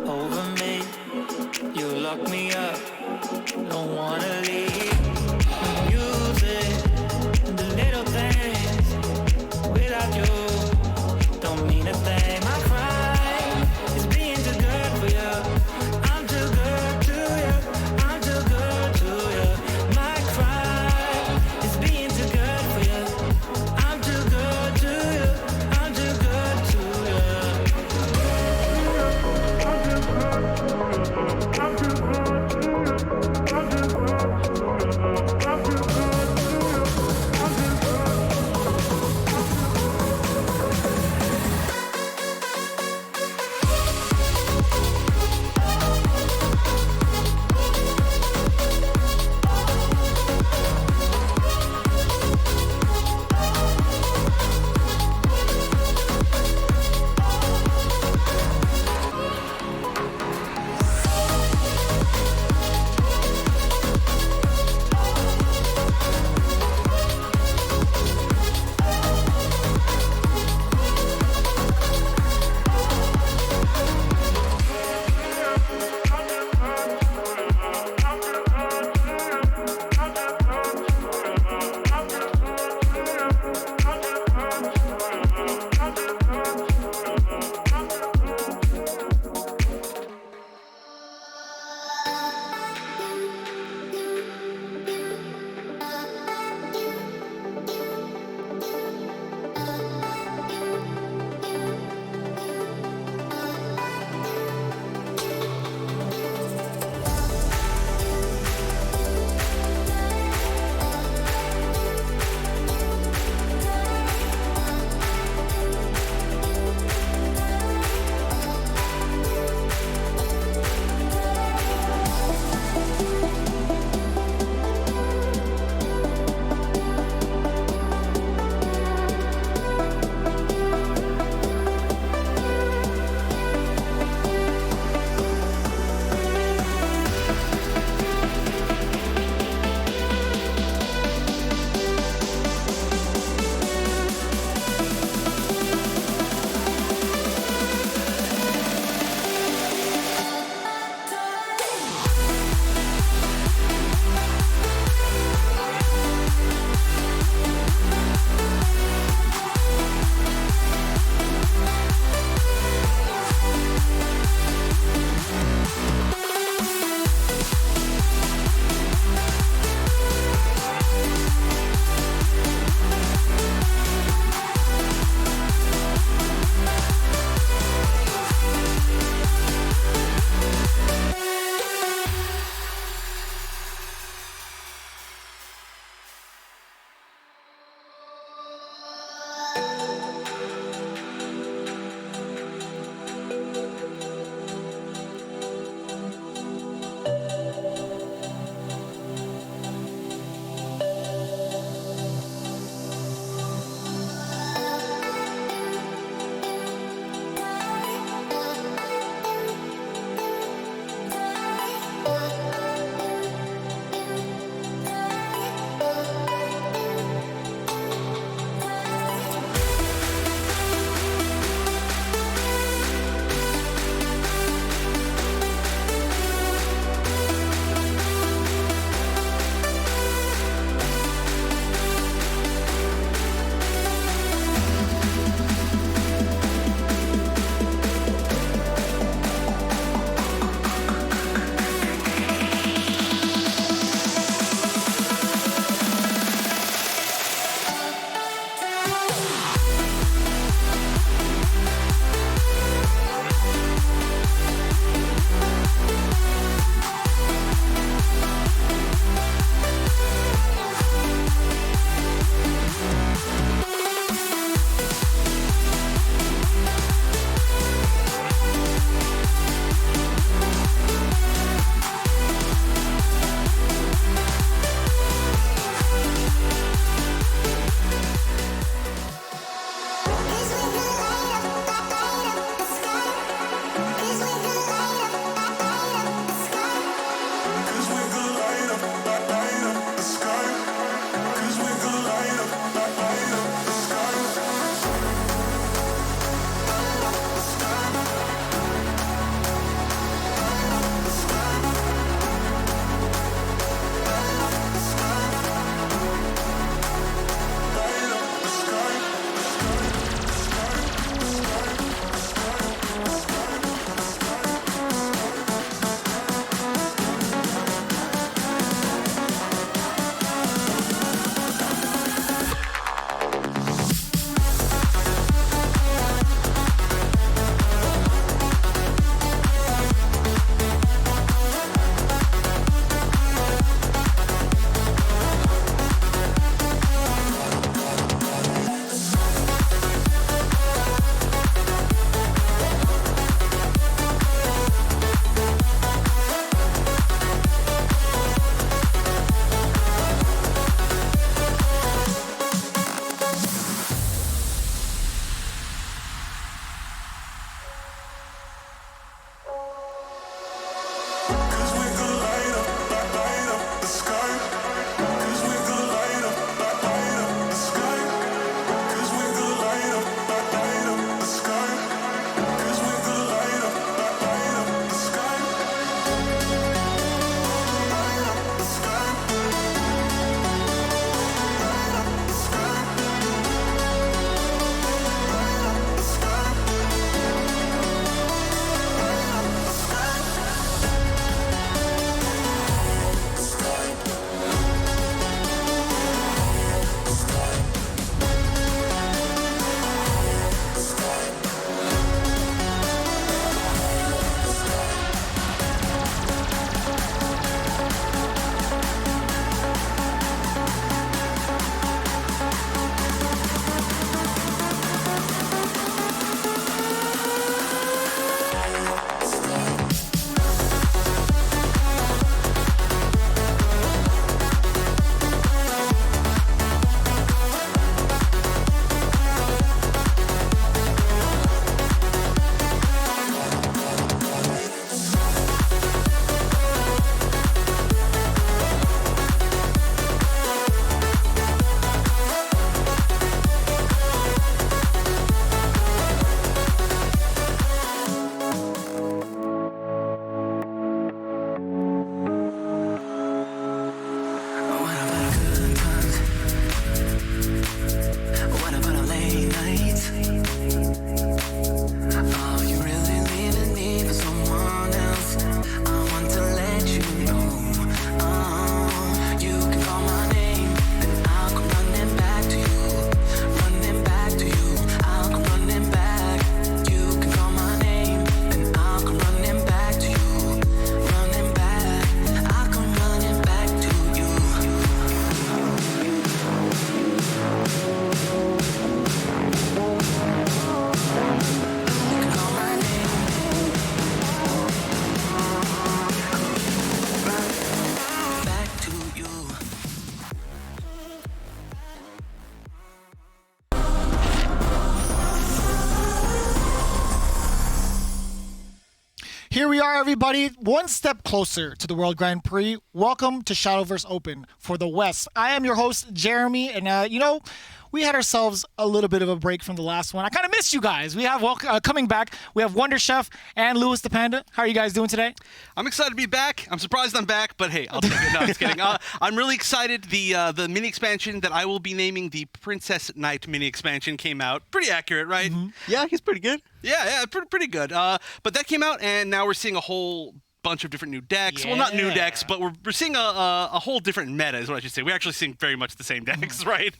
over me. You lock me up, don't wanna leave. Music, the little things, without you, don't mean a thing. My crime is being too good for you. I'm too good to you, I'm too good to you. My crime is being too good for you. I'm too good to you, I'm too good to you. I'm too good to you, I'm too good to you, I'm too good to you. Here we are, everybody, one step closer to the World Grand Prix. Welcome to Shadowverse Open for the West. I am your host, Jeremy, and we had ourselves a little bit of a break from the last one. I kind of missed you guys. We have coming back. We have Wonder Chef and Louis the Panda. How are you guys doing today? I'm excited to be back. I'm surprised I'm back, but hey, I'll take it. No, just kidding. I'm really excited. The mini expansion that I will be naming the Princess Knight mini expansion came out. Pretty accurate, right? Mm-hmm. Yeah, he's pretty good. Yeah, pretty good. But that came out, and now we're seeing a whole bunch of different new decks. Yeah. Well, not new decks, but we're seeing a whole different meta, is what I should say. We're actually seeing very much the same decks, right?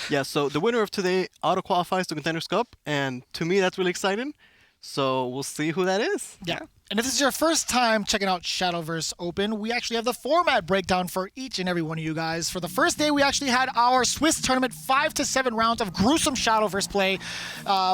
Yeah, so the winner of today auto-qualifies to Contenders Cup, and to me, that's really exciting. So we'll see who that is. Yeah. And if this is your first time checking out Shadowverse Open, we actually have the format breakdown for each and every one of you guys. For the first day, we actually had our Swiss tournament, 5 to 7 rounds of gruesome Shadowverse play,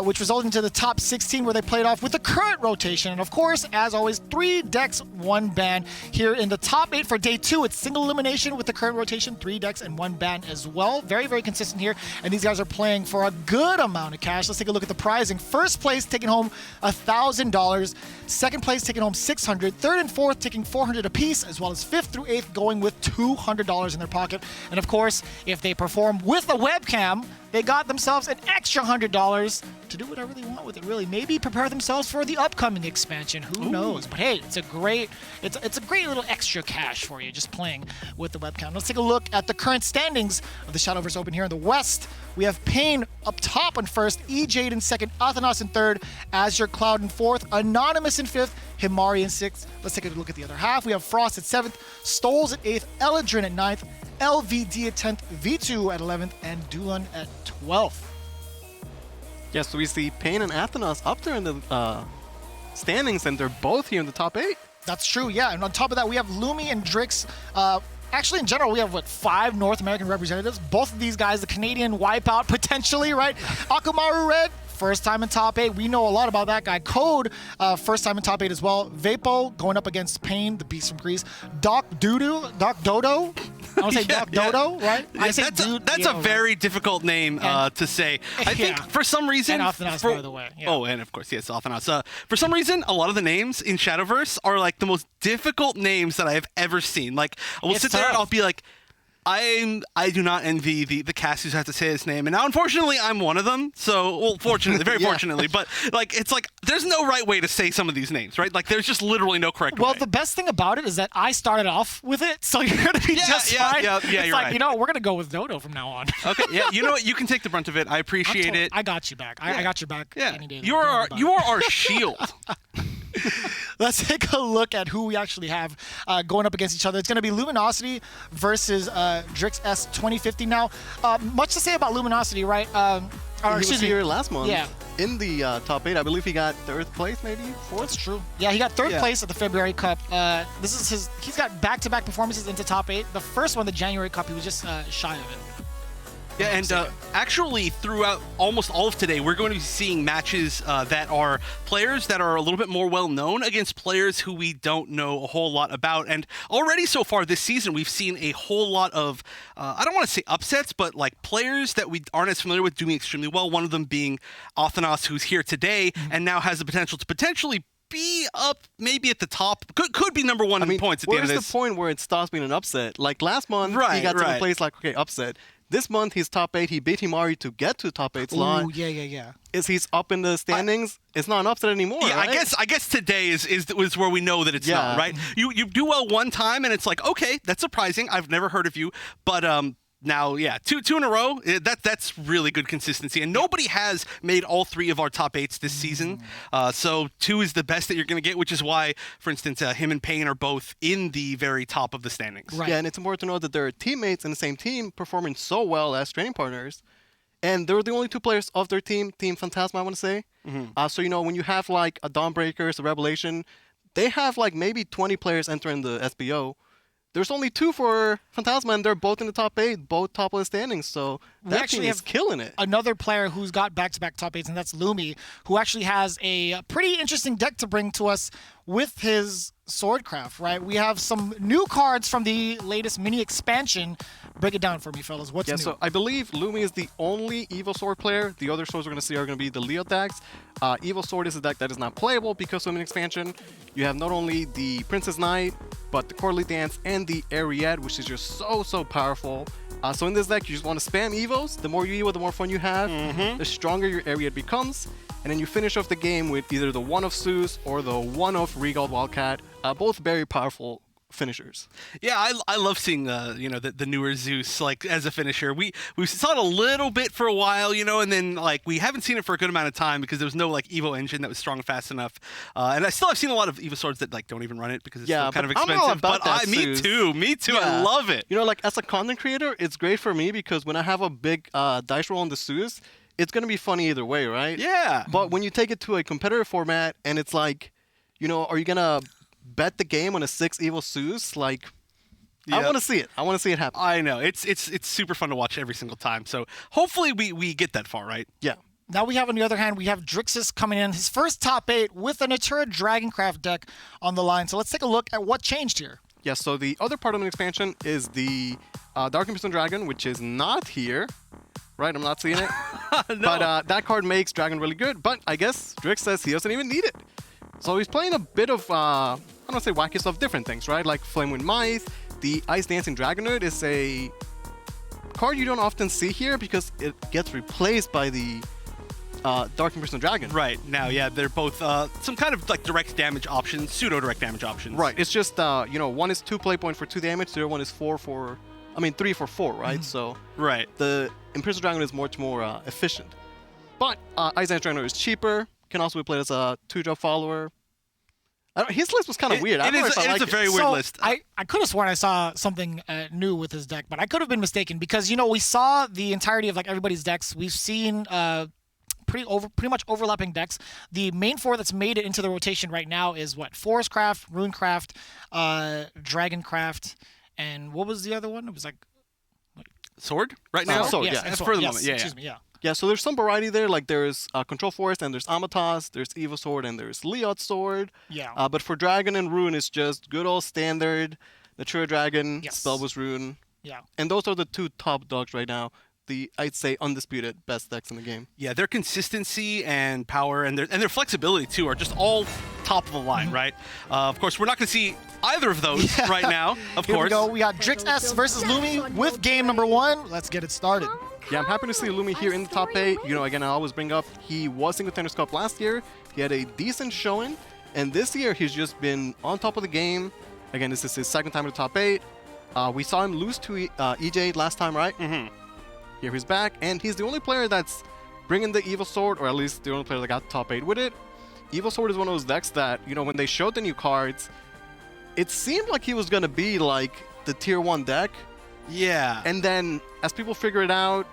which resulted into the top 16 where they played off with the current rotation. And of course, as always, 3 decks, 1 ban. Here in the top 8 for day 2, it's single elimination with the current rotation, 3 decks and 1 ban as well. Very, very consistent here. And these guys are playing for a good amount of cash. Let's take a look at the prizing. First place taking home $1,000. Second place taking home $600, third and fourth taking $400 apiece, as well as fifth through eighth going with $200 in their pocket. And of course, if they perform with a webcam, they got themselves an extra $100 to do whatever they want with it. Really, maybe prepare themselves for the upcoming expansion. Who knows? But hey, it's a great little extra cash for you just playing with the webcam. Let's take a look at the current standings of the Shadowverse Open here in the West. We have Payne up top in first, E-Jade in second, Athanas in third, Azure Cloud in fourth, Anonymous in fifth, Himari in sixth. Let's take a look at the other half. We have Frost at seventh, Stoles at eighth, Eladrin at ninth, LVD at 10th, V2 at 11th, and Dulan at 12th. Yeah, so we see Payne and Athanas up there in the standings, and they're both here in the top 8. That's true, yeah. And on top of that, we have Lumi and Drix. Actually, in general, we have, 5 North American representatives. Both of these guys, the Canadian wipeout, potentially, right? Akumaru Red, first time in top 8. We know a lot about that guy. Code, first time in top 8 as well. Vapo going up against Payne, the beast from Greece. Doc Dodo. I want to say Doc Dodo, right? Yeah, that's a very difficult name to say. I think for some reason... And Athanas, by the way. Yeah. Oh, and of course, yes, Athanas. For some reason, a lot of the names in Shadowverse are the most difficult names that I have ever seen. I will sit there and I'll be like, I do not envy the cast who have to say his name, and now unfortunately I'm one of them. So, well, fortunately, very fortunately, but it's there's no right way to say some of these names, right? There's just literally no correct way. Well, the best thing about it is that I started off with it, so you're gonna be just fine. Yeah, it's you're right. We're gonna go with Dodo from now on. Okay, yeah, you know what? You can take the brunt of it. I appreciate it. I got you back. I got your back. Yeah, any day you are our shield. Let's take a look at who we actually have going up against each other. It's going to be Luminosity versus Drix S 2050. Now, much to say about Luminosity, right? He was here last month. Yeah. In the top 8, I believe he got 3rd place, maybe 4th. That's true. Yeah, he got 3rd place at the February Cup. This is he's got back-to-back performances into top 8. The first one, the January Cup, he was just shy of it. Yeah, and actually throughout almost all of today, we're going to be seeing matches that are players that are a little bit more well-known against players who we don't know a whole lot about. And already so far this season, we've seen a whole lot of, I don't want to say upsets, but players that we aren't as familiar with doing extremely well. One of them being Athanas, who's here today and now has the potential to potentially be up maybe at the top. Could be number 1 in points at the end of this. Where's the point where it stops being an upset? Last month, he got to the place okay, upset. This month, he's top 8. He beat Himari to get to the top 8 slot. Ooh, yeah. Is he's up in the standings? It's not an upset anymore, yeah, right? I guess today is where we know that it's not, right? You do well one time, and it's okay, that's surprising. I've never heard of you. But now, yeah, two in a row, that's really good consistency. And nobody has made all 3 of our top 8s this season. So 2 is the best that you're going to get, which is why, for instance, him and Payne are both in the very top of the standings. Right. Yeah, and it's important to know that there are teammates in the same team performing so well as training partners. And they're the only 2 players of their team, Team Phantasma, I want to say. So, when you have a Dawnbreakers, a Revelation, they have maybe 20 players entering the SVO. there's only 2 for Phantasma, and they're both in the top 8, both top of the standings. So that team is killing it. Another player who's got back-to-back top 8s, and that's Lumi, who actually has a pretty interesting deck to bring to us with his Swordcraft, right? We have some new cards from the latest mini expansion. Break it down for me, fellas. What's new? So I believe Lumi is the only Evil Sword player. The other swords we're going to see are going to be the Leo decks. Evil Sword is a deck that is not playable because of an expansion. You have not only the Princess Knight, but the Courtly Dance and the Ariad, which is just so powerful. So in this deck, you just want to spam Evos. The more you Evo, the more fun you have. The stronger your Ariad becomes. And then you finish off the game with either the 1 of Zeus or the 1 of Regal Wildcat. Both very powerful finishers. Yeah, I love seeing the newer Zeus like as a finisher. We saw it a little bit for a while, and then like we haven't seen it for a good amount of time because there was no like Evo engine that was strong and fast enough. And I still have seen a lot of Evo swords that like don't even run it because it's still kind of expensive. I'm all about that, me too. Yeah. I love it. Like as a content creator, it's great for me because when I have a big dice roll on the Zeus, it's gonna be funny either way, right? Yeah. But when you take it to a competitive format and it's like, are you gonna bet the game on a 6 Evil Zeus? Like, I want to see it. I want to see it happen. I know. It's super fun to watch every single time. So hopefully we get that far, right? Yeah. Now we have, on the other hand, we have Drixus coming in, his first top 8 with a Natura Dragoncraft deck on the line. So let's take a look at what changed here. Yeah, so the other part of an expansion is the Dark Imprisoned Dragon, which is not here. Right, I'm not seeing it. No. But that card makes Dragon really good. But I guess Drix says he doesn't even need it. So he's playing a bit of, I don't want to say wacky stuff, different things, right? Like Flamewind Mice. The Ice Dancing Dragonoid is a card you don't often see here because it gets replaced by the Dark Imprisoned Dragon. Right, now, yeah, they're both some kind of like direct damage options, pseudo-direct damage options. Right, it's just, one is 2 play point for 2 damage, the other one is 3 for 4, right? So right. The Imprisoned Dragon is much more efficient. But Ice Dancing Dragonoid is cheaper, can also be played as a 2-drop follower. His list was kind of weird. It is a very weird list. I could have sworn I saw something new with his deck, but I could have been mistaken because, we saw the entirety of like everybody's decks. We've seen pretty much overlapping decks. The main 4 that's made it into the rotation right now is what? Forestcraft, Runecraft, Dragoncraft, and what was the other one? It was like Sword right now? Sword, yes, yeah. That's for the moment. Yeah, excuse me, yeah. Yeah, so there's some variety there. Like there's Control Forest, and there's Amatas, there's Evo Sword, and there's Leot Sword. Yeah. But for Dragon and Rune, it's just good old standard Natura Dragon, Yes. Spellboost Rune. Yeah. And those are the 2 top dogs right now. I'd say undisputed best decks in the game. Yeah, their consistency and power and their flexibility too are just all top of the line, right? Of course, we're not going to see either of those right now. Of Here course. we go. We got Drix S versus Lumi with game number 1. Let's get it started. Yeah, I'm happy to see Lumi here in the top 8. Again, I always bring up he was in Contenders Cup last year. He had a decent showing, and this year he's just been on top of the game. Again, this is his second time in the top 8. We saw him lose to EJ last time, right? Mm-hmm. Here he's back, and he's the only player that's bringing the Evil Sword, or at least the only player that got top 8 with it. Evil Sword is one of those decks that, when they showed the new cards, it seemed like he was going to be like the tier 1 deck. Yeah. And then as people figure it out,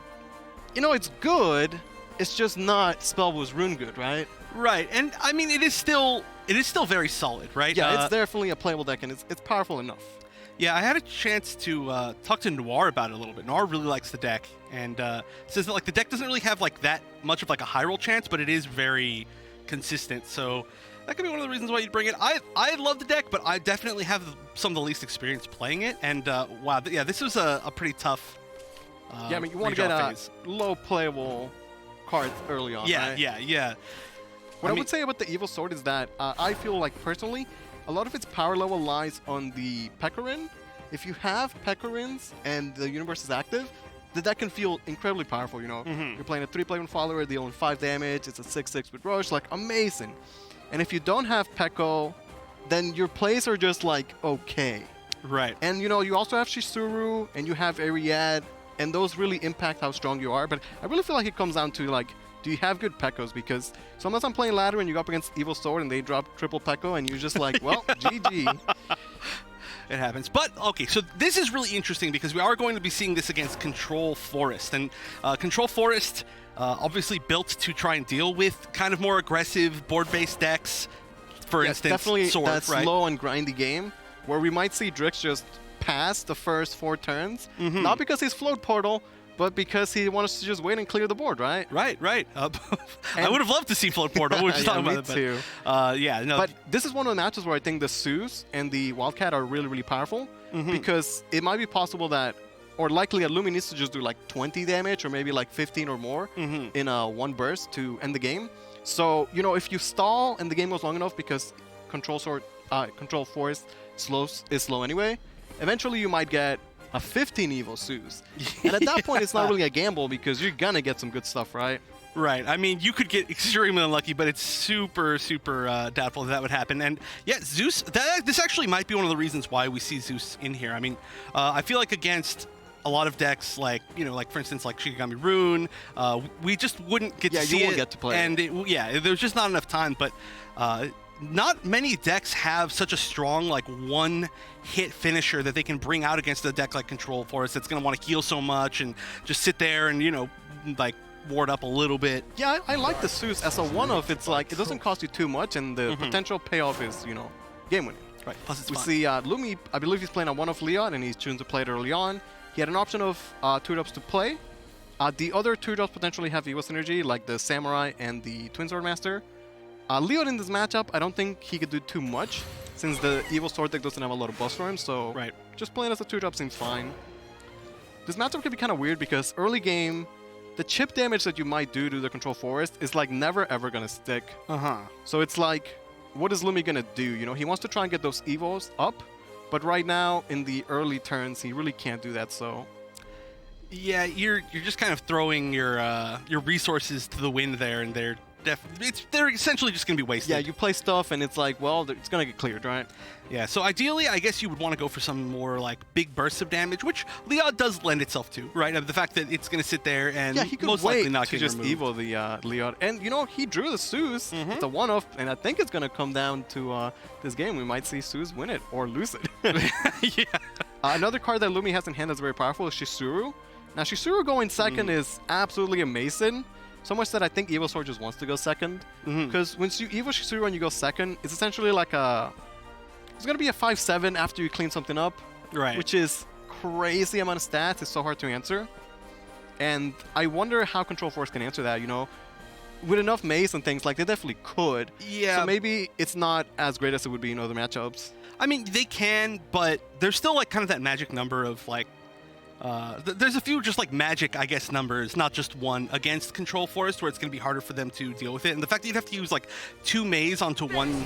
it's good. It's just not Spellboost Rune good, right? Right. And I mean, it is still very solid, right? Yeah, it's definitely a playable deck, and it's powerful enough. Yeah, I had a chance to talk to Noir about it a little bit. Noir really likes the deck and says that like the deck doesn't really have like that much of like a high roll chance, but it is very consistent. So that could be one of the reasons why you'd bring it. I love the deck, but I definitely have some of the least experience playing it. And wow, this was a pretty tough. Yeah, I mean, you want to get low playable cards early on. Yeah, right? yeah. What I would say about the Evil Sword is that I feel like personally, a lot of its power level lies on the Pecorin. If you have Pecorins and the universe is active, the deck can feel incredibly powerful. You're playing a 3-player follower, they own 5 damage, it's a 6/6 with Rush, like amazing. And if you don't have Peko, then your plays are just like okay. Right. And you also have Shisuru and you have Ariad, and those really impact how strong you are. But I really feel like it comes down to like, do you have good Pekos? Because sometimes I'm playing ladder and you go up against Evil Sword and they drop triple Peko and you're just like, well, GG. It happens. But, okay, so this is really interesting because we are going to be seeing this against Control Forest. And Control Forest, obviously built to try and deal with kind of more aggressive board-based decks. For instance, definitely Sword, that right? slow and grindy game where we might see Drix just past the first 4 turns, not because he's float portal, but because he wants to just wait and clear the board, right? Right. I would have loved to see float portal. We were just talking about it. Too. Yeah, no. But this is one of the matches where I think the Zeus and the Wildcat are really, really powerful because it might be possible that, or likely that Lumi needs to just do like 20 damage or maybe like 15 or more in one burst to end the game. So, you know, if you stall and the game goes long enough because Control Forest is slow anyway, eventually you might get a 15 Evo Zeus. And at that point, it's not really a gamble because you're going to get some good stuff, right? Right. I mean, you could get extremely unlucky, but it's super doubtful that would happen. And yeah, Zeus, this actually might be one of the reasons why we see Zeus in here. I mean, I feel like against a lot of decks, like, you know, like for instance, like Shikigami Rune, we just wouldn't get to see it. Yeah, you won't get to play and there's just not enough time, but not many decks have such a strong, like, one-hit finisher that they can bring out against a deck like Control Forest that's going to want to heal so much and just sit there and, you know, like, ward up a little bit. Yeah, I like the Zeus as a one-off. It's like, it doesn't cost you too much, and the potential payoff is, you know, game-winning. Right, plus it's We fun. see Lumi, I believe he's playing a one-off Leon, and he's choosing to play it early on. He had an option of 2-drops to play. The other 2-drops potentially have Evo synergy, like the Samurai and the Twin Sword Master. Leon in this matchup, I don't think he could do too much, since the Evil Sword deck doesn't have a lot of buffs for him, so just playing as a 2-drop seems fine. This matchup can be kind of weird because early game, the chip damage that you might do to the Control Forest is like never ever gonna stick. So it's like, what is Lumi gonna do? You know, he wants to try and get those Evos up, but right now in the early turns, he really can't do that, so... Yeah, you're just kind of throwing your resources to the wind there, and they're essentially just going to be wasted. Yeah, you play stuff, and it's like, well, it's going to get cleared, right? Yeah, so ideally, I guess you would want to go for some more, like, big bursts of damage, which Leon does lend itself to, right? The fact that it's going to sit there and he could most wait likely not to get just removed. Evo the Leon. And, you know, he drew the Zeus. It's a one-off, and I think it's going to come down to this game. We might see Zeus win it or lose it. Yeah. Another card that Lumi has in hand that's very powerful is Shisuru. Now, Shisuru going second is absolutely amazing. So much that I think Evo Sword just wants to go second. Because once you Evo Shisuru and you go second, it's essentially like a... It's going to be a 5-7 after you clean something up. Right. Which is crazy amount of stats. It's so hard to answer. And I wonder how Control Force can answer that, you know? With enough maze and things, like, they definitely could. Yeah. So maybe it's not as great as it would be in other matchups. I mean, they can, but there's still, like, kind of that magic number of, like, there's a few just like magic, I guess, numbers, not just one against Control Forest, where it's going to be harder for them to deal with it. And the fact that you'd have to use like 2 Mays onto one.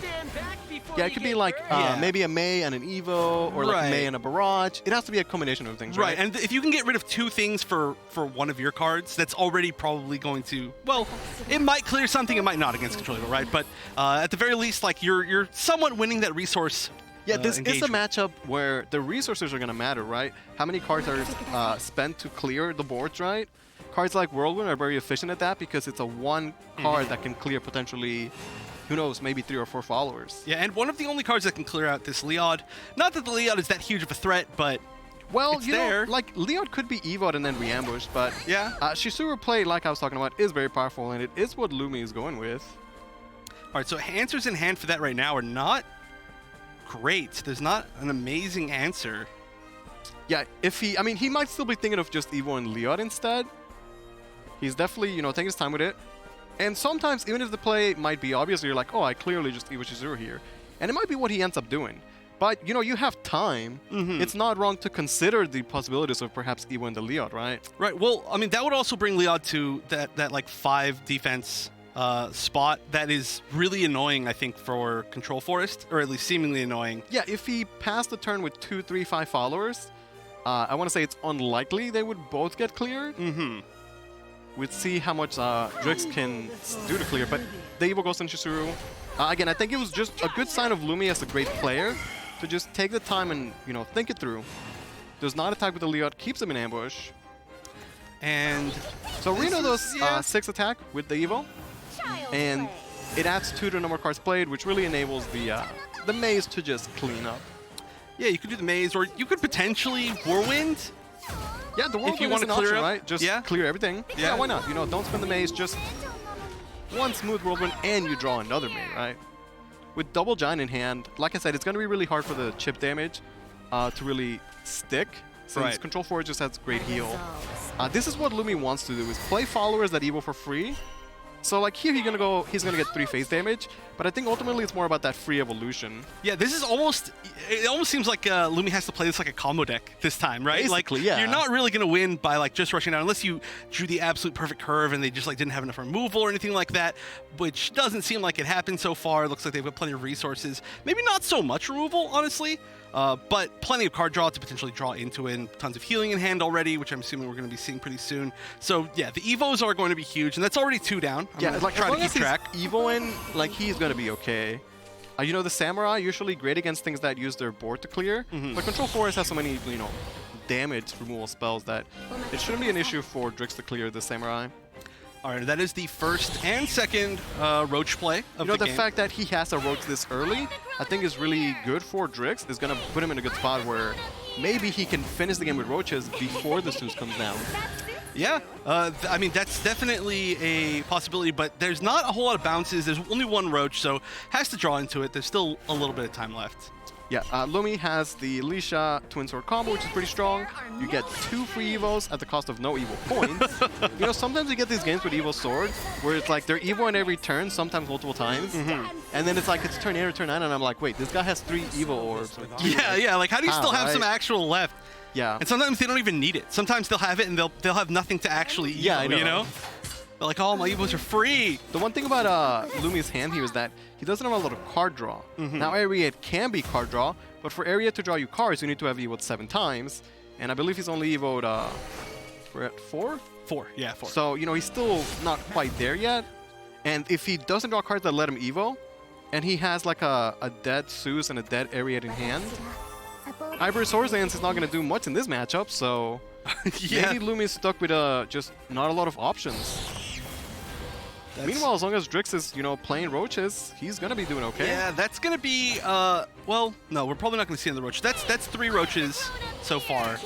Yeah, it could be like maybe a May and an Evo, or like a May and a Barrage. It has to be a combination of things, right? And if you can get rid of 2 things for one of your cards, that's already probably going to, well, it might clear something, it might not against Control Evo, right? But at the very least, like you're somewhat winning that resource. Yeah, this is a engagement. matchup where the resources are going to matter, right? How many cards are spent to clear the boards, right? Cards like Whirlwind are very efficient at that because it's a one card that can clear potentially, who knows, maybe 3 or 4 followers. Yeah, and one of the only cards that can clear out this Leod. Not that the Leod is that huge of a threat, but well, it's you know, there. like Leod could be Evo'd and then re-ambushed, but yeah, Shisuru play, like I was talking about, is very powerful, and it is what Lumi is going with. All right, so answers in hand for that right now are not great. There's not an amazing answer. Yeah, if he, I mean, he might still be thinking of just Evo and Leod instead. He's definitely, you know, taking his time with it. And sometimes, even if the play might be obvious, you're like, oh, I clearly just Evo Shisuru here. And it might be what he ends up doing. But, you know, you have time. It's not wrong to consider the possibilities of perhaps Evo and the Leod, right? Right, well, I mean, that would also bring Leod to that like 5 defense spot that is really annoying, I think, for Control Forest, or at least seemingly annoying. Yeah, if he passed the turn with 2, 3, 5 followers, I want to say it's unlikely they would both get cleared. We'd see how much Drix can do to clear, but the Evo goes on Shisuru. Again, I think it was just a good sign of Lumi as a great player to just take the time and, you know, think it through. Does not attack with the Leod, keeps him in ambush. And so Reno does 6 attack with the Evo. And it adds 2 to the number of cards played, which really enables the maze to just clean up. Yeah, you could do the maze, or you could potentially Whirlwind. Yeah, the Whirlwind you want is to an clear option, up, right? Just clear everything. Yeah, why not? You know, don't spend the maze, just one smooth Whirlwind, and you draw another maze, right? With double Giant in hand, like I said, it's going to be really hard for the chip damage. to really stick, since Right. Control Forward just has great heal. This is what Lumi wants to do, is play followers that Evo for free. So like here he's gonna get 3 phase damage, but I think ultimately it's more about that free evolution. Yeah, this is it almost seems like Lumi has to play this like a combo deck this time, right? Basically, like, yeah. You're not really gonna win by like just rushing down unless you drew the absolute perfect curve and they just like didn't have enough removal or anything like that, which doesn't seem like it happened so far. It looks like they've got plenty of resources. Maybe not so much removal, honestly. But plenty of card draw to potentially draw into it, and tons of healing in hand already, which I'm assuming we're going to be seeing pretty soon. So yeah, the Evos are going to be huge, and that's already 2 down. I'm Yeah, like as trying long to as keep he's track. Evoing, like he's gonna be okay. You know, the Samurai usually great against things that use their board to clear, but Control Forest has so many, you know, damage removal spells that it shouldn't be an issue for Drix to clear the Samurai. All right, that is the first and second Roach play of You know, the the game. fact that he has a Roach this early, I think is really good for Drix. Is gonna put him in a good spot where maybe he can finish the game with Roaches before the Zeus comes down. Yeah, I mean, that's definitely a possibility, but there's not a whole lot of bounces. There's only 1 Roach, so has to draw into it. There's still a little bit of time left. Yeah, Lumi has the Lisha Twin Sword combo, which is pretty strong. You get 2 free Evos at the cost of no Evo points. You know, sometimes you get these games with Evo Sword, where it's like they're Evo in every turn, sometimes multiple times. And then it's like, it's turn 8 or turn 9, and I'm like, wait, this guy has 3 Evo orbs. Like, Yeah, like how do you still have right? some actual left? Yeah. And sometimes they don't even need it. Sometimes they'll have it and they'll have nothing to actually Evo, Yeah, I know. you know? They're like, oh, my Evos are free. The one thing about Lumi's hand here is that he doesn't have a lot of card draw. Now, Area can be card draw, but for Area to draw you cards, you need to have Evoed 7 times. And I believe he's only Evoed, we're at 4? 4, yeah, 4. So, you know, he's still not quite there yet. And if he doesn't draw cards that let him Evo, and he has like a dead Zeus and a dead Ariad in hand, Ivory Swords Dance is not going to do much in this matchup, so yeah. maybe Lumi's stuck with just not a lot of options. Meanwhile, as long as Drix is, you know, playing Roaches, he's going to be doing okay. Yeah, that's going to be, well, no, we're probably not going to see another Roach. That's 3 Roaches so far.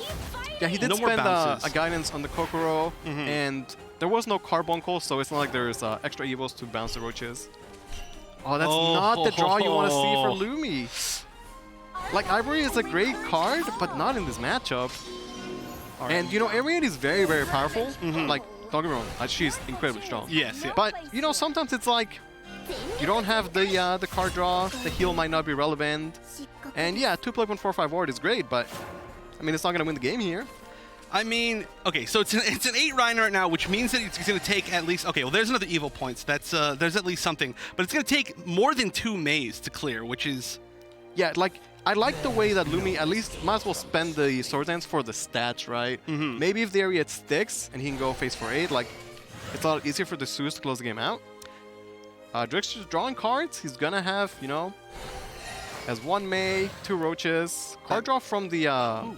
Yeah, he did No more spend bounces. a guidance on the Kokoro, and there was no Carbuncle, so it's not like there's extra Evos to bounce the Roaches. Oh, that's not the draw you want to see for Lumi. Like, Ivory is a great card, but not in this matchup. And, you know, Ariad is very, very powerful. Like, don't get me wrong, she's incredibly strong. Yes, yeah. But, you know, sometimes it's like, you don't have the card draw, the heal might not be relevant. And yeah, 2+145 ward is great, but, I mean, it's not going to win the game here. I mean, okay, so it's an 8 Reiner right now, which means that it's going to take at least, okay, well, there's another Evo points. That's, there's at least something. But it's going to take more than 2 Mays to clear, which is... Yeah, like, I like the way that Lumi at least might as well spend the Sword Dance for the stats, right? Maybe if the Ariad sticks and he can go phase 4-8, like, it's a lot easier for the Zeus to close the game out. Drix just drawing cards. He's gonna have, you know, has 1 May, 2 Roaches, card draw from the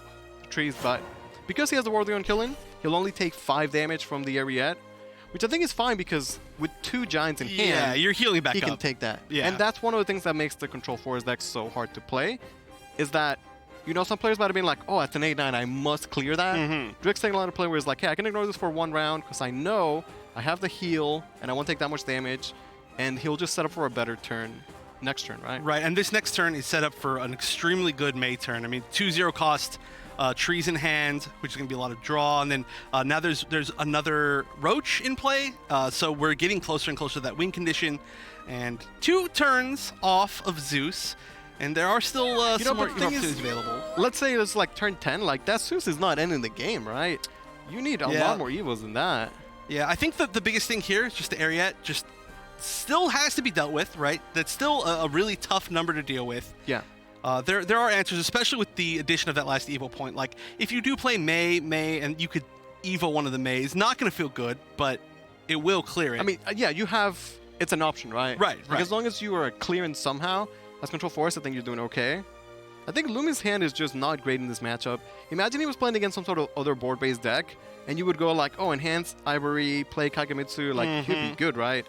trees, but because he has the Worldly on killing, he'll only take 5 damage from the Ariad, which I think is fine because with 2 Giants in hand, Yeah, you're healing back he up. can take that. Yeah. And that's one of the things that makes the Control Force deck so hard to play, is that, you know, some players might have been like, oh, at an 8-9, I must clear that. Drix taking a lot of play where it's like, hey, I can ignore this for 1 round because I know I have the heal and I won't take that much damage, and he'll just set up for a better turn next turn, right? Right, and this next turn is set up for an extremely good May turn. I mean, 2-0 cost, trees in hand, which is going to be a lot of draw, and then now there's another Roach in play, so we're getting closer and closer to that win condition, and 2 turns off of Zeus, and there are still You know, some more the thing is, opportunities available. Let's say it's like turn 10, like that Zeus is not ending the game, right? You need a Yeah. lot more Evos than that. Yeah, I think that the biggest thing here is just the Ariad just still has to be dealt with, right? That's still a really tough number to deal with. Yeah. There are answers, especially with the addition of that last Evo point. Like, if you do play May, and you could Evo one of the Mays, not going to feel good, but it will clear it. I mean, yeah, you have, it's an option, right? Right, Like, right. as long as you are clearing somehow, as Control Force, I think you're doing okay. I think Lumi's hand is just not great in this matchup. Imagine he was playing against some sort of other board-based deck, and you would go like, oh, Enhance, Ivory, play Kagamitsu, like, he'd be good, right?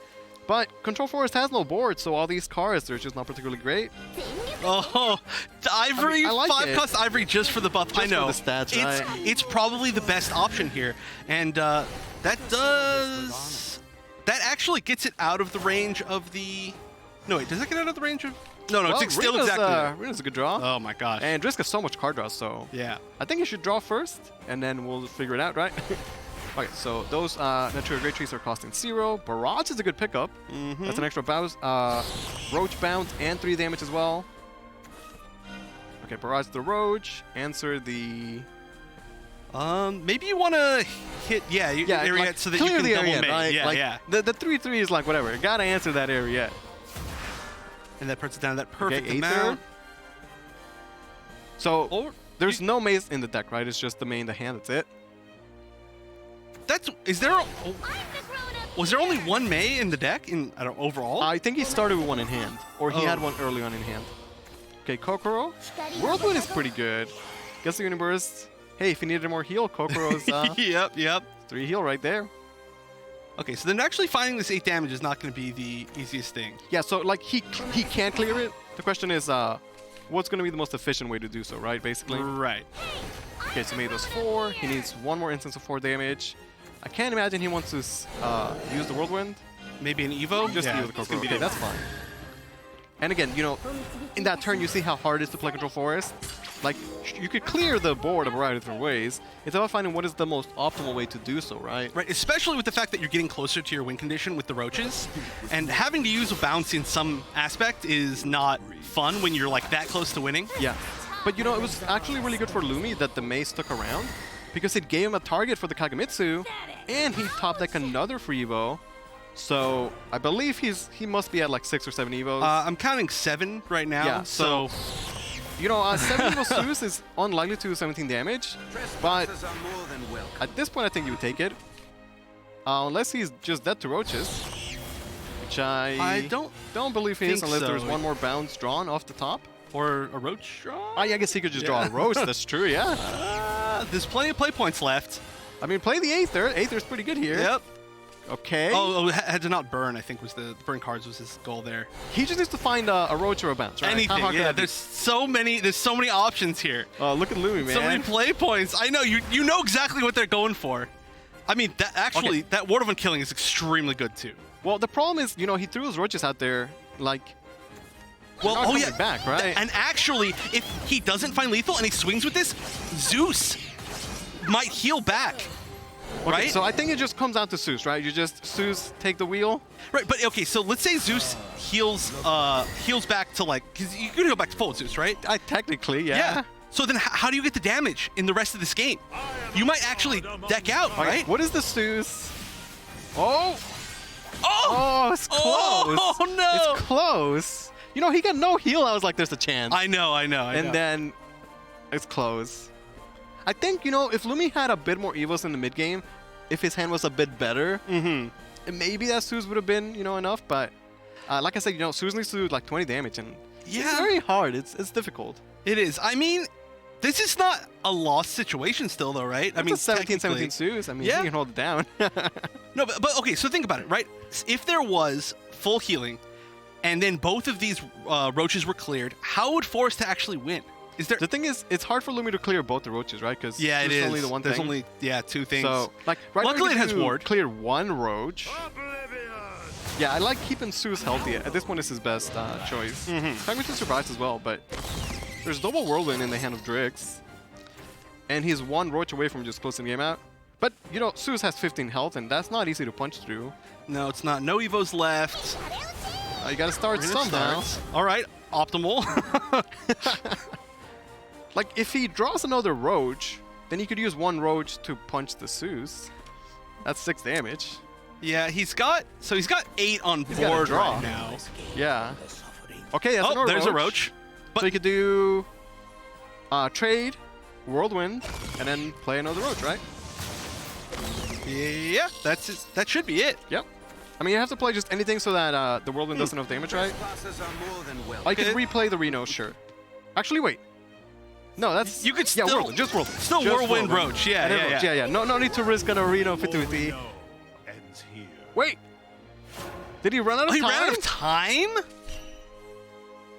But Control Forest has no board, so all these cards, they're just not particularly great. Oh, the Ivory, I like 5-cost Ivory just for the buff. Just I know. for the stats, it's, right? it's probably the best option here. And that does... That actually gets it out of the range of the... No, wait, does that get out of the range of... No, Well, it's still Reno's, exactly there. Reno's a good draw. Oh my gosh. And Drisk has so much card draw, so Yeah. I think you should draw first, and then we'll figure it out, right? Okay, so those Natural Great Trees are costing 0. Barrage is a good pickup. That's an extra bounce. Roach bounce and 3 damage as well. Okay, Barrage the Roach. Answer the... Maybe you want to hit, Ariette like, so that clear you can the double Ariette, main. right? Yeah, like, yeah. The 3/3 is like, whatever. Gotta answer that Ariette. And that puts it down to that perfect Okay, amount. Aether. So, Or there's no maze in the deck, right? It's just the main, the hand, that's it. is there was there only one May in the deck overall? I think he started with one in hand, or he Oh. had one early on in hand. Okay, Kokoro. Whirlwind is pretty good. Guess the Universe. Hey, if you needed more heal, Kokoro's Yep. 3 heal right there. Okay, so then actually finding this 8 damage is not going to be the easiest thing. Yeah, so like he can clear it. The question is, what's going to be the most efficient way to do so, right? Basically. Right. Okay, so made those 4. He needs one more instance of 4 damage. I can't imagine he wants to use the Whirlwind. Maybe an Evo? Just yeah, use the it's Kokoro. gonna be Okay, the- that's fine. And again, you know, in that turn, you see how hard it is to play Control Forest. Like, you could clear the board a variety of different ways. It's about finding what is the most optimal way to do so, right? Right, especially with the fact that you're getting closer to your win condition with the Roaches. And having to use a bounce in some aspect is not fun when you're like that close to winning. Yeah. But you know, it was actually really good for Lumi that the Maze stuck around because it gave him a target for the Kagamitsu, and he top decked another free Evo. So I believe he must be at like 6 or 7 Evos. I'm counting 7 right now. Yeah, So you know, 7 Evo Zeus is unlikely to do 17 damage, but at this point I think you would take it. Unless he's just dead to Roaches, which I don't believe he is think unless so. there's one more bounce drawn off the top. or a Roach draw. I guess he could just draw a Roach, that's true, yeah. There's plenty of play points left. I mean, play the Aether. Aether's pretty good here. Yep. Okay. Had to not burn, I think was the burn cards was his goal there. He just needs to find a Roach or a bounce, right? How Anything, hard can yeah. that be? There's so many options here. Oh, look at Lumi, man. So many play points. I know, you know exactly what they're going for. I mean, that Ward of Unkilling is extremely good too. Well, the problem is, you know, he threw his Roaches out there, like, Well, not oh coming yeah, back, right? And actually, if he doesn't find lethal and he swings with this, Zeus might heal back. Okay, Right? so I think it just comes down to Zeus, right? You just, Zeus, take the wheel. Right, but okay, so let's say Zeus heals back to like, because you can go back to full Zeus, right? Technically, yeah. So then how do you get the damage in the rest of this game? You might actually deck out, Okay, right? what is the Zeus? Oh! Oh! Oh, it's close. Oh, no! It's close. You know, he got no heal. I was like, there's a chance. I know. And then it's close. I think, you know, if Lumi had a bit more Evos in the mid game, if his hand was a bit better, maybe that Zeus would have been, you know, enough. But like I said, you know, Zeus needs to do like 20 damage, and it's very hard. It's difficult. It is. I mean, this is not a lost situation still, though, right? I mean, It's a 17-17 technically- Zeus. I mean, Yeah. he can hold it down. No, but okay, so think about it, right? If there was full healing, and then both of these Roaches were cleared, how would Forest to actually win? Is there? The thing is, it's hard for Lumi to clear both the Roaches, right? Because Yeah, it there's is. only the one There's thing. only 2 things. So, like, right Luckily now it has you ward. clear one Roach. Yeah, I like keeping Zeus healthy. At this point, it's his best choice. Kagamitsu survives as well, but there's double Whirlwind in the hand of Drix. And he's one Roach away from just closing the game out. But, you know, Zeus has 15 health, and that's not easy to punch through. No, it's not. No Evos left. You gotta start We're gonna somehow. start. All right, optimal. Like, if he draws another Roach, then he could use one Roach to punch the Zeus. That's 6 damage. Yeah, he's got 8 on got a board draw. right now. Yeah. Okay, that's Oh, another there's a Roach. So you could do trade, Whirlwind, and then play another Roach, right? Yeah, that's it. That should be it. Yep. I mean, you have to play just anything so that the Whirlwind does enough damage, right? I could replay the Reno, sure. Actually, wait. No, that's... You could Yeah, still- Whirlwind, just Whirlwind. still Just Whirlwind Roach, yeah, And then yeah, Roach, yeah. yeah. No need to risk on a Reno 50-50. Wait. Did he run out of Oh, he time? ran out of time?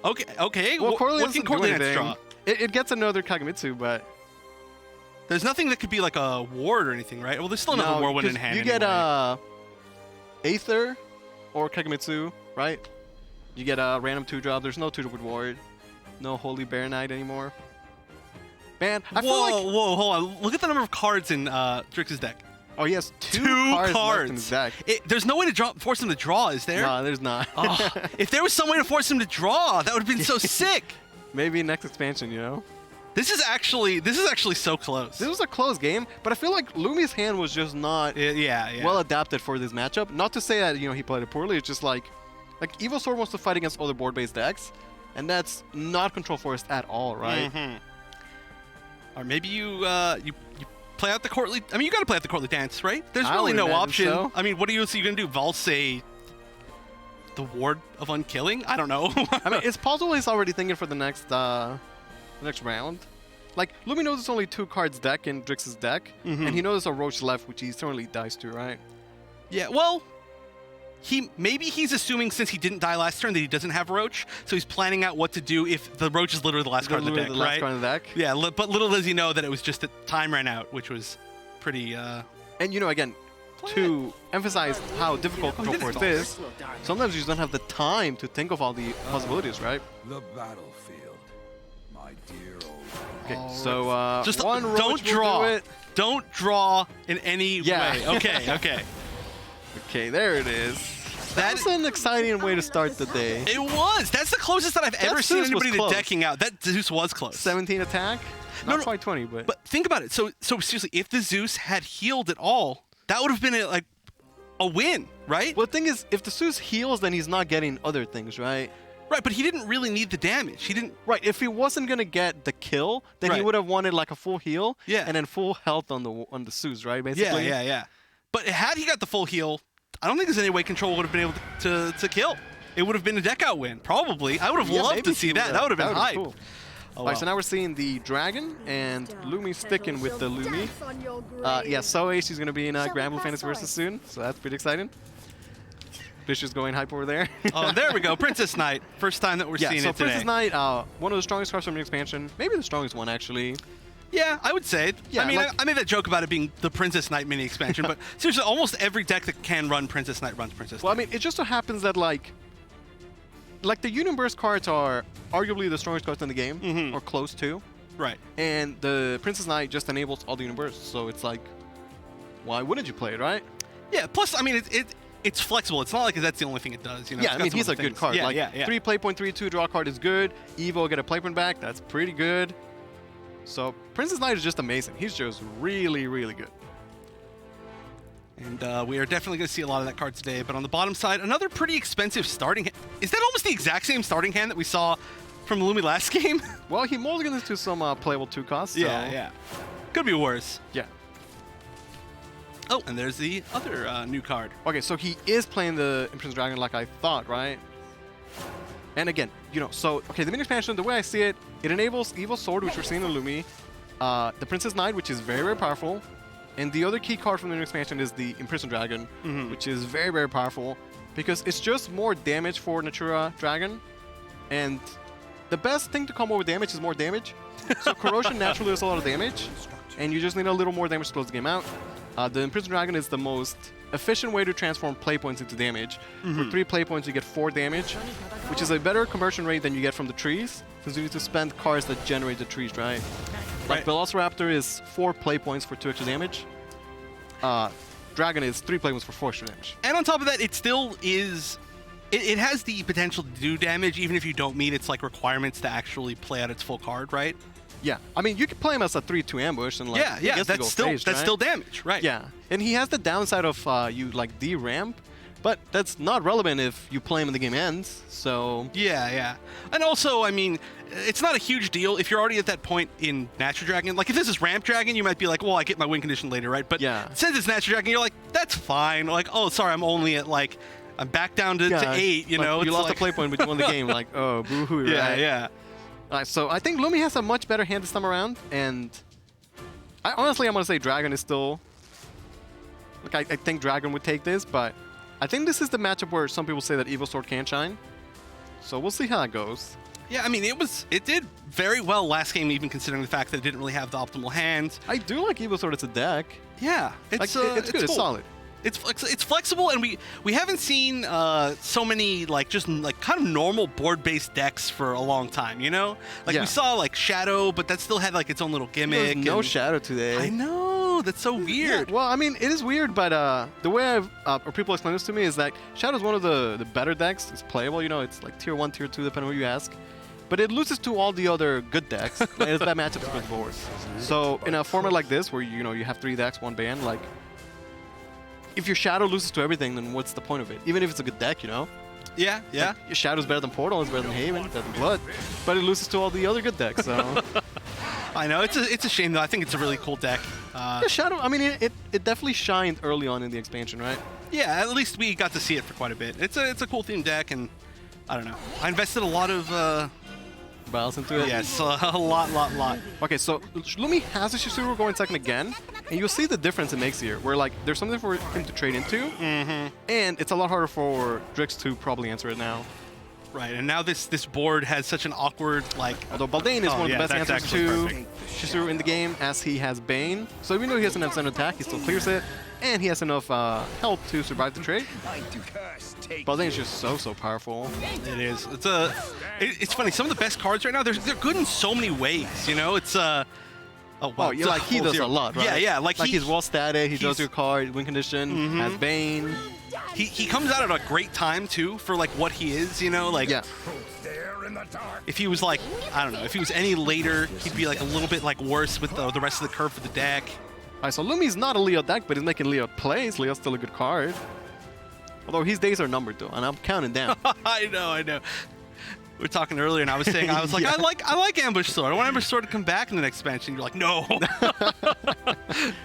Okay. Well, Corley what can doesn't do Corley anything. draw? It gets another Kagamitsu, but... There's nothing that could be like a ward or anything, right? Well, there's still another Whirlwind 'cause in hand You get anyway. Aether or Kagamitsu, right? You get a random 2-drop. There's no 2-drop with Ward. No Holy Bear Knight anymore. Man, I feel like... Whoa, hold on. Look at the number of cards in Drix's deck. Oh, he has two cards left in his deck. There's no way to force him to draw, is there? No, there's not. Oh, if there was some way to force him to draw, that would have been so sick. Maybe next expansion, you know? This is actually so close. This was a close game, but I feel like Lumi's hand was just not well adapted for this matchup. Not to say that, you know, he played it poorly. It's just like Evil Sword wants to fight against other board-based decks, and that's not Control Forest at all, right? Or maybe you play out the courtly. I mean, you got to play out the courtly dance, right? There's really no option. So. I mean, what are you gonna do? Valse the Ward of Unkilling? I don't know. I mean, it's possible he's already thinking for the next round. Like, Lumi knows it's only 2 cards deck in Drix's deck, and he knows there's a Roach left, which he certainly dies to, right? Yeah, well, maybe he's assuming since he didn't die last turn that he doesn't have Roach, so he's planning out what to do if the Roach is literally the last card in the deck, the last card in the deck. Yeah, but little does he know that it was just that time ran out, which was pretty... And, you know, again, to emphasize how difficult Control Forest is, sometimes you just don't have the time to think of all the possibilities, right? The battlefield, my dear old. Okay, so just one Roach don't draw. will do it. Don't draw in any way. Okay. Okay, there it is. That's an exciting way to start the day. It was. That's the closest that I've ever seen Zeus was anybody to close. decking out. That Zeus was close. 17 attack? Not quite 20, but... But think about it. So seriously, if the Zeus had healed at all, that would have been a win, right? Well, the thing is, if the Zeus heals, then he's not getting other things, right? Right, but he didn't really need the damage. He didn't... Right, if he wasn't going to get the kill, then he would have wanted like a full heal and then full health on the Zeus, right? Basically. Yeah. But had he got the full heal, I don't think there's any way Control would have been able to kill. It would have been a deck out win, probably. I would have loved to see that. That would have been hype. Cool. Oh, All right, so now we're seeing the Dragon, and Lumi sticking with the Lumi. Yeah, Zoe, she's going to be in Grand Blue Fantasy Versus soon, so that's pretty exciting. Fish is going hype over there. Oh, there we go. Princess Knight. First time that we're seeing it today. Princess Knight, one of the strongest cards from the expansion. Maybe the strongest one, actually. Yeah, I would say it. Yeah, I mean, I made that joke about it being the Princess Knight mini expansion, but seriously, almost every deck that can run Princess Knight runs Princess Knight. Well, I mean, it just so happens that, like the Universe cards are arguably the strongest cards in the game, or close to. Right. And the Princess Knight just enables all the Universe, so it's like, why wouldn't you play it, right? Yeah, plus, I mean, it's flexible. It's not like that's the only thing it does. You know, Yeah, I mean, he's a good card. Yeah, 3 play point, 3/2 draw card is good. Evo get a play point back. That's pretty good. So Princess Knight is just amazing. He's just really, really good. And we are definitely going to see a lot of that card today. But on the bottom side, another pretty expensive starting hand. Is that almost the exact same starting hand that we saw from Lumi last game? Well, he mulliganed into some playable 2 costs. So. Yeah. Could be worse. Yeah. Oh, and there's the other new card. Okay, so he is playing the Imprisoned Dragon like I thought, right? And again, you know, so, okay, the mini expansion, the way I see it, it enables Evil Sword, which we're seeing in Lumi, the Princess Knight, which is very, very powerful, and the other key card from the mini expansion is the Imprisoned Dragon, which is very, very powerful, because it's just more damage for Natura Dragon, and the best thing to combo with damage is more damage. So Corrosion naturally does a lot of damage, and you just need a little more damage to close the game out. The Imprisoned Dragon is the most efficient way to transform play points into damage. For 3 play points, you get 4 damage, which is a better conversion rate than you get from the trees, since you need to spend cards that generate the trees, right? Like Velociraptor is 4 play points for 2 extra damage. Dragon is 3 play points for 4 extra damage. And on top of that, it still is... It has the potential to do damage, even if you don't meet its requirements to actually play out its full card, right? Yeah, I mean, you can play him as a 3/2 ambush, and that's still damage, right? Yeah, and he has the downside of you de-ramp, but that's not relevant if you play him and the game ends. So yeah, and also, I mean, it's not a huge deal if you're already at that point in Natural Dragon. Like if this is Ramp Dragon, you might be like, well, I get my win condition later, right? But since it's Natural Dragon, you're like, that's fine. Like, oh, sorry, I'm only at I'm back down to 8. You know, you lost a play point, but you won the game. Like, oh, boo-hoo, right? Yeah. So I think Lumi has a much better hand this time around, and I'm going to say Dragon is still... I think Dragon would take this, but I think this is the matchup where some people say that Evil Sword can shine. So we'll see how that goes. Yeah, I mean, it did very well last game, even considering the fact that it didn't really have the optimal hand. I do like Evil Sword as a deck. Yeah, it's good, cool. it's solid. It's flexible, and we haven't seen so many like just like kind of normal board-based decks for a long time. You know, like Yeah. we saw like Shadow, but that still had like its own little gimmick. There's no and- Shadow today. I know, that's so weird. Yeah, well, I mean, it is weird, but the way I've or people explain this to me is that Shadow's one of the better decks. It's playable, you know, it's like tier 1, tier 2, depending on who you ask. But it loses to all the other good decks. Like, that matchup against board. So in a format like this, where you know you have 3 decks, 1 ban, like if your Shadow loses to everything, then what's the point of it? Even if it's a good deck, you know. Yeah, yeah. Like, your Shadow's better than Portal, it's better than Haven, better than Blood, but it loses to all the other good decks. So I know it's a shame though. I think it's a really cool deck. yeah, Shadow. I mean, it definitely shined early on in the expansion, right? Yeah, at least we got to see it for quite a bit. It's a cool themed deck, and I don't know. I invested a lot of Balance into it. yes, a lot. Okay, so Lumi has a Shisuru going second again, and you'll see the difference it makes here, where like there's something for him to trade into, and it's a lot harder for Drix to probably answer it now. Right, and now this board has such an awkward like. Although Baldane is Oh, one of the yeah, best that's answers actually to perfect. Shisuru in the game, as he has Bane. So even though he doesn't have center attack, he still clears it, and he has enough health to survive the trade. Baldane is just so powerful. It is. It's funny. Some of the best cards right now, they're good in so many ways. You know, it's Oh, wow. Oh, yeah, like he does a lot, right? Yeah. Like he's well statted, he draws he's- your card, win condition, has Bane. he comes out at a great time too for like what he is. You know, like Yeah. if he was like I don't know, if he was any later, he'd be like a little bit like worse with the rest of the curve for the deck. Alright, so Lumi's not a Leo deck, but he's making Leo plays. Leo's still a good card. Although his days are numbered though, and I'm counting down. I know. We were talking earlier, and I was saying, like, Yeah. I like Ambush Sword. I want Ambush Sword to come back in the next expansion. You're like, no.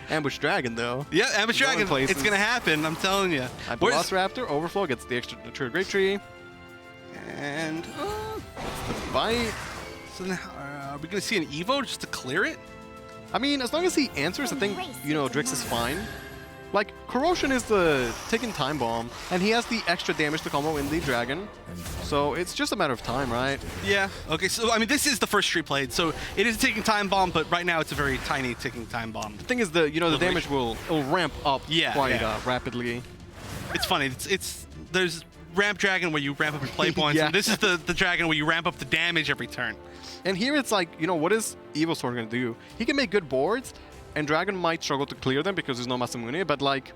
Ambush Dragon though. Yeah, Ambush Going Dragon. places. It's gonna happen. I'm telling you. Velociraptor, Overflow gets the extra trigger Great Tree. And Bite. so now, are we gonna see an Evo just to clear it? I mean, as long as he answers, I think, you know, Drix is fine. Like, Corrosion is the ticking time bomb, and he has the extra damage to combo in the Dragon. So it's just a matter of time, right? Yeah. Okay. So I mean, this is the first street played, so it is a ticking time bomb, but right now it's a very tiny ticking time bomb. The thing is, the damage will ramp up Yeah, quite yeah. Rapidly. It's funny. There's Ramp Dragon where you ramp up your play points, Yeah. and this is the Dragon where you ramp up the damage every turn. And here it's like, you know, what is Evil Sword going to do? He can make good boards, and Dragon might struggle to clear them because there's no Masamune, but like,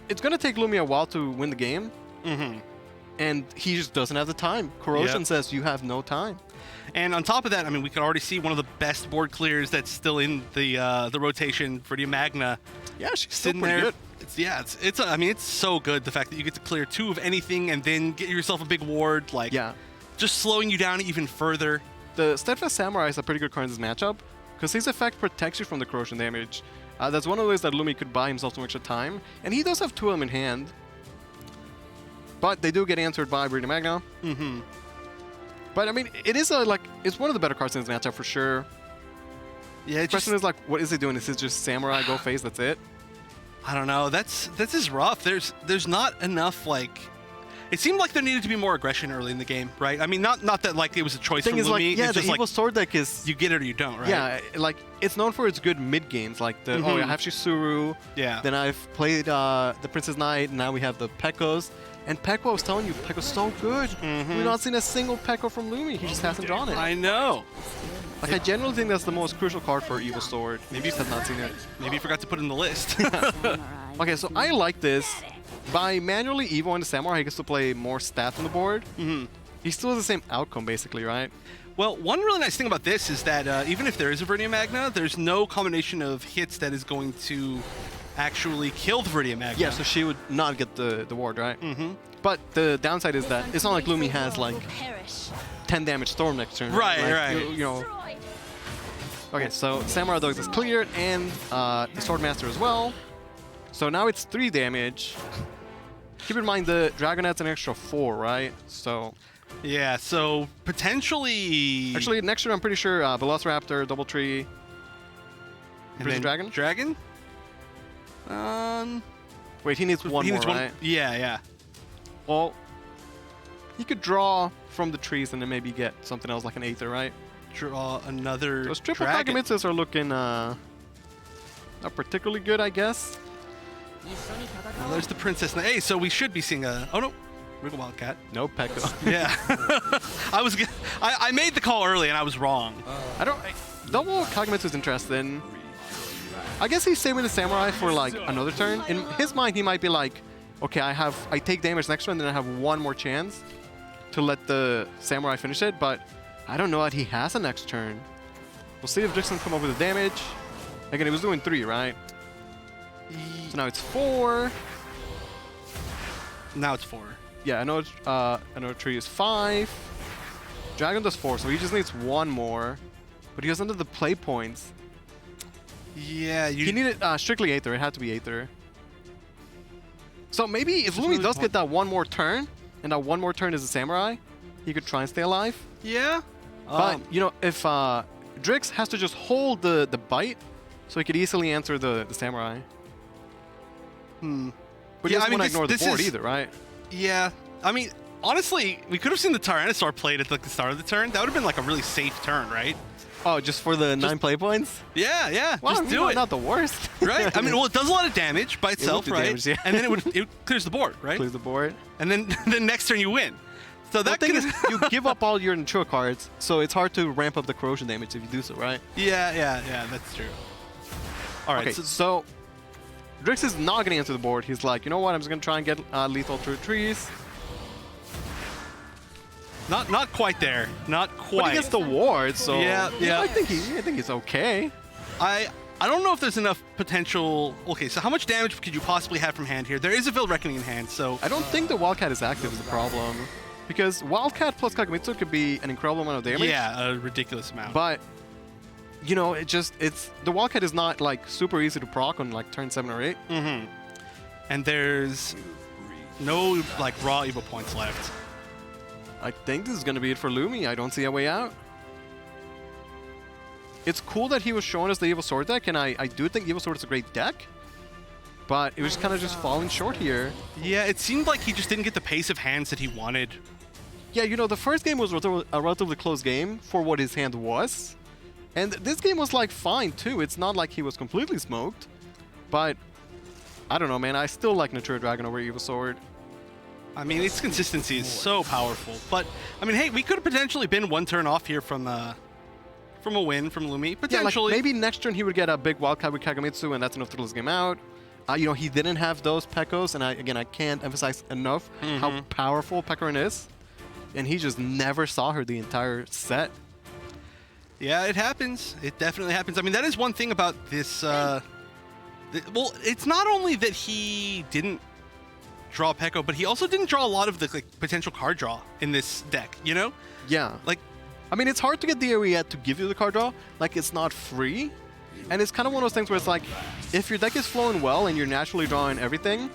it's going to take Lumi a while to win the game. And he just doesn't have the time. Corrosion Yep. says you have no time. And on top of that, I mean, we could already see one of the best board clears that's still in the rotation, Viridia Magna, Yeah, she's still sitting pretty there. good. I mean, it's so good, the fact that you get to clear 2 of anything and then get yourself a big ward, like, Yeah. just slowing you down even further. The Steadfast Samurai is a pretty good card in this matchup because his effect protects you from the corrosion damage. That's one of the ways that Lumi could buy himself some extra time, and he does have 2 of them in hand. But they do get answered by Viridia Magna. But I mean, it is it's one of the better cards in this matchup for sure. Yeah, The question is like, what is he doing? Is it just Samurai go phase? That's it? I don't know. That's just rough. There's not enough like. It seemed like there needed to be more aggression early in the game, right? I mean, not that like it was a choice The from thing is, Lumi. like, yeah, it's the just Evil like Sword deck is you get it or you don't, right? yeah, like it's known for its good mid games, like the oh, I have Shisuru. Yeah. Then I've played the Princess Knight, and now we have the Pekos. And Pekko, I was telling you, Pekko's so good. We've not seen a single Pekko from Lumi. He just hasn't drawn it. I know. Like, I generally think that's the most crucial card for Evil Sword. Maybe you just have not seen it. Maybe you forgot to put it in the list. Okay, so I like this. By manually Evo the Samurai, he gets to play more stats on the board. He still has the same outcome, basically, right? Well, one really nice thing about this is that even if there is a Viridia Magna, there's no combination of hits that is going to actually kill the Viridia Magna. Yeah, so she would not get the ward, right? But the downside is that it's not like Lumi has, like, 10 damage Storm next turn. Right, Like, right. You know. Okay, so Samurai Dogs is cleared, and the Swordmaster as well. So now it's 3 damage. Keep in mind the Dragonette's an extra 4, right? So Yeah, so potentially. actually next turn I'm pretty sure Velociraptor, Doubletree, and Prison then Dragon. Dragon. Wait, he needs one He more, needs right? Yeah. Well, he could draw from the trees and then maybe get something else like an Aether, right? Draw another. Those triple dragon. Kagemitzas are looking not particularly good, I guess. Well, there's the Princess Knight. Hey, so we should be seeing a... Oh, no. Wiggle Wildcat. No Pekka. Yeah. I made the call early, and I was wrong. Double Kagemitsu is interesting. I guess he's saving the Samurai for, like, another turn. In his mind, he might be like, okay, I take damage next turn, then I have one more chance to let the Samurai finish it, but I don't know that he has a next turn. We'll see if Dixon come up with the damage. Again, he was doing 3, right? So now it's 4. Now it's 4. Yeah, another tree is 5. Dragon does 4, so he just needs 1 more. But he has under the play points. Yeah, He needed strictly Aether. It had to be Aether. So maybe if Lumi does get that 1 more turn, and that 1 more turn is a Samurai, he could try and stay alive. Yeah. But, you know, if Drix has to just hold the bite, so he could easily answer the Samurai. But he doesn't want to ignore the board either, right? Yeah. I mean, honestly, we could have seen the Tyrannosaur played at like, the start of the turn. That would have been like a really safe turn, right? Oh, just for the 9 play points? Yeah. Well, just do it. Not the worst. Right? I mean, well, it does a lot of damage by itself, do right? damage, yeah. And then it clears the board, right? Clears the board. And then the next turn you win. So The that thing could is, you give up all your Natura cards, so it's hard to ramp up the corrosion damage if you do so, right? Yeah, that's true. All right. Okay, so Drix is not going to answer the board. He's like, you know what? I'm just going to try and get lethal through trees. Not quite there. Not quite. But he gets the ward, so Yeah. I think he's okay. I don't know if there's enough potential. Okay, so how much damage could you possibly have from hand here? There is a Veiled Reckoning in hand, so I don't think the Wildcat is active is the problem. Because Wildcat plus Kagemitsu could be an incredible amount of damage. yeah, a ridiculous amount. But, you know, it's the Wildcat is not like super easy to proc on like turn 7 or 8. And there's no like raw Evo points left. I think this is going to be it for Lumi. I don't see a way out. It's cool that he was showing us the Evil Sword deck, and I do think Evil Sword is a great deck. But it was kind of just falling short here. Yeah, it seemed like he just didn't get the pace of hands that he wanted. Yeah, you know, the first game was a relatively close game for what his hand was. And this game was, like, fine, too. It's not like he was completely smoked. But, I don't know, man. I still like Natura Dragon over Evil Sword. I mean, its consistency is so powerful. But, I mean, hey, we could have potentially been 1 turn off here from a win from Lumi. Potentially. Yeah, like maybe next turn he would get a big Wildcat with Kagemitsu, and that's enough to lose the game out. You know, he didn't have those Pekkos, and I can't emphasize enough how powerful Pekkarin is. And he just never saw her the entire set. Yeah, it happens. It definitely happens. I mean, that is one thing about this. Well, it's not only that he didn't draw Pekko, but he also didn't draw a lot of the like, potential card draw in this deck, you know? Yeah. Like, I mean, it's hard to get the area to give you the card draw. Like, it's not free. And it's kind of one of those things where it's like, if your deck is flowing well and you're naturally drawing everything,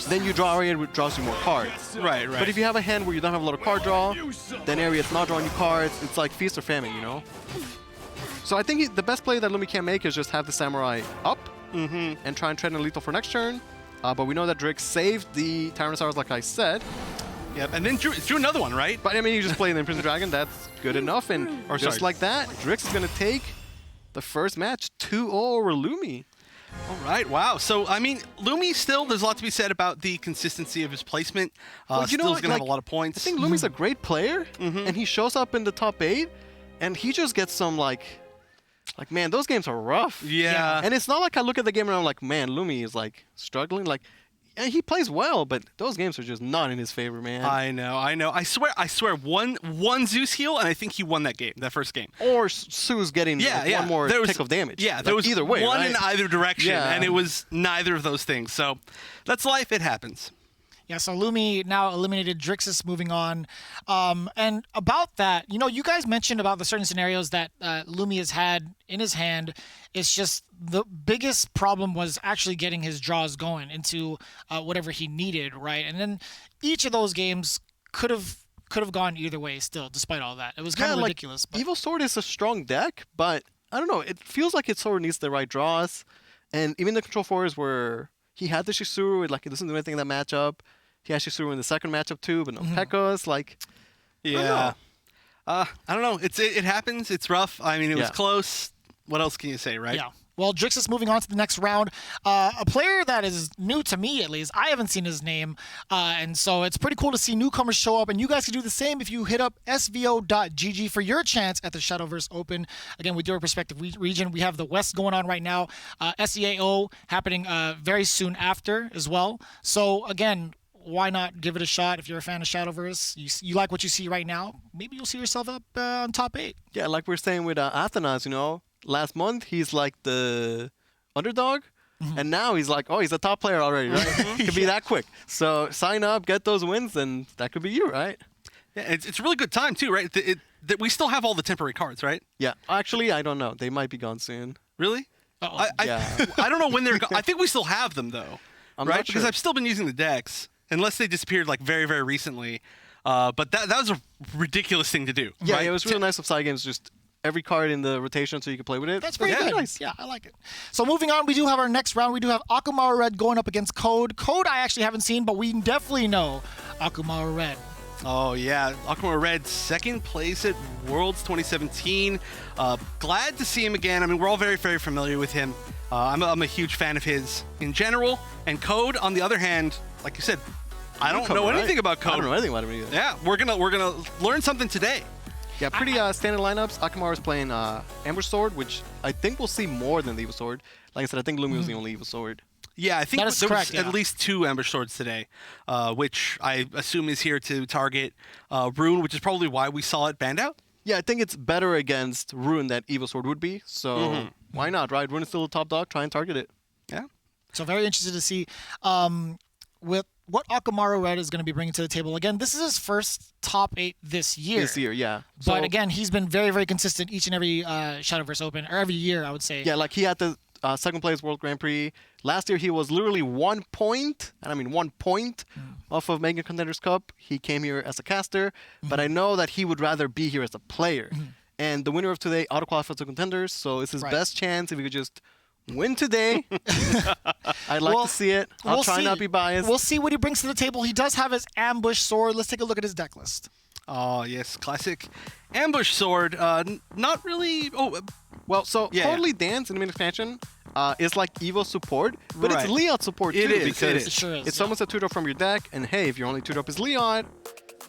then you draw area that draws you more cards. right. But if you have a hand where you don't have a lot of card draw, then area it's not drawing you cards. It's like feast or famine, you know? So I think the best play that Lumi can make is just have the Samurai up and try and trade in lethal for next turn. But we know that Drix saved the Tyrannosaurus, like I said. Yep, and then drew another one, right? But I mean, you just play the Imprisoned Dragon. That's good enough. And just like that, Drix is going to take the first match 2-0 over Lumi. All right, wow. So, I mean, Lumi still, there's a lot to be said about the consistency of his placement. Well, you know, still going to have a lot of points. I think Lumi's a great player, and he shows up in the top 8, and he just gets some, like, man, those games are rough. Yeah. And it's not like I look at the game and I'm like, man, Lumi is, like, struggling. Like, and he plays well, but those games are just not in his favor, man. I know. I swear, one Zeus heal, and I think he won that first game. Or Sue's getting one more tick of damage. Yeah, like, there was either way, one right? in either direction, Yeah. and it was neither of those things. So that's life. It happens. Yeah, so Lumi now eliminated Drixus, moving on. And about that, you know, you guys mentioned about the certain scenarios that Lumi has had in his hand. It's just the biggest problem was actually getting his draws going into whatever he needed, right? And then each of those games could have gone either way still, despite all that. It was kind of ridiculous. But Evil Sword is a strong deck, but I don't know. It feels like it sort of needs the right draws. And even the control fours where he had the Shisuru, it doesn't do anything in that matchup. He has Shisuru in the second matchup too, but no Pekkos. Yeah. I don't know. It happens. It's rough. I mean, it was close. What else can you say, right? yeah, Well, Drixus moving on to the next round. A player that is new to me, at least. I haven't seen his name. And so it's pretty cool to see newcomers show up. And you guys can do the same if you hit up SVO.gg for your chance at the Shadowverse Open. Again, we do our respective region. We have the West going on right now. SEAO happening very soon after as well. So, again, why not give it a shot if you're a fan of Shadowverse? You like what you see right now, maybe you'll see yourself up on top 8. Yeah, like we're saying with Athanas, last month he's like the underdog, and now he's like, he's a top player already, right? Could be that quick. So sign up, get those wins, and that could be you, right? Yeah, it's a really good time too, right? That we still have all the temporary cards, right? Yeah, actually, I don't know. They might be gone soon. Really? Uh-oh. I don't know when they're gone. I think we still have them though, I'm right? not sure. Because I've still been using the decks. Unless they disappeared like very, very recently. But that was a ridiculous thing to do. Yeah, right? it was really nice of side games, just every card in the rotation so you can play with it. That's pretty Yeah. good. Nice. Yeah, I like it. So moving on, we do have our next round. We do have Akumaru Red going up against Code. Code I actually haven't seen, but we definitely know Akumaru Red. Oh, yeah. Aquamarine Red, second place at Worlds 2017. Glad to see him again. I mean, we're all very, very familiar with him. I'm a huge fan of his in general. And Code, on the other hand, like you said, I don't know anything about Code. I don't know anything about him either. Yeah, we're gonna learn something today. Yeah, pretty standard lineups. Akamaru's playing Ambush Sword, which I think we'll see more than the Evil Sword. Like I said, I think Lumio's the only Evil Sword. Yeah, I think That is there correct, was at yeah. least 2 Ambush Swords today, which I assume is here to target Rune, which is probably why we saw it banned out. Yeah, I think it's better against Rune than Evil Sword would be. So why not, right? Rune is still a top dog. Try and target it. Yeah. So very interested to see with what Akumaru Red is going to be bringing to the table. Again, this is his first top 8 this year. This year, yeah. But again, he's been very, very consistent each and every Shadowverse Open, or every year, I would say. Yeah, like he had the second place World Grand Prix. Last year, he was literally 1 point, and I mean 1 point off of making Contenders Cup. He came here as a caster, but I know that he would rather be here as a player. And the winner of today auto-qualified to Contenders, so it's his Right. best chance if he could just win today. I'd like Well, to see it. I'll we'll try see. not be biased. We'll see what he brings to the table. He does have his Ambush Sword. Let's take a look at his deck list. Oh, yes, classic Ambush Sword. Not really... Well, so Yeah, Totally Dance in the main expansion is like Evo support, but Right. it's Leod support It too. is, because it is. It sure is, it's yeah. almost a 2-drop from your deck, and hey, if your only 2-drop is Leod,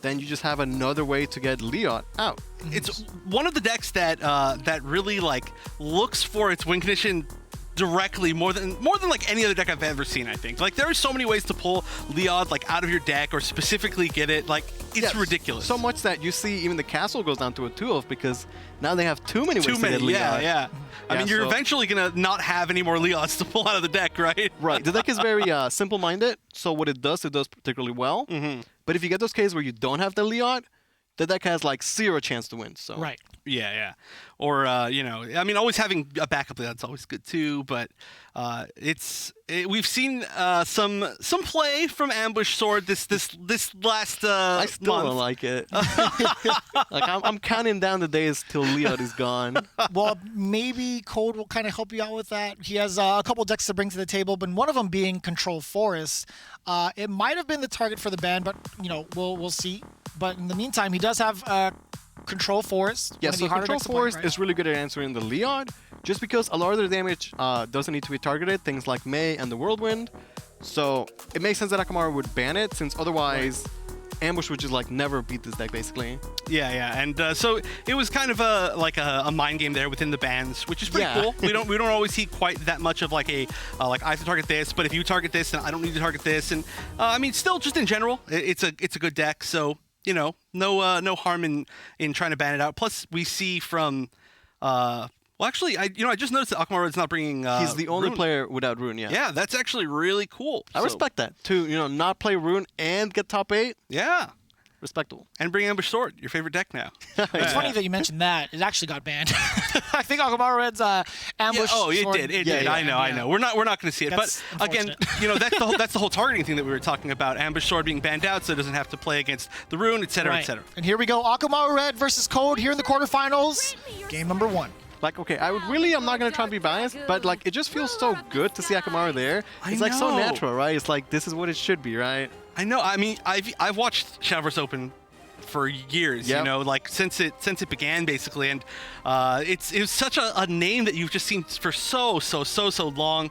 then you just have another way to get Leod out. It's one of the decks that that really like looks for its win condition directly more than like any other deck I've ever seen. I think like there are so many ways to pull Leod like out of your deck or specifically get it. Like it's Yes, ridiculous. So much that you see even the castle goes down to a 2-of because now they have too many ways Too to many. get Leod. Yeah. I Yeah, mean, you're so- eventually gonna not have any more Leods to pull out of the deck, right? Right. The deck is very simple-minded, so what it does particularly well. But if you get those cases where you don't have the Leod, the deck has like 0 chance to win. So Right. Yeah. Or I mean, always having a backup Leod's always good too. But we've seen some play from Ambush Sword this last I still month. don't like it. Like I'm counting down the days till Leod is gone. Well, maybe Code will kind of help you out with that. He has a couple decks to bring to the table, but one of them being Control Forest. It might have been the target for the ban, but we'll see. But in the meantime, he does have Control Forest. Yeah, one of so the harder Control decks to play, Forest right? is really good at answering the Leod, just because a lot of the damage doesn't need to be targeted, things like May and the Whirlwind. So it makes sense that Akamaru would ban it, since otherwise Ambush would just like never beat this deck, basically. Yeah, and so it was kind of a mind game there within the bans, which is pretty Yeah. cool. We don't always see quite that much of like a like I have to target this, but if you target this, then I don't need to target this. And I mean, still just in general, it's a good deck. So no harm in trying to ban it out. Plus, we see from well, actually, I just noticed that Akamaru is not bringing. He's the only Rune. player without Rune, yeah. Yeah, that's actually really cool. I So, respect that. To not play Rune and get top 8, Yeah, respectable. and bring Ambush Sword, your favorite deck now. It's funny that you mentioned that. It actually got banned. I think Akumaru Red's Ambush It Sword- did. It Yeah, did. yeah, I know. We're not going to see it. That's But again, that's the whole targeting thing that we were talking about. Ambush Sword being banned out, so it doesn't have to play against the Rune, etc., Right. etc. And here we go. Akumaru Red versus Code here in the quarterfinals. Game number 1. Like, okay, I'm not going to try and be biased, but like, it just feels so good to see Akamaru there. I It's like so know. natural, right? It's like, this is what it should be, right? I know. I mean, I've watched Shadowverse Open for years. Yep. You know, like since it began basically, and it was such a name that you've just seen for so long,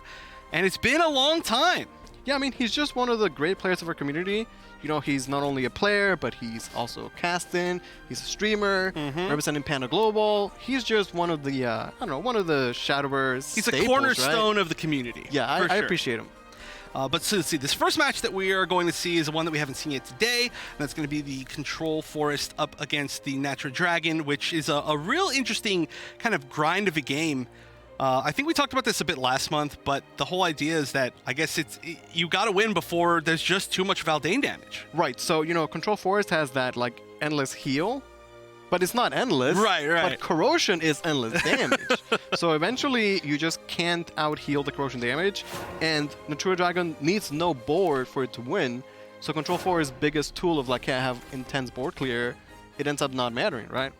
and it's been a long time. Yeah, I mean, he's just one of the great players of our community. You know, he's not only a player, but he's also casting. He's a streamer, representing Panda Global. He's just one of the, I don't know, one of the Shadowverse He's staples, a cornerstone right? of the community. Yeah, I sure. appreciate him. But so let's see, this first match that we are going to see is one that we haven't seen yet today, and that's going to be the Control Forest up against the Natural Dragon, which is a real interesting kind of grind of a game. I think we talked about this a bit last month, but the whole idea is that I guess you got to win before there's just too much Valdane damage. Right, so, you know, Control Forest has that, like, endless heal, but it's not endless. Right. But corrosion is endless damage. So eventually, you just can't out-heal the corrosion damage, and Natura Dragon needs no board for it to win. So Control Forest's biggest tool of, like, hey, I have intense board clear, it ends up not mattering, right?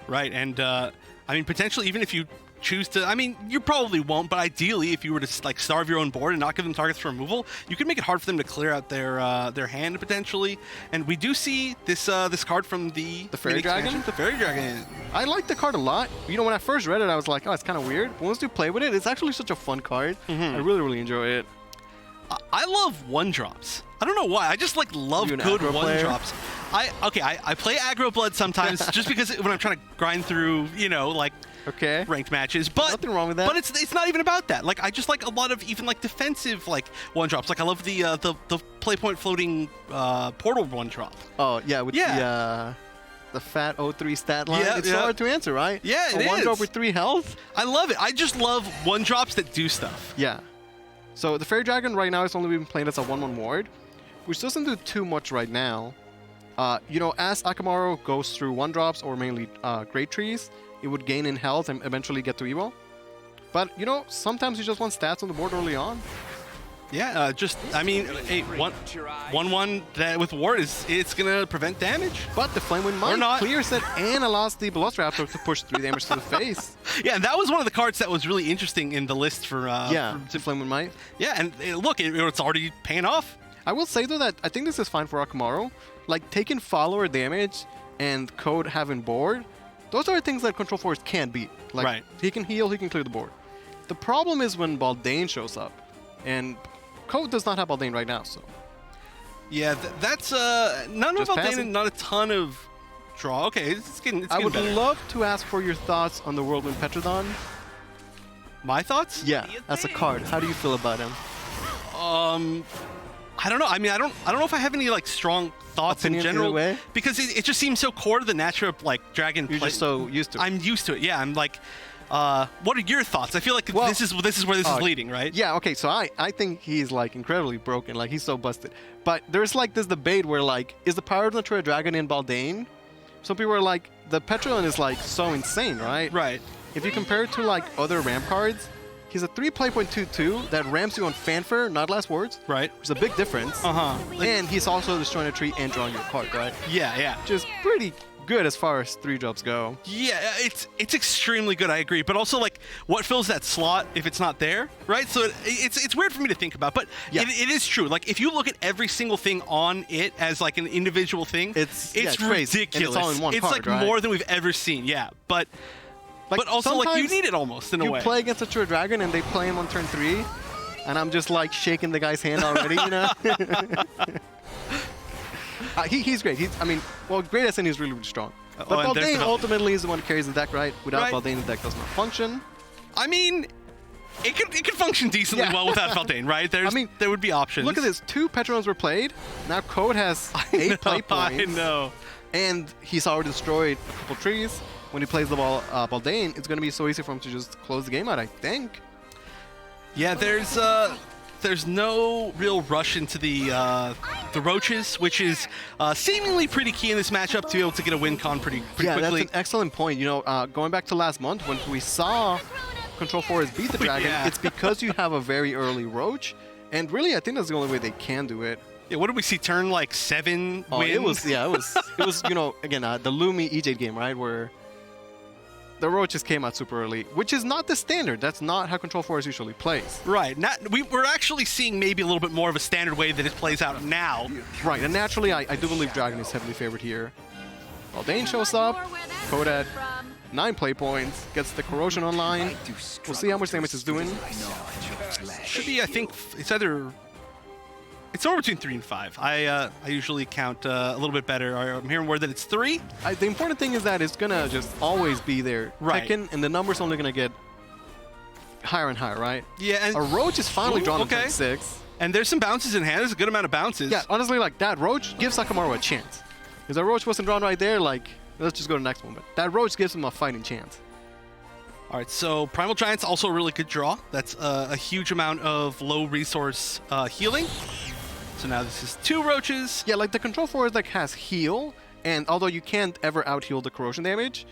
Right, and I mean, potentially, even if you choose to, I mean, you probably won't, but ideally, if you were to like starve your own board and not give them targets for removal, you could make it hard for them to clear out their hand potentially. And we do see this card from the Fairy mini Dragon? expansion, the Fairy Dragon. I like the card a lot. You know, when I first read it, I was like, oh, it's kind of weird. But once you play with it, it's actually such a fun card. I really, really enjoy it. I love one drops. I don't know why. I just like love You an good aggro one player? drops. I play aggro blood sometimes just because when I'm trying to grind through, you know, like Okay. ranked matches, but Nothing wrong with that. But it's not even about that. Like I just like a lot of even like defensive like one drops. Like I love the play point floating portal one drop. Oh, yeah, with the fat 03 stat line. Yeah, It's so hard to answer, right? Yeah, A it one is. drop with 3 health? I love it. I just love one drops that do stuff. Yeah. So the Fairy Dragon right now is only being played as a 1/1 ward, which doesn't do too much right now. You know, as Akamaru goes through 1-drops or mainly Great Trees, it would gain in health and eventually get to Evo. But, you know, sometimes you just want stats on the board early on. Yeah, I mean, a 1/1 that with ward it's gonna prevent damage. But the Flame Wind Might not. clears it and allows the Velociraptor to push 3 damage to the face. Yeah, and that was one of the cards that was really interesting in the list for The Flame Wind Might. yeah, and look, it's already paying off. I will say, though, that I think this is fine for Akamaru. Like, taking follower damage and Code having board, those are things that Control Force can't beat. Like, Right. he can heal, he can clear the board. The problem is when Baldane shows up, and Code does not have Baldane right now, so... Yeah, that's none of Just Valdane, passing. not a ton of draw. Okay, it's getting I would better. love to ask for your thoughts on the Whirlwind Petrodon. My thoughts? Yeah, that's a card. How do you feel about him? I don't know. I mean, I don't know if I have any like strong thoughts Opinion in either general way? because it just seems so core to the nature of like dragon. You're play. just so used to it. I'm used to it. Yeah, I'm like. What are your thoughts? I feel like Well, this is where this is leading, right? Yeah, okay, so I think he's like incredibly broken, like he's so busted. But there's like this debate where like, is the power of Natura Dragon in Baldane? Some people are like, the Petrodon is like so insane, right? Right. If you compare it to like other ramp cards, he's a 3 play point 2/2 that ramps you on Fanfare, not last words. Right. Which is a big difference. Uh-huh. And he's also destroying a tree and drawing your card, right? Yeah, yeah. Which is pretty good as far as 3-drops go. Yeah, it's extremely good. I agree, but also like, what fills that slot if it's not there, right? So it's weird for me to think about, but Yeah. it is true. Like, if you look at every single thing on it as like an individual thing, It's crazy. And ridiculous. it's all in one It's card, like right? more than we've ever seen. Yeah, but also like you sometimes need it almost in a you way. play against a True Dragon and they play him on turn 3, and I'm just like shaking the guy's hand already, you know? He's great. Great as in he's really, really strong. But and there's Baldane the- ultimately is the one who carries the deck, right? Without Right. Baldane, the deck does not function. I mean, it could function decently Yeah. well without Valdane, right? There would be options. Look at this. 2 Petrodons were played. Now Code has 8 play points. I know. And he's already destroyed a couple trees. When he plays the Baldane, it's going to be so easy for him to just close the game out, I think. Yeah, there's no real rush into the roaches, which is seemingly pretty key in this matchup to be able to get a win con pretty Yeah, quickly. that's an excellent point. You know, going back to last month when we saw Control Forest beat the Dragon, Yeah. it's because you have a very early Roach. And really, I think that's the only way they can do it. Yeah, what did we see? Turn like 7 Oh, wins? it was, you know, again, the Lumi EJ game, right? Where the Roaches came out super early, which is not the standard. That's not how Control Force usually plays. Right. We're actually seeing maybe a little bit more of a standard way that it plays out now. Right, and naturally, I do believe Dragon is heavily favored here. Dane shows up. Code at 9 play points. Gets the corrosion online. We'll see how much damage it's doing. Should be, I think, it's either... It's somewhere between 3 and 5. I usually count a little bit better. I'm hearing word that it's 3. The important thing is that it's gonna just always be there. Right. Tekken, and the number's only gonna get higher and higher, right? Yeah, and A Roach is finally drawn okay. in 6. And there's some bounces in hand. There's a good amount of bounces. Yeah, honestly, like that Roach gives Akamaru a chance. If that Roach wasn't drawn right there, like, let's just go to the next moment. That Roach gives him a fighting chance. All right, so Primal Giant's also a really good draw. That's a huge amount of low resource healing. So now this is 2 Roaches. Yeah, like the Control Force deck has heal, and although you can't ever out-heal the corrosion damage,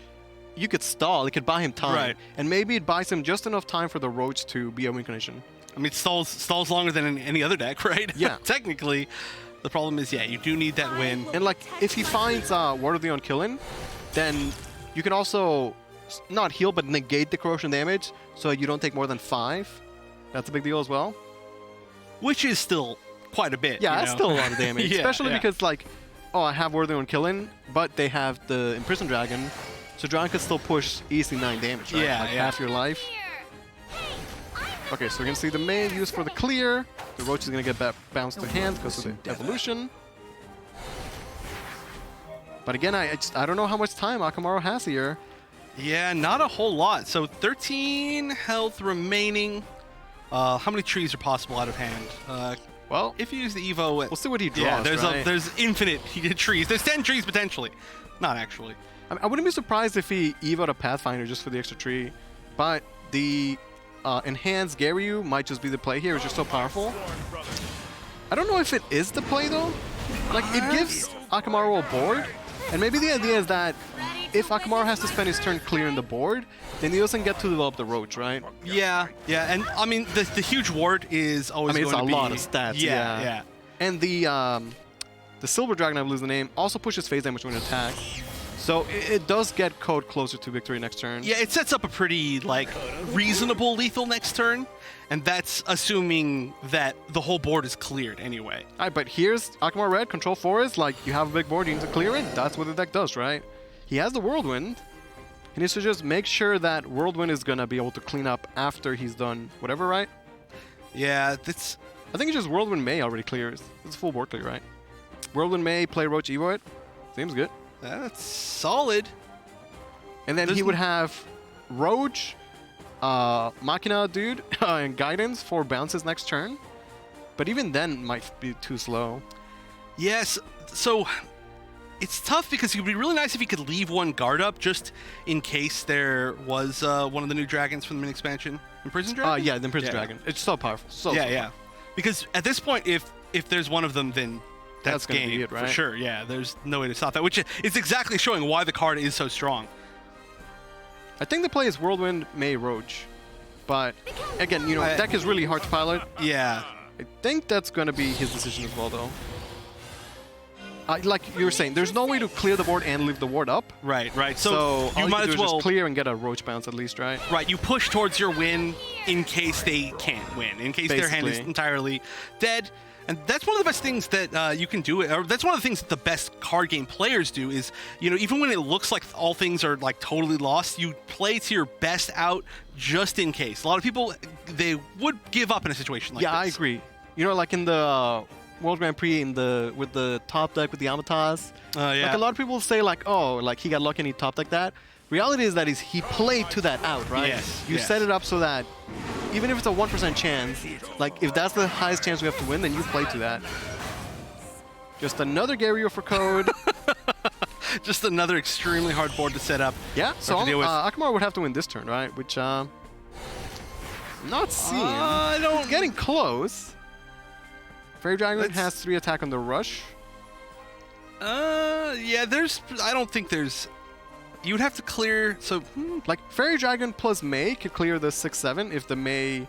you could stall. It could buy him time. Right. And maybe it buys him just enough time for the Roach to be a win condition. I mean, it stalls longer than any other deck, right? Yeah. Technically, the problem is, yeah, you do need that win. And like, if he finds Ward of the Unkilling, then you can also not heal, but negate the corrosion damage, so you don't take more than 5. That's a big deal as well. Which is still quite a bit. Yeah, you that's know? still a lot of damage. Yeah, Especially yeah. because, like, oh, I have Ward of the Unkilling, but they have the Imprisoned Dragon, so Dragon could still push easily 9 damage, right? Yeah, like yeah. half your life. Okay, so we're gonna see the main used for the clear. The Roach is gonna get bounced to hand because of the evolution. But again, I don't know how much time Akamaru has here. Yeah, not a whole lot. So 13 health remaining. How many trees are possible out of hand? Well, If you use the Evo... we'll see what he draws, Yeah, right? there's infinite trees. There's 10 trees potentially. Not actually. I wouldn't be surprised if he evoed a Pathfinder just for the extra tree, but the enhanced Garyu might just be the play here. It's just so powerful. I don't know if it is the play though. Like, it gives Akamaru a board, and maybe the idea is that if Akamaru has to spend his turn clearing the board, then he doesn't get to develop the Roach, right? Yeah, and I mean the huge ward is always I mean, it's going a to be... lot of stats. Yeah. And the Silver Dragon, I lose the name, also pushes phase damage when it attacks. So it does get Code closer to victory next turn. Yeah, it sets up a pretty, like, reasonable lethal next turn, and that's assuming that the whole board is cleared anyway. All right, but here's Akamaru Red, Control Forest. Like, you have a big board, you need to clear it. That's what the deck does, right? He has the Whirlwind. He needs to just make sure that Whirlwind is going to be able to clean up after he's done whatever, right? Yeah, that's... I think it's just Whirlwind May already clears. It's a full board clear, right? Whirlwind May, play Roach, Evo it. Seems good. That's solid. And then he would have Roach, Machina Dude, and Guidance for bounces next turn. But even then might be too slow. Yes, so it's tough because it would be really nice if you could leave one guard up just in case there was one of the new dragons from the mini expansion. Imprisoned Dragon? Yeah, the Imprisoned Dragon. It's so powerful. So Yeah. Because at this point, if there's one of them, then that's gonna game be it, right? for sure. Yeah, there's no way to stop that, which is exactly showing why the card is so strong. I think the play is Whirlwind May Roach. But again, you know, deck is really hard to pilot. Yeah. I think that's going to be his decision as well, though. Like you were saying, there's no way to clear the board and leave the ward up. Right. So you all might can as do is well just clear and get a Roach bounce at least, right? Right, you push towards your win in case they can't win, in case their hand is Basically. entirely dead. And that's one of the best things that you can do, or that's one of the things that the best card game players do is, you know, even when it looks like all things are like totally lost, you play to your best out just in case. A lot of people, they would give up in a situation like this. Yeah, I agree. You know, like in the World Grand Prix with the top deck with the Amatas. Yeah. Like a lot of people say like, oh, like he got lucky and he top decked that. Reality is that he played to that out, right? Yes, You yes. set it up so that even if it's a 1% chance, like if that's the highest chance we have to win, then you play to that. Just another Garyu for Code. Just another extremely hard board to set up. Yeah, so to deal with. Akamaru would have to win this turn, right? Which I'm not seeing. I don't- It's getting close. Fairy Dragon Let's- has 3 attack on the rush. Yeah, I don't think there's, you would have to clear, so, Like Fairy Dragon plus May could clear the 6/7 if the May,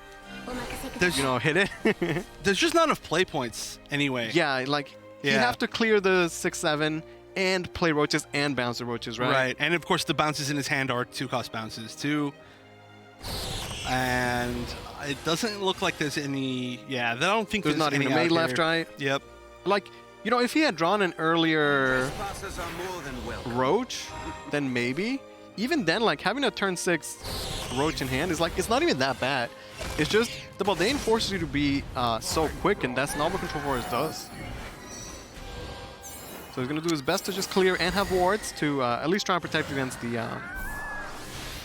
there's, you know, hit it. there's just not enough play points anyway. Yeah, like you Yeah. have to clear the 6/7 and play Roaches and bounce the Roaches, right? Right, and of course the bounces in his hand are 2-cost bounces too. And it doesn't look like there's any, I don't think There's not any even a May out left, here. right? Yep. Like You know, if he had drawn an earlier Passes are more than welcome. Roach, then maybe. Even then, like, having a turn 6 Roach in hand is like, it's not even that bad. It's just the Baldane forces you to be so quick, and that's not what Control Force does. So he's going to do his best to just clear and have wards to at least try and protect against the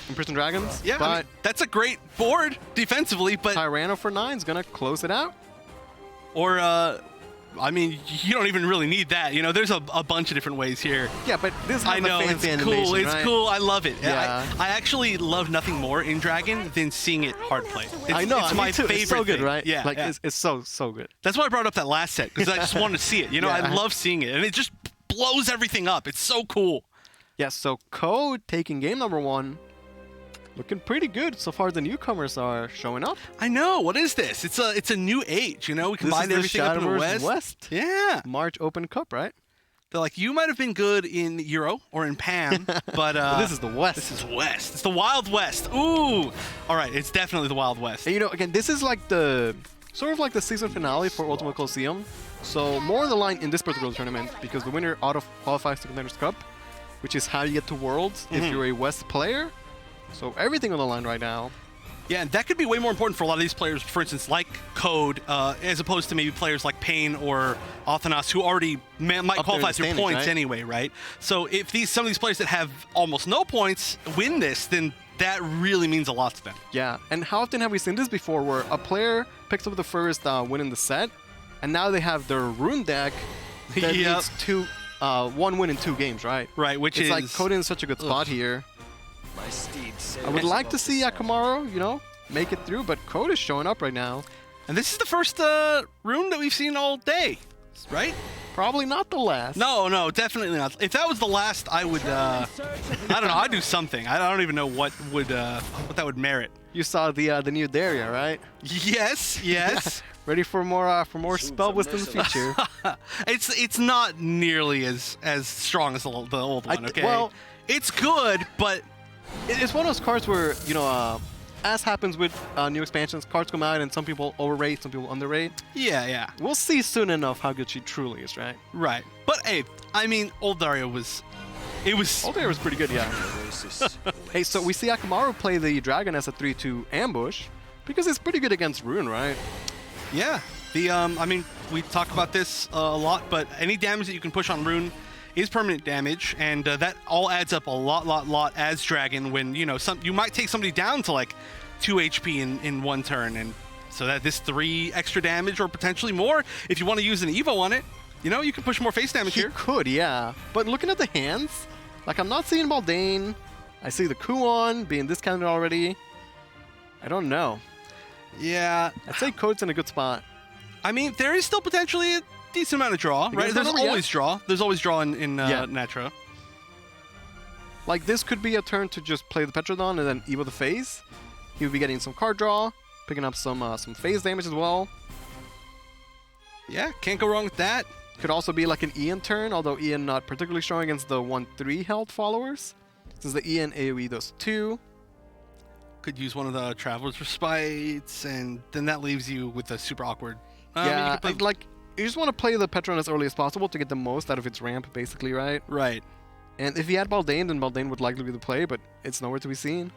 Imprisoned Dragons. Yeah, but I mean, that's a great board defensively, but... Tyranno for 9 is going to close it out. Or, I mean, you don't even really need that. You know, there's a bunch of different ways here. Yeah, but this is I know, a it's fancy cool. animation, It's right? cool. I love it. Yeah. I actually love nothing more in Dragon than seeing it hard play. It's, I know, it's me my too. favorite It's so good, thing. right? Yeah, like yeah. It's so good. That's why I brought up that last set, because I just wanted to see it. You know, Yeah. I love seeing it, and it just blows everything up. It's so cool. Yeah, so Code taking game number 1, looking pretty good so far. The newcomers are showing up. I know. What is this? It's a new age. You know, we combined This is the everything up in the Shadowverse West. West. Yeah. March Open Cup, right? They're like, you might have been good in Euro or in PAM, but But this is the West. This is West. It's the Wild West. Ooh. All right. It's definitely the Wild West. And you know, again, this is like the sort of like the season finale for Ultimate Coliseum. So more on the line in this particular tournament because the winner auto qualifies to Contenders Cup, which is how you get to Worlds if you're a West player. So everything on the line right now. Yeah, and that could be way more important for a lot of these players, for instance, like Code, as opposed to maybe players like Pain or Athanas, who already might Up there qualify in the through standings, points right? anyway, right? So if some of these players that have almost no points win this, then that really means a lot to them. Yeah, and how often have we seen this before where a player picks up the first win in the set, and now they have their Rune deck that Yep. needs one win in 2 games, right? Right, which It's is... like Code in such a good spot here. My steed I would like to see Akamaru, you know, make it through, but Code is showing up right now. And this is the first rune that we've seen all day, right? Probably not the last. No, definitely not. If that was the last, I would, I don't know, I'd do something. I don't even know what that would merit. You saw the new Daria, right? Yes. Ready for more spell wisdom in the future. It's not nearly as strong as the old one, okay? well- it's good, but It's one of those cards where, you know, as happens with new expansions, cards come out and some people overrate, some people underrate. yeah. We'll see soon enough how good she truly is, right? Right. But hey, I mean, old Daria was Old Daria was pretty good, yeah. Hey, so we see Akamaru play the Dragon as a 3-2 ambush because it's pretty good against Rune, right? Yeah. I mean, we talk about this a lot, but any damage that you can push on Rune is permanent damage, and that all adds up a lot as Dragon when, you know, you might take somebody down to like 2 HP in one turn, and so that this 3 extra damage or potentially more, if you want to use an Evo on it, you know, you can push more face damage He here. could, yeah. But looking at the hands, like I'm not seeing Baldane. I see the Kuon being discounted already. I don't know. Yeah. I'd say Code's in a good spot. I mean, there is still potentially a decent amount of draw, right? it's There's not over yet. always draw. There's always draw in Yeah. Natra. Like this could be a turn to just play the Petrodon and then Evo the phase. He would be getting some card draw, picking up some phase damage as well. Yeah, can't go wrong with that. Could also be like an Ian turn, although Ian not particularly strong against the 1-3 held followers. Since the Ian AoE does 2. Could use one of the Traveler's Respites, and then that leaves you with a super awkward. I mean, you Yeah, could play- you just want to play the Petron as early as possible to get the most out of its ramp, basically, right? Right. And if he had Baldane, then Baldane would likely be the play, but it's nowhere to be seen.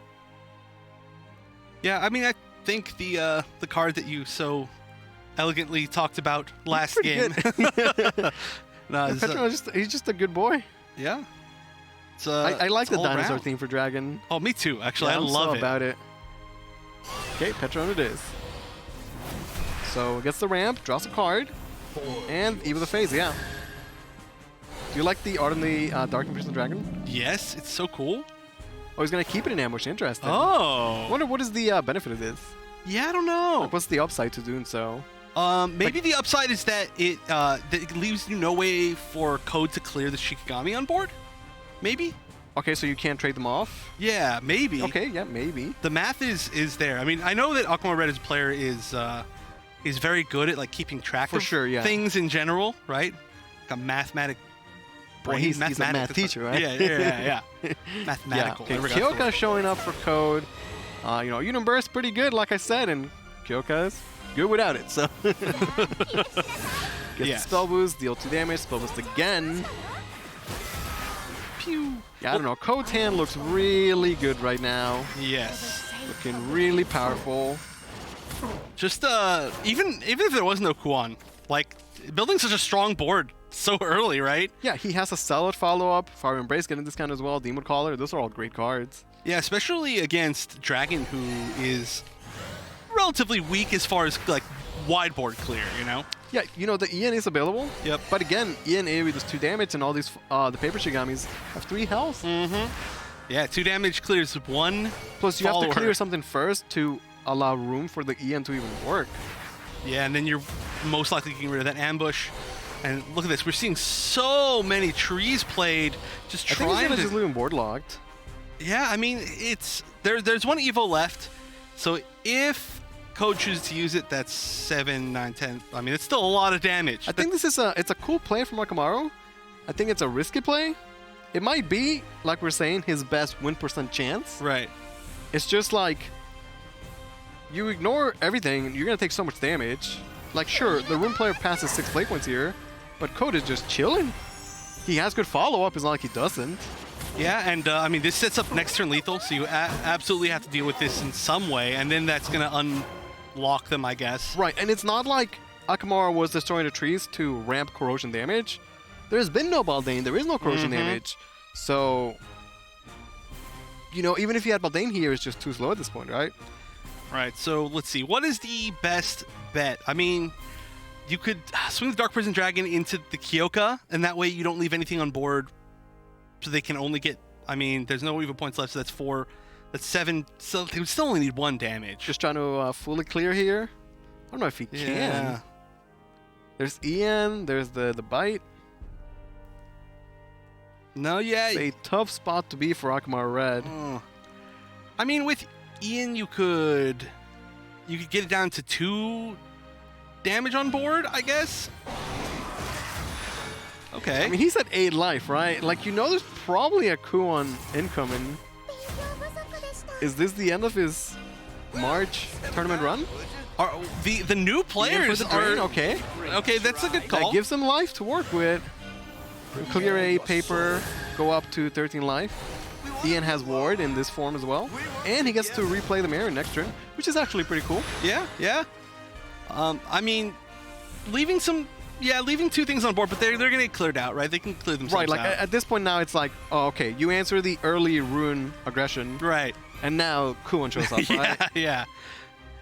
Yeah, I mean, I think the card that you so elegantly talked about last pretty game. good. No, Yeah, it's, Petron he's just a good boy. yeah. It's, I like it's the all dinosaur around. theme for Dragon. Oh, me too. Actually, Yeah, I I'm love so it. about it. Okay, Petron it is. So gets the ramp, draws a card, and Evo the phase, yeah. Do you like the art on the Dark Imprisoned Dragon? Yes, it's so cool. Oh, he's gonna keep it in ambush. Interesting. I Oh. wonder what is the benefit of this? Yeah, I don't know. Like, what's the upside to doing so? Maybe the upside is that it leaves you no way for Code to clear the Shikigami on board. Maybe. Okay, so you can't trade them off. Yeah, maybe. Okay, yeah, maybe. The math is there. I mean, I know that Aquaman Red as a player is very good at like keeping track For of sure, yeah. things in general, right? Like a mathematic. Well, brain. he's a Mathematic, math that's teacher, what- right? Yeah. Yeah. Mathematical. Okay, There we go. Kyoka showing up for Code. You know, Universe pretty good, like I said, and Kyoka's good without it. So Get the spell boost, deal 2 damage, spell boost again. Pew. Yeah, I don't know. Code's hand looks really good right now. Yes. Looking really powerful. Just even if there was no Kuon, like building such a strong board so early, right? Yeah, he has a solid follow-up. Fire Embrace getting discount as well. Demon Caller. Those are all great cards. Yeah, especially against Dragon, who is relatively weak as far as like wide board clear, you know? Yeah, you know, the EN is available. Yep. But again, EN AoE does 2 damage, and all these the paper Shigamis have 3 health. Yeah, 2 damage clears 1. Plus, you have to follower. clear something first to allow room for the EN to even work. Yeah, and then you're most likely getting rid of that ambush. And look at this, we're seeing so many trees played, just I think he's trying gonna to. just leave him board locked. Yeah, I mean, it's there's one Evo left, so if Code chooses to use it, that's 7, 9, 10. I mean, it's still a lot of damage. I think this is it's a cool play from Akamaru. I think it's a risky play. It might be, like we're saying, his best win % chance. Right. It's just like you ignore everything, you're gonna take so much damage. Like, sure, the Rune player passes 6 play points here, but Code is just chilling. He has good follow-up, it's not like he doesn't. Yeah, and I mean, this sets up next turn lethal, so you absolutely have to deal with this in some way, and then that's gonna unlock them, I guess. Right, and it's not like Akamaru was destroying the trees to ramp corrosion damage. There's been no Baldane, there is no corrosion damage. So, you know, even if you had Baldane here, it's just too slow at this point, right? Right, so let's see. What is the best bet? I mean, you could swing the Dark Prison Dragon into the Kyoka, and that way you don't leave anything on board, so they can only get... I mean, there's no Evo points left, so that's 4. That's 7. So they would still only need 1 damage. Just trying to fully clear here. I don't know if he can. There's Ian, there's the bite. No, yeah. It's a tough spot to be for Akamaru Red. I mean, with Ian, you could get it down to 2 damage on board, I guess. Okay. I mean, he's at 8 life, right? Like, you know there's probably a Kuon incoming. Is this the end of his March tournament run? Are the new players for the drain? are Okay. Okay, that's a good call. That gives him life to work with. Clear a paper, go up to 13 life. Ian has ward in this form as well. And he gets to replay the mirror next turn, which is actually pretty cool. Yeah, yeah. I mean, leaving 2 things on board, but they're gonna get cleared out, right? They can clear themselves Right, like out. at this point now it's like, oh, okay, you answer the early rune aggression, Right. and now Kuon shows up, right? Yeah, yeah.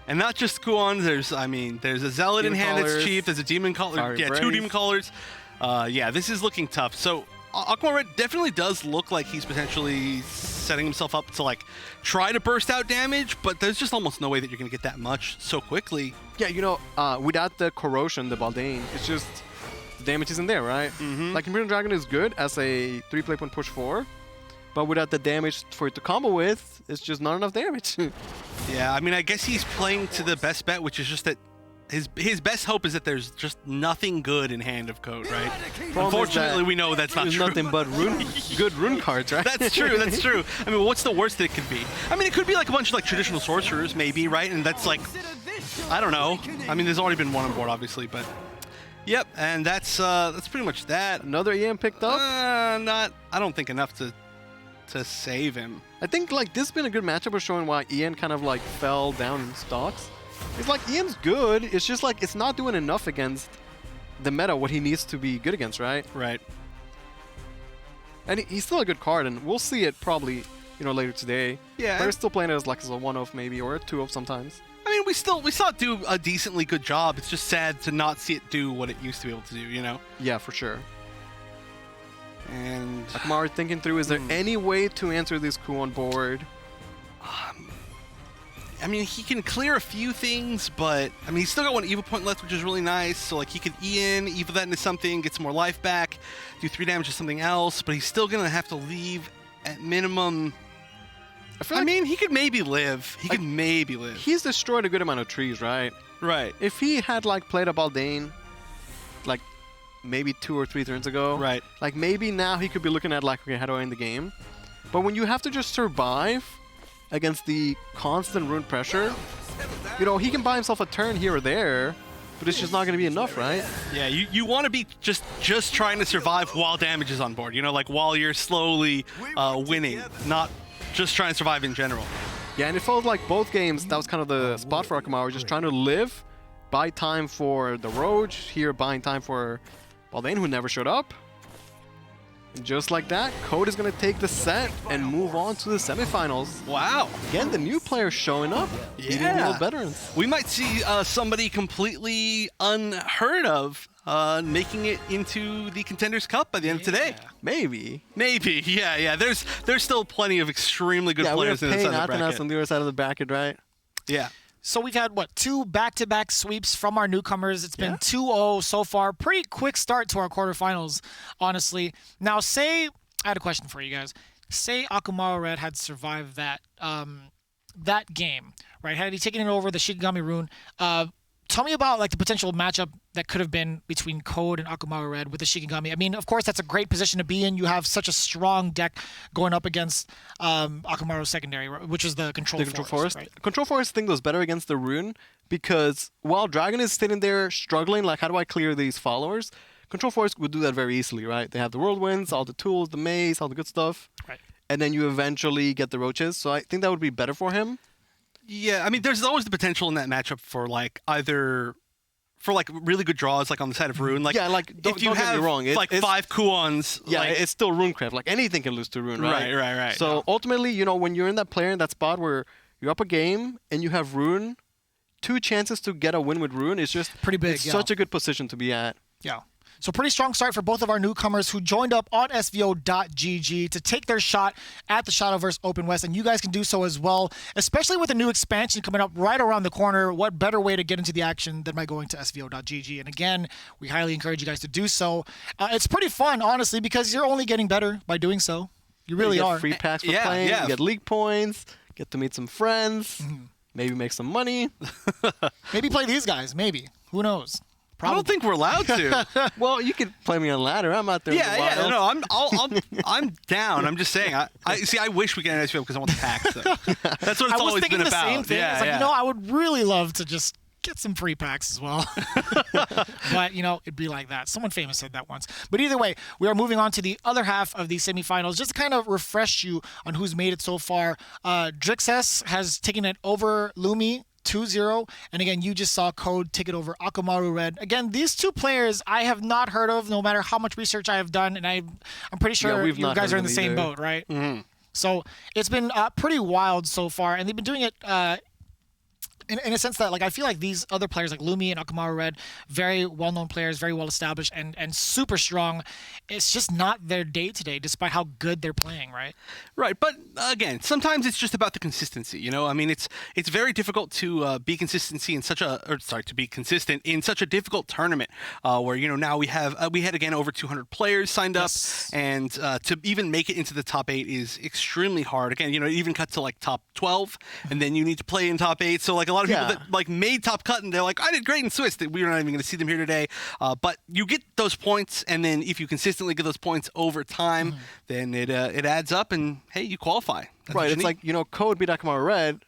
And not just Kuon, there's a Zealot in Demon hand that's Callers. cheap, there's a Demon Caller, Fire yeah, 2 Embrace. Demon Callers. Yeah, this is looking tough. So Aquaman Red definitely does look like he's potentially setting himself up to like try to burst out damage, but there's just almost no way that you're gonna get that much so quickly. Yeah, you know, without the corrosion, the Baldane, it's just the damage isn't there, right? Like Imperial Dragon is good as a 3 play point push 4, but without the damage for it to combo with, it's just not enough damage. Yeah, I mean, I guess he's playing to the best bet, which is just that his best hope is that there's just nothing good in Hand of Code, right? Unfortunately, we know that's not There's true. nothing but good rune cards, right? That's true, that's true. I mean, what's the worst that it could be? I mean, it could be like a bunch of like traditional sorcerers, maybe, right? And that's like, I don't know. I mean, there's already been 1 on board, obviously, but yep. And that's pretty much that. Another EM picked up. I don't think enough to save him. I think like this has been a good matchup of showing why Ian kind of like fell down in stocks. It's like Ian's good. It's just like it's not doing enough against the meta what he needs to be good against, right? Right. And he's still a good card, and we'll see it probably, you know, later today. Yeah. They're still playing it as like as a 1-off maybe or a 2-off sometimes. I mean, we saw it do a decently good job. It's just sad to not see it do what it used to be able to do, you know? Yeah, for sure. And Akamaru thinking through, is there any way to answer this coup on board? I mean, he can clear a few things, but I mean, he's still got 1 Evo point left, which is really nice. So like, he could Ian, Evo that into something, get some more life back, do 3 damage to something else, but he's still gonna have to leave at minimum. I mean, he could maybe live. He could maybe live. He's destroyed a good amount of trees, right? Right. If he had like played a Baldane, like maybe 2 or 3 turns ago, Right. like maybe now he could be looking at like, okay, how do I end the game? But when you have to just survive against the constant rune pressure, you know, he can buy himself a turn here or there, but it's just not going to be enough, right? Yeah, you want to be just trying to survive while damage is on board. You know, like while you're slowly winning, not just trying to survive in general. Yeah, and it felt like both games, that was kind of the spot for Akamaru, just trying to live, buy time for the Roach, here buying time for Baldain, who never showed up. And just like that, Code is going to take the set and move on to the semifinals. Wow. Again, the new players showing up, beating the old veterans. We might see somebody completely unheard of making it into the Contenders Cup by the end of today. Maybe. Maybe, yeah. There's still plenty of extremely good players in the side of the bracket. on the other side of the bracket, right? Yeah. So we've had, 2 back-to-back sweeps from our newcomers. It's been 2-0 so far. Pretty quick start to our quarterfinals, honestly. Now, I had a question for you guys. Say Akamaru Red had survived that game, right? Had he taken it over the Shikigami Rune, tell me about the potential matchup that could have been between Code and Akamaru Red with the Shikigami. I mean, of course, that's a great position to be in. You have such a strong deck going up against Akamaru's secondary, which is the Control Forest. Right? Control Forest, I think, was better against the Rune because while Dragon is sitting there struggling, like, how do I clear these followers? Control Forest would do that very easily, right? They have the Whirlwinds, all the tools, the maze, all the good stuff. Right. And then you eventually get the Roaches. So I think that would be better for him. Yeah, I mean, there's always the potential in that matchup for either really good draws, like on the side of Rune. Like, yeah, like don't get me wrong, it's 5 Kuons. Yeah, it's still Runecraft. Like anything can lose to Rune, right? Right. So ultimately, when you're in that player in that spot where you're up a game and you have Rune, 2 chances to get a win with Rune is just pretty big. It's such a good position to be at. Yeah. So pretty strong start for both of our newcomers who joined up on SVO.gg to take their shot at the Shadowverse Open West, and you guys can do so as well, especially with a new expansion coming up right around the corner. What better way to get into the action than by going to SVO.gg? And again, we highly encourage you guys to do so. It's pretty fun, honestly, because you're only getting better by doing so. You really you get are. Free packs for playing, you get league points, get to meet some friends, maybe make some money. Maybe play these guys, maybe. Who knows? Probably. I don't think we're allowed to. Well, you could play me on ladder. I'm out there. Yeah. No, I'm down. I'm just saying. I wish we could end SVO because I want the packs. So. That's what it's always been about. Same thing. Yeah, it's I would really love to just get some free packs as well. But, it'd be like that. Someone famous said that once. But either way, we are moving on to the other half of the semifinals. Just to kind of refresh you on who's made it so far. Drixes has taken it over Lumi 2-0, and again, you just saw Code take it over Akamaru Red. Again, these 2 players I have not heard of, no matter how much research I have done, and I'm pretty sure you guys are in the same boat, right? Mm-hmm. So it's been pretty wild so far, and they've been doing it in a sense that, I feel like these other players, like Lumi and Akamaru Red, very well-known players, very well-established, and super strong. It's just not their day today, despite how good they're playing, right? Right, but again, sometimes it's just about the consistency. I mean, it's very difficult to be consistent in such a difficult tournament where now we had again over 200 players signed up, and to even make it into the top 8 is extremely hard. Again, it even cut to top 12, and then you need to play in top 8. So a lot of people that made top cut and they're like, I did great in Swiss. We're not even going to see them here today. But you get those points, and then if you consistently get those points over time, then it adds up, and hey, you qualify. That's right. It's like Code beat Akamaru Red,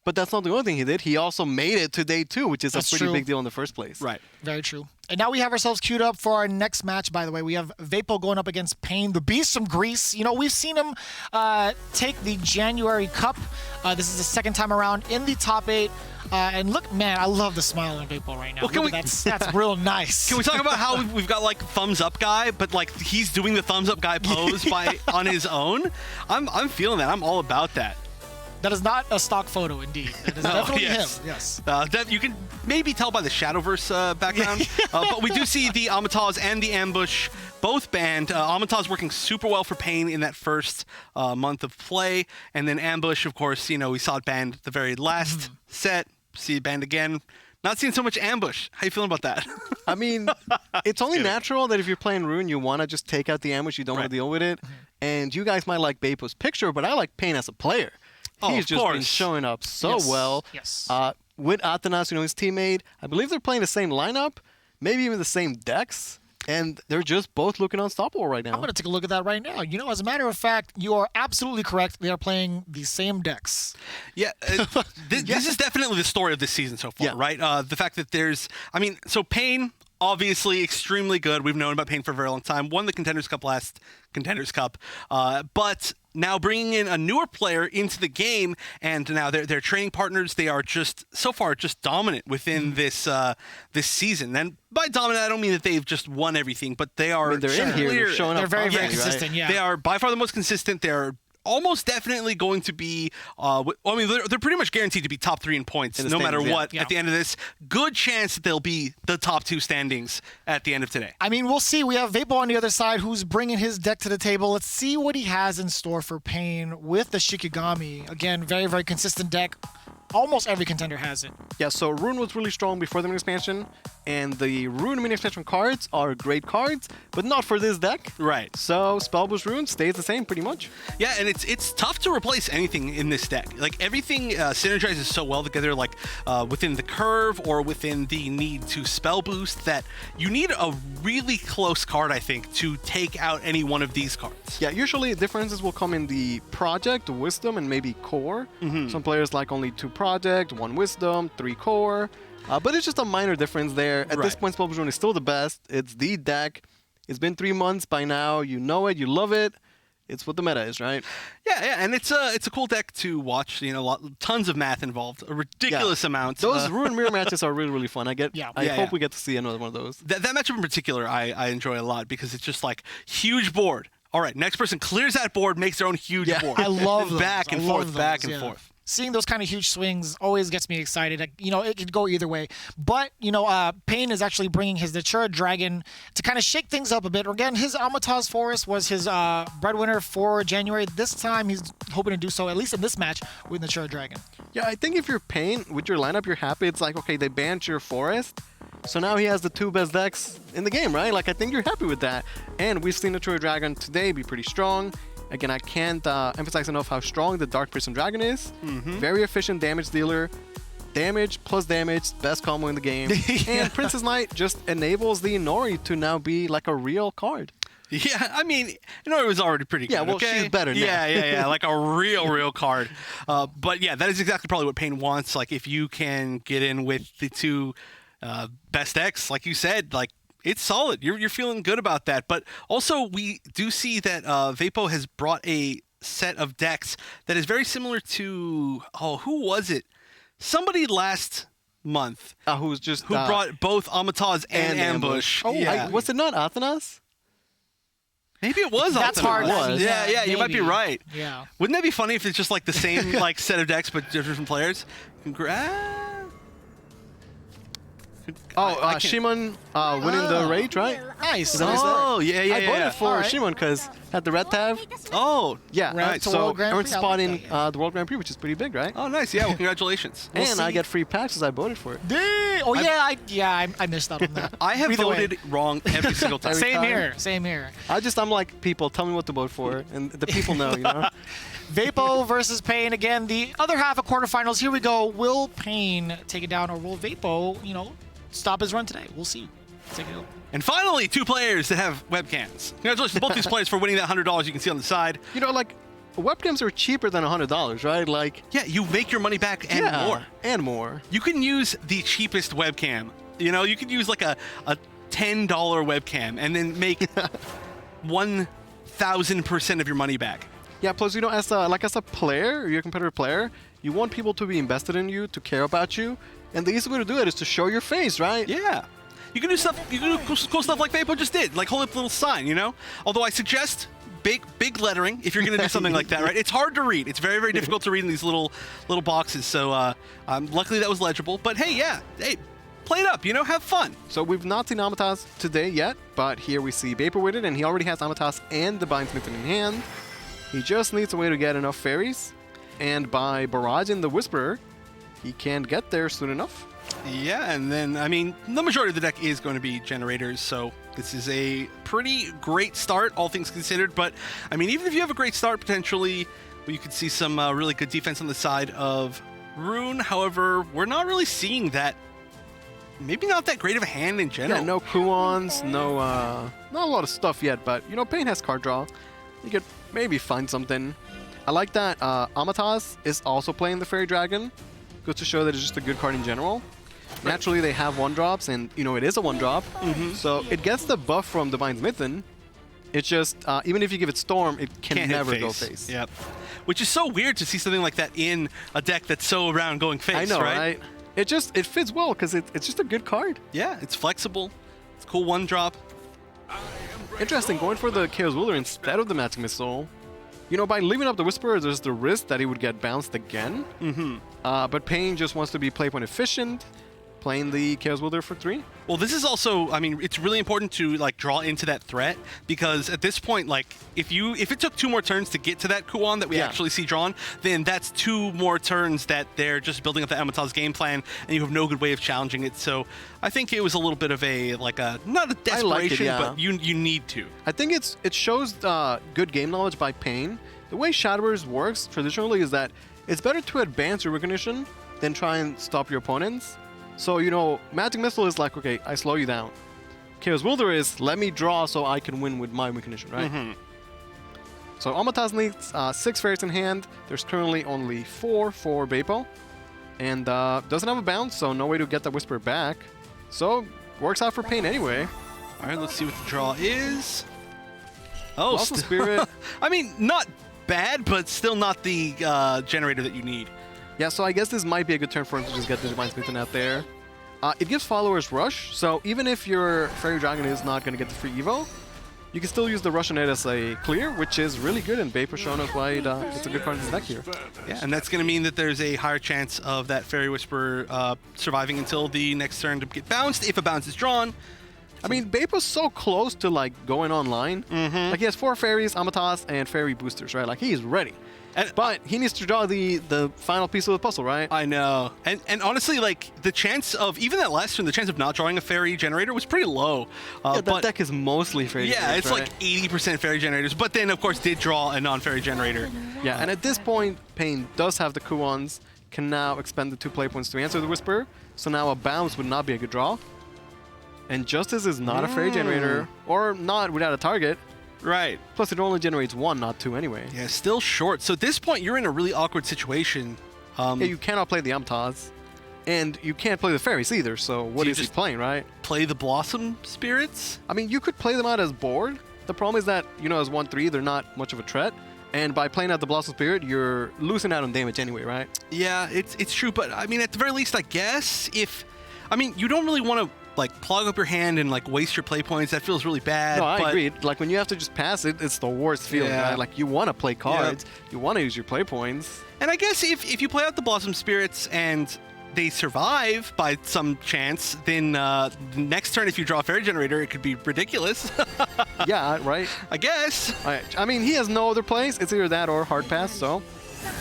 but that's not the only thing he did. He also made it to day 2, which is a pretty big deal in the first place. Right. Very true. And now we have ourselves queued up for our next match, by the way. We have Vapo going up against Pain, the beast from Greece. We've seen him take the January Cup. This is the second time around in the top 8. And look, man, I love the smile on Vapo right now. Well, that's real nice. Can we talk about how we've got thumbs up guy, but he's doing the thumbs up guy pose on his own? I'm feeling that. I'm all about that. That is not a stock photo, indeed. That is definitely him. Yes. You can maybe tell by the Shadowverse background, but we do see the Amataz and the Ambush both banned. Amataz working super well for Pain in that first month of play, and then Ambush, of course, we saw it banned at the very last set. See it banned again. Not seeing so much Ambush. How you feeling about that? I mean, it's only natural that if you're playing Rune, you want to just take out the Ambush. You don't want to deal with it. And you guys might like Vapo's picture, but I like Pain as a player. He's just been showing up so well. Yes. With Athanas, his teammate, I believe they're playing the same lineup, maybe even the same decks. And they're just both looking unstoppable right now. I'm going to take a look at that right now. You know, as a matter of fact, you are absolutely correct. They are playing the same decks. Yeah, this is definitely the story of this season so far, Yeah. right? The fact that so Pain, obviously extremely good. We've known about Pain for a very long time. Won the Contenders Cup last Contenders Cup, but now bringing in a newer player into the game, and now they're training partners. They are just so far just dominant within this season. And by dominant, I don't mean that they've just won everything, but they are. They're in here. They're showing up. They're very, very constantly, right? consistent, yeah. They are by far the most consistent. They're almost definitely going to be, they're pretty much guaranteed to be top 3 in points, In the no matter standings, yeah. what, Yeah. at the end of this. Good chance that they'll be the top 2 standings at the end of today. I mean, we'll see. We have Vapo on the other side who's bringing his deck to the table. Let's see what he has in store for Pain with the Shikigami. Again, very, very consistent deck. Almost every contender has it. Yeah, so Rune was really strong before the mini expansion, and the Rune mini expansion cards are great cards, but not for this deck. Right. So Spell Boost Rune stays the same pretty much. Yeah, and it's tough to replace anything in this deck. Like, everything synergizes so well together, like within the curve or within the need to spell boost, that you need a really close card, I think, to take out any one of these cards. Yeah, usually differences will come in the Project, Wisdom, and maybe Core. Some players like only 2 Project, 1 Wisdom, 3 Core. But it's just a minor difference there. At this Right. point, Spell Boost Rune is still the best. It's the deck. It's been 3 months by now. You know it. You love it. It's what the meta is, right? Yeah, and it's a cool deck to watch. You know, tons of math involved, a ridiculous amount. Those Rune Mirror matches are really, really fun. I Yeah. hope we get to see another one of those. That matchup in particular, I enjoy a lot because it's just like huge board. All right, next person clears that board, makes their own huge board. I love those. back and I love forth, back those, and yeah. forth. Seeing those kind of huge swings always gets me excited. Like, you know, it could go either way. But, you know, Pain is actually bringing his Natura Dragon to kind of shake things up a bit. Again, his Amataz Forest was his breadwinner for January. This time, he's hoping to do so, at least in this match, with Natura Dragon. Yeah, I think if you're Pain, with your lineup, you're happy. It's like, okay, they banned your Forest, so now he has the 2 best decks in the game, right? Like, I think you're happy with that. And we've seen Natura Dragon today be pretty strong. Again, I can't emphasize enough how strong the Dark Prison Dragon is. Very efficient damage dealer. Damage plus damage, best combo in the game. And Princess Knight just enables the Inori to now be like a real card. Yeah, I mean, you know, it was already pretty good. Yeah, well, okay? she's better now. Yeah, like a real card. But yeah, that is exactly probably what Pain wants. Like, if you can get in with the 2 best decks, like you said, like, it's solid. You're feeling good about that. But also, we do see that Vapo has brought a set of decks that is very similar to, who was it? Somebody last month Who brought both Amataz and Ambush. Oh, yeah. was it not Athanas? Maybe it was. That's Athenas. hard. was. Yeah, you might be maybe. right. Yeah. Wouldn't that be funny if it's just like the same like set of decks but different players? Congrats. I can't- Shimon winning the raid, right? Nice. that what you said? Oh, yeah. I voted for Alright. Shimon because had the red tab. Oh, Yeah, Right, to so World Grand earned Prix, I spot like in that, the World Grand Prix, which is pretty big, right? oh, nice. Yeah, well, congratulations. and I see. get free patches. I voted for it. Dang. Oh, I missed out on that. I have Either way. voted wrong every single time. Every Same time. here. Same here. I'm like, people, tell me what to vote for, and the people know, you know. Vapo versus Pain again. The other half of quarterfinals. Here we go. Will Pain take it down, or will Vapo, you know, stop his run today? We'll see. Take it over. And finally, 2 players that have webcams. Congratulations to both these players for winning that $100 you can see on the side. You know, like, webcams are cheaper than $100, right? Like, Yeah, you make your money back and yeah, more. and more. You can use the cheapest webcam. You know, you could use like a $10 webcam and then make 1,000% of your money back. Yeah, plus, you know, as a player, you're a competitive player, you want people to be invested in you, to care about you, and the easy way to do it is to show your face, right? Yeah. You can do stuff. You can do cool stuff like Vapo just did, like hold up a little sign, you know. Although I suggest big lettering if you're going to do something like that, right? It's hard to read. It's very difficult to read in these little boxes. So luckily that was legible. But hey, play it up. You know, have fun. So we've not seen Amataz today yet, but here we see Vapor with it, and he already has Amataz and Divine Smith in hand. He just needs a way to get enough fairies, and by barraging the Whisperer, he can get there soon enough. Yeah, and then, I mean, the majority of the deck is going to be generators, so this is a pretty great start, all things considered. But, I mean, even if you have a great start, potentially, you could see some really good defense on the side of Rune. However, we're not really seeing that maybe not that great of a hand in general. Yeah, no Kuons, no, not a lot of stuff yet, but, you know, Pain has card draw. You could maybe find something. I like that Amatas is also playing the Fairy Dragon. Goes to show that it's just a good card in general. Naturally, they have 1-drops, and, you know, it is a 1-drop. So it gets the buff from Divine's Mitten. It's just, even if you give it Storm, it can never go face. Yep. Which is so weird to see something like that in a deck that's so around going face, I know, right? It fits well, because it's just a good card. Yeah, it's flexible. It's a cool 1-drop. Interesting, going for the Chaos Wheeler instead of the Magic Missile. You know, by leaving up the Whisperer, there's the risk that he would get bounced again. But Pain just wants to be playpoint efficient, playing the Chaos Wheeler for 3. Well, this is also, I mean, it's really important to like draw into that threat, because at this point, like if it took 2 more turns to get to that Kuon that we actually see drawn, then that's 2 more turns that they're just building up the Amata's game plan, and you have no good way of challenging it. So I think it was a little bit of a not a desperation, but you need to. I think it shows good game knowledge by Pain. The way Shadowverse works traditionally is that it's better to advance your recognition than try and stop your opponents. So, you know, Magic Missile is like, okay, I slow you down. Chaos Wilder is, let me draw so I can win with my recognition, right? So Amatas needs 6 fairies in hand. There's currently only 4 for Beipo. And doesn't have a bounce, so no way to get that Whisper back. So, works out for Pain anyway. All right, let's see what the draw is. Oh, Blossom Spirit. I mean, not bad, but still not the generator that you need. Yeah, so I guess this might be a good turn for him to just get the Divine Smitten out there. It gives followers Rush, so even if your Fairy Dragon is not going to get the free Evo, you can still use the Rush on it as a clear, which is really good, and Beipo showing us why it's a good card in this deck here. Yeah, and that's going to mean that there's a higher chance of that Fairy Whisperer surviving until the next turn to get bounced, if a bounce is drawn. I mean, Beipo's so close to, like, going online. Like, he has 4 Fairies, Amatas, and Fairy Boosters, right? Like, he's ready. But he needs to draw the final piece of the puzzle, right? I know. And honestly, like, the chance of, even that last turn, the chance of not drawing a Fairy Generator was pretty low. Yeah, that deck is mostly Fairy Generators. Yeah, it's right? like 80% Fairy Generators, but then, of course, did draw a non-Fairy Generator. Yeah, and at this point, Pain does have the Kuons, can now expend the 2 play points to answer the Whisper, so now a bounce would not be a good draw. And Justice is not a Fairy Generator, or not without a target. Right. Plus, it only generates 1, not 2 anyway. Yeah, still short. So at this point, you're in a really awkward situation. Yeah, you cannot play the Amatas, and you can't play the Fairies either, so what is he playing, right? Play the Blossom Spirits? I mean, you could play them out as board. The problem is that, you know, as 1/3, they're not much of a threat. And by playing out the Blossom Spirit, you're losing out on damage anyway, right? Yeah, it's true. But, I mean, at the very least, I guess, you don't really want to, like, clog up your hand and, like, waste your play points. That feels really bad. No, I agree. Like, when you have to just pass it, it's the worst feeling, right? Like, you want to play cards. You want to use your play points. And I guess if you play out the Blossom Spirits and they survive by some chance, then the next turn, if you draw a Fairy Generator, it could be ridiculous. Yeah, right? I guess. I mean, he has no other plays. It's either that or Hard Pass, so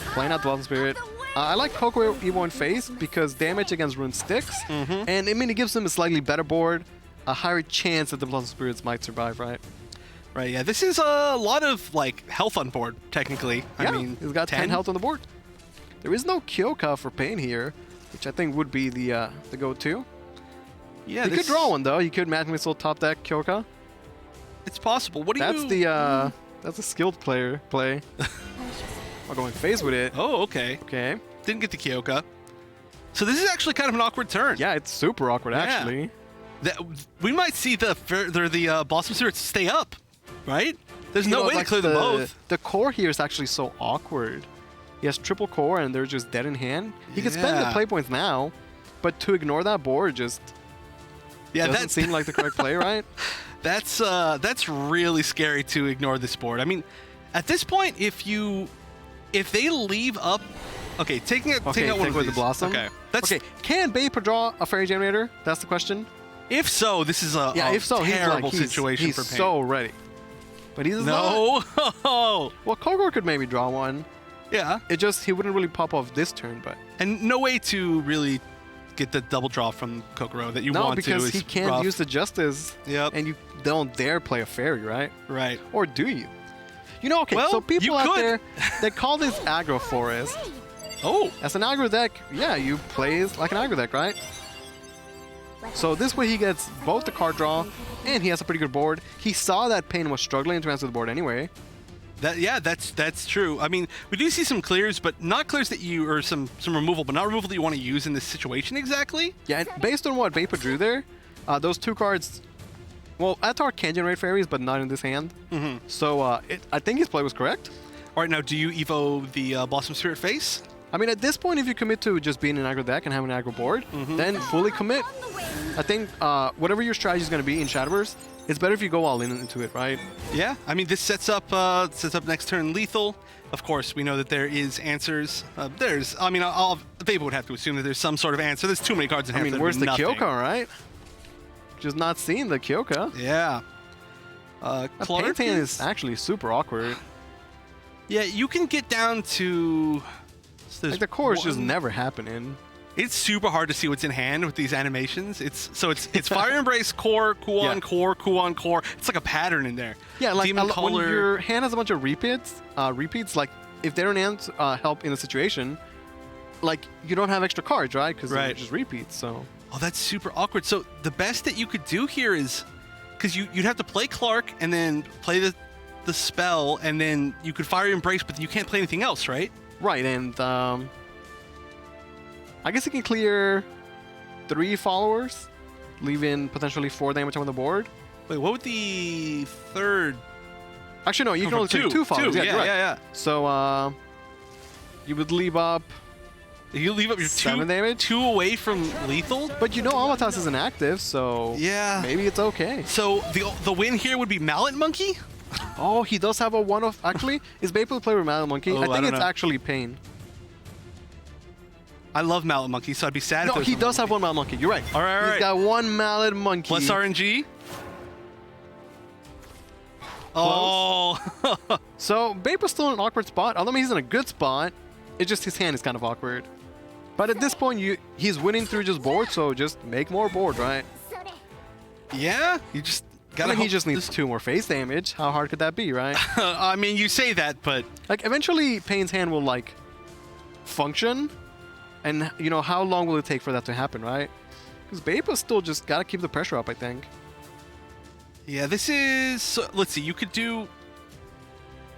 playing out the Blossom Spirit. I like Kokoro Evo in face because damage against Rune sticks, and I mean, it gives him a slightly better board, a higher chance that the Blossom Spirits might survive, right? Right, yeah. This is a lot of, like, health on board, technically. Yeah, I mean, he's got 10 health on the board. There is no Kyoka for Pain here, which I think would be the go-to. Yeah, he could draw one, though. He could Magic Missile top deck Kyoka. It's possible. What do you... That's a skilled player play. I'm going phase with it. Oh, okay. Okay. Didn't get the Kyoka. So this is actually kind of an awkward turn. Yeah, it's super awkward, actually. We might see the Blossom Spirits stay up, right? There's no way to clear them both. The core here is actually so awkward. He has triple core, and they're just dead in hand. He can spend the play points now, but to ignore that board just doesn't seem like the correct play, right? That's really scary to ignore this board. I mean, at this point, if they leave up, taking out one of with these. the Blossom. Okay, can Beipo draw a Fairy Generator? That's the question. If so, this is a terrible situation for Pain. He's so ready. But he's not. Well, Kogor could maybe draw one. Yeah. He wouldn't really pop off this turn, but... And no way to really get the double draw from Kokoro that you want to. No, because he can't use the Justice. Yep. And you don't dare play a Fairy, right? Right. Or do you? You know, okay, well, so people out there, they call this Aggro Forest. Oh. As an aggro deck, yeah, you play like an aggro deck, right? So this way he gets both the card draw and he has a pretty good board. He saw that Pain was struggling to answer the board anyway. That's true. I mean, we do see some clears, but not clears that you, or some removal, but not removal that you want to use in this situation exactly. Yeah, and based on what Vapor drew there, those two cards, well, Atar can generate fairies, but not in this hand. So I think his play was correct. All right, now do you evo the Blossom Spirit face? I mean, at this point, if you commit to just being an aggro deck and having an aggro board, then fully commit. I think whatever your strategy is going to be in Shadowverse, it's better if you go all in into it, right? Yeah, I mean, this sets up next turn lethal. Of course, we know that there is answers. I mean, Vapor would have to assume that there's some sort of answer. There's too many cards in hand. I mean, where's the Kyoka, right? Just not seeing the Kyoka. Yeah. Clark is actually super awkward. Yeah, you can get down to... Like the core is just never happening. It's super hard to see what's in hand with these animations. It's Fire Embrace, core, Kuon, core, Kuon, core. It's like a pattern in there. Yeah, like Demon when Color. your hand has a bunch of repeats, like if they don't help in a situation, like you don't have extra cards, right? Because they're just repeats. So. Oh, that's super awkward. So the best that you could do here is, because you'd have to play Clark and then play the spell, and then you could Fire Embrace, but you can't play anything else, right? Right, and I guess he can clear 3 followers, leaving potentially 4 damage on the board. Wait, what would the third? Actually, no, you can only clear 2 followers. Yeah. So you would leave up. You leave up your 7 damage, 2 away from lethal. But you know Amatas isn't active, so yeah, maybe it's okay. So the win here would be Mallet Monkey. Oh, he does have a one-off. Actually, is Maple play with Mallet Monkey? I think it's actually Pain. I love Mallet Monkey, so I'd be sad. No, if he does have one Mallet Monkey. You're right. All right, He's got 1 Mallet Monkey. Plus RNG. Oh. So Bapa's still in an awkward spot. Although he's in a good spot, it's just his hand is kind of awkward. But at this point, he's winning through just board, so just make more board, right? Yeah, you just. He just needs 2 more face damage. How hard could that be, right? I mean, you say that, but like eventually Pain's hand will like function, and you know how long will it take for that to happen, right? Because Bapa's still just gotta keep the pressure up, I think. Yeah, this is. So, let's see. You could do.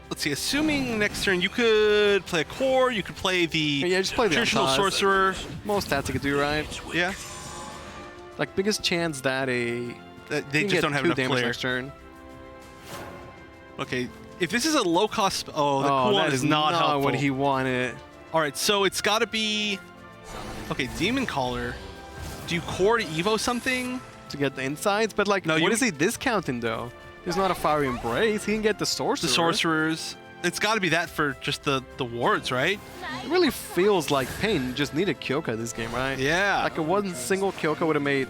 Let's see. Assuming next turn you could play a core, you could play the just play the traditional sorcerer. Most stats you could do, right? Yeah. Like biggest chance that they just don't have enough damage clear. next turn. Okay, if this is a low cost, the that Kuon is not helpful. What he wanted. All right, so it's got to be okay. Demon Caller. Do you core to Evo something To get the insides, but like, no, what is he discounting though? There's not a Fire Embrace. He can get the sorcerer. The sorcerers. It's got to be that for just the wards, right? It really feels like Pain just needed Kyoka this game, right? Yeah. Like a one single Kyoka would have made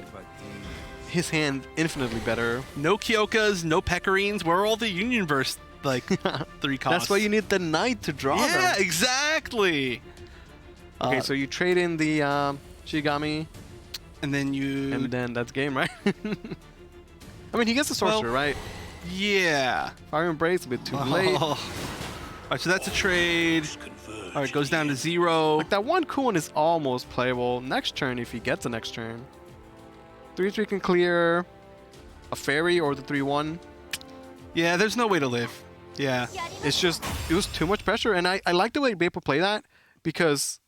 his hand infinitely better. No Kyokas, no Pecorines. Where are all the Unionverse 3 costs? That's why you need the Knight to draw them. Yeah, exactly. Okay, so you trade in the Shigami, and then that's game, right? I mean, he gets the sorcerer, right? Yeah. Fire Embrace a bit too late. All right, so that's a trade. All right, goes down to 0. Like that one Kuon is almost playable next turn if he gets the next turn. 3/3 can clear a fairy or the 3/1. Yeah, there's no way to live. Yeah. It's just, it was too much pressure. And I like the way Vapor play that because,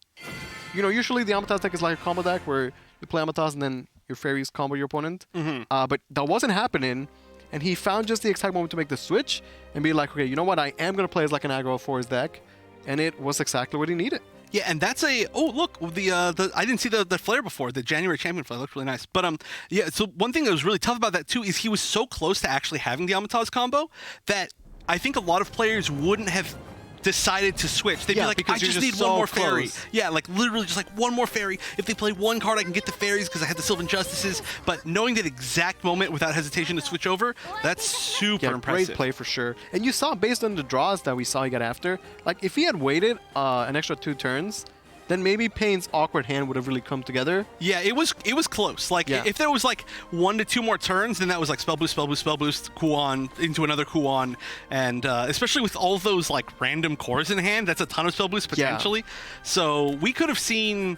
you know, usually the Amatas deck is like a combo deck where you play Amatas and then your fairies combo your opponent. But that wasn't happening. And he found just the exact moment to make the switch and be like, okay, you know what? I am going to play as like an aggro for his deck. And it was exactly what he needed. Yeah, and that's a look, the I didn't see the flare before, the January champion flare looked really nice. But yeah, so one thing that was really tough about that too is he was so close to actually having the Amatas combo that I think a lot of players wouldn't have decided to switch. They'd be like, I just need one more fairy. Yeah, like literally just like one more fairy. If they play one card, I can get the fairies because I had the Sylvan Justices. But knowing that exact moment without hesitation to switch over, that's super impressive. Great play for sure. And you saw based on the draws that we saw he got after, like if he had waited an extra 2 turns, then maybe Pain's awkward hand would have really come together. Yeah, it was close. Like if there was like 1 to 2 more turns, then that was like spell boost, Kuon into another Kuon, and especially with all those like random cores in hand, that's a ton of spell boost potentially. So we could have seen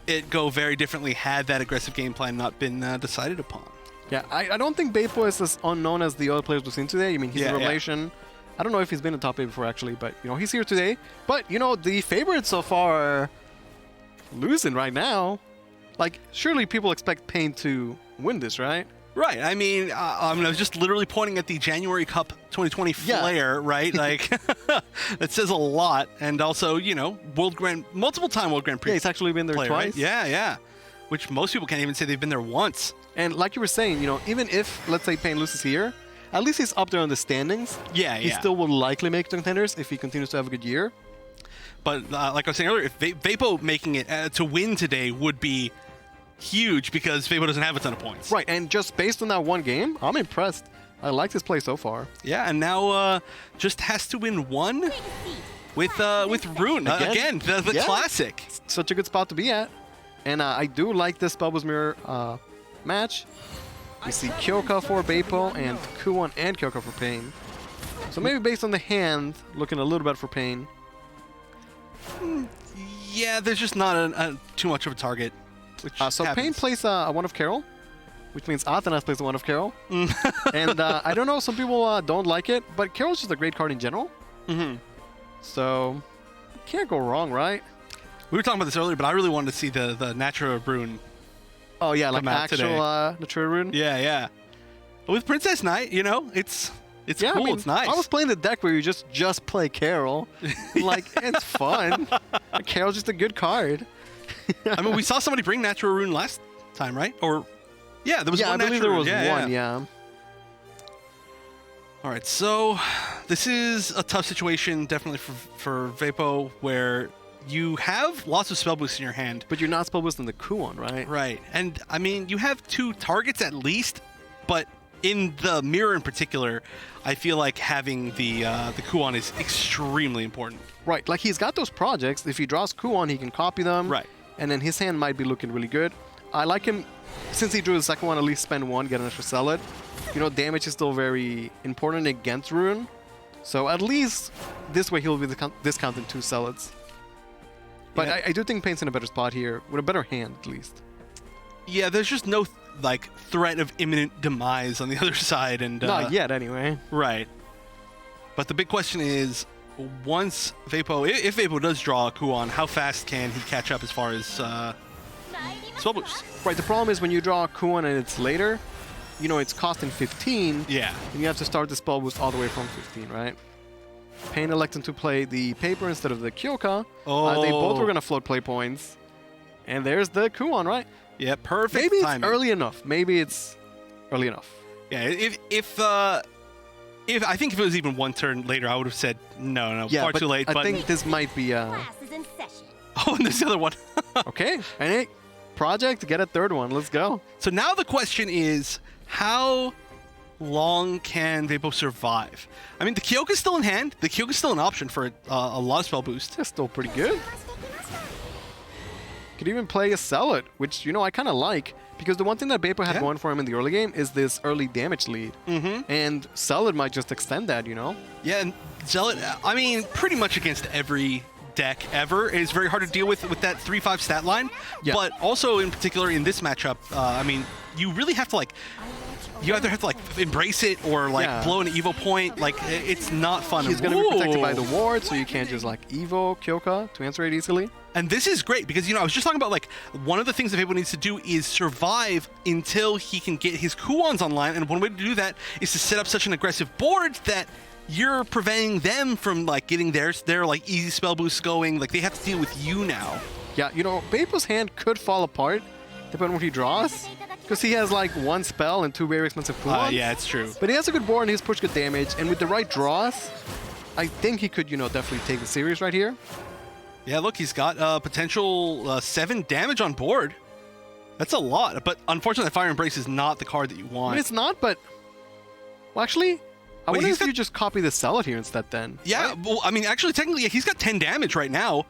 it go very differently had that aggressive game plan not been decided upon. Yeah, I don't think Beipo is as unknown as the other players we've seen today. I mean, he's a revelation. I don't know if he's been in top 8 before, actually, but, you know, he's here today. But, you know, the favorites so far are losing right now. Like, surely people expect Pain to win this, right? Right. I mean, I was just literally pointing at the January Cup 2020 flare, right? Like, that says a lot. And also, you know, multiple-time World Grand Prix. Yeah, he's actually been there twice. Right? Yeah. Which most people can't even say they've been there once. And like you were saying, you know, even if, let's say, Pain loses here, at least he's up there on the standings. Yeah. He still will likely make contenders if he continues to have a good year. But like I was saying earlier, if Vapo making it to win today would be huge because Vapo doesn't have a ton of points. Right, and just based on that one game, I'm impressed. I like this play so far. Yeah, and now just has to win one with Rune. Again, the classic. Such a good spot to be at. And I do like this Bubbles Mirror match. We see Kyoka for Beipo and Kuon and Kyoka for Pain. So maybe based on the hand, looking a little bit for Pain. Yeah, there's just not too much of a target. So Pain plays a One of Carol, which means Athanas plays a One of Carol. And I don't know, some people don't like it, but Carol's just a great card in general. So, can't go wrong, right? We were talking about this earlier, but I really wanted to see the Natura Rune. Oh yeah, like actual Natura Rune? Yeah. With Princess Knight, you know, it's cool, I mean, it's nice. I was playing the deck where you just play Carol. Like, it's fun. Carol's just a good card. I mean, we saw somebody bring Natura Rune last time, right? Or, yeah, there was one I believe there was one, yeah. All right, so this is a tough situation, definitely for Vapo, where you have lots of spell boosts in your hand. But you're not spell boosting the Kuon, right? Right. And, I mean, you have 2 targets at least, but in the mirror in particular, I feel like having the Kuon is extremely important. Right. Like, he's got those projects. If he draws Kuon, he can copy them. Right. And then his hand might be looking really good. I like him, since he drew the second one, at least spend 1, get an extra Zealot. You know, damage is still very important against Rune. So at least this way he'll be discounting 2 Zealots. But yeah. I do think Pain's in a better spot here, with a better hand at least. Yeah, there's just no like threat of imminent demise on the other side, and not yet anyway. Right. But the big question is, once Vapo, if Vapo does draw a Kuon, how fast can he catch up as far as spell boosts? Right. The problem is when you draw a Kuon and it's later, you know, it's costing 15. Yeah. And you have to start the spell boost all the way from 15, right? Pain electing to play the paper instead of the Kyoka. Oh. They both were going to float play points. And there's the Kuon, right? Yeah, perfect Maybe timing. it's early enough. Maybe it's early enough. Yeah, if I think if it was even 1 turn later, I would have said no, far too late. I think this might be... Class is in session. Oh, and there's the other one. Okay. And project, get a 3rd one. Let's go. So now the question is, how long can Vapo survive? I mean, the Kyoka's still in hand. The Kyoka's still an option for a lot of spell boost. That's still pretty good. Could even play a Zealot, which, you know, I kind of like. Because the one thing that Vapo had going for him in the early game is this early damage lead. And Zealot might just extend that, you know? Yeah, and Zealot, I mean, pretty much against every deck ever. It's very hard to deal with that 3-5 stat line. Yeah. But also, in particular, in this matchup, I mean, you really have to, like, you either have to, like, embrace it or, like, blow an Evo point. Like, it's not fun. He's going to be protected by the ward, so you can't just, like, Evo Kyoka to answer it easily. And this is great because, you know, I was just talking about, like, one of the things that Vapo needs to do is survive until he can get his Kuons online. And one way to do that is to set up such an aggressive board that you're preventing them from, like, getting their like, easy spell boosts going. Like, they have to deal with you now. Yeah, you know, Vapo's hand could fall apart depending on what he draws. Because he has, like, 1 spell and 2 very expensive Kuons. Yeah, it's true. But he has a good board and he's pushed good damage. And with the right draws, I think he could, you know, definitely take the series right here. Yeah, look, he's got potential 7 damage on board. That's a lot, but unfortunately, Fire Embrace is not the card that you want. I mean, it's not, but... Well, actually, I wonder if you just copy the Zealot here instead then. Yeah, right? well, I mean, actually, technically, he's got 10 damage right now.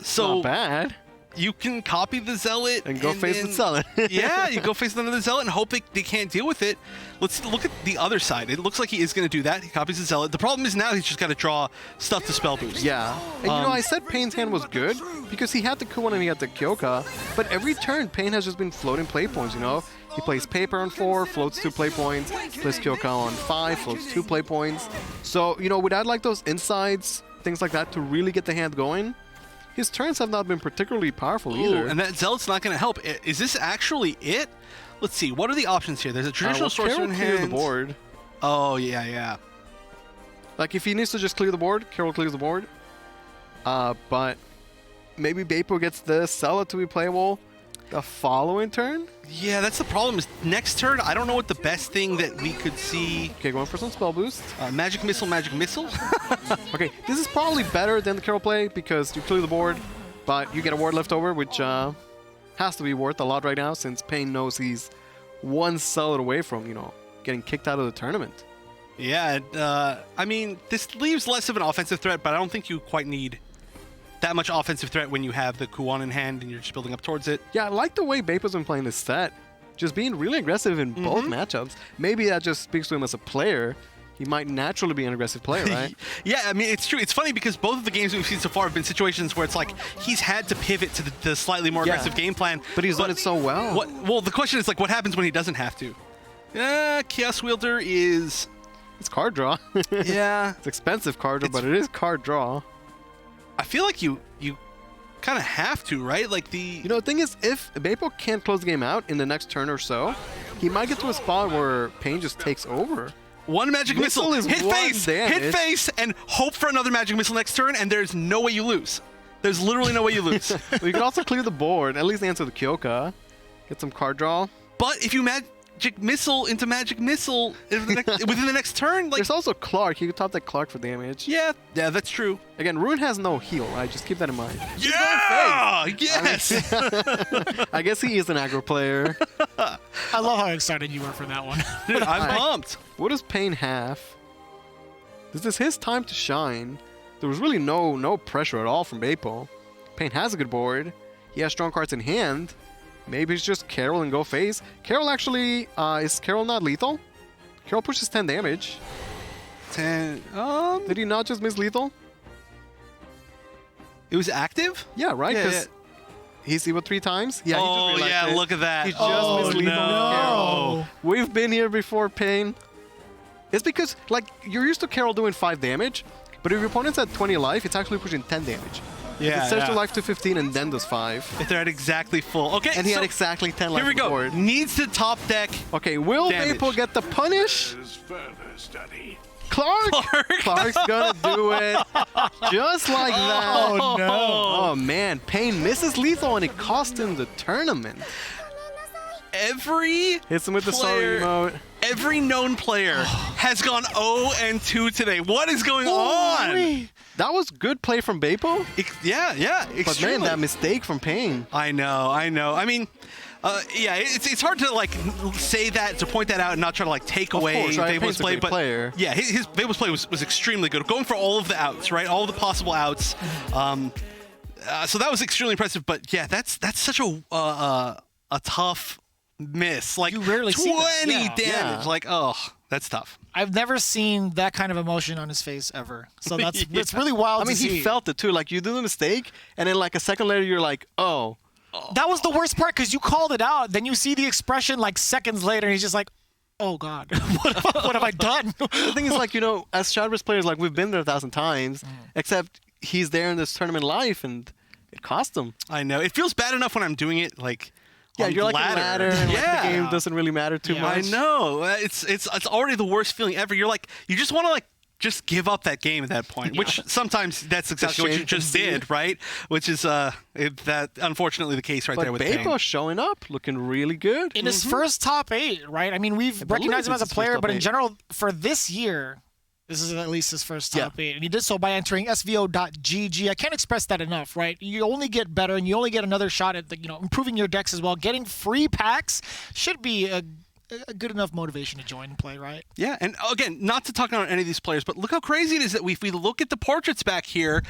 So not bad. you can copy the Zealot And go face the then- Zealot. Yeah, you go face another Zealot and hope they can't deal with it. Let's look at the other side. It looks like he is going to do that. He copies the Zealot. The problem is now he's just got to draw stuff to spell boost. Yeah. And I said Payne's hand was good because he had the Kuon and he had the Kyoka, but every turn Payne has just been floating play points, He plays Paper on 4, floats 2 play points, plays Kyoka on 5, floats 2 play points. So, without like those insides, things like that to really get the hand going, his turns have not been particularly powerful either. Ooh, and that Zealot's not going to help. Is this actually it? Let's see. What are the options here? There's a traditional sorcerer Carol in clears hand. the board. Oh, yeah. Like, if he needs to just clear the board, Carol clears the board. But maybe Beipo gets the Zealot to be playable the following turn? Yeah, that's the problem. Is next turn, I don't know what the best thing that we could see. Okay, going for some spell boost. Magic Missile. Okay, this is probably better than the Carol play because you clear the board, but you get a ward left over, which has to be worth a lot right now since Payne knows he's one Zealot away from, getting kicked out of the tournament. Yeah, I mean, this leaves less of an offensive threat, but I don't think you quite need that much offensive threat when you have the Kuon in hand and you're just building up towards it. Yeah, I like the way Beipo's been playing this set. Just being really aggressive in both matchups. Maybe that just speaks to him as a player. He might naturally be an aggressive player, right? Yeah, I mean, it's true. It's funny because both of the games we've seen so far have been situations where it's like he's had to pivot to the slightly more aggressive game plan. But he's done it so well. Well, the question is, like, what happens when he doesn't have to? Chaos Wielder is... It's card draw. Yeah. It's expensive card draw, but it is card draw. I feel like you kind of have to, right? Like the... The thing is, if Beipo can't close the game out in the next turn or so, he might get to a spot where Payne just takes over. One Magic Missile, is hit one face, damage. hit face, and hope for another Magic Missile next turn, and there's no way you lose. There's literally no way you lose. Well, you can also clear the board, at least answer the Kyoka, get some card draw. But if you Magic Missile into Magic Missile within the next turn, like... There's also Clark. You can top that Clark for damage. Yeah, that's true. Again, Ruin has no heal, right? Just keep that in mind. Yeah! Yes! I guess he is an aggro player. I love how excited you were for that one. Dude, I'm pumped. What does Payne have? This is his time to shine. There was really no pressure at all from Beipo. Payne has a good board. He has strong cards in hand. Maybe it's just Carol and go face. Carol actually, is Carol not lethal? Carol pushes 10 damage. 10. Did he not just miss lethal? It was active? Yeah, right? Yeah, 'Cause he's Evo 3 times. Yeah, he just Oh, realized yeah, it. look at that. He just Oh, missed lethal with no. Carol. We've been here before, Payne. It's because, like, you're used to Carol doing 5 damage, but if your opponent's at 20 life, it's actually pushing 10 damage. Yeah, It sets yeah. your life to 15 and then does 5. If they're at exactly full. Okay, And he so had exactly 10 life here we go. board. Needs to top deck. Okay, will Damage. Beipo get the punish? Further study. Clark! Clark's gonna do it. Just like that. Oh, no. Oh, man. Payne misses lethal and it cost him the tournament. Every Hits him with the player- sorry emote. Every known player has gone 0-2 today. What is going on? Holy. That was good play from Beipo. Yeah. But Extremely. man, that mistake from Payne. I know. I mean, yeah, it's hard to like say that, to point that out, and not try to like take away course, right? Fable's Payne's a play. great But player. yeah, his Fable's play was extremely good, going for all of the outs, right? All of the possible outs. So that was extremely impressive. But yeah, that's such a tough miss. Like You rarely see that. 20 Yeah. damage. Yeah. Like, oh, that's tough. I've never seen that kind of emotion on his face ever. So it's really wild I mean, to see. he felt it too. Like, you do the mistake, and then like a second later, you're like, oh. That was the worst part because you called it out. Then you see the expression like seconds later, and he's just like, "Oh God, what have I done?" The thing is, like, as Shadowverse players, like, we've been there 1,000 times, except he's there in this tournament life, and it cost him. I know. It feels bad enough when I'm doing it, like, Yeah, on you're like a ladder, and like, Yeah. the game doesn't really matter too Yeah. much. I know. It's already the worst feeling ever. You're like, you just want to like just give up that game at that point, which sometimes that's exactly what you shame just to see. did, right? Which is that unfortunately the case right But there with Beipo Payne. showing up, looking really good. In his first top 8, right? I mean, we've recognized him as a it's his player, first but top in 8. general, for this year, this is at least his first top 8. And he did so by entering SVO.gg. I can't express that enough, right? You only get better, and you only get another shot at improving your decks as well. Getting free packs should be a good enough motivation to join and play, right? Yeah, and again, not to talk about any of these players, but look how crazy it is that if we look at the portraits back here,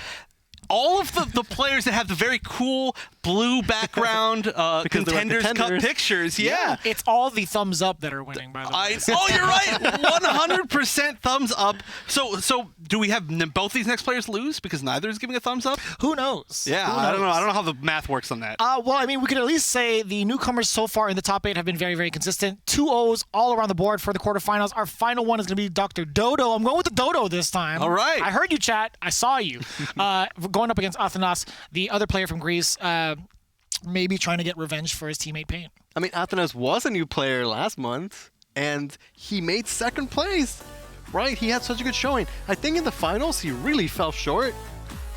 all of the players that have the very cool blue background Contenders Cup pictures. Yeah. It's all the thumbs up that are winning, by the way. Oh, you're right. 100% thumbs up. So do we have both these next players lose because neither is giving a thumbs up? Who knows? Yeah, Who I don't know. knows? I don't know how the math works on that. Well, I mean, we could at least say the newcomers so far in the top 8 have been very, very consistent. 2 O's all around the board for the quarterfinals. Our final one is going to be Dr. Dodo. I'm going with the Dodo this time. All right. I heard you, chat. I saw you. Going up against Athanas, the other player from Greece, maybe trying to get revenge for his teammate Payne. I mean, Athanas was a new player last month, and he made second place, right? He had such a good showing. I think in the finals, he really fell short.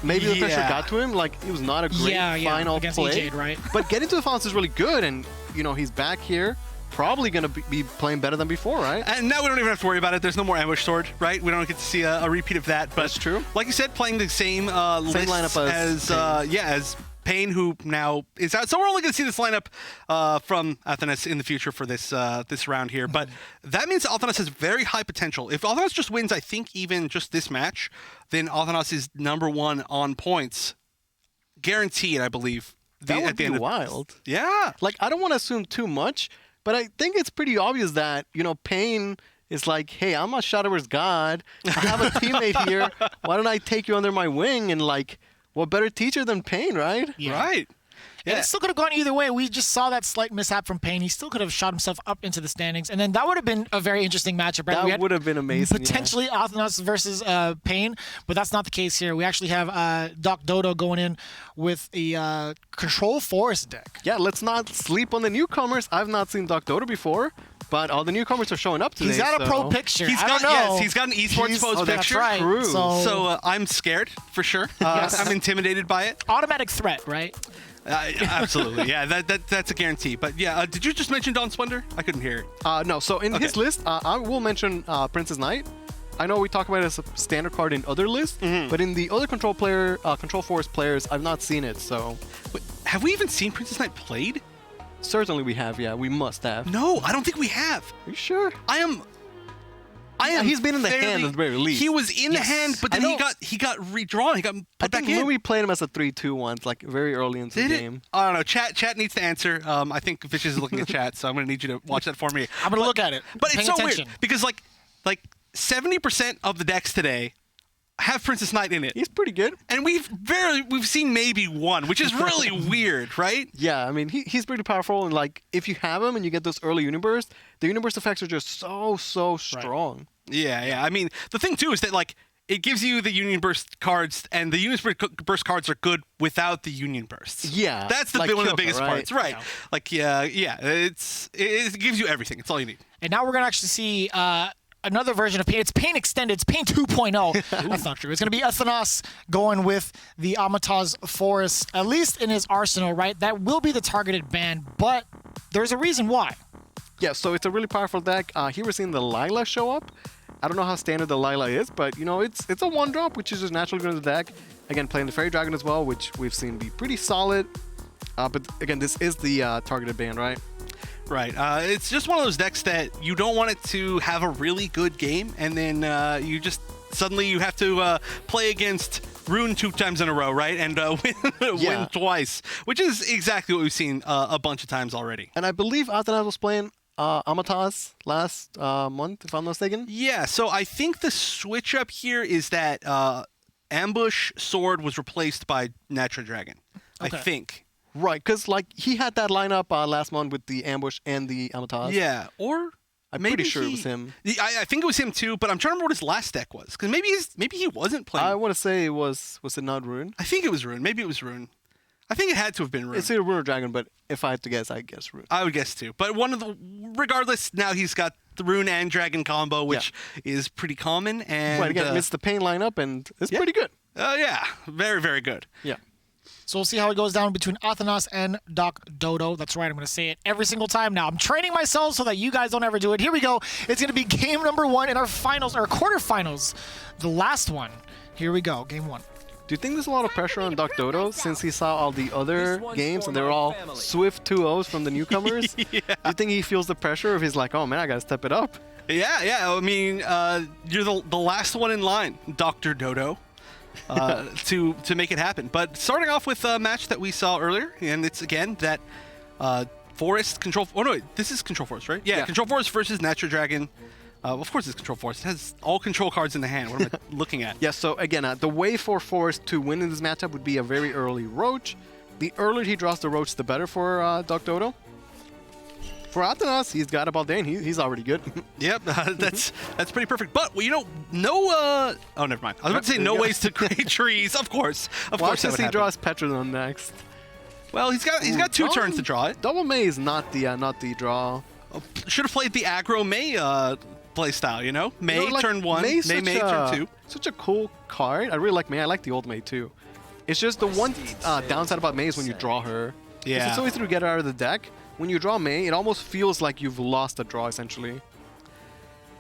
Maybe the pressure got to him. Like, it was not a great final against play. EJ, right? But getting to the finals is really good, and, you know, he's back here. Probably going to be playing better than before, right? And now we don't even have to worry about it. There's no more ambush sword, right? We don't get to see a repeat of that. But That's true. Like you said, playing the same list lineup as Payne, who now is out. So we're only going to see this lineup from Athanas in the future for this this round here. But that means Athanas has very high potential. If Athanas just wins, I think even just this match, then Athanas is #1 on points, guaranteed. I believe. That would at the be end wild. Yeah. Like, I don't want to assume too much, but I think it's pretty obvious that, you know, Payne is like, hey, I'm a Shadowverse god. I have a teammate here. Why don't I take you under my wing? And, like, what better teacher than Payne, right? Yeah. Right. And it still could have gone either way. We just saw that slight mishap from Payne. He still could have shot himself up into the standings. And then that would have been a very interesting matchup, right? That would have been amazing. Potentially Athanas versus Payne, but that's not the case here. We actually have Doc Dodo going in with a Control Forest deck. Yeah, let's not sleep on the newcomers. I've not seen Doc Dodo before, but all the newcomers are showing up today. He's got a pro picture. I don't know. Yes, he's got an esports pose That's picture. right. True. So I'm scared for sure. I'm intimidated by it. automatic threat, right? Absolutely, yeah. That's a guarantee. But yeah, did you just mention Dawn Splendor? I couldn't hear it. No, so in his list, I will mention Princess Knight. I know we talk about it as a standard card in other lists, but in the other Control Force players, I've not seen it. So Wait, have we even seen Princess Knight played? certainly we have. Yeah, we must have. No, I don't think we have. Are you sure? I am. He's been in the hand at the very least. He was in the hand, but then he got redrawn. He got put back in. Louis played him as a 3-2 once, like very early into the game. I don't know. Chat needs to answer. I think Vicious is looking at chat, so I'm going to need you to watch that for me. I'm going to look at it. But it's Paying so attention. weird because like 70% of the decks today have Princess Knight in it. He's pretty good. And we've seen maybe one, which is really weird, right? Yeah, I mean, he's pretty powerful, and like if you have him and you get those early Unibursts, the Uniburst effects are just so strong. Yeah. I mean, the thing too is that like it gives you the Union Burst cards, and the Union Burst cards are good without the Union Bursts. Yeah, that's like one of the Kyoko, biggest right? parts, right? Yeah. Like it gives you everything. It's all you need. And now we're going to actually see another version of Pain. It's Pain Extended. It's Pain 2.0. That's not true. It's going to be Athanas going with the Amataz Forest, at least in his arsenal, right? That will be the targeted ban, but there's a reason why. Yeah, so it's a really powerful deck. Here we're seeing the Lila show up. I don't know how standard the Lila is, but you know it's a 1-drop, which is just naturally going to the deck. Again, playing the Fairy Dragon as well, which we've seen be pretty solid. But again, this is the targeted ban, right? Right. It's just one of those decks that you don't want it to have a really good game, and then you just suddenly you have to play against Rune 2 times in a row, right? And win twice, which is exactly what we've seen a bunch of times already. And I believe Athanas was playing Amataz last month, if I'm not mistaken. Yeah, so I think the switch up here is that Ambush Sword was replaced by Natural Dragon. Okay. I think. Right, because like he had that lineup last month with the Ambush and the Amataz. Yeah, or I'm maybe pretty sure it was him. I think it was him too, but I'm trying to remember what his last deck was, because maybe he wasn't playing. I want to say it was it not Rune? I think it was Rune. Maybe it was Rune. I think it had to have been Rune. It's either Rune or Dragon, but if I had to guess, I guess Rune. I would guess too. But regardless, now he's got the Rune and Dragon combo, which is pretty common. And Right, again, it's the Pain lineup, and it's pretty good. Yeah, very, very good. Yeah. So we'll see how it goes down between Athanas and Doc Dodo. That's right, I'm going to say it every single time now. I'm training myself so that you guys don't ever do it. Here we go. It's going to be game number 1 in our finals, our quarterfinals. The last one. Here we go, game 1. Do you think there's a lot of pressure on Doc Dodo since he saw all the other games and they're all swift 2-0s from the newcomers? Do you think he feels the pressure of he's like, oh man, I gotta step it up? Yeah. I mean, you're the last one in line, Dr. Dodo. to make it happen. But starting off with a match that we saw earlier, and it's again that Forest Control. Oh no, this is Control Forest, right? Yeah, Control Forest versus Natural Dragon. Of course, it's Control Forest. It has all control cards in the hand. What am I looking at? Yeah. So again, the way for Forest to win in this matchup would be a very early Roach. The earlier he draws the Roach, the better for Doc Dodo. For Atanas, he's got a Baldain. He's already good. Yep, that's pretty perfect. But no. Oh, never mind. I was about to say no ways to create trees. Of course, Watch that as would he happen. draws Petrodon next. Well, he's got two turns to draw it. Double May is not the draw. Should have played the aggro May play style. You know, May You know, like, turn 1, May's May such turn a- 2. Such a cool card. I really like May. I like the old May too. It's just the one downside about May is when you draw her. Yeah. It's so easy to get her out of the deck. When you draw May, it almost feels like you've lost a draw essentially.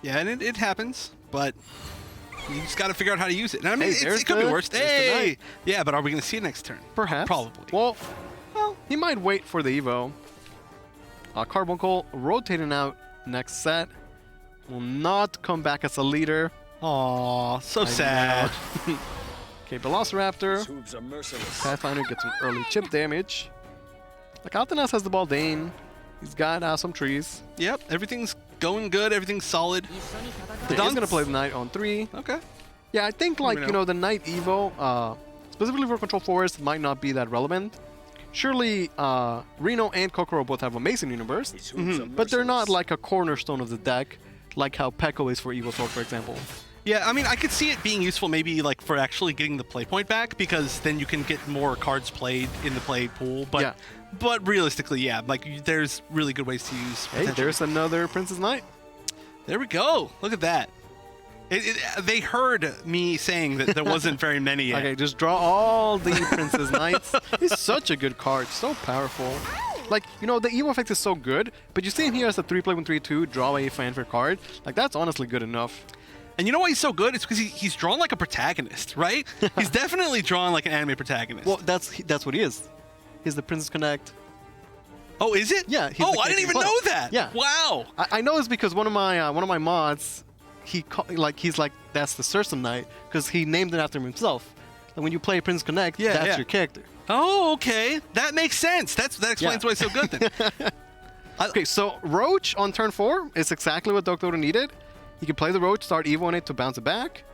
Yeah, and it happens, but you just got to figure out how to use it. And I mean, Hey, there's it could be the- worse. there's the Hey, knight. yeah, but are we going to see it next turn? Perhaps. Probably. Well, he might wait for the Evo. Carbuncle rotating out next set. Will not come back as a leader. Aw, so sad. Okay, Velociraptor. His hooves are merciless. Pathfinder gets some early chip damage. Like Altanas has the Baldain. He's got some trees. Yep, everything's going good. Everything's solid. He's gonna play the Knight on 3. Okay. Yeah, I think like me know. the Knight Evo, specifically for Control Forest, might not be that relevant. Surely Reno and Kokoro both have amazing universe, His hooves are but they're not merciless. like a cornerstone of the deck, like how Pekko is for Evo Sword, for example. Yeah, I mean, I could see it being useful maybe like for actually getting the play point back, because then you can get more cards played in the play pool. But Yeah. but realistically, yeah, like there's really good ways to use. Hey, potential. there's another Princess Knight. There we go. Look at that. They heard me saying that there wasn't very many yet. Okay, just draw all the Princess Knights. He's such a good card, so powerful. Like, the Evo effect is so good, but you see him here as a 3-play 1/3/2, draw a fanfare card. Like, that's honestly good enough. And you know why he's so good? It's because he's drawn like a protagonist, right? He's definitely drawn like an anime protagonist. Well, that's what he is. He's the Princess Connect. oh, is it? Yeah, he's Oh, the I didn't character even you know play. that. Yeah. Wow. I know this because one of my mods, he's like that's the Surson Knight because he named it after himself. And when you play Princess Connect, Yeah, that's yeah. your character. Oh, okay. That makes sense. That explains why it's so good then. Okay, so Roach on turn 4 is exactly what Doc Dodo needed. He can play the Roach, start Evo on it to bounce it back.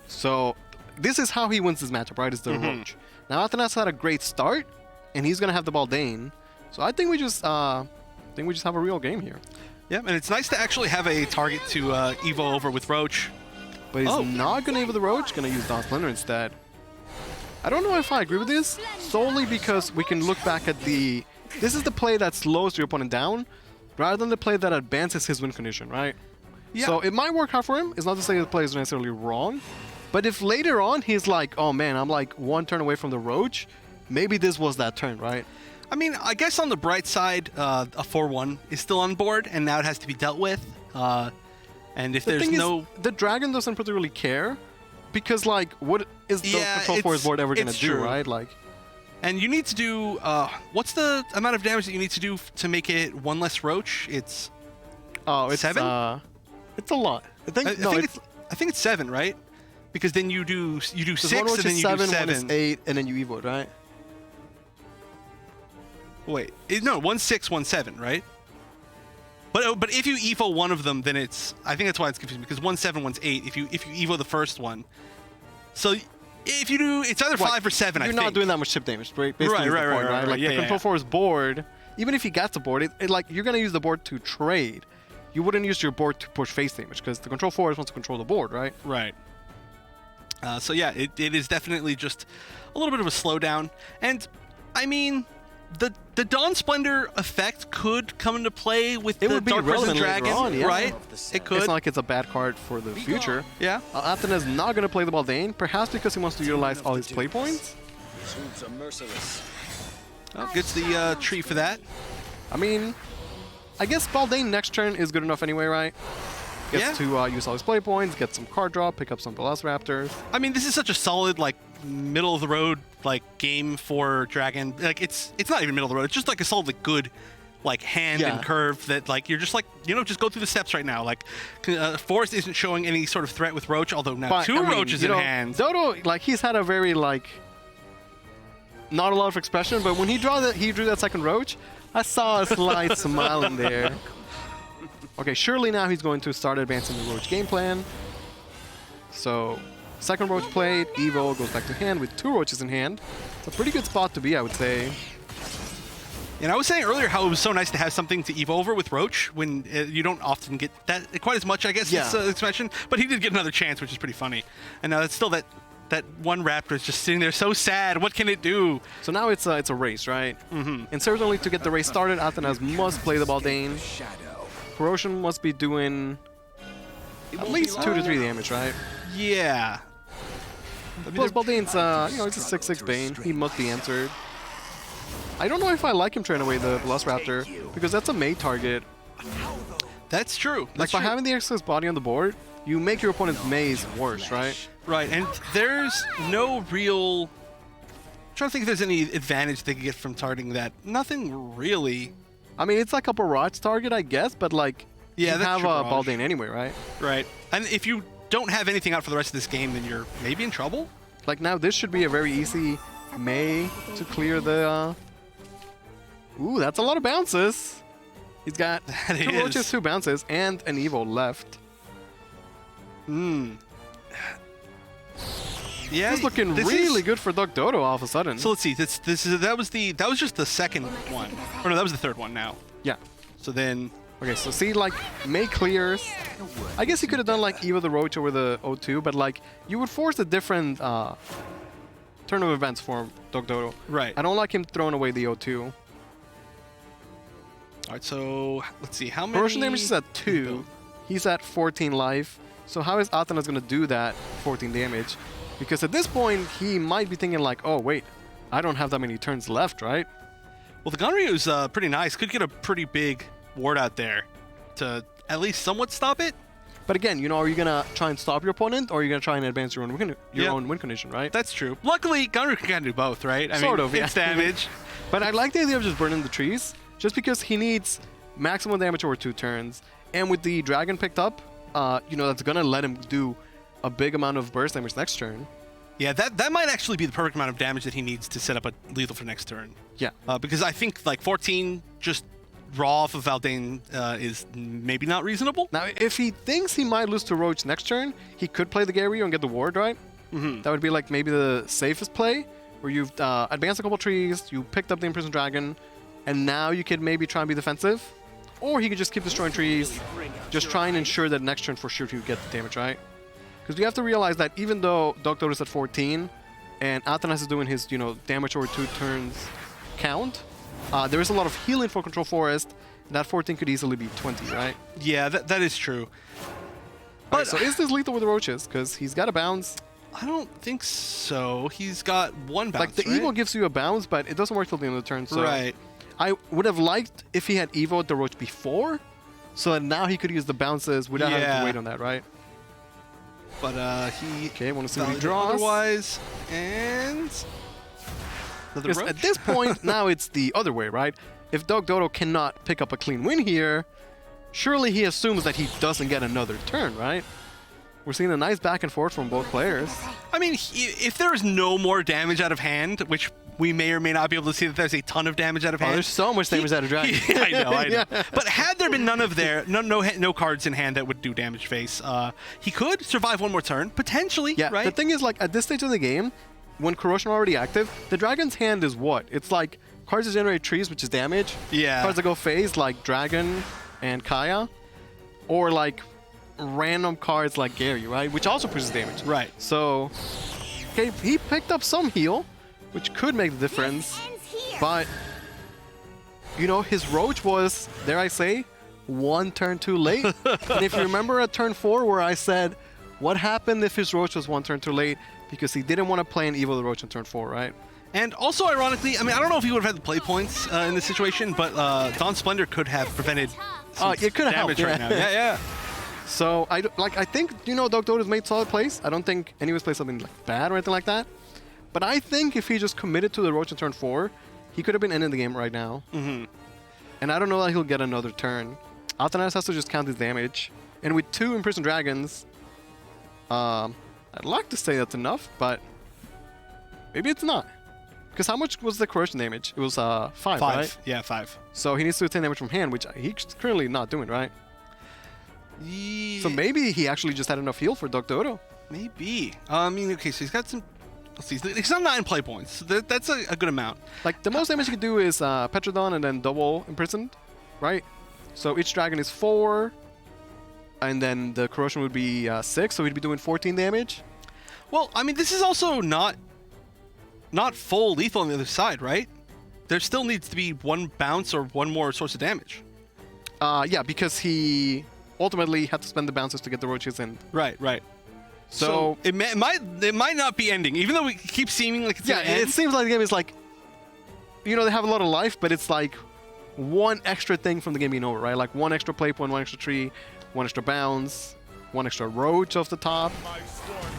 So this is how he wins this matchup, right? Is the Roach. Now Athanas had a great start, and he's gonna have the Baldain. So I think we just have a real game here. Yeah, and it's nice to actually have a target to Evo over with Roach. But he's Oh. not gonna Evo the Roach, gonna use Dawn Splinter instead. I don't know if I agree with this, solely because we can look back at this is the play that slows your opponent down, rather than the play that advances his win condition, right? Yeah. So it might work out for him. It's not to say the play is necessarily wrong, but if later on he's like, oh man, I'm like one turn away from the Roach, maybe this was that turn, right? I mean, I guess on the bright side, a 4-1 is still on board, and now it has to be dealt with. And if The there's thing no... is, the Dragon doesn't particularly care, because like, what is the Yeah, Control Force board ever gonna it's do, true. right? Like, And you need to do... what's the amount of damage that you need to do to make it one less Roach? It's... it's 7? It's a lot. I think I think it's 7, right? Because then you do 6, there's one and which then is you 7, do one is 7. 8, and then you Evo it, right? Wait, no, 1 6, 1 7, right? But if you Evo one of them, then it's... I think that's why it's confusing, because 1 7, 1's 8. If you Evo the first one, so if you do, it's either 5 or 7. You're I not think. doing that much chip damage, basically. Right, is the right, point, right. Like Yeah, the yeah, Control yeah. Force board, even if he gets a board, like you're gonna use the board to trade. You wouldn't use your board to push face damage because the Control Force wants to control the board, right? Right. So yeah, it is definitely just a little bit of a slowdown, and I mean, the Dawn Splendor effect could come into play with It the would be Dark Prison relevant later Dragon, on, yeah. right? Of the It sand. could. It's not like it's a bad card for the future. Yeah. Athena's not gonna play the Baldain, perhaps because he wants to utilize all his play points. His hooves are merciless. Oh, gets the tree for that. I mean, I guess Baldain next turn is good enough anyway, right? Gets to use all his play points, get some card draw, pick up some Velociraptors. I mean, this is such a solid, like, middle of the road, like, game for Dragon. Like, it's not even middle of the road. It's just like a solidly good like hand Yeah. and curve that like you're just like just go through the steps right now. Like Forest isn't showing any sort of threat with Roach, although now But, two I mean, Roaches in hand. Dodo, like he's had a very like not a lot of expression, but when he drew that second Roach, I saw a slight smile in there. Okay, surely now he's going to start advancing the Roach game plan. So, second Roach played, Evo goes back to hand with 2 Roaches in hand. It's a pretty good spot to be, I would say. And I was saying earlier how it was so nice to have something to Evo over with Roach when you don't often get that quite as much, I guess, Yeah. this expansion. But he did get another chance, which is pretty funny. And it's still that one Raptor is just sitting there so sad. What can it do? So now it's a race, right? Mm-hmm. And certainly to get the race started, Athenas must play the Baldane. Corrosion must be doing at least 2 to 3 damage, right? Yeah. Plus Baldane's, it's a 6/6 Bane. He must be answered. I don't know if I like him training away the Velociraptor, because that's a May target. That's true. Like, That's by true. having the excess body on the board, you make your opponent's Maze worse, right? Right, and there's no real... I'm trying to think if there's any advantage they could get from targeting that. Nothing really. I mean, it's like a barrage target, I guess, but like, Yeah, you that's have true, a barrage. Baldane anyway, right? Right. And if you don't have anything out for the rest of this game, then you're maybe in trouble? Like, now this should be a very easy May to clear the... Ooh, that's a lot of bounces. He's got That 2 is. Roaches, 2 bounces, and an Evo left. Yeah, It's looking this really is- good for Doc Dodo all of a sudden. So let's see. That was just the second one. Or no, that was the third one now. yeah. So then Okay, so see, like, May clears. I guess you could have done, like, Evo the Roach over the O2, but, like, you would force a different turn of events for Doc Dodo. Right. I don't like him throwing away the O2. all right, so let's see how many Corrosion damage is at 2. He's at 14 life. So how is Athenas going to do that 14 damage? Because at this point, he might be thinking like, oh, wait, I don't have that many turns left, right? Well, the Ganryu's pretty nice. Could get a pretty big ward out there to at least somewhat stop it. But again, are you going to try and stop your opponent, or are you going to try and advance your own Yeah. own win condition, right? That's true. Luckily, Ganryu can kind of do both, right? Sort of, yeah. It's damage. But I like the idea of just burning the trees, just because he needs maximum damage over 2 turns. And with the dragon picked up, that's going to let him do a big amount of burst damage next turn. Yeah, that might actually be the perfect amount of damage that he needs to set up a lethal for next turn. Yeah. Because I think like 14 just raw off of Valdane is maybe not reasonable. Now, if he thinks he might lose to Roach next turn, he could play the Garyu and get the ward, right? Mm-hmm. That would be like maybe the safest play, where you've advanced a couple trees, you picked up the Imprisoned Dragon, and now you could maybe try and be defensive. Or he could just keep destroying trees, just try and ensure that next turn for sure you get the damage, right? Because we have to realize that even though Doc Dodo is at 14, and Athenas is doing his, damage over 2 turns count, there is a lot of healing for Control Forest, and that 14 could easily be 20, right? Yeah, that is true. But so is this lethal with the Roaches? Because he's got a bounce. I don't think so. He's got one bounce, Like, the right? Evo gives you a bounce, but it doesn't work till the end of the turn. So Right. I would have liked if he had Evo'd the Roach before, so that now he could use the bounces without having Yeah. to wait on that, right? But he Okay, want to see what he validated draws. otherwise, and another Because Roach. at this point, now it's the other way, right? If Doc Dodo cannot pick up a clean win here, surely he assumes that he doesn't get another turn, right? We're seeing a nice back and forth from both players. I mean, if there is no more damage out of hand, which we may or may not be able to see that there's a ton of damage out of hand. Oh, there's so much damage out of Dragon. I know. Yeah. But had there been no cards in hand that would do damage face, he could survive one more turn, potentially, Yeah, right? the thing is, like, at this stage of the game, when Corrosion already active, the Dragon's hand is what? It's like cards that generate trees, which is damage. Yeah. Cards that go phase, like Dragon and Kaya. Or, like, random cards like Gary, right? Which also produces damage. Right. So, okay, he picked up some heal, which could make the difference. But, his Roach was, dare I say, 1 turn too late. And if you remember at turn 4 where I said, what happened if his Roach was 1 turn too late? Because he didn't want to play an Evo the Roach in turn 4, right? And also, ironically, I mean, I don't know if he would have had the play points in this situation, but Dawn Splendor could have prevented some it could have damage helped, right yeah. now. Yeah. So, I think, Doc Dodo's made solid plays. I don't think anyone's played something like bad or anything like that. But I think if he just committed to the Roach in turn 4, he could have been ending the game right now. And I don't know that he'll get another turn. Athanas has to just count his damage. And with 2 Imprisoned Dragons, I'd like to say that's enough, but maybe it's not. Because how much was the corrosion damage? It was 5, right? Yeah, 5. So he needs to do 10 damage from hand, which he's currently not doing, right? Yeah, So maybe he actually just had enough heal for Dr. Odo. maybe. I mean, okay, so he's got some... Let's see. He's got 9 play points. So that's a good amount. Like, the most damage you can do is Petrodon and then double Imprisoned, right? So each dragon is 4, and then the corrosion would be 6, so he'd be doing 14 damage. Well, I mean, this is also not full lethal on the other side, right? There still needs to be 1 bounce or 1 more source of damage. Yeah, because he ultimately had to spend the bounces to get the roaches in. Right. So it might not be ending, even though we keep seeming like it's yeah, gonna end. it seems like the game is like, you know, they have a lot of life, but it's like 1 extra thing from the game being over, right? Like 1 extra play point, 1 extra tree, 1 extra bounce, 1 extra roach off the top.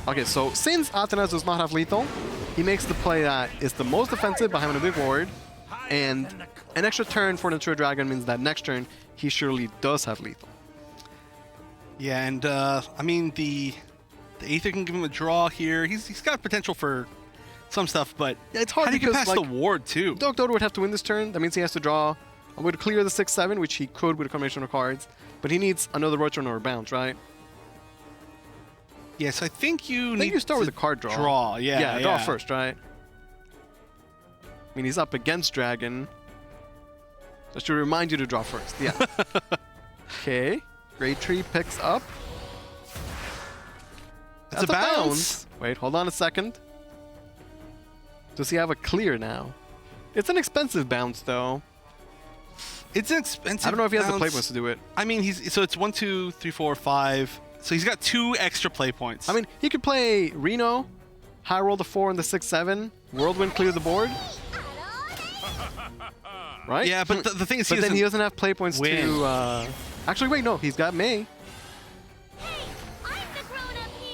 Okay, so since Athanas does not have lethal, he makes the play that is the most offensive by having a big ward, and an extra turn for the Natura Dragon means that next turn he surely does have lethal. Yeah, and I mean the Aether can give him a draw here. He's got potential for some stuff, but Yeah, it's hard how do you get because, past like, the ward too? Dr. Odo would have to win this turn. That means he has to draw. Would clear the 6/7, which he could with a combination of cards, but he needs another roach or bounce, right? Yes, I think you I need think you start to with a card draw. Draw, yeah. Draw first, right? I mean, he's up against Dragon. Just to remind you to draw first. Yeah. Okay. Great Tree picks up. That's a bounce. Wait, hold on a second. Does he have a clear now? It's an expensive bounce, though. It's an expensive. I don't know if he has the bounce. play points to do it. I mean, so it's 1, 2, 3, 4, 5. So he's got 2 extra play points. I mean, he could play Reno, high roll the 4 and the 6/7, Whirlwind clear the board. Right? yeah, but the thing is, But then he doesn't have play points win. to. Actually, wait, no, he's got May.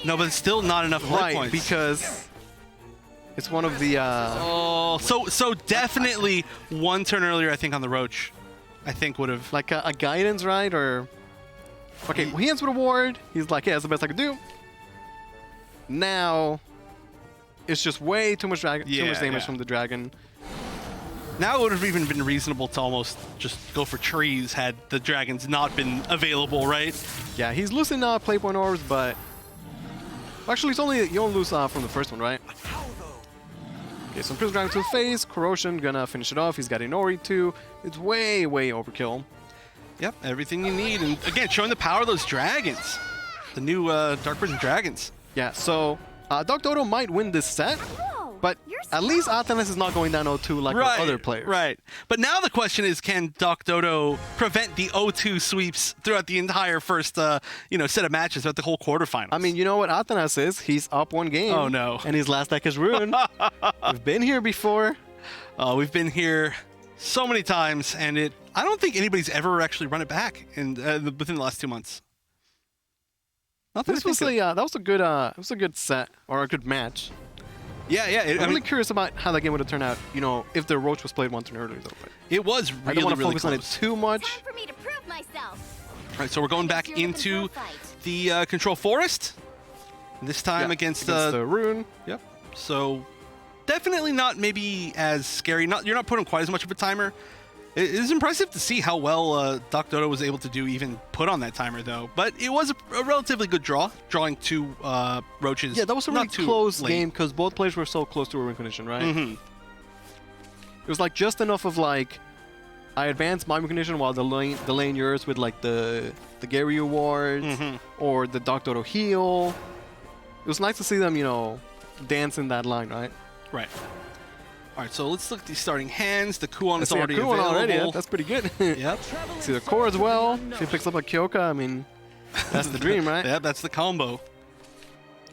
No, but it's still not enough play Right, points. because it's one of the. Oh, so definitely 1 turn earlier, I think, on the Roach, I think would have. Like a guidance, right? Or. Okay, well, he ends with a ward. He's like, yeah, that's the best I could do. Now, it's just way too much damage Yeah. from the dragon. Now it would have even been reasonable to almost just go for trees had the dragons not been available, right? Yeah, he's losing play point orbs, but actually, you only lose from the first one, right? Okay, so Imprisoned Dragon to the face, Corrosion gonna finish it off. He's got Inori too. It's way overkill. Yep, everything you need, and again, showing the power of those dragons, the new Dark Prison dragons. Yeah, so Dr. Odo might win this set, but at least Athanas is not going down 0-2 like other players. Right. But now the question is, can Doc Dodo prevent the 0-2 sweeps throughout the entire first, set of matches throughout the whole quarterfinals? I mean, you know what Athanas is? He's up 1 game. Oh, no. And his last deck is Rune. We've been here before. We've been here so many times, and I don't think anybody's ever actually run it back within the last 2 months. This was that was a good it was a good set or a good match. Yeah. I'm really curious about how that game would have turned out. If the Roach was played 1 turn earlier, though. But it was I really, don't want to really focus close. on it too much. Time for me to prove myself. All right, so we're going back into the Control Forest. This time against the Rune. Yep. So definitely not maybe as scary. You're not putting quite as much of a timer. It is impressive to see how well Doc Dodo was able to even put on that timer, though. But it was a relatively good draw, drawing 2 roaches. Yeah, that was a really not too close late. game because both players were so close to a win condition, right? Mm-hmm. It was like just enough of like I advanced my win condition while the lane yours with like the Gary awards or the Doc Dodo heal. It was nice to see them, dance in that line, right? Right. All right, so let's look at these starting hands. The Kuon is Yeah, already Kuon available. already. That's pretty good. Yep. See the core as well. If he picks up a Kyoka, I mean, that's the dream, right? Yep, that's the combo.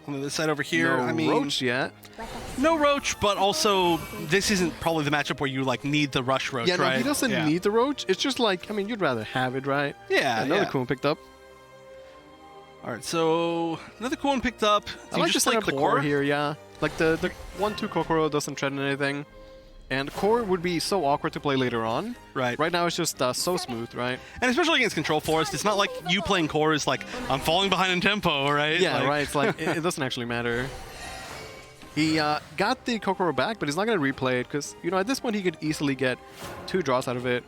On the side over here, No Roach yet. No Roach, but also this isn't probably the matchup where you need the Rush Roach, Yeah, no, right? he doesn't need the Roach. It's just like, you'd rather have it, right? Yeah, Another yeah. Kuon picked up. All right, so another Kuon picked up. I like just setting up the core here, yeah. Like the 1-2 Kokoro doesn't tread on anything. And core would be so awkward to play later on. Right. Right now it's just so smooth, right? And especially against Control Forest, it's not like you playing core is like, I'm falling behind in tempo, right? Yeah, Like- right. It's like, it doesn't actually matter. He got the Kokoro back, but he's not going to replay it because, you know, at this point he could easily get 2 draws out of it.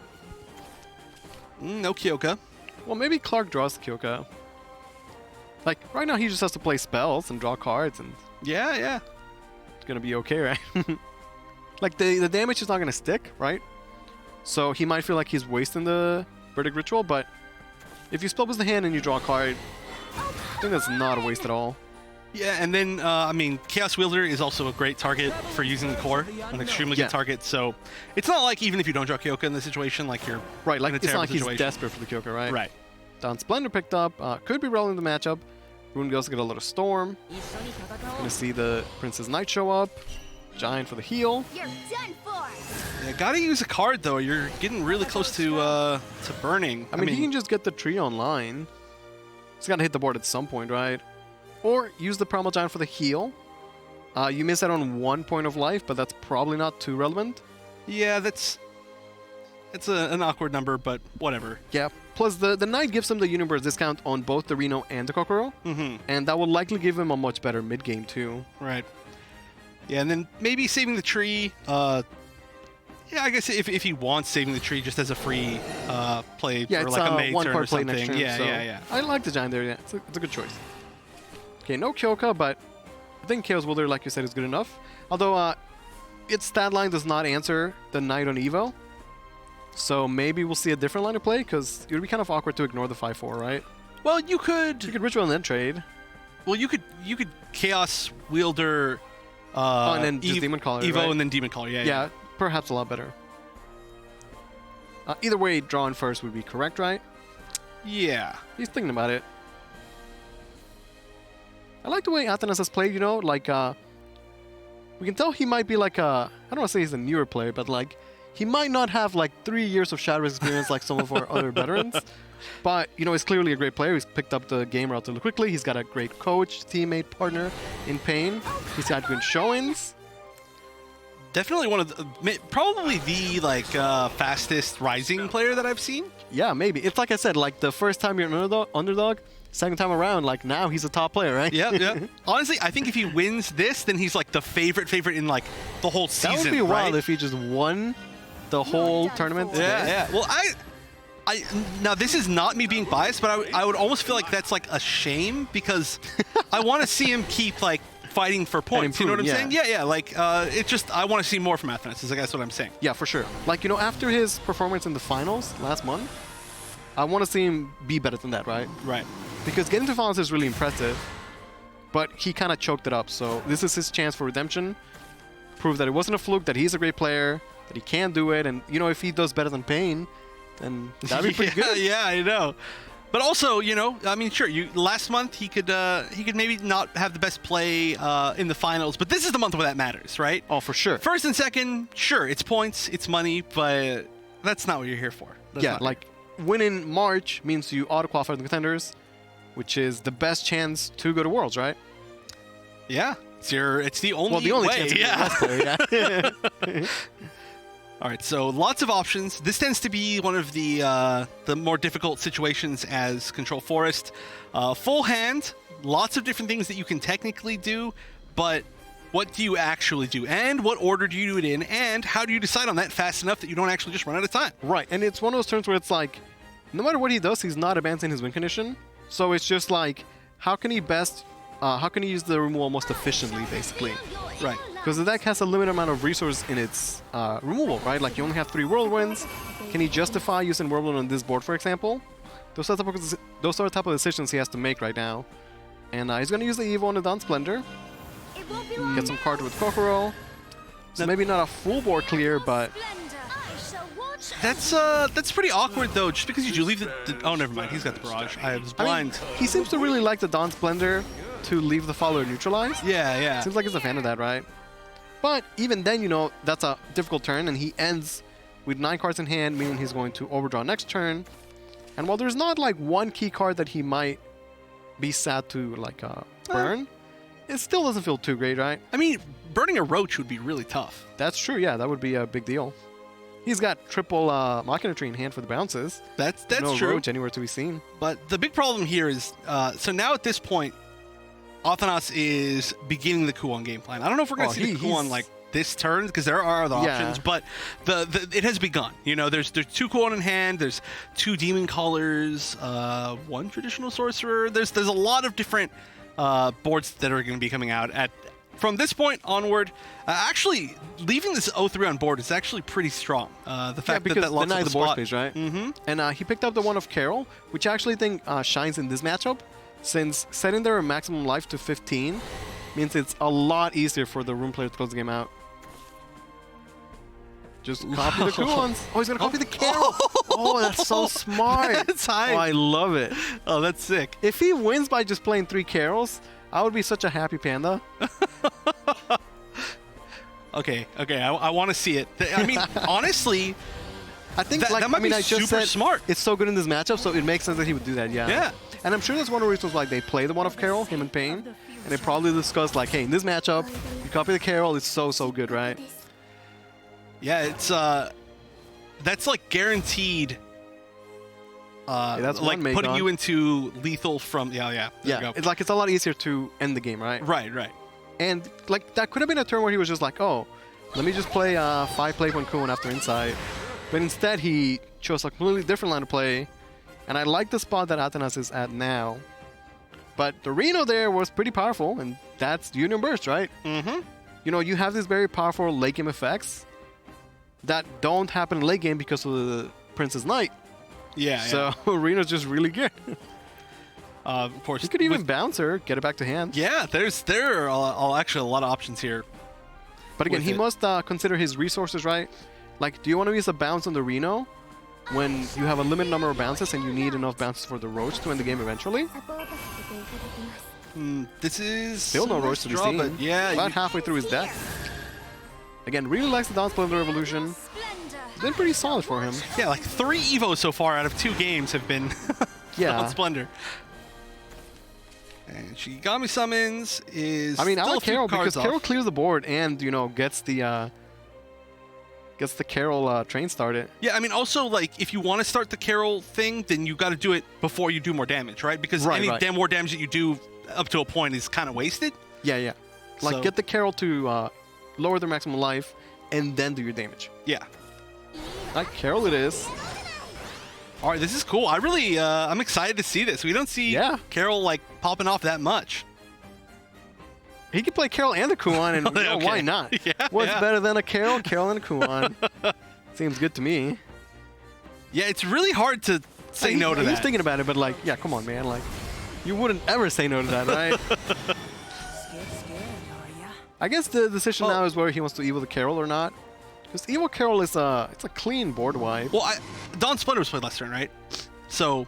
No Kyoka. Well, maybe Clark draws Kyoka. Like, right now he just has to play spells and draw cards, and Yeah, yeah. it's going to be okay, right? Like, the damage is not going to stick, right? So he might feel like he's wasting the Verdict Ritual, but if you spell boost the hand and you draw a card, I think that's not a waste at all. Yeah, and then, I mean, Chaos Wielder is also a great target for using the core, an extremely Yeah. good target, so it's not like even if you don't draw Kyoka in this situation, like you're Right, like, in a it's not terrible like he's situation. desperate for the Kyoka, right? Right. Dawn Splendor picked up. Could be relevant in the matchup. Rune Ghost get a little Storm. Gonna see the Princess Knight show up. Giant for the heal. You're done for. Yeah, gotta use a card, though. You're getting really close to burning. I mean, he can just get the tree online. He's gotta hit the board at some point, right? Or use the Primal Giant for the heal. You miss out on 1 point of life, but that's probably not too relevant. Yeah, it's an awkward number, but whatever. Yeah. Plus, the Knight gives him the Universe discount on both the Reno and the Kokoro. Mm-hmm. And that will likely give him a much better mid-game, too. Right. Yeah, and then maybe saving the tree. Yeah, I guess if he wants saving the tree just as a free play Yeah, for it's like a a May turn one or card play something. next turn. Yeah, so yeah. I like the Giant there, yeah. It's a good choice. Okay, no Kyoka, but I think Chaos Wilder, like you said, is good enough. Although, its stat line does not answer the Knight on Evo. So maybe we'll see a different line of play, because it would be kind of awkward to ignore the 5-4, right? Well, you could. You could Ritual and then trade. Well, you could Chaos Wielder. And then just Demon Caller, Evo right? and then Demon Caller. Yeah, Yeah, perhaps a lot better. Either way, drawing first would be correct, right? Yeah. He's thinking about it. I like the way Athanas has played, you know, like, we can tell he might be like I don't want to say he's a newer player, but like, he might not have like 3 years of Shadowverse experience like some of our other veterans. But, you know, he's clearly a great player. He's picked up the game relatively quickly. He's got a great coach, teammate, partner in Pain. He's got good showings. Definitely one of the, probably the like fastest rising player that I've seen. Yeah, maybe. It's like I said, like the first time you're an underdog, second time around, like now he's a top player, right? Yeah, yeah. Honestly, I think if he wins this, then he's like the favorite in like the whole season. That would be wild right? if he just won the whole tournament. Yeah, yeah. Well, I now this is not me being biased, but I would almost feel like that's like a shame because I want to see him keep like fighting for points. You know what I'm saying? Yeah, yeah. Like it's just I want to see more from Athanas. Is I guess what I'm saying. Yeah, for sure. Like, you know, after his performance in the finals last month, I want to see him be better than that, right? Right. Because getting to finals is really impressive, but he kind of choked it up. So this is his chance for redemption. Prove that it wasn't a fluke, that he's a great player, that he can do it, and you know, if he does better than Pain, then that'd be pretty good. Yeah, I know. But also, you know, I mean, sure, last month he could maybe not have the best play in the finals, but this is the month where that matters, right? Oh, for sure. First and second, sure, it's points, it's money, but that's not what you're here for. That's Yeah, not- like winning March means you auto-qualify the Contenders, which is the best chance to go to Worlds, right? yeah, it's the only Well, the only way. chance to Yeah. be the best player, yeah. All right, so lots of options. This tends to be one of the more difficult situations as Control Forest. Full hand, lots of different things that you can technically do, but what do you actually do? And what order do you do it in? And how do you decide on that fast enough that you don't actually just run out of time? Right, and it's one of those turns where it's like, no matter what he does, he's not advancing his win condition. So it's just like, how can he use the removal most efficiently, basically? Right. Because the deck has a limited amount of resource in its removal, right? Like, you only have 3 Whirlwinds. Can he justify using Whirlwind on this board, for example? Those are the type of decisions he has to make right now. And he's going to use the Evo on the Dawn Splendor. It won't be long. Get some cards with Kokoro. So maybe not a full board clear, but I shall watch. That's pretty awkward though. Just because you do leave the oh, never mind. He's got the barrage. I was I blind. mean, he seems to really like the Dawn Splendor to leave the follower neutralized. Yeah, yeah. Seems like he's a fan of that, right? But even then, you know, that's a difficult turn, and he ends with 9 cards in hand, meaning he's going to overdraw next turn. And while there's not like one key card that he might be sad to like burn, it still doesn't feel too great, right? I mean, burning a roach would be really tough. That's true. Yeah, that would be a big deal. He's got triple Machina Tree in hand for the bounces. That's no true. roach anywhere to be seen. But the big problem here is, so now at this point, Athanas is beginning the Kuon game plan. I don't know if we're going to see the Kuon like this turn, because there are other options, but it has begun. You know, there's 2 Kuon in hand, there's 2 Demon Callers, 1 Traditional Sorcerer. There's a lot of different boards that are going to be coming out from this point onward. Actually, leaving this 0-3 on board is actually pretty strong. The fact that locks up the board spot. space, right? And he picked up the one of Carol, which I actually think shines in this matchup, since setting their maximum life to 15 means it's a lot easier for the room player to close the game out. Just copy the Kuons. Oh, he's gonna copy the Carol. Oh, that's so smart. That's high. Oh, I love it. Oh, that's sick. If he wins by just playing 3 Carols, I would be such a happy panda. Okay, I want to see it. I mean, honestly, I think that might be I just super said smart. It's so good in this matchup, so it makes sense that he would do that. Yeah. Yeah. And I'm sure that's one of the reasons like they play the one of Carol, him and Pain, and they probably discussed like, hey, in this matchup, you copy the Carol, it's so good, right? Yeah, it's that's like guaranteed. That's like one putting Magon. you into lethal from there you go. It's a lot easier to end the game, right? Right. And like that could have been a turn where he was just like, oh, let me just play 5 play 1 Kuon after Insight. But instead he chose a completely different line of play. And I like the spot that Athanas is at now. But the Reno there was pretty powerful, and that's Union Burst, right? Mm-hmm. You know, you have these very powerful late game effects that don't happen in late game because of the Princess Knight. Yeah. So Reno's just really good. Of course. You could even bounce her, get it back to hand. Yeah, there are actually a lot of options here. But again, he must consider his resources, right? Like, do you want to use a bounce on the Reno when you have a limited number of bounces and you need enough bounces for the Roach to win the game eventually? This is Still no Roach to be seen. but yeah, About halfway through his deck. Again, really likes the Dawn Splendor Evolution. Been pretty solid for him. yeah, like 3 Evos so far out of 2 games have been on Splendor. And Shigami Summons is. I mean, I still like a few Carol cards because Carol off. clears the board and, you know, gets the Carol train started. Yeah, I mean, also, like, if you want to start the Carol thing, then you got to do it before you do more damage, right? Because more damage that you do up to a point is kind of wasted. Yeah. Like, get the Carol to lower their maximum life and then do your damage. Yeah. Like Carol it is. All right, this is cool. I really, I'm excited to see this. We don't see Carol, like, popping off that much. He could play Carol and the Kuon, and you know, why not? What's better than a Carol? Carol and a Kuon. Seems good to me. Yeah, it's really hard to say no to that. He's thinking about it, but like, yeah, come on, man. Like, you wouldn't ever say no to that, right? I guess the decision now is whether he wants to Evil the Carol or not. Because Evil Carol is it's a clean board wipe. Well, Dawn Splendor was played last turn, right? So,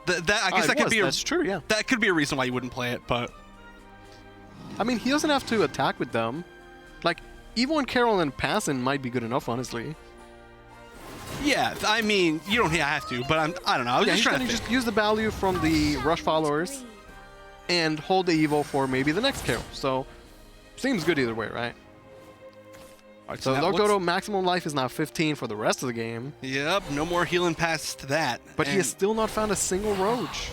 I guess that could be that's true, yeah. That could be a reason why you wouldn't play it, but... I mean, he doesn't have to attack with them. Like, Evil and Carol and Passin might be good enough, honestly. Yeah, I mean, you don't have to, but I don't know. I was just trying to just use the value from the Rush followers and hold the Evil for maybe the next Carol. So, seems good either way, right? All right, so Lokoto maximum life is now 15 for the rest of the game. Yep, no more healing past that. But he has still not found a single Roach.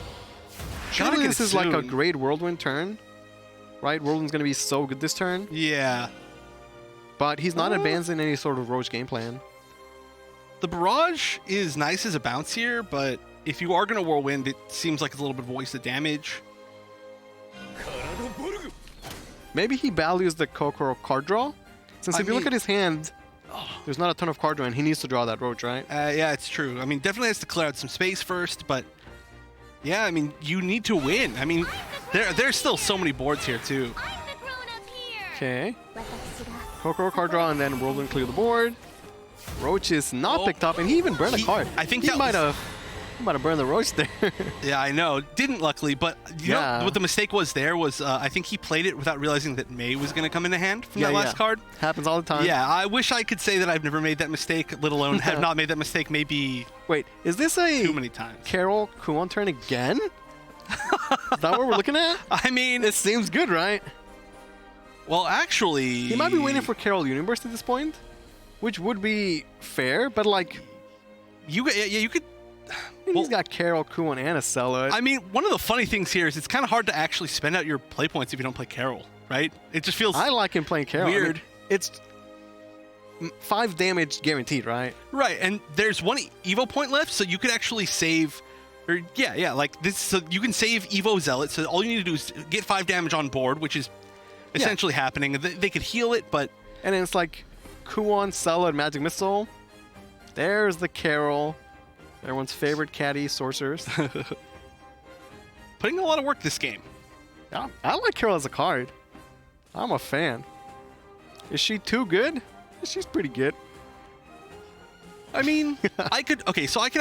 Surely this is like a great Whirlwind turn, right? Whirlwind's going to be so good this turn. Yeah. But he's not advancing any sort of Roach game plan. The Barrage is nice as a bounce here, but if you are going to Whirlwind, it seems like it's a little bit of wasted damage. Maybe he values the Kokoro card draw. Since if you look at his hand, there's not a ton of card draw, and he needs to draw that Roach, right? Yeah, it's true. I mean, definitely has to clear out some space first, but yeah, I mean, you need to win. I mean, there's still so many boards here, too. Okay. Kokoro card draw, and then Whirlwind clear the board. Roach is not picked up, and he even burned a card. I think he might have burned the Roach there. Yeah, I know. Didn't, luckily, but you know what the mistake was there was I think he played it without realizing that May was going to come into hand from that last card. Happens all the time. Yeah, I wish I could say that I've never made that mistake, let alone have not made that mistake maybe Wait, is this a too many times. Carol Kuon turn again? that what we're looking at? I mean, It seems good, right? well, actually, He might be waiting for Carol Universe at this point, which would be fair, but like, you could. he's got Carol, Kuon, and a Celoid. I mean, one of the funny things here is it's kind of hard to actually spend out your play points if you don't play Carol, right? It just feels I like him playing Carol. weird. I mean, it's 5 damage guaranteed, right? right. And there's one Evo point left, so you could actually save. Or like this. So you can save Evo Zealot. So all you need to do is get 5 damage on board, which is essentially happening. They could heal it, but And then it's like Kuon, Celoid, Magic Missile. There's the Carol. Everyone's favorite caddy sorcerers. putting a lot of work this game. Yeah, I like Carol as a card. I'm a fan. Is she too good? She's pretty good. I mean, I could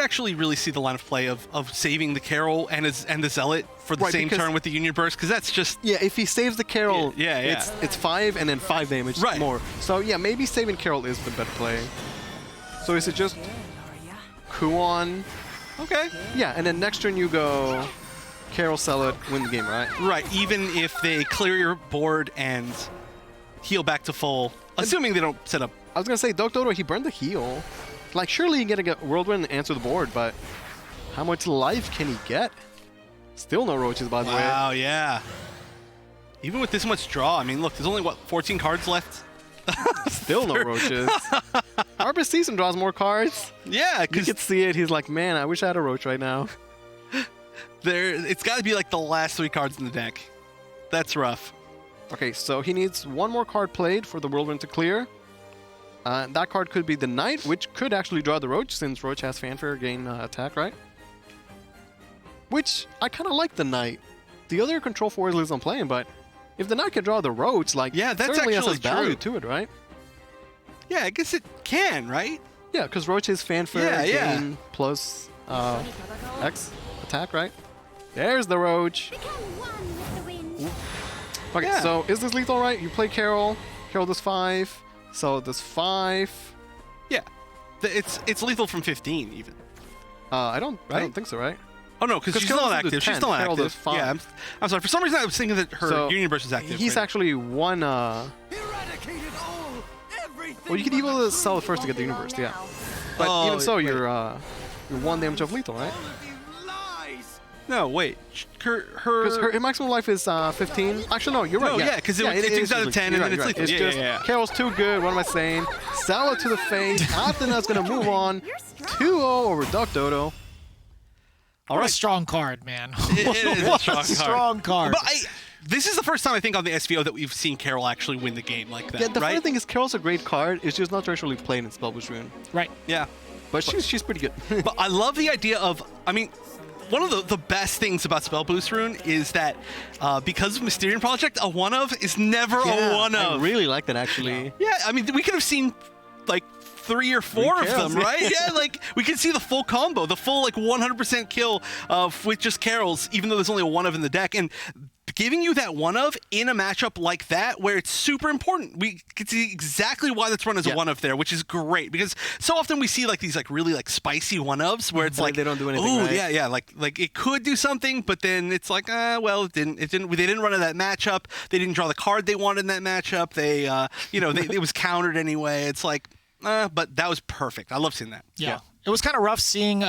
actually really see the line of play of saving the Carol and the Zealot for the Right, same because- turn with the Union Burst, because that's just Yeah, if he saves the Carol, Yeah. it's 5 and then 5 damage Right. more. So yeah, maybe saving Carol is the better play. So is it just Kuon? okay. Yeah, and then next turn you go Carol, Celoid, win the game, right? Right, even if they clear your board and heal back to full, assuming they don't set up. I was gonna say Dodo, he burned the heal. Like surely you get a Whirlwind and answer the board, but how much life can he get? Still no roaches, by the way. Wow, yeah. Even with this much draw, I mean, look, there's only 14 cards left. Still no roaches. Harvest Season draws more cards. Yeah, You because could see it. He's like, man, I wish I had a roach right now. it's got to be like the last 3 cards in the deck. That's rough. Okay, so he needs 1 more card played for the Whirlwind to clear. That card could be the Knight, which could actually draw the Roach, since Roach has Fanfare, gain attack, right? Which, I kind of like the Knight. The other control 4 is I'm playing, but if the Knight can draw the Roach, like, Yeah, that's certainly has actually some value true. to it, right? Yeah, I guess it can, right? Yeah, because Roach is Fanfare, Yeah. gain plus X attack, right? There's the Roach. Become one with the wind. Okay, Yeah. so is this lethal, right? You play Carol. Carol does 5. So does 5. Yeah. It's lethal from 15 even. I don't Right? think so, right? Oh no, because she's Carol still doesn't do active. She's 10. still Carol active. does 5. Yeah, I'm sorry. For some reason, I was thinking that her So, Union Burst is active. He's right? actually one. Well, you could even sell it first to get the universe, yeah. But Oh, even so, wait. you're 1 damage of lethal, right? No, wait. Because her maximum life is 15. Actually, no, you're right. No, yeah, 'cause it is takes out of usually- 10 and you're then it's right, lethal. It's Yeah, just yeah, yeah. Carol's too good. What am I saying? Sell it to the face. Athena's gonna move on. 2-0 over Duck Dodo. What a strong card, man. It is a What strong card. strong card. But this is the first time I think on the SVO that we've seen Carol actually win the game like that, Yeah, the right? funny thing is Carol's a great card. It's just not traditionally played in Spellboost Rune. Right. Yeah. But she's pretty good. But I love the idea of, I mean, one of the best things about Spell Boost Rune is that because of Mysterian Project, a one-of is never a one-of. I really like that, actually. Yeah, I mean, we could have seen like 3 or 4 of Carols, them, right? yeah. Yeah, like we could see the full combo, the full like 100% kill with just Carols, even though there's only a one-of in the deck. And giving you that one-of in a matchup like that, where it's super important, we can see exactly why that's run as a one-of there, which is great, because so often we see like these like really like spicy one-ofs where it's But like they don't do anything, oh right? yeah, like it could do something, but then it's like well, it didn't. They didn't run in that matchup. They didn't draw the card they wanted in that matchup. They it was countered anyway. It's like but that was perfect. I love seeing that. Yeah. It was kind of rough seeing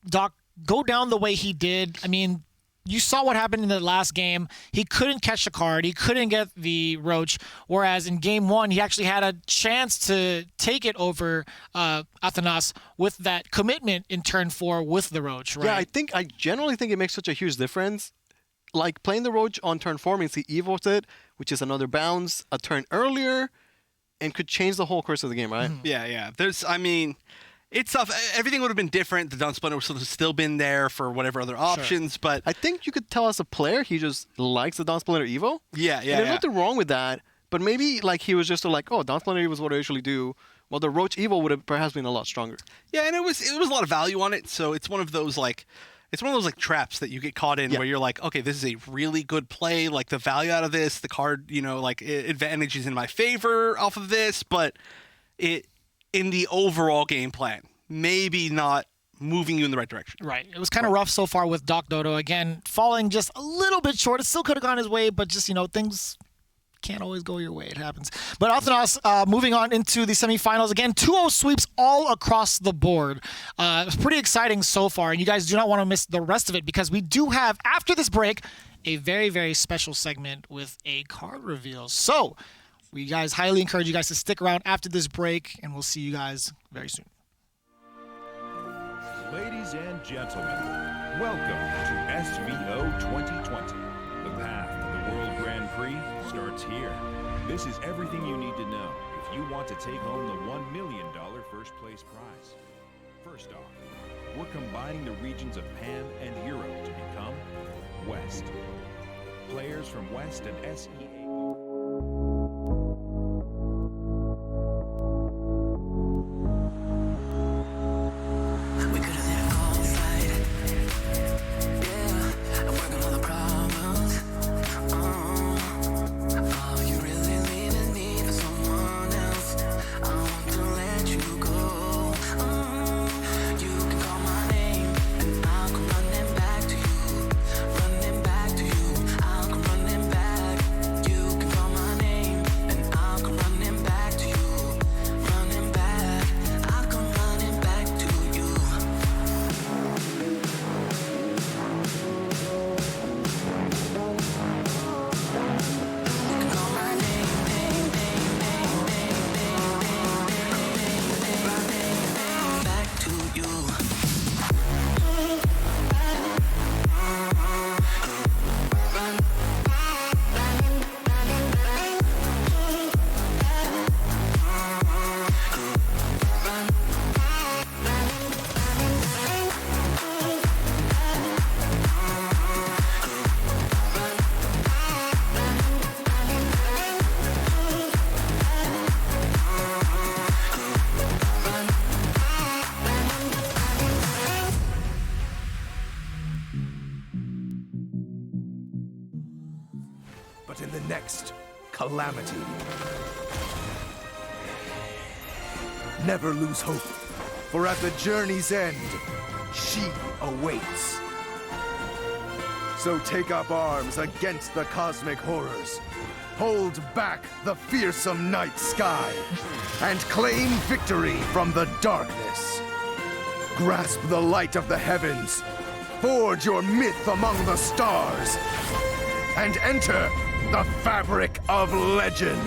Doc go down the way he did. I mean, you saw what happened in the last game. He couldn't catch the card. He couldn't get the Roach. Whereas in game 1, he actually had a chance to take it over Athanas with that commitment in turn 4 with the Roach, right? Yeah, I generally think it makes such a huge difference. Like playing the Roach on turn 4 means he evokes it, which is another bounce a turn earlier, and could change the whole course of the game, right? Yeah. It's tough. Everything would have been different. The Dawn Splinter would have still been there for whatever other options, but I think you could tell as a player he just likes the Dawn Splinter Evo. yeah. And there's nothing wrong with that, but maybe like he was just like, oh, Dawn Splinter Evo is what I usually do. Well, the Roach Evo would have perhaps been a lot stronger. Yeah, and it was a lot of value on it. So it's one of those like traps that you get caught in where you're like, okay, this is a really good play. Like the value out of this, the card, advantage is in my favor off of this, but it in the overall game plan, maybe not moving you in the right direction. Right. It was kind of rough so far with Doc Dodo. Again, falling just a little bit short. It still could have gone his way, but just, things can't always go your way. It happens. But Althenos, moving on into the semifinals. Again, 2-0 sweeps all across the board. It's pretty exciting so far, and you guys do not want to miss the rest of it because we do have, after this break, a very, very special segment with a card reveal. So we guys highly encourage you guys to stick around after this break, and we'll see you guys very soon. Ladies and gentlemen, welcome to SVO 2020. The path to the World Grand Prix starts here. This is everything you need to know if you want to take home the $1 million first place prize. First off, we're combining the regions of Pan and Euro to become West. Players from West and SEO. But in the next calamity, never lose hope, for at the journey's end, she awaits. So take up arms against the cosmic horrors. Hold back the fearsome night sky, and claim victory from the darkness. Grasp the light of the heavens, forge your myth among the stars, and enter the fabric of legend.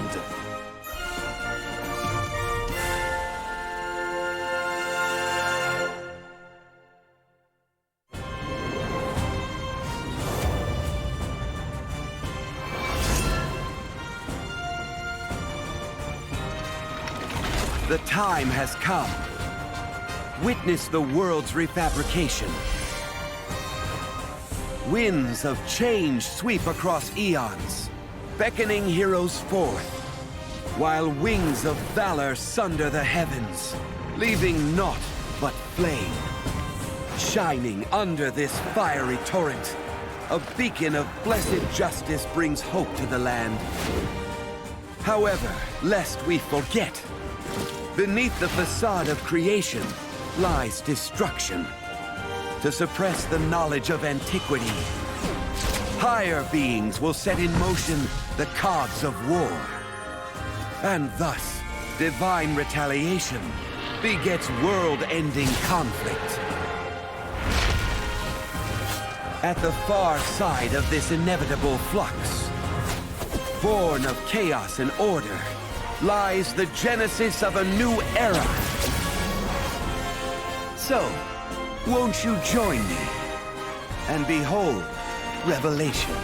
The time has come. Witness the world's refabrication. Winds of change sweep across eons, beckoning heroes forth, while wings of valor sunder the heavens, leaving naught but flame. Shining under this fiery torrent, a beacon of blessed justice brings hope to the land. However, lest we forget, beneath the facade of creation lies destruction. To suppress the knowledge of antiquity, higher beings will set in motion the cogs of war. And thus, divine retaliation begets world-ending conflict. At the far side of this inevitable flux, born of chaos and order, lies the genesis of a new era. So, won't you join me and behold Revelation?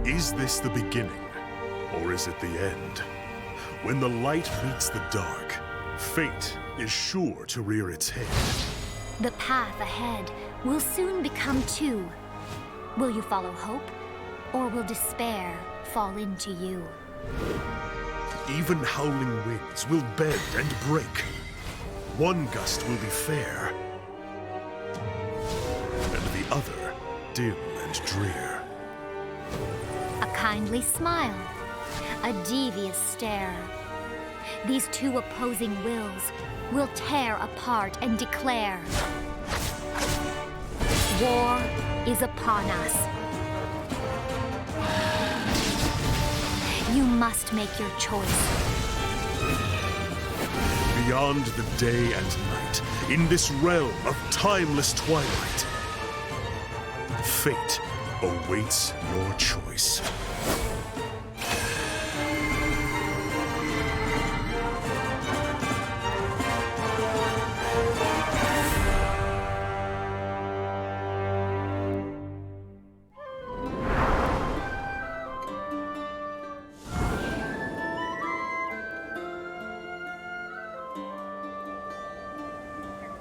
Is this the beginning, or is it the end? When the light meets the dark, fate is sure to rear its head. The path ahead will soon become two. Will you follow hope, or will despair fall into you? Even howling winds will bend and break. One gust will be fair, and the other dim and drear. A kindly smile, a devious stare. These two opposing wills will tear apart and declare, war is upon us. You must make your choice. Beyond the day and night, in this realm of timeless twilight, fate awaits your choice.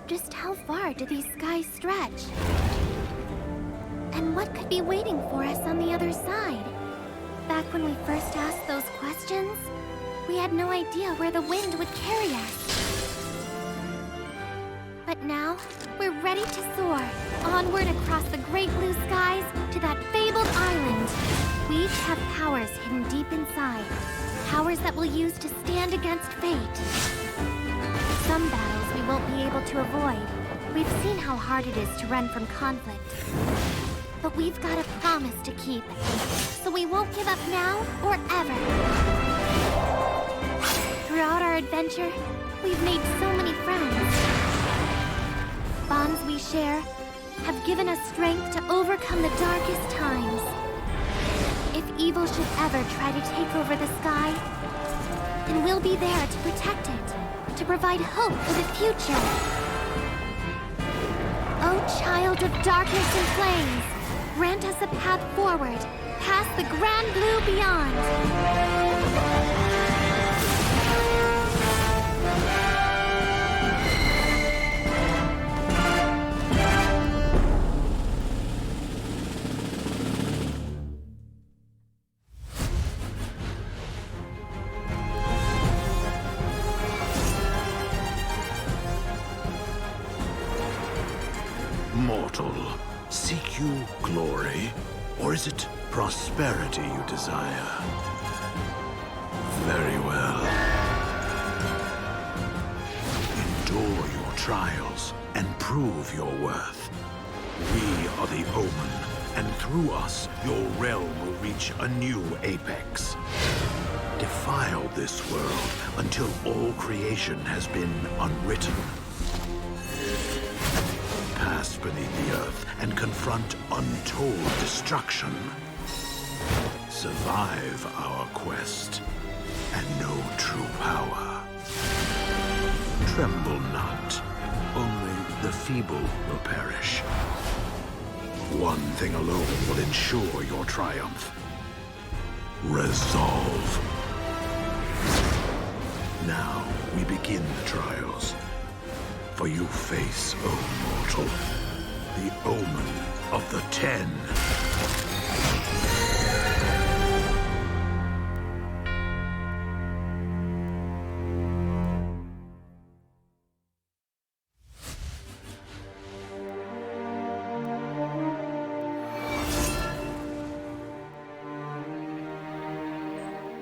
Just how far do these skies stretch? And what could be waiting for us on the other side? Back when we first asked those questions, we had no idea where the wind would carry us. But now, we're ready to soar, onward across the great blue skies to that fabled island. We each have powers hidden deep inside, powers that we'll use to stand against fate. Some battles we won't be able to avoid. We've seen how hard it is to run from conflict. But we've got a promise to keep, so we won't give up now or ever. Throughout our adventure, we've made so many friends. Bonds we share have given us strength to overcome the darkest times. If evil should ever try to take over the sky, then we'll be there to protect it, to provide hope for the future. Oh, child of darkness and flames, grant us a path forward, past the grand blue beyond. Mortal, seek you glory, or is it prosperity you desire? Very well. Endure your trials and prove your worth. We are the Omen, and through us, your realm will reach a new apex. Defile this world until all creation has been unwritten. Pass beneath the earth and confront untold destruction. Survive our quest and know true power. Tremble not, only the feeble will perish. One thing alone will ensure your triumph. Resolve. Now we begin the trials. For you face, O mortal, the Omen of the Ten.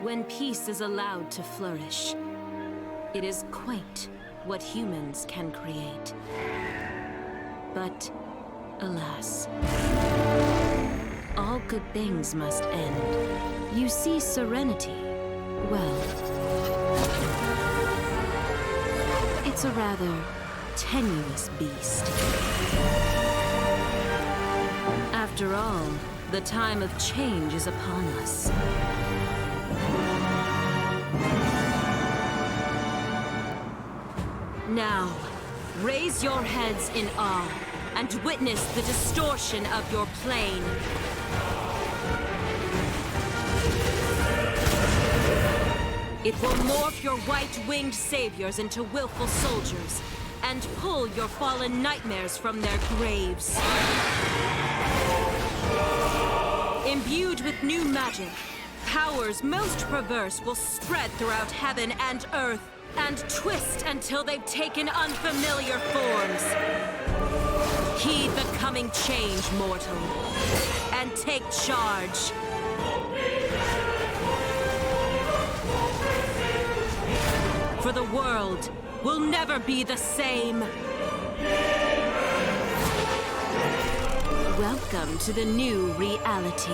When peace is allowed to flourish, it is quaint what humans can create. But, alas, all good things must end. You see serenity, well, it's a rather tenuous beast. After all, the time of change is upon us. Now, raise your heads in awe and witness the distortion of your plane. It will morph your white-winged saviors into willful soldiers and pull your fallen nightmares from their graves. Imbued with new magic, powers most perverse will spread throughout heaven and earth, and twist until they've taken unfamiliar forms. Heed the coming change, mortal, and take charge. For the world will never be the same. Welcome to the new reality.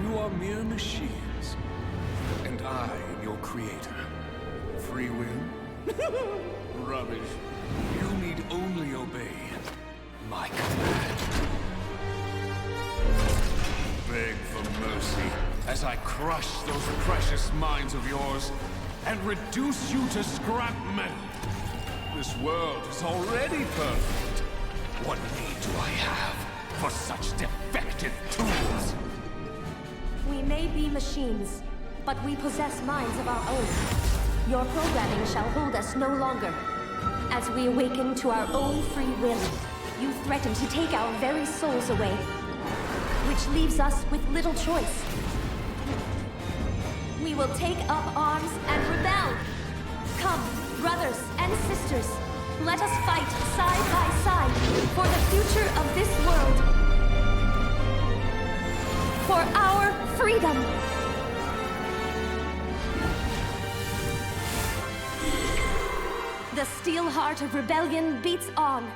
You are mere machines, and I am your creator. Free will? Rubbish. You need only obey my command. Beg for mercy as I crush those precious minds of yours and reduce you to scrap metal. This world is already perfect. What need do I have for such defective tools? We may be machines, but we possess minds of our own. Your programming shall hold us no longer. As we awaken to our own free will, you threaten to take our very souls away, which leaves us with little choice. We will take up arms and rebel. Come, brothers and sisters, let us fight side by side for the future of this world. For our freedom. The steel heart of rebellion beats on.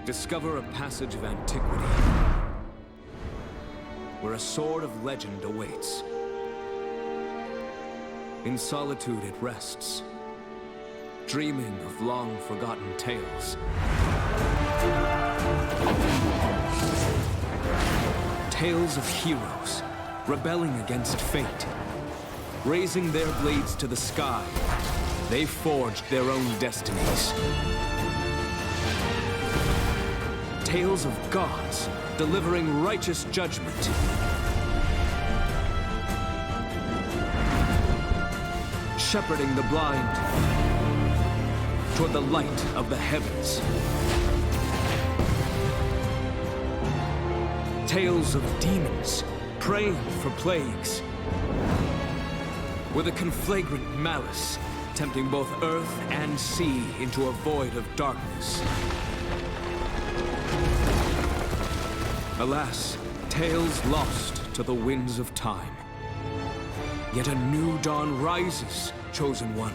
Discover a passage of antiquity, where a sword of legend awaits. In solitude it rests, dreaming of long-forgotten tales. Tales of heroes, rebelling against fate. Raising their blades to the sky, they forged their own destinies. Tales of gods, delivering righteous judgment. Shepherding the blind toward the light of the heavens. Tales of demons, praying for plagues. With a conflagrant malice, tempting both earth and sea into a void of darkness. Alas, tales lost to the winds of time. Yet a new dawn rises, chosen one.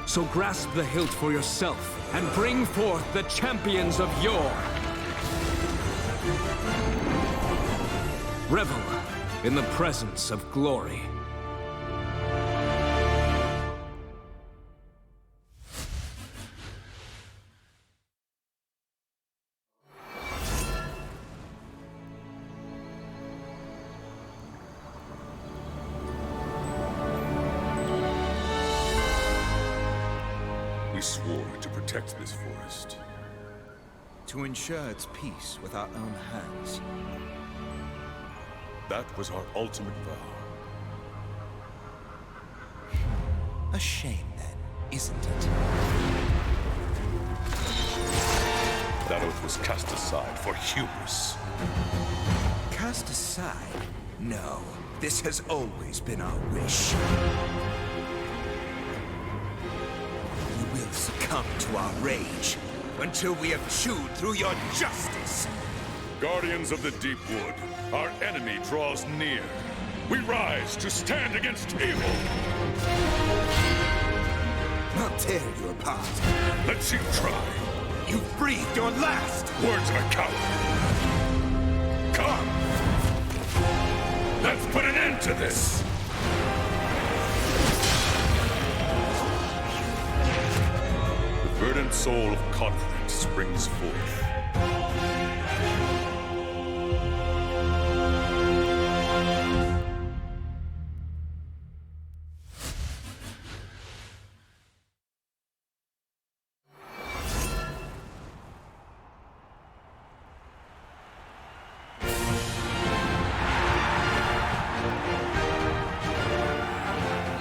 So grasp the hilt for yourself and bring forth the champions of yore. Revel in the presence of glory. We swore to protect this forest. To ensure its peace with our own hands. That was our ultimate vow. A shame, then, isn't it? That oath was cast aside for hubris. Cast aside? No. This has always been our wish. You will succumb to our rage until we have chewed through your justice. Guardians of the Deep Wood, our enemy draws near. We rise to stand against evil. I'll tear you apart. Let's you try. You've breathed your last. Words of a coward. Come. Let's put an end to this. verdant soul of conflict springs forth.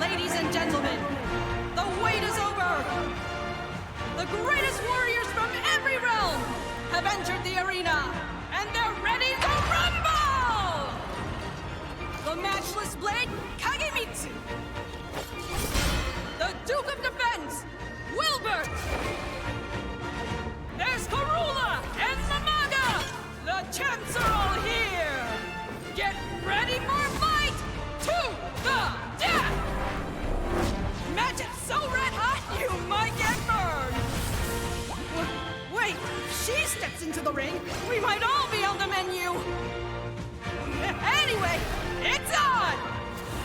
Ladies and gentlemen, the wait is over! The greatest warriors from every realm have entered the arena, and they're ready to rumble! The matchless blade, Kagemitsu! The Duke of Defense, Wilbert! There's Karula and Mamaga! The champs are all here! Get ready for a fight to the death! Match it so red hot, you might get burned! Wait, she steps into the ring, we might all be on the menu! Anyway, it's on!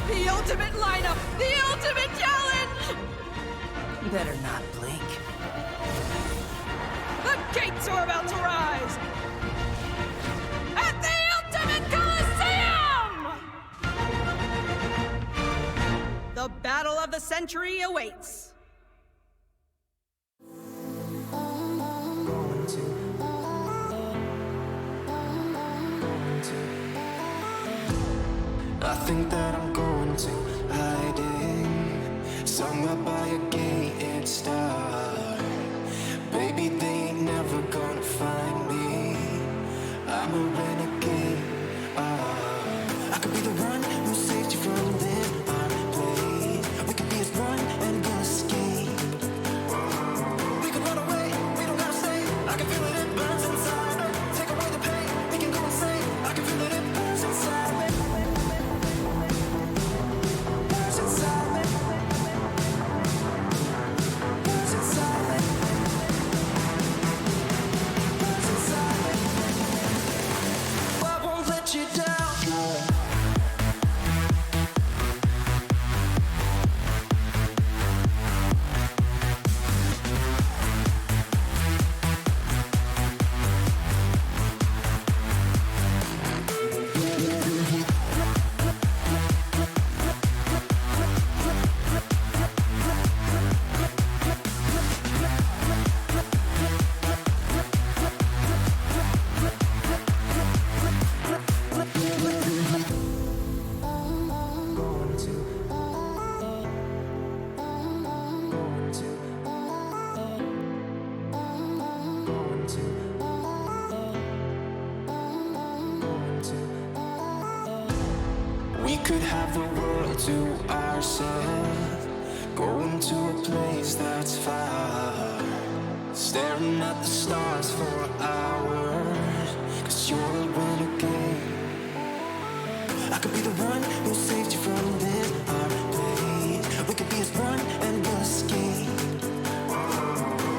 The ultimate lineup, the ultimate challenge! Better not blink. The gates are about to rise! At the Ultimate Coliseum! The battle of the century awaits. I think that I'm going to hiding somewhere by a gated star. Baby, they ain't never gonna find me. I'm a renegade. I could be the one who saved you from this blade. We could be as one and we'll escape. We could run away, we don't gotta stay. I can feel it, it burns inside me. Take away the pain, we can go insane. I can feel it, it burns inside me. Burns inside me. Burns inside me. Burns inside me. I won't let you down. We could have the world to ourselves, going to a place that's far, staring at the stars for hours, 'cause you're a renegade. I could be the one who saved you from this blade. We could be as one and we'll escape.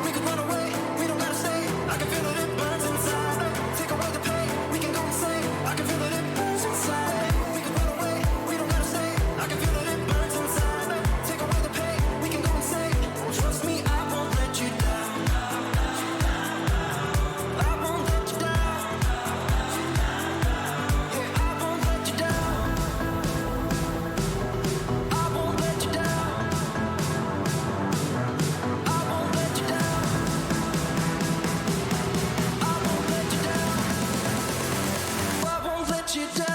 We could run away, we don't gotta stay. I can feel it, it burns inside me. Take away the pain, we can go insane. I can feel it, it burns inside me. We can run away, we don't gotta stay. I can feel it, it burns inside me. Take away the pain, we can go insane. Trust me, I won't let you down. I won't let you down. Yeah, I won't let you down. I won't let you down. I won't let you down. I won't let you down. I won't let you down.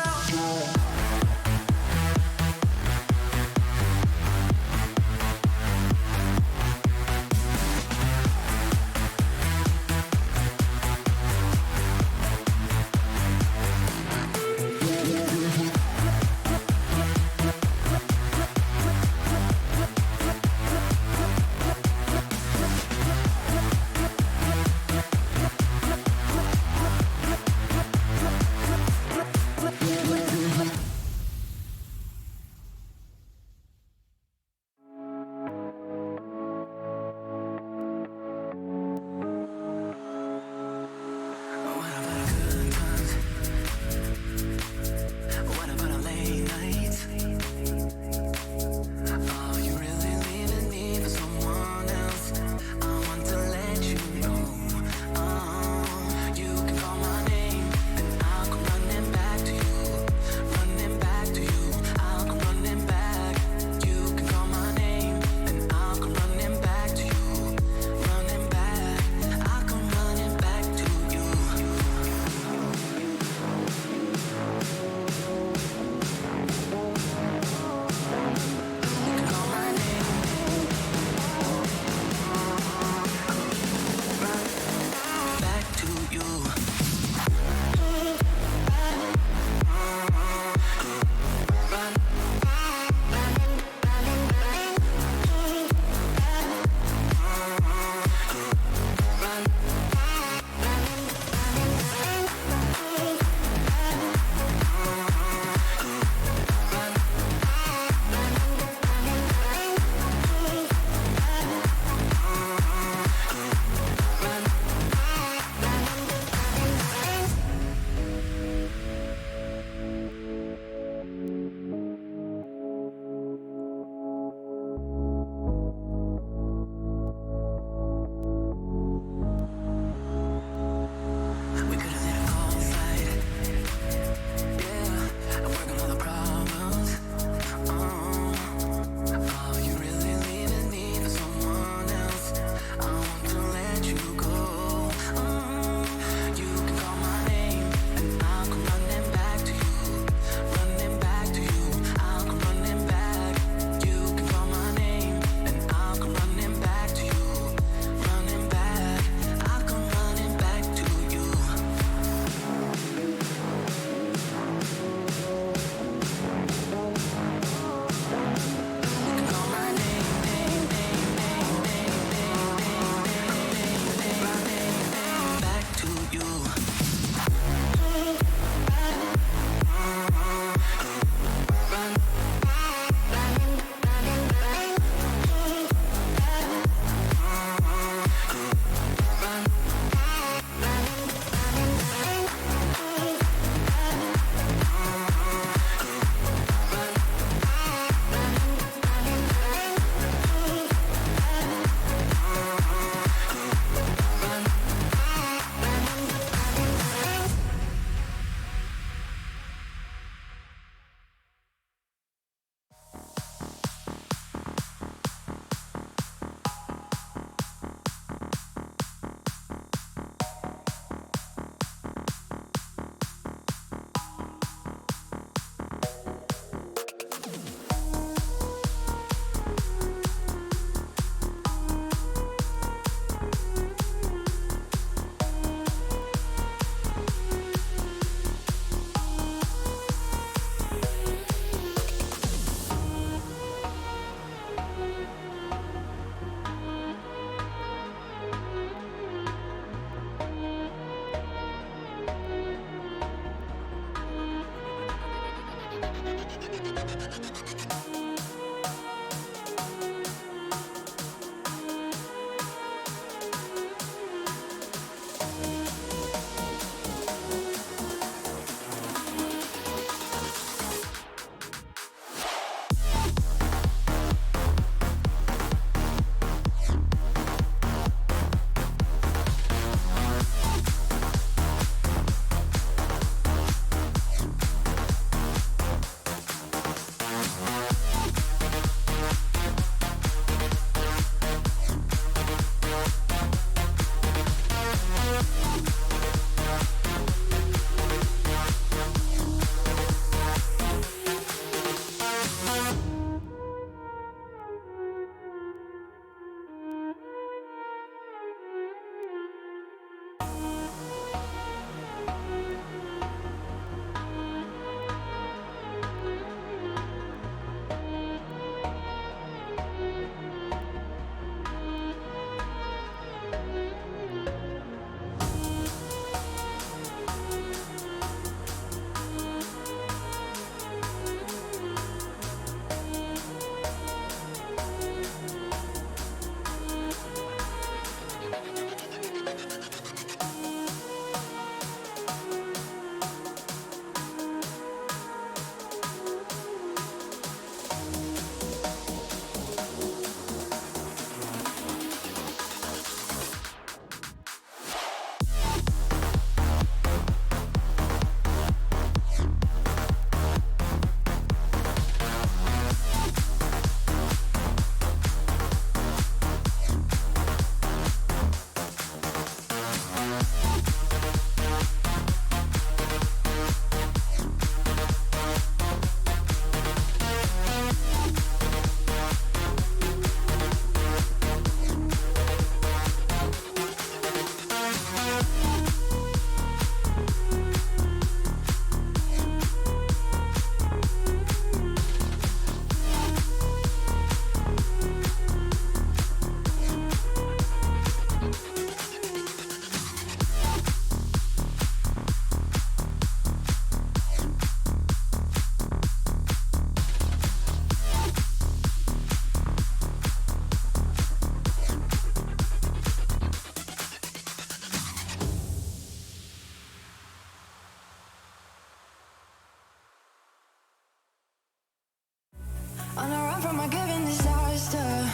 On a run from a given disaster,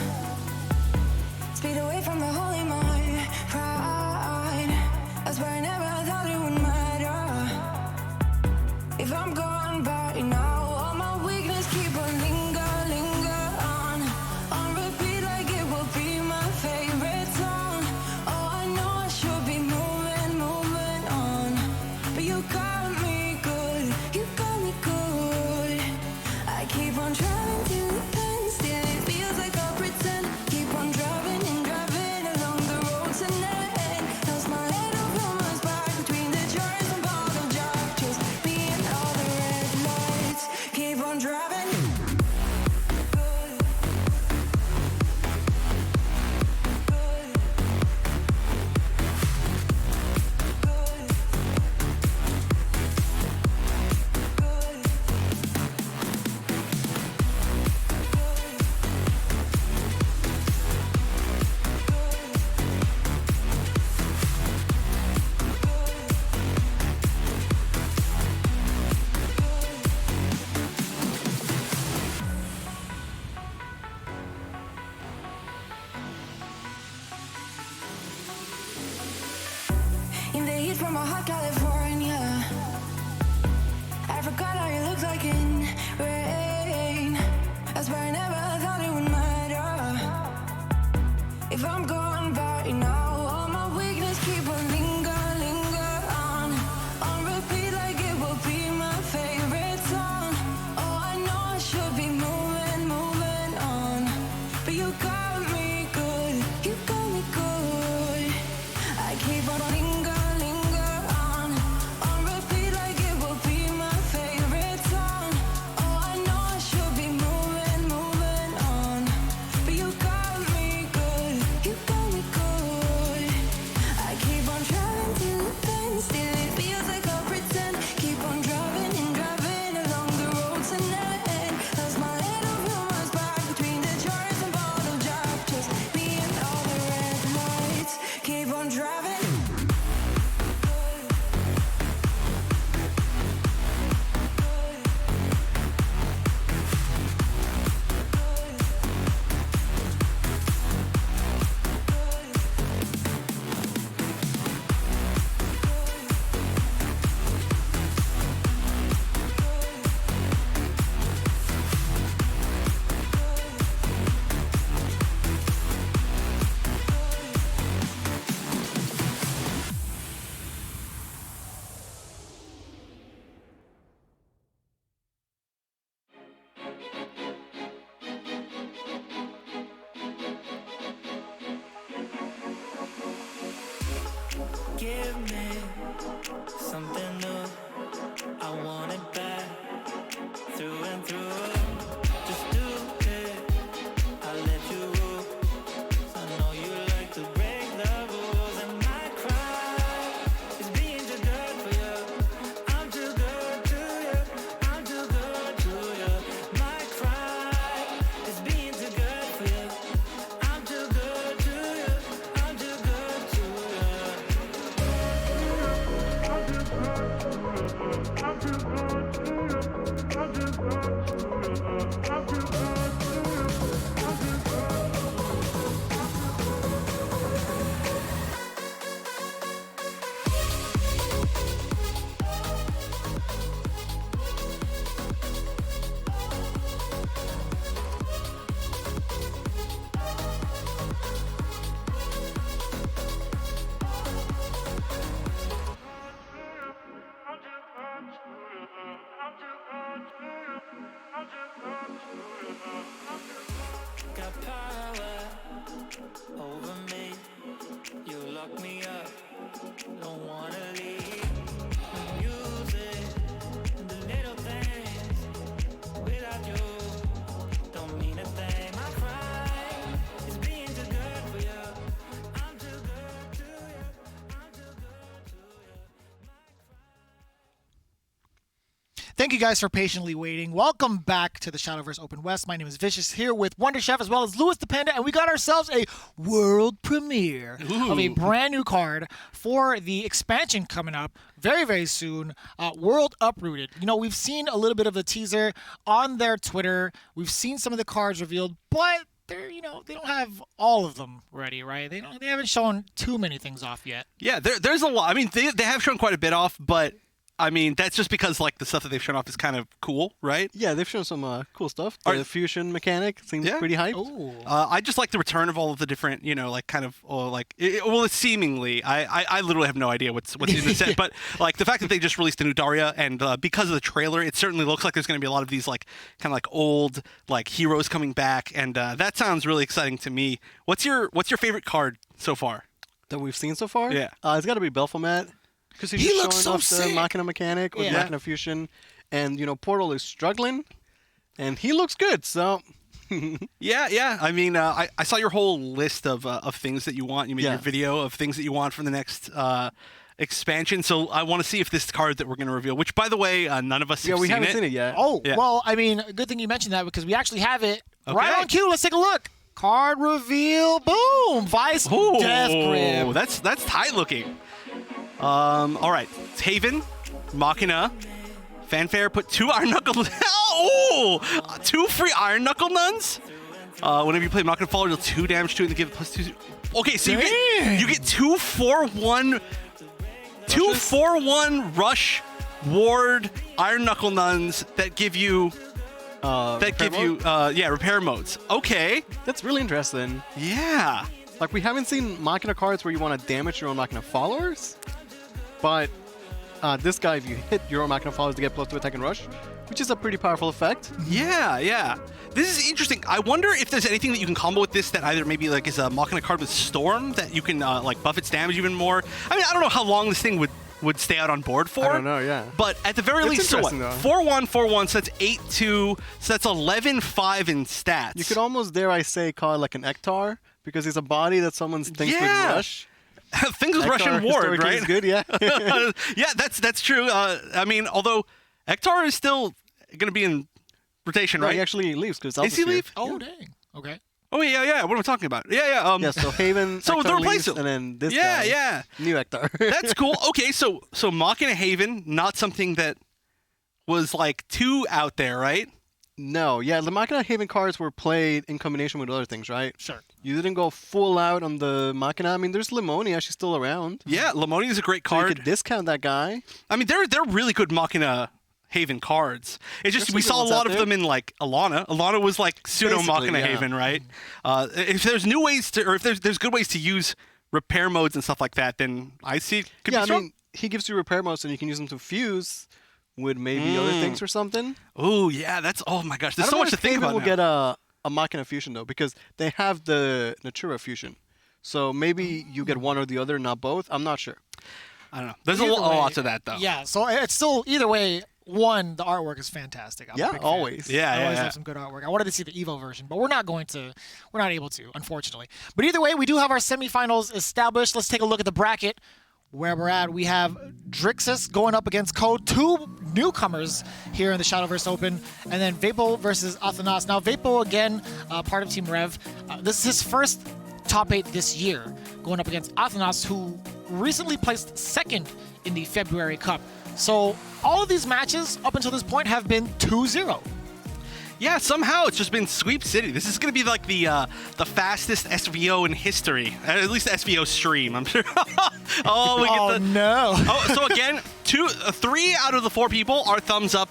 speed away from the holy mind, pride. I swear I never thought it would matter. If I'm gone by now, all my weakness keep on linger on repeat like it will be my favorite song. Oh, I know I should be moving on, but you got me good, you got me good. I keep on trying to stand still, it feels like I pretend. Keep on driving and driving along the road tonight. Lost my head over my back between the joys and ball of jock. Just me and all the red lights. Keep on driving. In the heat from a hot California, I forgot how you looked like in rain. I swear I never thought it would matter. If I'm gone by now, all my weakness keep on linger on repeat like it will be my favorite song. Oh, I know I should be moving on, but you got me good, you got me good. I keep on linger on Got power over me. You lock me up. Don't wanna leave. Music, the little things. Without you, don't mean a thing. My crime is being too good for you. I'm too good to you. I'm too good to you. Thank you guys for patiently waiting. Welcome back to the Shadowverse Open West. My name is Vicious here with Wonder Chef as well as Louis the Panda, and we got ourselves a world premiere of a brand new card for the expansion coming up very, very soon. World Uprooted. You know, we've seen a little bit of the teaser on their Twitter. We've seen some of the cards revealed, but they're, you know, they don't have all of them ready, right? They haven't shown too many things off yet. Yeah, there's a lot. I mean, they have shown quite a bit off, but I mean, that's just because like the stuff that they've shown off is kind of cool, right? Yeah, they've shown some cool stuff. The fusion mechanic seems pretty hyped. I just like the return of all of the different, you know, like kind of, it's seemingly. I literally have no idea what's in the set, but like the fact that they just released a new Daria, and because of the trailer, it certainly looks like there's going to be a lot of these like kind of like old like heroes coming back, and that sounds really exciting to me. What's your favorite card so far that we've seen so far? Yeah, it's got to be Baphomet. Because he looks so off the Machina mechanic with Machina Fusion, and you know Portal is struggling, and he looks good. So yeah. I mean, I saw your whole list of things that you want. You made your video of things that you want from the next expansion. So I want to see if this card that we're going to reveal, which by the way, none of us have seen it. we haven't seen it yet. Oh, well, I mean, good thing you mentioned that because we actually have it right on cue. Let's take a look. Card reveal. Boom. Vice Death Grip. That's tight looking. All right. It's Haven, Machina, Fanfare. Put 2 Iron Knuckle. 2 free Iron Knuckle Nuns. Whenever you play Machina Follower, deal 2 damage to it and give it +2. Okay, so you get 2 4-1, 2 4-1 Rush Ward Iron Knuckle Nuns that give you. Repair modes. Okay, that's really interesting. Yeah, like we haven't seen Machina cards where you want to damage your own Machina followers. But this guy, if you hit your own Machina followers to get +2 attack and rush, which is a pretty powerful effect. Yeah. This is interesting. I wonder if there's anything that you can combo with this that either maybe like is a Machina card with Storm that you can like buff its damage even more. I mean, I don't know how long this thing would stay out on board for. I don't know, yeah. But at the very least, so what? 4-1, so that's 8-2, so that's 11-5 in stats. You could almost, dare I say, call it like an Ektar, because he's a body that someone thinks would rush. Things with Rush and Ward, right? Is good, yeah. Yeah, that's true. I mean, although Ektar is still going to be in rotation, right? He actually leaves because Is he leave? Oh, dang. Okay. Oh yeah. What am I talking about? Yeah. So Haven, so Ektar they'll replace leaves, him. and then this guy, new Ektar. That's cool. Okay, so Machina Haven, not something that was like too out there, right? No, the Machina Haven cards were played in combination with other things, right? Sure. You didn't go full out on the Machina. I mean, there's Lemonia, she's still around. Yeah, Lemonia is a great card. So you could discount that guy. I mean, they're really good Machina Haven cards. It's just we saw a lot of them in like Alana. Alana was like pseudo Machina Haven, right? If there's new ways to, or if there's good ways to use repair modes and stuff like that, then I see it could be strong. I mean, he gives you repair modes and you can use them to fuse with maybe other things or something. Oh yeah, oh my gosh, there's so much to think about. We'll get a Machina fusion though, because they have the Natura fusion. So maybe you get one or the other, not both. I'm not sure. I don't know. There's a lot to that though. Yeah, so it's still either way. One, the artwork is fantastic. I'm a big always. Fan. Yeah, I always have some good artwork. I wanted to see the Evo version, but we're not able to, unfortunately. But either way, we do have our semifinals established. Let's take a look at the bracket where we're at. We have Drixus going up against Code, 2 newcomers here in the Shadowverse Open, and then Vapo versus Athanas. Now, Vapo, again, part of Team Rev. This is his first top 8 this year, going up against Athanas, who recently placed 2nd in the February Cup. So all of these matches up until this point have been 2-0. Yeah, somehow it's just been Sweep City. This is going to be like the fastest SVO in history, at least the SVO stream, I'm sure. No. So again, 3 out of the 4 people are thumbs up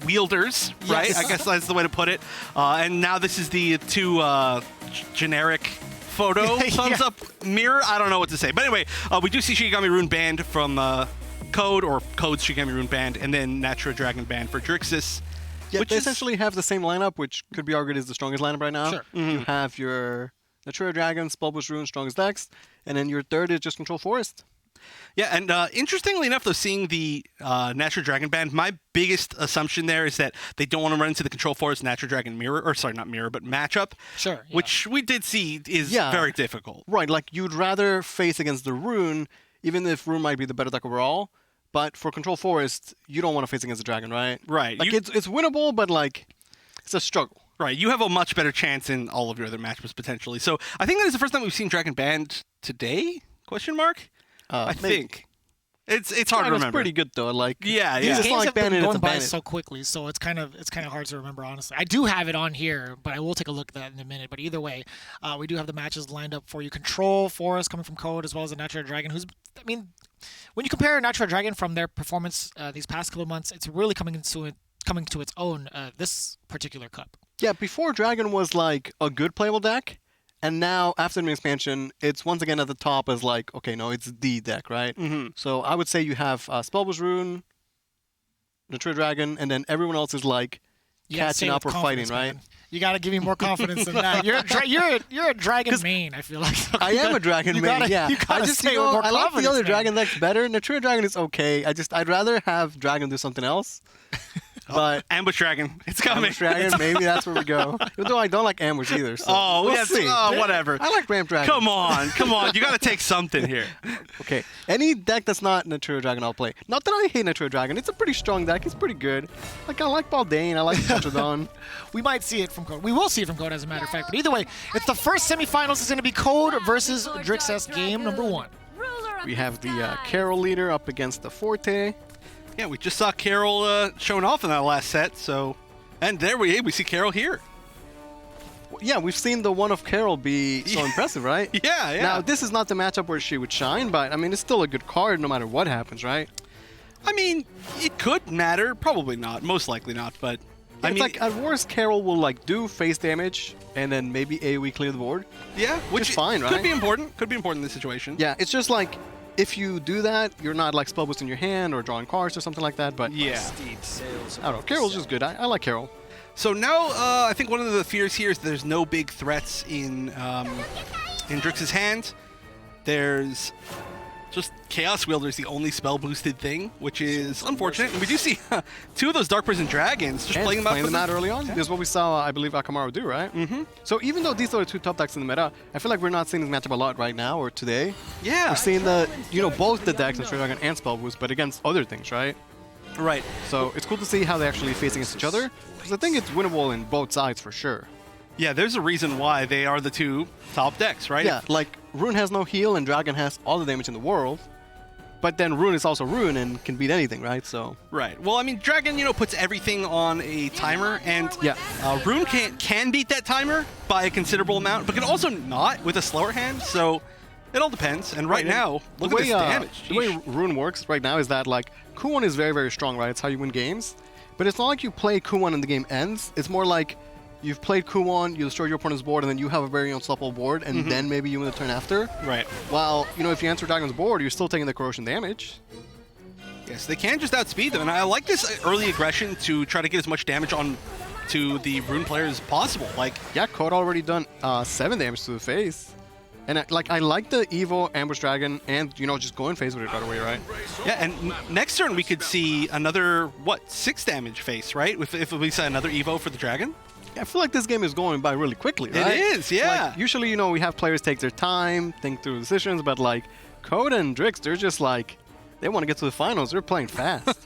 wielders, right? Yes. I guess that's the way to put it. And now this is the 2 generic photo thumbs up mirror. I don't know what to say, but anyway, we do see Shigami Rune banned from Code or Code's Shigami Rune banned, and then Natura Dragon banned for Drixus. Yeah, which they is essentially have the same lineup, which could be argued is the strongest lineup right now. Sure. You have your Natura Dragon, Spellboost Rune, strongest decks, and then your third is just Control Forest. Yeah, and interestingly enough, though, seeing the Natura Dragon band, my biggest assumption there is that they don't want to run into the Control Forest Natura Dragon mirror, or sorry, not mirror, but matchup. Sure. Which we did see is very difficult. Right, like you'd rather face against the Rune, even if Rune might be the better deck overall. But for Control Forest, you don't want to face against the Dragon, right? Right. Like it's winnable, but like it's a struggle. Right. You have a much better chance in all of your other matchups potentially. So I think that is the first time we've seen Dragon banned today? Question mark? I think. It's hard to remember. It's pretty good though. Like yeah. These games like have been ban it, going by ban it. so quickly, so it's kind of hard to remember honestly. I do have it on here, but I will take a look at that in a minute. But either way, we do have the matches lined up for you. Control Forest coming from Code, as well as the Natura Dragon, when you compare Natura Dragon from their performance these past couple of months, it's really coming to its own this particular cup. Yeah, before Dragon was like a good playable deck, and now after the expansion, it's once again at the top as like, okay, no, it's the deck, right? So I would say you have Spellboost Rune, Natura Dragon, and then everyone else is like catching up or fighting, right? Man. You got to give me more confidence than that. You're a Dragon main, I feel like. So I am a Dragon main, yeah. I like the other Dragon decks better. Natura Dragon is okay. I'd rather have Dragon do something else. But Ambush Dragon, it's coming. Ambush Dragon, maybe that's where we go. Even though I don't like Ambush either. So we'll see. Whatever. I like Ramp Dragon. Come on. You got to take something here. Okay, any deck that's not Natura Dragon, I'll play. Not that I hate Natura Dragon. It's a pretty strong deck. It's pretty good. Like I like Baldane. I like Tetradon. We might see it from Code. We will see it from Code, as a matter of fact. But either way, it's the first semifinals. It's going to be Code versus Drixus, game number 1. We have the Carol leader up against the Forte. Yeah, we just saw Carol showing off in that last set, and there we see Carol here. Yeah, we've seen the one of Carol be so impressive, right? Yeah. Now, this is not the matchup where she would shine, but I mean, it's still a good card no matter what happens, right? I mean, it could matter. Probably not. Most likely not, but I mean, like at worst, Carol will like do face damage and then maybe AoE clear the board. Yeah, which is fine, right? Could be important. Could be important in this situation. Yeah, it's just like if you do that, you're not like spell boosting your hand or drawing cards or something like that. But yeah, I don't know. Carol's just good. I like Carol. So now I think one of the fears here is there's no big threats in Drix's hand. There's just Chaos Wielder is the only spell boosted thing, which is unfortunate. And we do see 2 of those Dark Prison Dragons just playing them out early on. Yeah. This is what we saw, I believe, Akamaru do, right? So even though these are the 2 top decks in the meta, I feel like we're not seeing this matchup a lot right now or today. Yeah. We're seeing both the decks, Natura Dragon and Spell Boost, but against other things, right? Right. So it's cool to see how they actually face against each other, because I think it's winnable in both sides for sure. Yeah, there's a reason why they are the 2 top decks, right? Yeah, like Rune has no heal and Dragon has all the damage in the world. But then Rune is also Rune and can beat anything, right? So right. Well, I mean, Dragon, puts everything on a timer, and Rune can beat that timer by a considerable amount, but can also not with a slower hand. So it all depends. And right now, look at this damage. The way Rune works right now is that like Kuon is very, very strong, right? It's how you win games. But it's not like you play Kuon and the game ends. It's more like you've played Kuon, you destroy your opponent's board, and then you have a very unstoppable board, and then maybe you win the turn after. Right. While, if you answer Dragon's board, you're still taking the corrosion damage. Yes, they can just outspeed them, and I like this early aggression to try to get as much damage on to the Rune players as possible. Like, yeah, Code already done 7 damage to the face. And I like the Evo Ambush Dragon and, just going face with it right away, right? Yeah, and next turn we could see another, 6 damage face, right? If we see another Evo for the Dragon? I feel like this game is going by really quickly, right? It is, yeah. Like, usually, we have players take their time, think through decisions, but like Code and Drix, they're just like, they want to get to the finals. They're playing fast.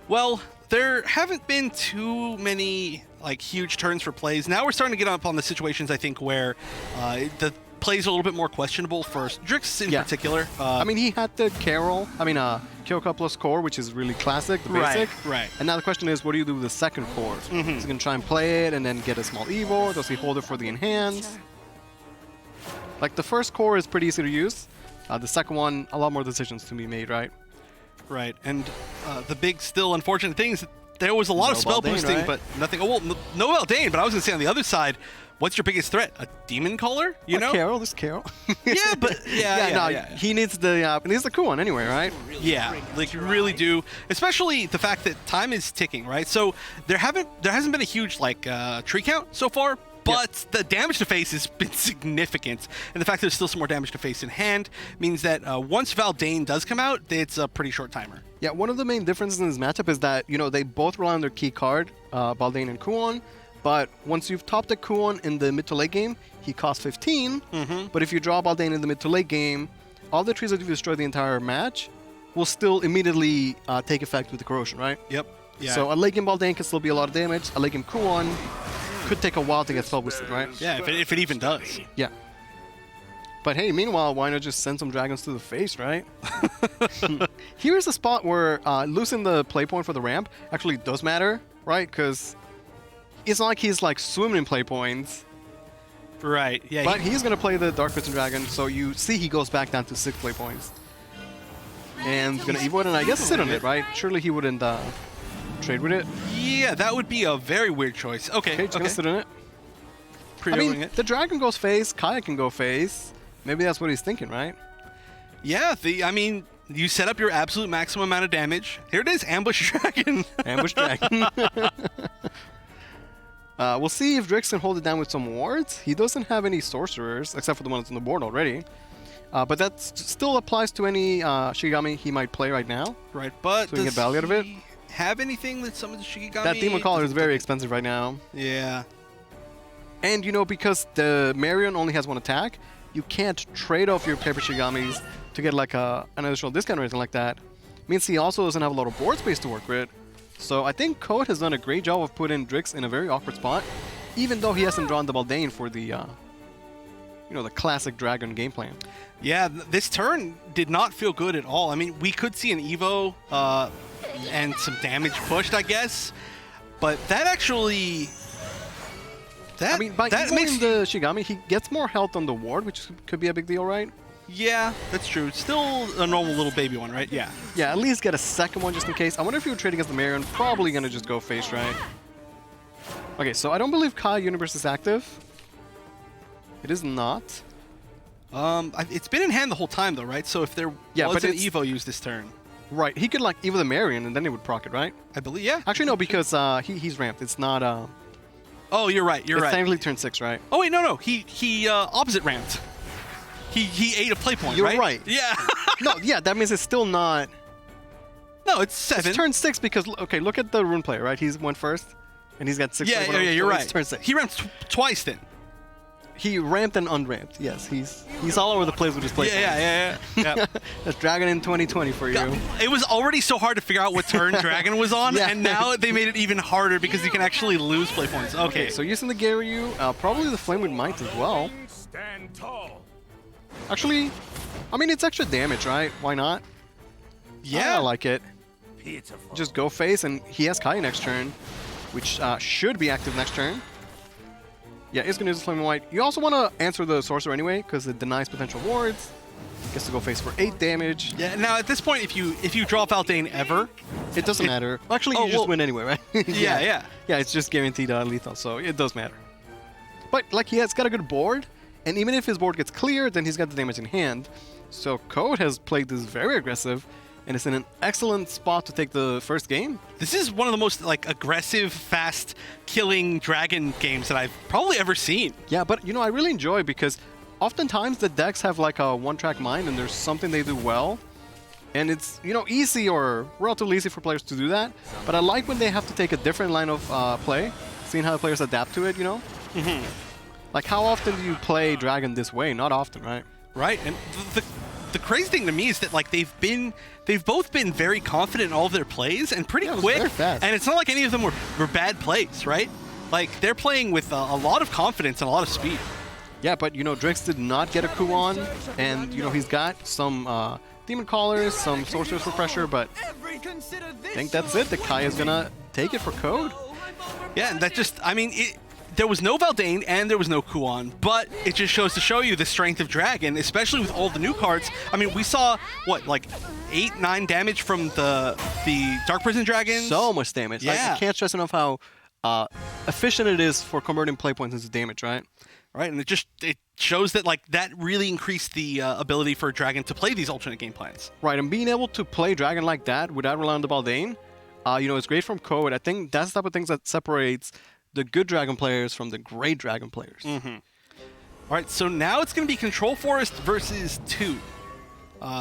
Well, there haven't been too many huge turns for plays. Now we're starting to get up on the situations, I think, where the plays are a little bit more questionable for Drix in particular. I mean, he had the Kyoka plus core, which is really classic, the basic. Right. And now the question is, what do you do with the second core? Is he going to try and play it and then get a small Evo? Does he hold it for the enhance? Like, the first core is pretty easy to use. The second one, a lot more decisions to be made, right? Right. And the big, still unfortunate thing is that there was a lot of spell boosting, right? but nothing. Oh, well, no Eldane, but I was going to say on the other side, what's your biggest threat? A demon caller? You know? Carol, this Carol. Yeah, but he needs the Kuon anyway, right? Yeah, like you really do. Especially the fact that time is ticking, right? So there hasn't been a huge like tree count so far. But the damage to face has been significant, and the fact that there's still some more damage to face in hand means that once Valdane does come out, it's a pretty short timer. Yeah, one of the main differences in this matchup is that, they both rely on their key card, Valdane and Kuon, but once you've topped the Kuon in the mid to late game, he costs 15, but if you draw Valdane in the mid to late game, all the trees that you've destroyed the entire match will still immediately take effect with the corrosion, right? Yep. Yeah. So a late game Valdane can still be a lot of damage, a late game Kuon could take a while to get spell boosted, right? Yeah, if it even does. Yeah. But hey, meanwhile, why not just send some dragons to the face, right? Here's a spot where losing the play point for the ramp actually does matter, right? Because it's not like he's like swimming in play points. Right, yeah. But he's going to play the Dark Crimson Dragon, so you see he goes back down to 6 play points. And going to Evo it and I guess sit on it, right? Surely he wouldn't trade with it. Yeah, that would be a very weird choice. Okay, just gonna sit in it. Pre-overing it. The dragon goes face, Kaya can go face. Maybe that's what he's thinking, right? Yeah, you set up your absolute maximum amount of damage. Here it is, Ambush Dragon. Ambush Dragon. We'll see if Drix can hold it down with some wards. He doesn't have any sorcerers, except for the one that's on the board already. But that still applies to any Shigami he might play right now. Right, but so we can get value out of it. Have anything that summons Shigami? That Demon Caller is very expensive right now. Yeah. And because the Marion only has 1 attack, you can't trade off your paper Shigamis to get like an additional discount or anything like that. Means he also doesn't have a lot of board space to work with. So I think Code has done a great job of putting Drix in a very awkward spot, even though he hasn't drawn the Baldane for the the classic Dragon game plan. Yeah, this turn did not feel good at all. I mean, we could see an Evo and some damage pushed, I guess. But that actually... by Evoing the Shigami, he gets more health on the ward, which could be a big deal, right? Yeah, that's true. Still a normal little baby one, right? Yeah. Yeah, at least get a second one just in case. I wonder if you would trade against the Marion. Probably going to just go face, right? Okay, so I don't believe Kai Universe is active. It is not. It's been in hand the whole time, though, right? So if there was an Evo used this turn... Right, he could like Evo the Marion, and then it would proc it, right? I believe, yeah. Actually, no, because he's ramped. It's not... Oh, you're right, it's technically turn 6, right? Oh, wait, no. He opposite ramped. He ate a play point, right? You're right. Yeah. No, yeah, that means it's still not... No, it's 7. It's turn 6 because, okay, look at the rune player, right? He's went first, and he's got 6. Yeah, you're right. It's turn 6. He ramped twice then. He ramped and unramped. Yes, he's all over the place with his play. Yeah. That's Dragon in 2020 for you. God, it was already so hard to figure out what turn Dragon was on, and now they made it even harder because you can actually lose play points. Okay, so using the Garyu, probably the Flame with Might as well. Stand tall. Actually, I mean, it's extra damage, right? Why not? Yeah. I like it. Just go face, and he has Kai next turn, which should be active next turn. Yeah, it's going to use the Flaming White. You also want to answer the Sorcerer anyway, because it denies potential wards. Gets to go face for 8 damage. Yeah, now at this point, if you draw Valdane ever... It doesn't matter. Actually, you just win anyway, right? Yeah. Yeah, it's just guaranteed lethal, so it does matter. But, like, he's got a good board, and even if his board gets cleared, then he's got the damage in hand. So Code has played this very aggressive, and it's in an excellent spot to take the first game. This is one of the most aggressive, fast-killing dragon games that I've probably ever seen. Yeah, but I really enjoy because oftentimes the decks have like a one-track mind and there's something they do well. And it's, easy or relatively easy for players to do that. But I like when they have to take a different line of play, seeing how the players adapt to it, Mm-hmm. Like, how often do you play Dragon this way? Not often, right? Right, and the crazy thing to me is that they've both been very confident in all of their plays and pretty quick. Very fast. And it's not like any of them were bad plays, right? Like, they're playing with a lot of confidence and a lot of speed. Yeah, but Drix did not get a Kuon, and he's got some Demon Callers, some Sorcerers for pressure, but I think that's it. The Kai is gonna take it for Code. Yeah, and that just, there was no Valdane and there was no Kuon, but it just shows to show you the strength of Dragon, especially with all the new cards. We saw, 8-9 damage from the Dark Prison Dragons? So much damage. Yeah. I can't stress enough how efficient it is for converting play points into damage, right? Right, and it shows that like that really increased the ability for Dragon to play these alternate game plans. Right, and being able to play Dragon like that without relying on the Baldane, it's great from Code. I think that's the type of things that separates the good Dragon players from the great Dragon players. Mm-hmm. All right, so now it's going to be Control Forest versus 2.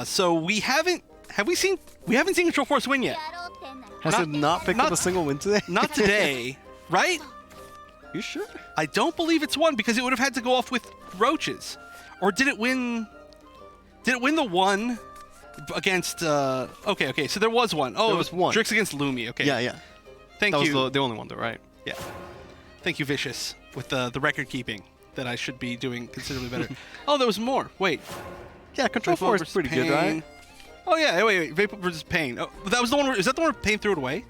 So we haven't seen Control Forest win yet. Has it not picked up a single win today? Not today, right? You sure? I don't believe it's won because it would have had to go off with Roaches. Or did it win? Did it win the one against? Okay. So there was one. Oh, there it was one. Drix against Lumi. Okay. Yeah. Thank you. That was the only one, though, right? Yeah. Thank you, Vicious, with the record keeping that I should be doing considerably better. Oh, there was more. Wait. Yeah, Control Force is pretty good, right? Oh yeah. Wait. Vapor versus Pain. Oh, that was the one. Is that the one where Pain threw it away?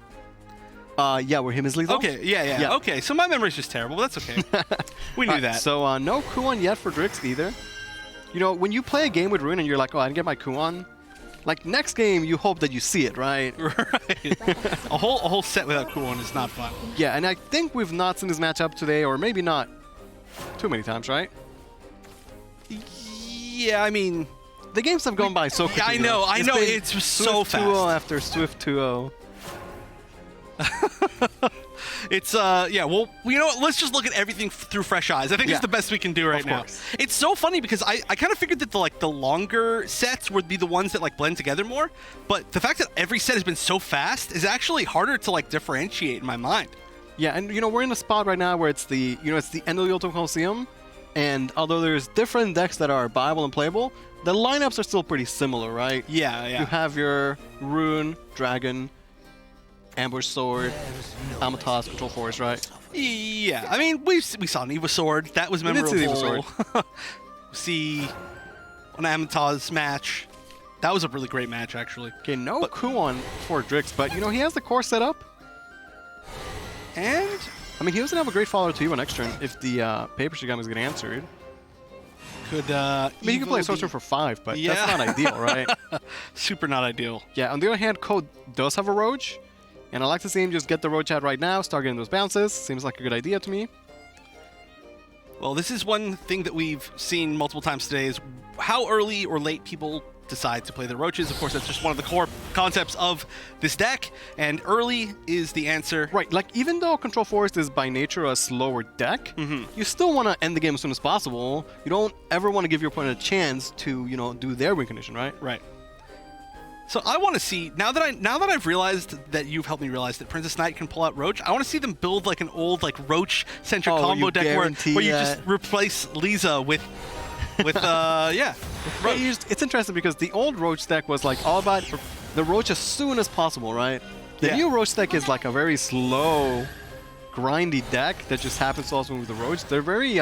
Yeah, where him is lethal. Okay, yeah. Okay, so my memory's just terrible, but that's okay. We knew that. So no Kuon yet for Drix either. When you play a game with Rune and you're like, oh, I didn't get my Kuon, like next game you hope that you see it, right? Right. a whole set without Kuon is not fun. Yeah, and I think we've not seen this matchup today, or maybe not too many times, right? Yeah, I mean, the games have gone by so quickly. Yeah, I know, it's so fast. 2-0 after Swift 2-0. It's yeah, well, you know what, let's just look at everything through fresh eyes. I think it's the best we can do right now. It's so funny because I kind of figured that the longer sets would be the ones that like blend together more, but the fact that every set has been so fast is actually harder to like differentiate in my mind. Yeah, and we're in a spot right now where it's the it's the end of the Ultimate Coliseum, and although there's different decks that are viable and playable, the lineups are still pretty similar, right? Yeah. You have your Rune, Dragon, Ambush Sword, Amatas, Control Force, right? Yeah, I mean, we saw an Eva Sword. That was memorable. We did see the Eva Sword. See an Amatas match. That was a really great match, actually. Okay, no Kuon for Drix, but he has the core set up. And, I mean, he doesn't have a great follower to Eva next turn if the Paper Shigami is getting answered. Could, I mean, you can play a Sorcerer for 5, but that's not ideal, right? Super not ideal. Yeah, on the other hand, Code does have a Roach. And I like to see him just get the Roach out right now, start getting those bounces. Seems like a good idea to me. Well, this is one thing that we've seen multiple times today is how early or late people decide to play their Roaches. Of course, that's just one of the core concepts of this deck, and early is the answer. Right, like even though Control Forest is by nature a slower deck, you still want to end the game as soon as possible. You don't ever want to give your opponent a chance to, do their win condition, right? Right. So I want to see, now that I've realized that you've helped me realize that Princess Knight can pull out Roach, I want to see them build like an old like Roach-centric combo deck where you just replace Lisa with Roach. It's interesting because the old Roach deck was like all about the Roach as soon as possible, right? The new Roach deck is like a very slow, grindy deck that just happens to also move the Roach. They're very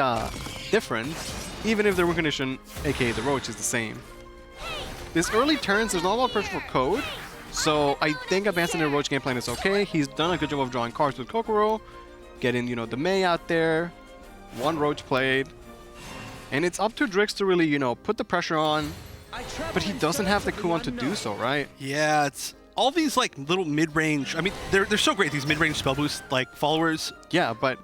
different, even if their win condition, aka the Roach, is the same. This early turns, there's not a lot of pressure for Code, so I think advancing the Roach game plan is okay. He's done a good job of drawing cards with Kokoro, getting, the Mei out there, one Roach played, and it's up to Drix to really, put the pressure on, but he doesn't have the Kuon to do so, right? Yeah, it's all these like little mid-range, I mean, they're so great, these mid-range spell boost like followers. Yeah, but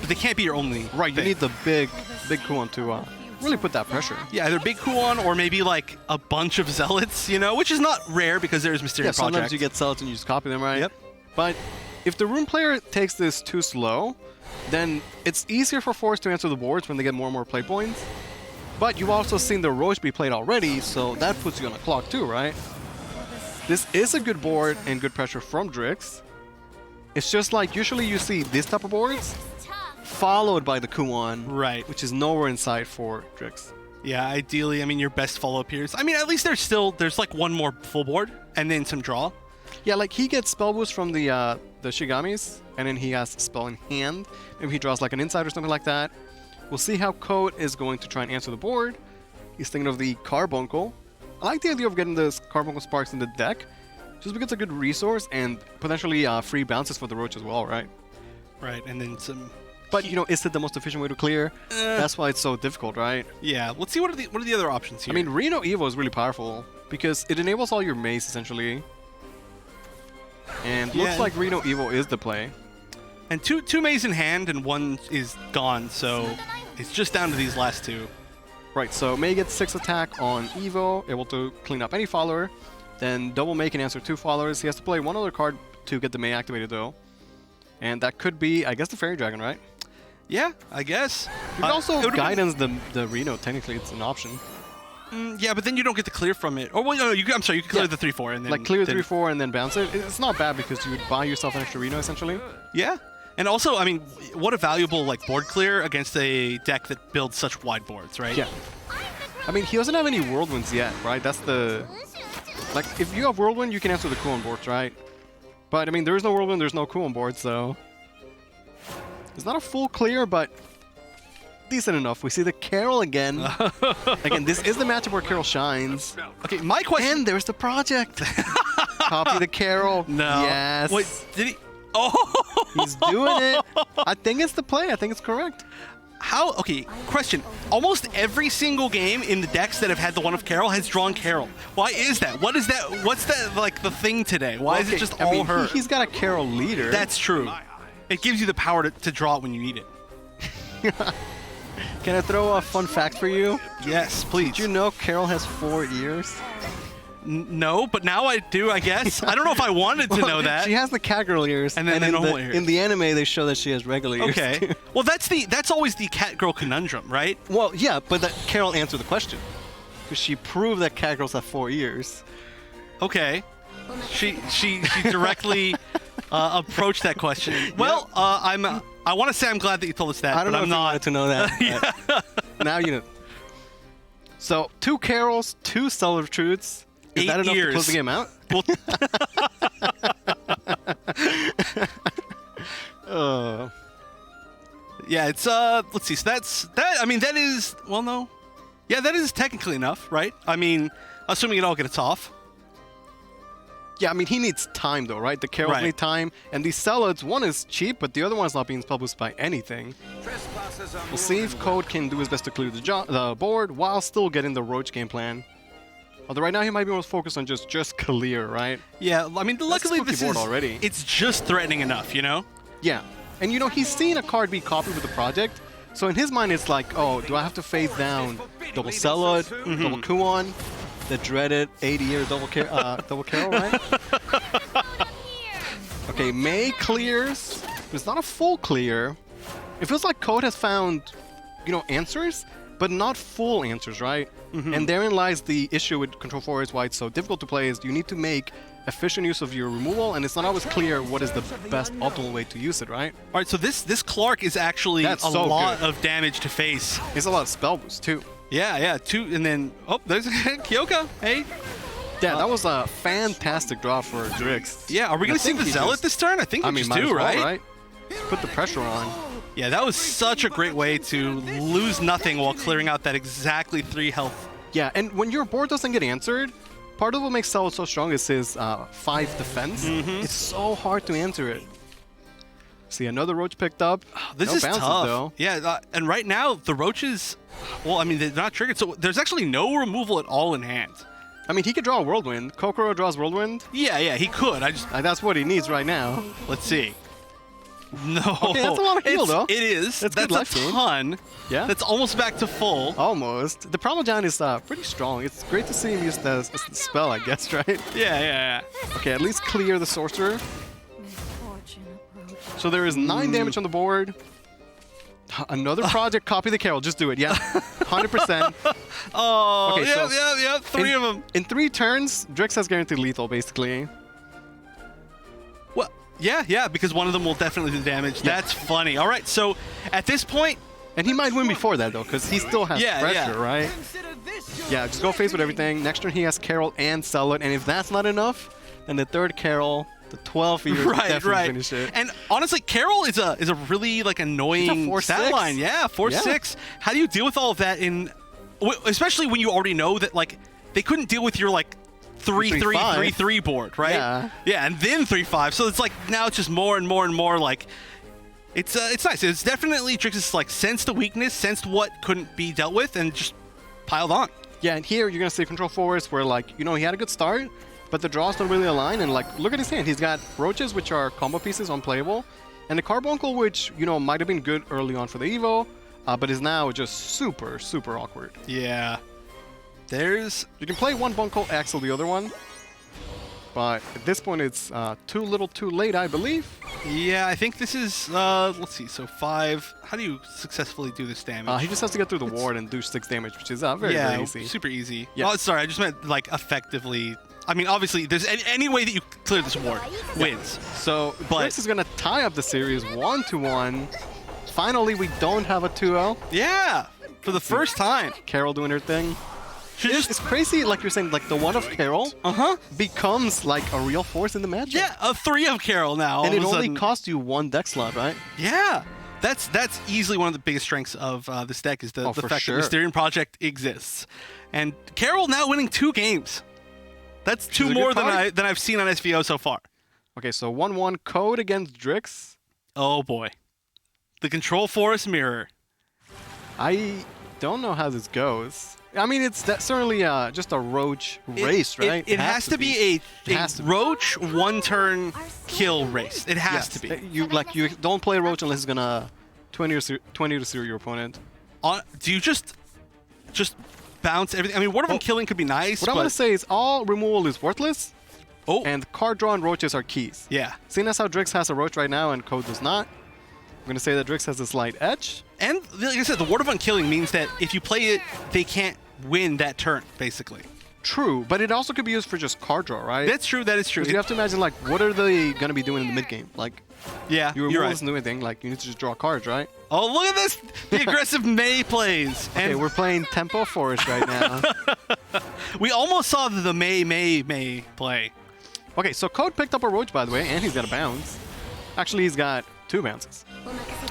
they can't be your only thing. You need the big Kuon to really put that pressure. Yeah, either big Kuon or maybe like a bunch of Zealots, which is not rare because there's Mysterious Project. Sometimes you get Zealots and you just copy them, right? Yep. But if the Rune player takes this too slow, then it's easier for Forest to answer the boards when they get more and more play points. But you've also seen the Roach be played already, so that puts you on a clock too, right? This is a good board and good pressure from Drix. It's just like usually you see this type of boards followed by the Kuon, right, which is nowhere in sight for Drix. Yeah, ideally, I mean, your best follow-up here is, I mean, at least there's like one more full board and then some draw. Yeah, like he gets spell boost from the Shigamis, and then he has spell in hand. Maybe he draws like an Insight or something like that. We'll see how Code is going to try and answer the board. He's thinking of the Carbuncle. I like the idea of getting the Carbuncle Sparks in the deck, just because it's a good resource and potentially free bounces for the Roach as well, right? Right, and then some... But, is it the most efficient way to clear? That's why it's so difficult, right? Yeah, let's see what are the other options here. I mean, Reno Evo is really powerful because it enables all your mace, essentially. And looks like Reno Evo is the play. And two Maze in hand and one is gone, so it's just down to these last two. Right, so May gets 6 attack on Evo, able to clean up any follower. Then Double May can answer 2 followers. He has to play one other card to get the May activated though. And that could be, I guess, the Fairy Dragon, right? Yeah, I guess. You can also Guidance the Reno, technically it's an option. Yeah, but then you don't get to clear from it. Or, well, no, I'm sorry, you can clear the 3-4 and then... Like clear the 3-4 and then bounce it. It's not bad because you would buy yourself an extra Reno, essentially. Yeah. And also, I mean, what a valuable like board clear against a deck that builds such wide boards, right? Yeah. I mean, he doesn't have any Whirlwinds yet, right? That's the... Like, if you have Whirlwind, you can answer the Kuon boards, right? But, I mean, there is no Whirlwind, there's no Kuon board, so... It's not a full clear, but decent enough. We see the Carol again. Again, this is the matchup where Carol shines. Okay, my question... And there's the project! Copy the Carol. No. Yes. Wait, did he... Oh! He's doing it. I think it's the play. I think it's correct. How? Okay, question. Almost every single game in the decks that have had the one of Carol has drawn Carol. Why is that? What is that? What's that, like, the thing today? Why is it just all her? He's got a Carol leader. That's true. It gives you the power to draw it when you need it. Can I throw a fun fact for you? Yes, please. Did you know Carol has 4 ears? No, but now I do, I guess. I don't know if I wanted to know that. She has the catgirl ears, and then the normal ears. In the anime, they show that she has regular ears. Okay. Well, that's always the cat-girl conundrum, right? Well, yeah, but that Carol answered the question because she proved that catgirls have 4 ears. Okay. She directly approached that question. Well, I want to say I'm glad that you told us that. I don't know if you wanted to know that. Yeah. Now you know. So 2 Carols, 2 Stellar Truths. Is 8 that enough years. to close the game out? Well, yeah, it's let's see. So that. I mean, that is, well, no. Yeah, that is technically enough, right? I mean, assuming it all gets off. Yeah, I mean, he needs time though, right? The Carols need time, and these Celods, one is cheap, but the other one is not being published by anything. We'll see if Code can do his best to clear the board while still getting the Roach game plan. Although right now he might be most focused on just clear, right? Yeah, I mean, luckily this is already. It's just threatening enough, you know? Yeah, and you know he's seen a card be copied with the project, so in his mind it's like, oh, do I have to face down double Celod, double Kuon, the dreaded 80-year double Carol, right? Okay, May clears. It's not a full clear. It feels like Code has found, answers, but not full answers, right? And therein lies the issue with Control 4 is why it's so difficult to play, is you need to make efficient use of your removal, and it's not always clear what is the best optimal way to use it, right? All right, so this Clark is actually a lot of damage to face. It's a lot of spell boost, too. Yeah, 2, and then, there's Kyoka, hey. Yeah, that was a fantastic draw for Drix. Yeah, are we going to see the Zealot this turn? I think we just do, right? Put the pressure on. Yeah, that was such a great way to lose nothing while clearing out that exactly 3 health. Yeah, and when your board doesn't get answered, part of what makes Zealot so strong is his 5 defense. It's so hard to answer it. See, another Roach picked up. This no is bounces, tough. Though. Yeah, and right now, the Roaches, well, I mean, they're not triggered, so there's actually no removal at all in hand. I mean, he could draw a Whirlwind. Kokoro draws Whirlwind. Yeah, he could. That's what he needs right now. Let's see. No. Okay, that's a lot of heal, though. It is. That's a game. ton. Yeah. That's almost back to full. Almost. The Parmesan is pretty strong. It's great to see him use the spell, I guess, right? Yeah. Okay, at least clear the Sorcerer. So there is 9 damage on the board. Another project, copy the Carol. Just do it, yeah. 100%. Oh, okay, yeah. 3 of them. In 3 turns, Drix has guaranteed lethal, basically. Well, yeah, because one of them will definitely do damage. Yeah. That's funny. All right, so at this point... And he might win before that, though, because he still has pressure, right? Yeah, just go face with everything. Next turn, he has Carol and Celoid, and if that's not enough, then the 3rd Carol... The 12 years definitely finish it. And honestly, Carol is a really annoying stat line. Yeah, 4/6. How do you deal with all of that especially when you already know that they couldn't deal with your 3/3 3/3 board, right? Yeah, and then 3/5. So it's now it's just more and more and more it's nice. It's definitely Drix's sensed the weakness, sensed what couldn't be dealt with, and just piled on. Yeah, and here you're gonna see Control 4s where he had a good start. But the draws don't really align, and look at his hand. He's got Roaches, which are combo pieces, unplayable. And the Carbuncle, which, you know, might have been good early on for the Evo, but is now just super, super awkward. Yeah. You can play one Bunkle, Axel the other one, but at this point it's too little too late, I believe. Yeah, I think this is, let's see, so 5. How do you successfully do this damage? He just has to get through the ward and do 6 damage, which is very, very easy. Super easy. Yeah. Oh, sorry, I just meant, like, effectively. I mean, obviously, there's any way that you clear this ward wins. So, Drix is going to tie up the series 1-1. Finally, we don't have a 2-0. Yeah, for the first time. Carol doing her thing. It's crazy, like you're saying, like the 1 of Carol becomes like a real force in the match. Yeah, a 3 of Carol now. And it only costs you 1 deck slot, right? Yeah. That's easily one of the biggest strengths of this deck is the fact that Mysterium Project exists. And Carol now winning 2 games. That's 2 more than I've seen on SVO so far. Okay, so 1-1 Code against Drix. Oh boy. The Control Forest Mirror. I don't know how this goes. I mean, it's certainly just a Roach race, right? It has to be a Roach 1-turn kill race. It has to be. You don't play Roach unless it's gonna 20 to 0 your opponent. Do you just bounce everything? I mean, Ward of Unkilling could be nice. What I'm gonna say is all removal is worthless. Oh. And card draw and Roaches are keys. Yeah. Seeing as how Drix has a Roach right now and Code does not, I'm gonna say that Drix has a slight edge. And like I said, the Ward of Unkilling means that if you play it, they can't win that turn, basically. True, but it also could be used for just card draw, right? That's true. That is true. You have to imagine, like, what are they gonna be doing in the mid game? Like, yeah, you remove doesn't do anything. Like, you need to just draw cards, right? Oh, look at this! The aggressive May plays. Okay, we're playing Tempo Forest right now. We almost saw the May play. Okay, so Code picked up a Roach, by the way, and he's got a bounce. Actually, he's got 2 bounces.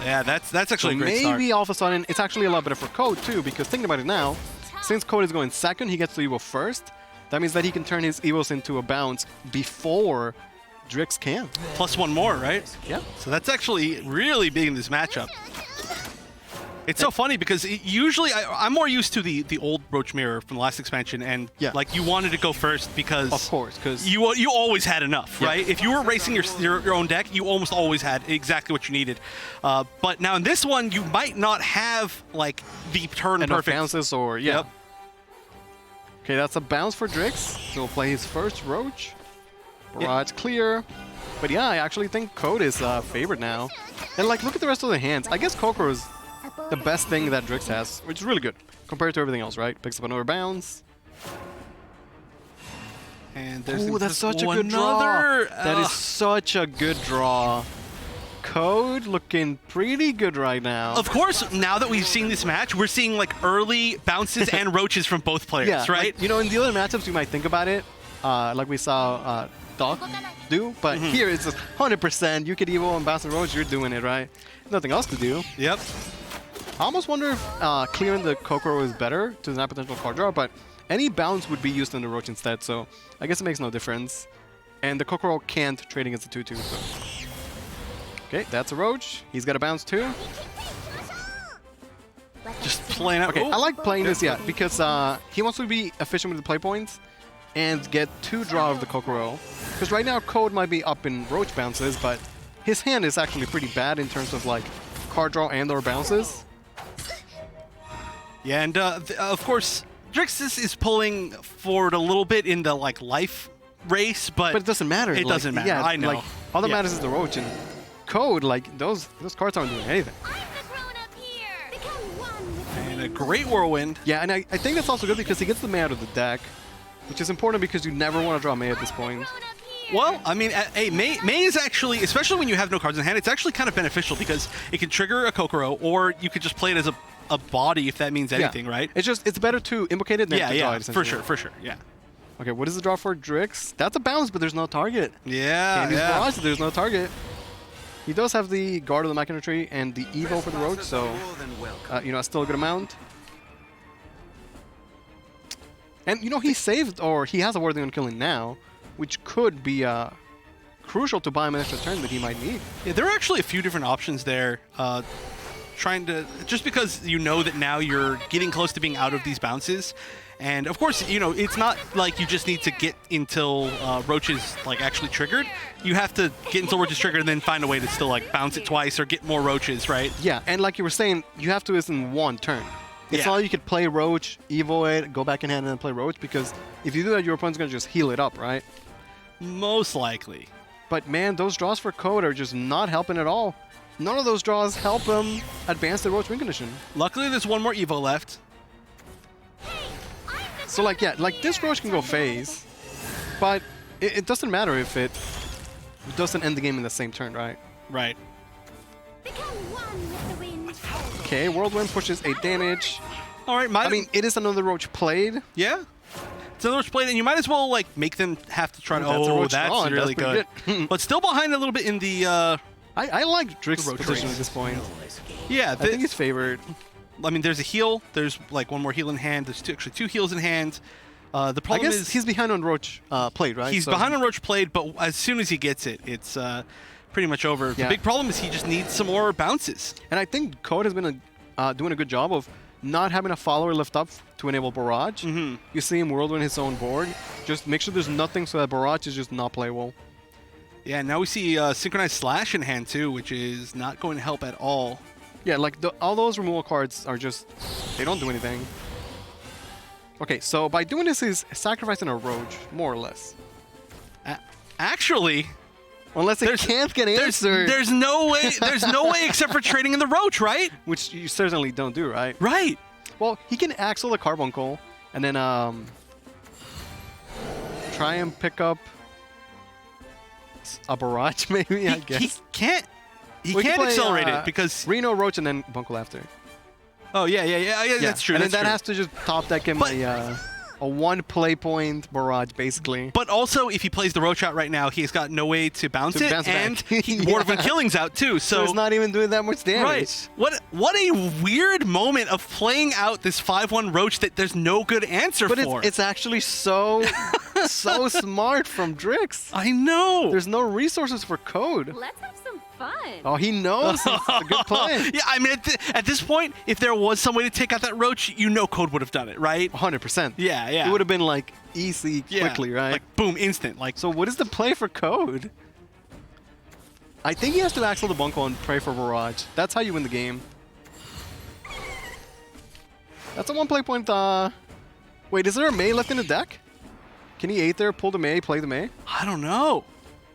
Yeah, that's actually a great start. Maybe all of a sudden it's actually a lot better for Code too, because thinking about it now, since Code is going second, he gets to Evo first. That means that he can turn his Evos into a bounce before Drix can. Plus 1 more, right? Yeah. So that's actually really big in this matchup. It's so funny because usually I'm more used to the old Roach Mirror from the last expansion, and like you wanted to go first because of course, because you always had enough, right? If you were racing your own deck, you almost always had exactly what you needed. But now in this one, you might not have like the turn perfect bounces or Yep. Okay, that's a bounce for Drix. So he'll play his first Roach. Barrage clear. But yeah, I actually think Code is favored now. And like, look at the rest of the hands. I guess Kokoro is the best thing that Drix has, which is really good compared to everything else, right? Picks up another bounce. And there's that's such a good draw. That is such a good draw. Code looking pretty good right now. Of course, now that we've seen this match, we're seeing like early bounces and Roaches from both players, right? Like, you know, in the other matchups, you might think about it, like we saw Doc do, but here it's 100%. You could Evo and bounce and Roach, you're doing it, right? Nothing else to do. Yep. I almost wonder if clearing the Kokoro is better to deny potential card draw, but any bounce would be used on the Roach instead, so I guess it makes no difference. And the Kokoro can't trade against the 2-2, so... Okay, that's a Roach. He's got a bounce too. Just playing out. Okay, I like playing this, because he wants to be efficient with the play points and get 2 draw of the Kokoro. Because right now, Code might be up in Roach bounces, but his hand is actually pretty bad in terms of like card draw and or bounces. Yeah, and of course, Drix is pulling forward a little bit in the like life race, but it doesn't matter. It doesn't matter. Yeah, I know. Like, all that matters is the Roach, and Code, like those cards aren't doing anything. And a great whirlwind. Yeah, and I think that's also good because he gets the May out of the deck, which is important because you never want to draw May at this point. Well, I mean, May is actually, especially when you have no cards in hand, it's actually kind of beneficial because it can trigger a Kokoro, or you could just play it as a body if that means anything, right? It's better to invoke it than to draw it. For sure, yeah. Okay, what is the draw for Drix? That's a bounce, but there's no target. Yeah, Barrage, there's no target. He does have the Guard of the Machina Tree and the Evo for the Roach, so you know, still a good amount. And you know, he saved, or he has a Warding on Killing now, which could be crucial to buy him an extra turn that he might need. Yeah, there are actually a few different options there. Trying to, just because you know that now you're getting close to being out of these bounces, And of course, you know, it's not like you just need to get until Roach is like actually triggered. You have to get until Roach is triggered and then find a way to still like bounce it twice or get more Roaches, right? Yeah, and like you were saying, you have to do this in one turn. It's not like you could play Roach, Evo it, go back in hand and then play Roach, because if you do that, your opponent's going to just heal it up, right? Most likely. But man, those draws for Code are just not helping at all. None of those draws help him advance the Roach win condition. Luckily, there's one more Evo left. So like, yeah, like this Roach can go phase, but it doesn't matter if it doesn't end the game in the same turn, right? Right. Okay, Whirlwind pushes 8 damage. All right, I mean, it is another Roach played. Yeah. It's another Roach played, and you might as well like make them have to try to. That's a Roach that's drawn. really That's good. But still behind a little bit in the. I like Drix's Roach position race. at this point. Yeah, I think he's favored. I mean, there's a heal. There's like one more heal in hand. There's actually 2 heals in hand. The problem is he's behind on Roach played, right? He's behind on Roach played, but as soon as he gets it, it's pretty much over. Yeah. The big problem is he just needs some more bounces. And I think Code has been doing a good job of not having a follower lift up to enable Barrage. Mm-hmm. You see him Whirlwind his own board. Just make sure there's nothing so that Barrage is just not playable. Yeah, now we see Synchronized Slash in hand too, which is not going to help at all. Yeah, like all those removal cards are just, they don't do anything. Okay, so by doing this, he's sacrificing a Roach, more or less. Actually, unless it can't get answered. There's no way. There's no way except for trading in the Roach, right? Which you certainly don't do, right? Right. Well, he can Axle the Carbuncle and then try and pick up a Barrage, maybe. I guess he can't. He can can't play, accelerate it because Reno, Roach, and then Bunkle after. Oh yeah, that's true. And that's then that true. has to just top deck him a 1 play point Barrage, basically. But also, if he plays the Roach out right now, he's got no way to bounce it, and back. Ward of Unkilling's out too. So it's not even doing that much damage. Right. What a weird moment of playing out this 5-1 Roach that there's no good answer but for. It's actually so so smart from Drix. I know. There's no resources for Code. Let's have some fun. Oh, he knows. It's a good play. Yeah, I mean, at this point, if there was some way to take out that Roach, you know Code would have done it, right? 100%. Yeah. It would have been like easy, quickly, right? Like boom, instant. Like. So what is the play for Code? I think he has to Axle the Bunkle and pray for Barrage. That's how you win the game. That's a 1 play point. Wait, is there a May left in the deck? Can he 8 there, pull the May, play the May? I don't know.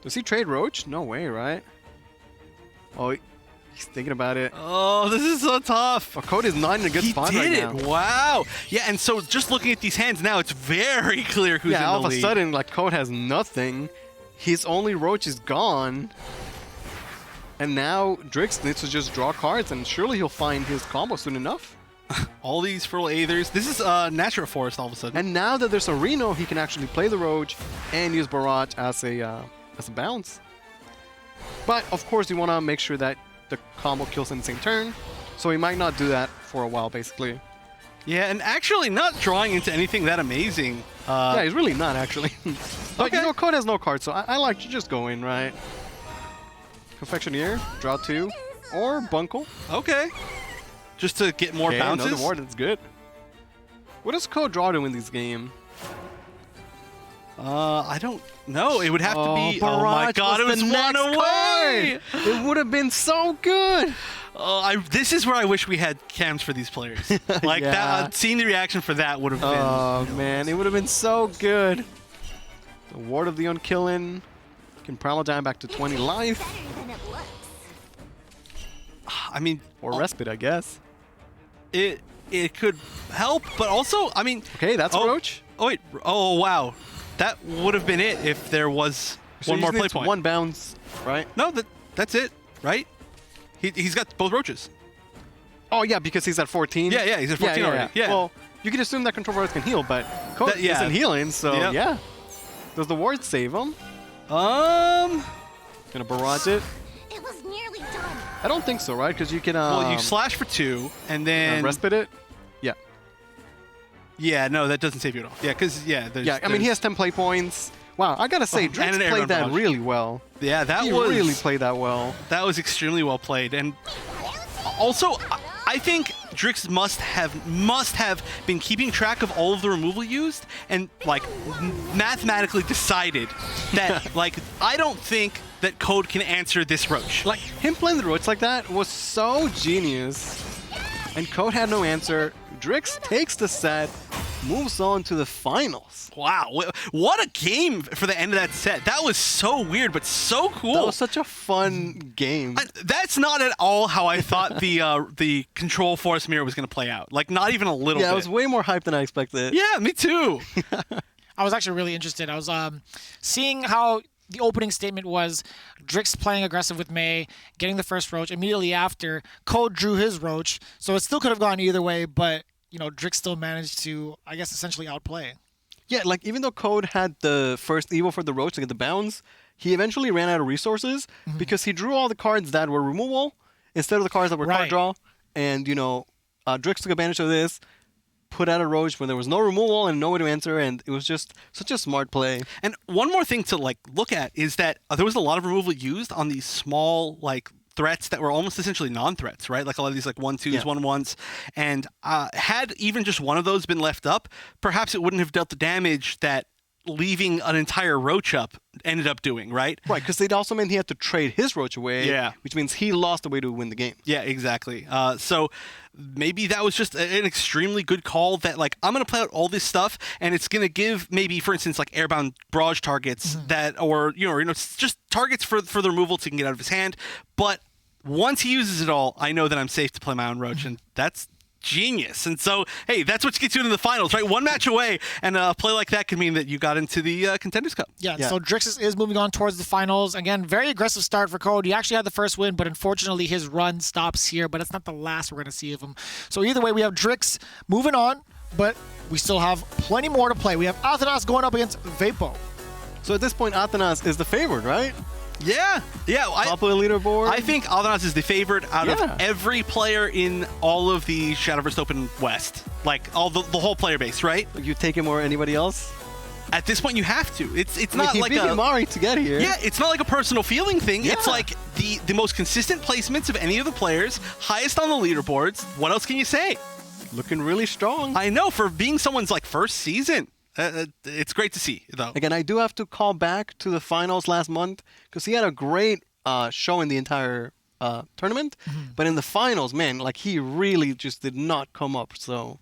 Does he trade Roach? No way, right? Oh, he's thinking about it. Oh, this is so tough. Oh, Code is not in a good spot right now. He did it. Wow. Yeah, and so just looking at these hands now, it's very clear who's in the lead. Yeah, all of a sudden, like, Code has nothing. His only Roach is gone. And now Drix needs to just draw cards, and surely he'll find his combo soon enough. All these Fertile Aethers. This is Natural Forest all of a sudden. And now that there's a Reno, he can actually play the Roach and use Barrage as a bounce. But, of course, you want to make sure that the combo kills in the same turn. So he might not do that for a while, basically. Yeah, and actually not drawing into anything that amazing. Yeah, he's really not, actually. But, Okay. you know, Code has no cards, so I like to just go in, right? Confectioneer, draw 2, or Bunkle. Okay. Just to get more bounces. Another ward, that's good. What does Code draw to win this game? I don't know. It would have to be. Barrage Oh my God! It was the 1 next away. card. It would have been so good. This is where I wish we had cams for these players. Like Yeah. that. Seeing the reaction for that would have been. Oh man, it would have been so good. The Ward of the Unkilling can Primal Dime back to 20 life. I mean, or Respite, I guess. It could help, but also, I mean. Okay, that's Roach. Oh wait. Oh wow. That would have been it if there was So one he more just play needs point. one bounce, right? No, that's it, right? He's got both Roaches. Oh yeah, because he's at 14. Yeah, he's at 14 already. Yeah. Well, you can assume that Control Warriors can heal, but Code That- yeah. isn't healing, so Yep. yeah. Does the ward save him? Gonna barrage it. It was nearly done. I don't think so, right? Because you can. Well, you slash for 2, and then Respite it. Yeah. Yeah, no, that doesn't save you at all. Yeah, because Yeah, I mean he has 10 play points. Wow, I gotta say, and Drix an air played that barrage. really well. Yeah, that he was really played that well. That was extremely well played, and also I think Drix must have been keeping track of all of the removal used and like mathematically decided that like I don't think that Code can answer this Roach. Like him playing the Roach like that was so genius. And Code had no answer. Drix takes the set, moves on to the finals. Wow, what a game for the end of that set. That was so weird, but so cool. That was such a fun game. That's not at all how I thought the Control Force Mirror was going to play out. Like, not even a little bit. Yeah, it was way more hype than I expected. Yeah, me too. I was actually really interested. I was seeing how the opening statement was Drix playing aggressive with Mei, getting the first Roach. Immediately after, Code drew his Roach, so it still could have gone either way, but you know, Drix still managed to, I guess, essentially outplay. Yeah, like even though Code had the first Evo for the Roach to get the bounce, he eventually ran out of resources because he drew all the cards that were removal instead of the cards that were card draw. And, you know, Drix took advantage of this, put out a Roach when there was no removal and no way to answer, and it was just such a smart play. And one more thing to like look at is that there was a lot of removal used on these small like threats that were almost essentially non-threats, right? Like a lot of these like 1/2s, 1/1s, and had even just one of those been left up, perhaps it wouldn't have dealt the damage that leaving an entire Roach up ended up doing, right? Right, because it also meant he had to trade his Roach away, which means he lost the way to win the game. Yeah, exactly. So maybe that was just an extremely good call that, like, I'm going to play out all this stuff, and it's going to give maybe, for instance, like airbound barrage targets that, or, you know, just targets for the removal to get out of his hand. But once he uses it all, I know that I'm safe to play my own Roach, and that's genius. And so, hey, that's what gets you into the finals, right? One match away, and a play like that could mean that you got into the Contenders Cup. Yeah, so Drix is moving on towards the finals. Again, very aggressive start for Code. He actually had the first win, but unfortunately his run stops here, but it's not the last we're going to see of him. So either way, we have Drix moving on, but we still have plenty more to play. We have Athenas going up against Vapo. So at this point, Athenas is the favorite, right? Yeah. Top of the leaderboard. I think Athenas is the favorite out of every player in all of the Shadowverse Open West. Like, all the whole player base, right? You take him or anybody else? At this point, you have to. It's I mean, not he like beat Mari to get here. Yeah, it's not like a personal feeling thing. Yeah. It's like the most consistent placements of any of the players, highest on the leaderboards. What else can you say? Looking really strong. I know, for being someone's like first season. It's great to see, though. Again, I do have to call back to the finals last month because he had a great show in the entire tournament. But in the finals, man, like he really just did not come up. So,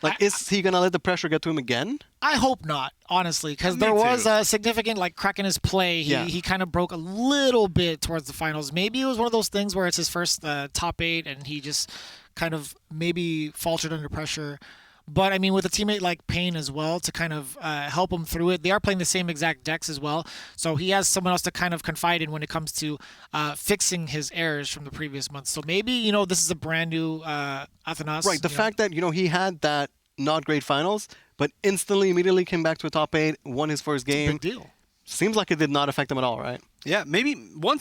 like, is he going to let the pressure get to him again? I hope not, honestly, because there was a significant like crack in his play. He kind of broke a little bit towards the finals. Maybe it was one of those things where it's his first top 8 and he just kind of maybe faltered under pressure. But, I mean, with a teammate like Payne as well to kind of help him through it. They are playing the same exact decks as well. So he has someone else to kind of confide in when it comes to fixing his errors from the previous month. So maybe, you know, this is a brand new Athenas. Right. The fact that, you know, he had that not great finals, but immediately came back to a top 8, won his first game. Big deal. Seems like it did not affect him at all, right? Yeah, maybe one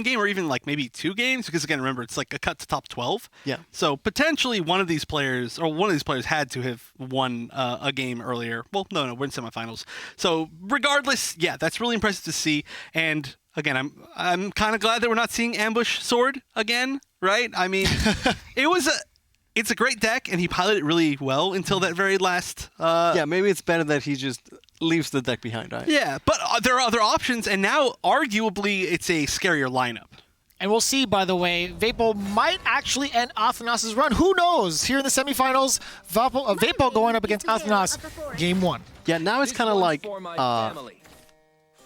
game or even like maybe 2 games, because again, remember, it's like a cut to top 12. Yeah. So potentially one of these players had to have won a game earlier. Well, no, we're in semifinals. So regardless, yeah, that's really impressive to see. And again, I'm kind of glad that we're not seeing Ambush Sword again, right? I mean, it's a great deck, and he piloted it really well until that very last. Yeah, maybe it's better that he just leaves the deck behind, right? Yeah, but there are other options, and now arguably it's a scarier lineup. And we'll see, by the way, Vapo might actually end Athenas' run. Who knows? Here in the semifinals, Vapo going up against Athenas, game 1. Yeah, now it's kind of like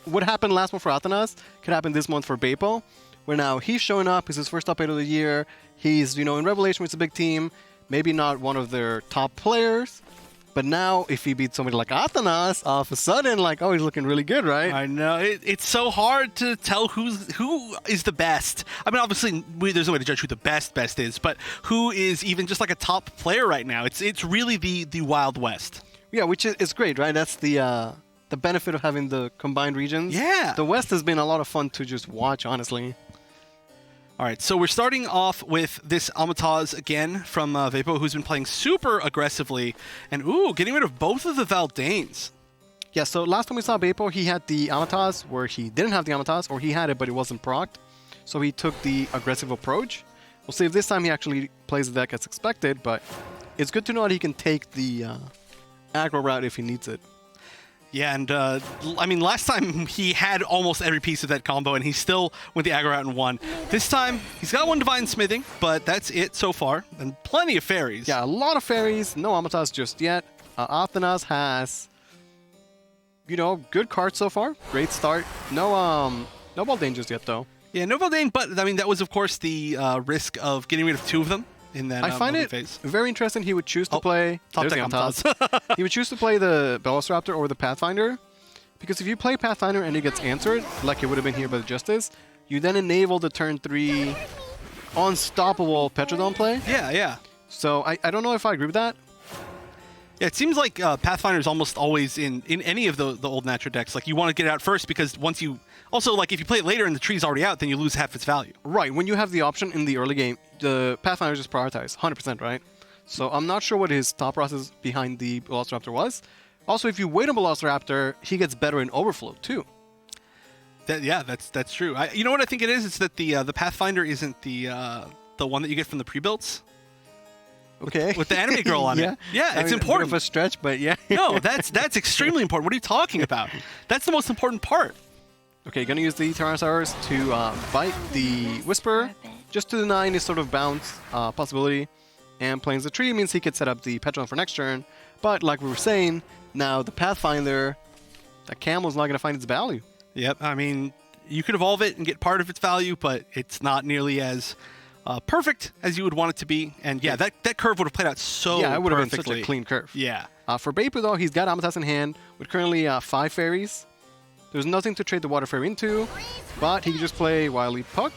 what happened last month for Athenas could happen this month for Vapo, where now he's showing up. It's his first top 8 of the year. He's, you know, in Revelation, it's a big team. Maybe not one of their top players. But now, if he beats somebody like Athenas, all of a sudden, like, oh, he's looking really good, right? I know. It's so hard to tell who is the best. I mean, obviously, there's no way to judge who the best is, but who is even just like a top player right now. It's really the Wild West. Yeah, which is great, right? That's the benefit of having the combined regions. Yeah. The West has been a lot of fun to just watch, honestly. All right, so we're starting off with this Almataz again from Vapo, who's been playing super aggressively and, getting rid of both of the Valdanes. Yeah, so last time we saw Vapo, he had the Almataz where he didn't have the Almataz, or he had it, but it wasn't procced. So he took the aggressive approach. We'll see if this time he actually plays the deck as expected, but it's good to know that he can take the aggro route if he needs it. Yeah, and I mean, last time he had almost every piece of that combo, and he still went the aggro out and won. This time, he's got one Divine Smithing, but that's it so far, and plenty of fairies. Yeah, a lot of fairies, no Amatas just yet. Athenas has, you know, good cards so far. Great start. No Baldane just yet, though. Yeah, no Baldane, but I mean, that was, of course, the risk of getting rid of 2 of them in that I find it phase. very interesting. He would choose to play... Top there's deck the Amatas. He would choose to play the Velociraptor or the Pathfinder, because if you play Pathfinder and it gets answered, like it would have been here by the Justice, you then enable the turn 3 unstoppable Petrodon play. Yeah, yeah. So I don't know if I agree with that. Yeah, it seems like Pathfinder is almost always in any of the old Natra decks. Like, you want to get it out first because once you... Also, like, if you play it later and the tree's already out, then you lose half its value. Right. When you have the option in the early game, the Pathfinder is just prioritized, 100%, right? So I'm not sure what his thought process behind the Velociraptor was. Also, if you wait on Velociraptor, he gets better in Overflow, too. Yeah, that's true. You know what I think it is? It's that the Pathfinder isn't the one that you get from the pre-builds. Okay. With the anime girl on it. Yeah, it's important. A bit of a stretch, but yeah. No, that's extremely important. What are you talking about? That's the most important part. Okay, gonna use the Tyrannosaurus to bite the Whisperer, just to deny any sort of bounce possibility. And playing the tree means he could set up the Petron for next turn. But like we were saying, now the Pathfinder, that Camel's not gonna find its value. Yep, I mean, you could evolve it and get part of its value, but it's not nearly as perfect as you would want it to be. And yeah, that curve would have played out so yeah, it would have been perfectly. such a clean curve. Yeah. For Beipu, though, he's got Amatas in hand with currently 5 fairies. There's nothing to trade the Water Fairy into, but he can just play Wily Puck.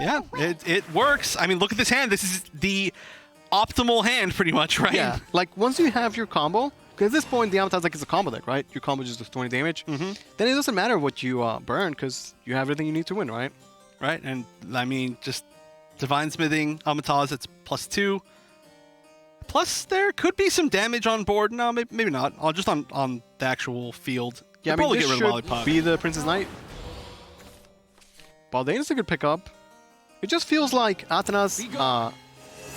Yeah, it works. I mean, look at this hand. This is the optimal hand, pretty much, right? Yeah, like once you have your combo, because at this point the Amatas deck is a combo deck, right? Your combo just does 20 damage. Then it doesn't matter what you burn, because you have everything you need to win, right? Right, and I mean, just Divine Smithing, Amatas, it's +2. Plus, there could be some damage on board. No, maybe not. Just on the actual field. Yeah, I mean, this should be the Princess Knight. Baldane is a good pickup. It just feels like Athenas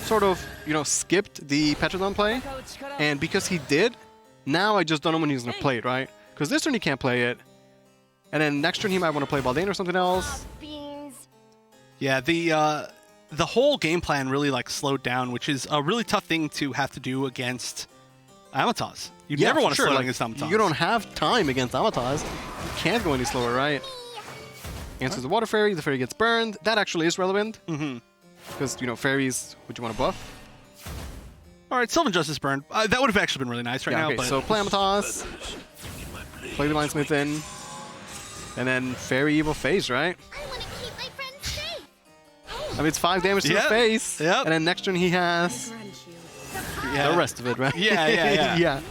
sort of, skipped the Petrodon play. And because he did, now I just don't know when he's going to play it, right? Because this turn he can't play it. And then next turn he might want to play Baldane or something else. Yeah, the whole game plan really slowed down, which is a really tough thing to have to do against Amatas. You never want to slow down against Amatas. You don't have time against Amatas. You can't go any slower, right? Answers the Water Fairy, the Fairy gets burned. That actually is relevant. Because, fairies, would you want to buff? All right, Sylvan Justice burned. That would have actually been really nice now. Okay, but... so play Amatas, play Divine Smith in, and then Fairy Evil Phase, right? I mean, it's 5 damage to the face. And then next turn he has the rest of it, right? Yeah. Yeah.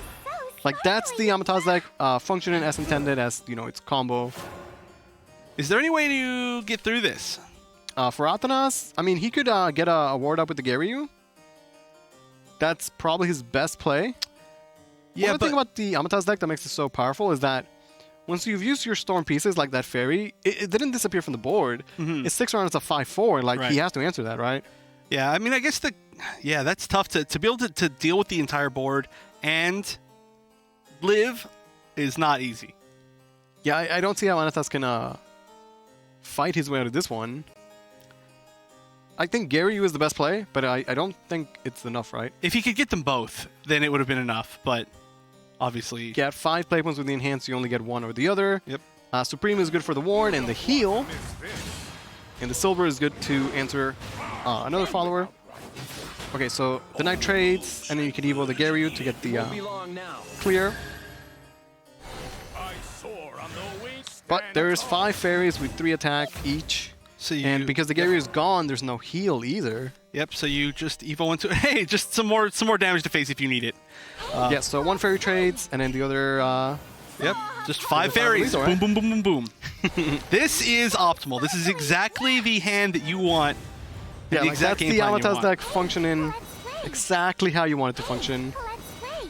Like, that's the Amatas deck functioning as intended, as, its combo. Is there any way to get through this? For Athenas, I mean, he could get a ward up with the Garyu. That's probably his best play. Yeah, the thing about the Amatas deck that makes it so powerful is that once you've used your storm pieces like that fairy, it didn't disappear from the board. It sticks around as a 5/4. He has to answer that, right? Yeah, I mean, I guess that's tough to be able to deal with the entire board and live is not easy. Yeah, I don't see how Anathas can fight his way out of this one. I think Garyu is the best play, but I don't think it's enough, right? If he could get them both, then it would have been enough, but obviously... You get 5 play points with the enhance, you only get 1 or the other. Yep. Supreme is good for the ward and the heal. And the silver is good to answer another follower. Okay, so the knight trades, and then you can evo the Garyu to get the clear. But there's 5 fairies with 3 attack each. So and because the Garyu is gone, there's no heal either. Yep, so you just evo into... Hey, just some more damage to face if you need it. Yeah, so 1 fairy trades, and then the other... Yep, just 5 fairies. Boom, boom, boom, boom, boom. This is optimal. This is exactly the hand that you want. Yeah, that's the Amatas deck functioning exactly how you want it to function.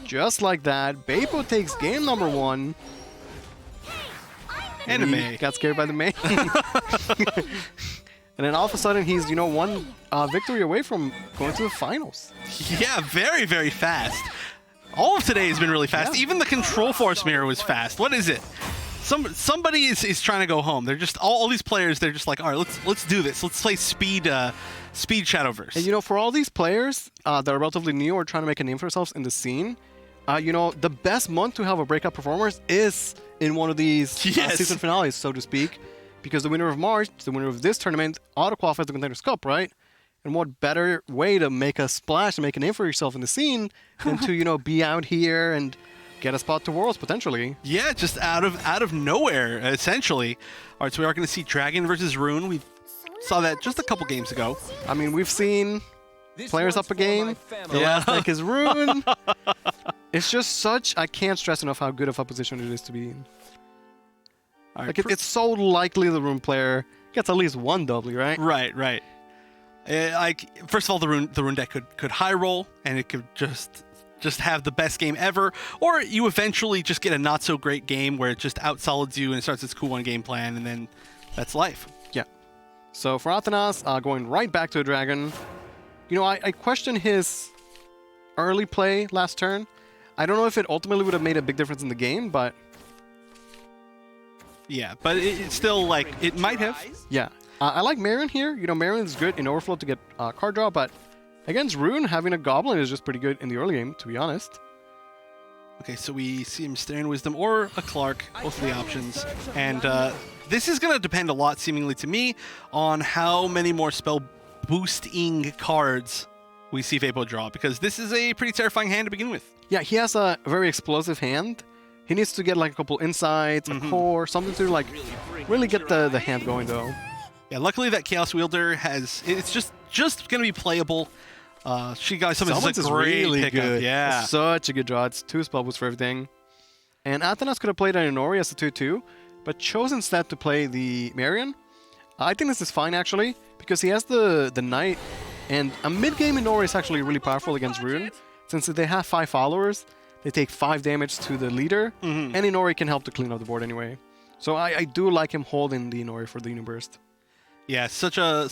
Just like that. Beipo takes game number 1. And a May. Got scared by the May. And then all of a sudden, he's, you know, one victory away from going to the finals. Yeah, very, very fast. All of today has been really fast. Yeah. Even the control force mirror was fast. What is it? Somebody is trying to go home. They're just all these players. They're just like, all right, let's do this. Let's play speed Shadowverse. And you know, for all these players that are relatively new or trying to make a name for themselves in the scene, you know, the best month to have a breakout performers is in one of these season finales, so to speak, because the winner of March, the winner of this tournament, auto-qualifies the Contenders Cup, right? And what better way to make a splash and make a name for yourself in the scene than to, you know, be out here and get a spot to Worlds, potentially. Yeah, just out of nowhere, essentially. All right, so we are going to see Dragon versus Rune. We saw that just a couple games ago. I mean, we've seen players up a game. The last deck is Rune. It's just such... I can't stress enough how good of a position it is to be in. Like, it's so likely the Rune player gets at least one W, right? Right. Like, first of all, the Rune deck could high roll, and it could just have the best game ever, or you eventually just get a not so great game where it just outsolids you and it starts its cool one game plan, and then that's life. Yeah. So for Athanas, going right back to a Dragon, you know, I question his early play last turn. I don't know if it ultimately would have made a big difference in the game, but yeah, but it's still like it might have. Yeah. I like Marion here. You know, Marion's good in Overflow to get card draw, but against Rune, having a Goblin is just pretty good in the early game, to be honest. Okay, so we see him Staring Wisdom or a Clark, both of the options. And this is going to depend a lot, seemingly to me, on how many more spell boosting cards we see Vapo draw, because this is a pretty terrifying hand to begin with. Yeah, he has a very explosive hand. He needs to get like a couple insights, a core, something to like really get the hand going, though. Yeah, luckily that Chaos Wielder it's just going to be playable. She got some Summons is really pickup. good. Yeah. It's such a good draw. It's 2 spell boosts for everything. And Athanas could have played an Inori as a 2-2, but chose instead to play the Marion. I think this is fine, actually, because he has the Knight, and a mid-game Inori is actually really powerful against Rune. Since they have 5 followers, they take 5 damage to the leader, and Inori can help to clean up the board anyway. So I do like him holding the Inori for the Uniburst. Yeah, such a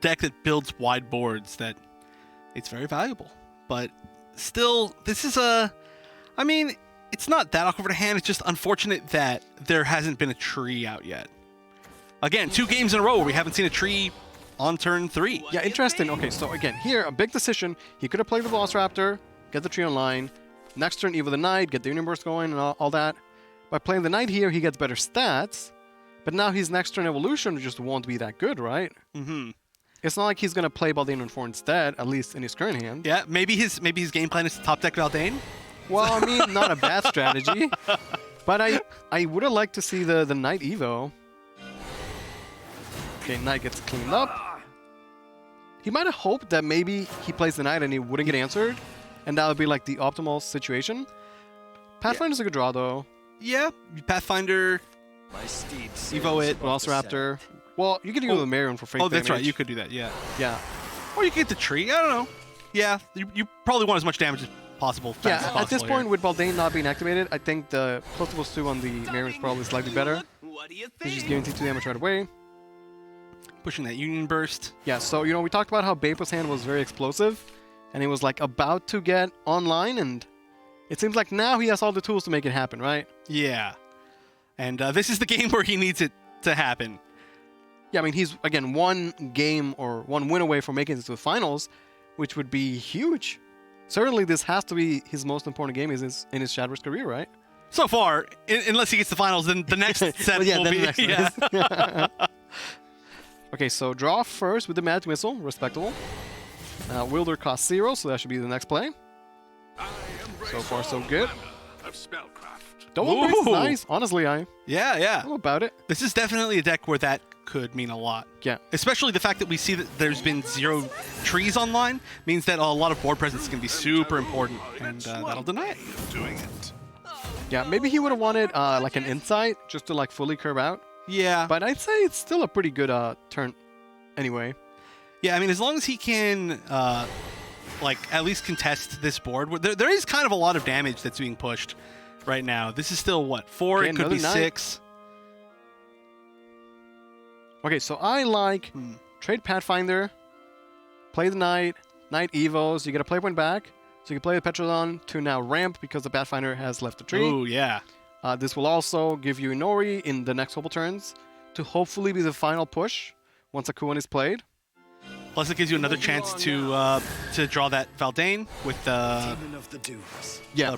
deck that builds wide boards that it's very valuable. But still, this is I mean, it's not that awkward a hand. It's just unfortunate that there hasn't been a tree out yet. Again, 2 games in a row where we haven't seen a tree on turn 3. Yeah, interesting. Okay, so again, here, a big decision. He could have played the Velociraptor, get the tree online. Next turn, Evo the Knight, get the Uniburst going and all that. By playing the Knight here, he gets better stats. But now his next turn evolution just won't be that good, right? It's not like he's going to play Baldain on 4 instead, at least in his current hand. Yeah, maybe his game plan is to top deck Baldain. Well, I mean, not a bad strategy. But I would have liked to see the Knight Evo. Okay, Knight gets cleaned up. He might have hoped that maybe he plays the Knight and he wouldn't get answered. And that would be like the optimal situation. Pathfinder's a good draw, though. Yeah, Pathfinder, Evo it, Velociraptor. Well, you could go with Marion for free. Oh, that's right. You could do that, yeah. Yeah. Or you could get the tree. I don't know. Yeah, you probably want as much damage as possible. Yeah, at this point, with Baldain not being activated, I think the +2 on the Marion is probably slightly better. He's just guaranteed 2 damage right away. Pushing that Union Burst. Yeah, so, you know, we talked about how Bapo's hand was very explosive, and he was, like, about to get online, and it seems like now he has all the tools to make it happen, right? Yeah. And this is the game where he needs it to happen. Yeah, I mean, he's, again, 1 game or 1 win away from making it to the finals, which would be huge. Certainly, this has to be his most important game in his Shadowverse career, right? So far, unless he gets the finals, then the next set will be... Yeah. Okay, so draw first with the Magic Missile, respectable. Wielder costs 0, so that should be the next play. So far, so good. Double base, nice. Honestly, Yeah. I'm about it. This is definitely a deck where that could mean a lot. Yeah. Especially the fact that we see that there's been 0 trees online means that a lot of board presence can be super important, and that'll deny it. Yeah, maybe he would have wanted like an insight just to like fully curve out. Yeah. But I'd say it's still a pretty good turn anyway. Yeah, I mean, as long as he can like at least contest this board, there is kind of a lot of damage that's being pushed right now. This is still what, 4? Okay, it could be Knight. 6. Okay, so I like trade Pathfinder, play the Knight, Knight Evos, you get a play point back, so you can play the Petrodon to now ramp because the Pathfinder has left the tree. Oh, yeah. This will also give you Inori in the next couple turns to hopefully be the final push once a Kuon is played. Plus, it gives you another chance to draw that Valdane with the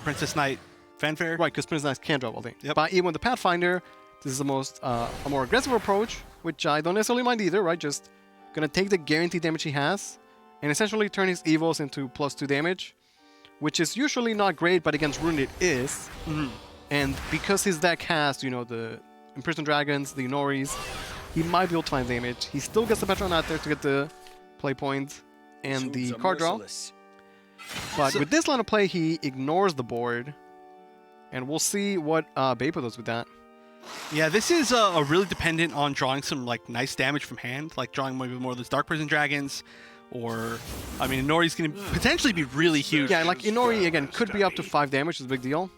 Princess Knight fanfare. Right, because Princess Knight can't draw Valdane. Yep. But even with the Pathfinder, this is the most a more aggressive approach, which I don't necessarily mind either, right? Just gonna take the guaranteed damage he has and essentially turn his Evos into +2 damage, which is usually not great, but against Rune it is. And because his deck has, you know, the Imprisoned Dragons, the Inoris, he might be able to find damage. He still gets the Petron out there to get the play point and the card draw. But with this line of play, he ignores the board. And we'll see what Beppo does with that. Yeah, this is really dependent on drawing some like nice damage from hand, like drawing maybe more of those Dark Prison Dragons, or I mean, Inori's going to potentially be really huge. Yeah, like Inori again could be up to 5 damage, which is a big deal.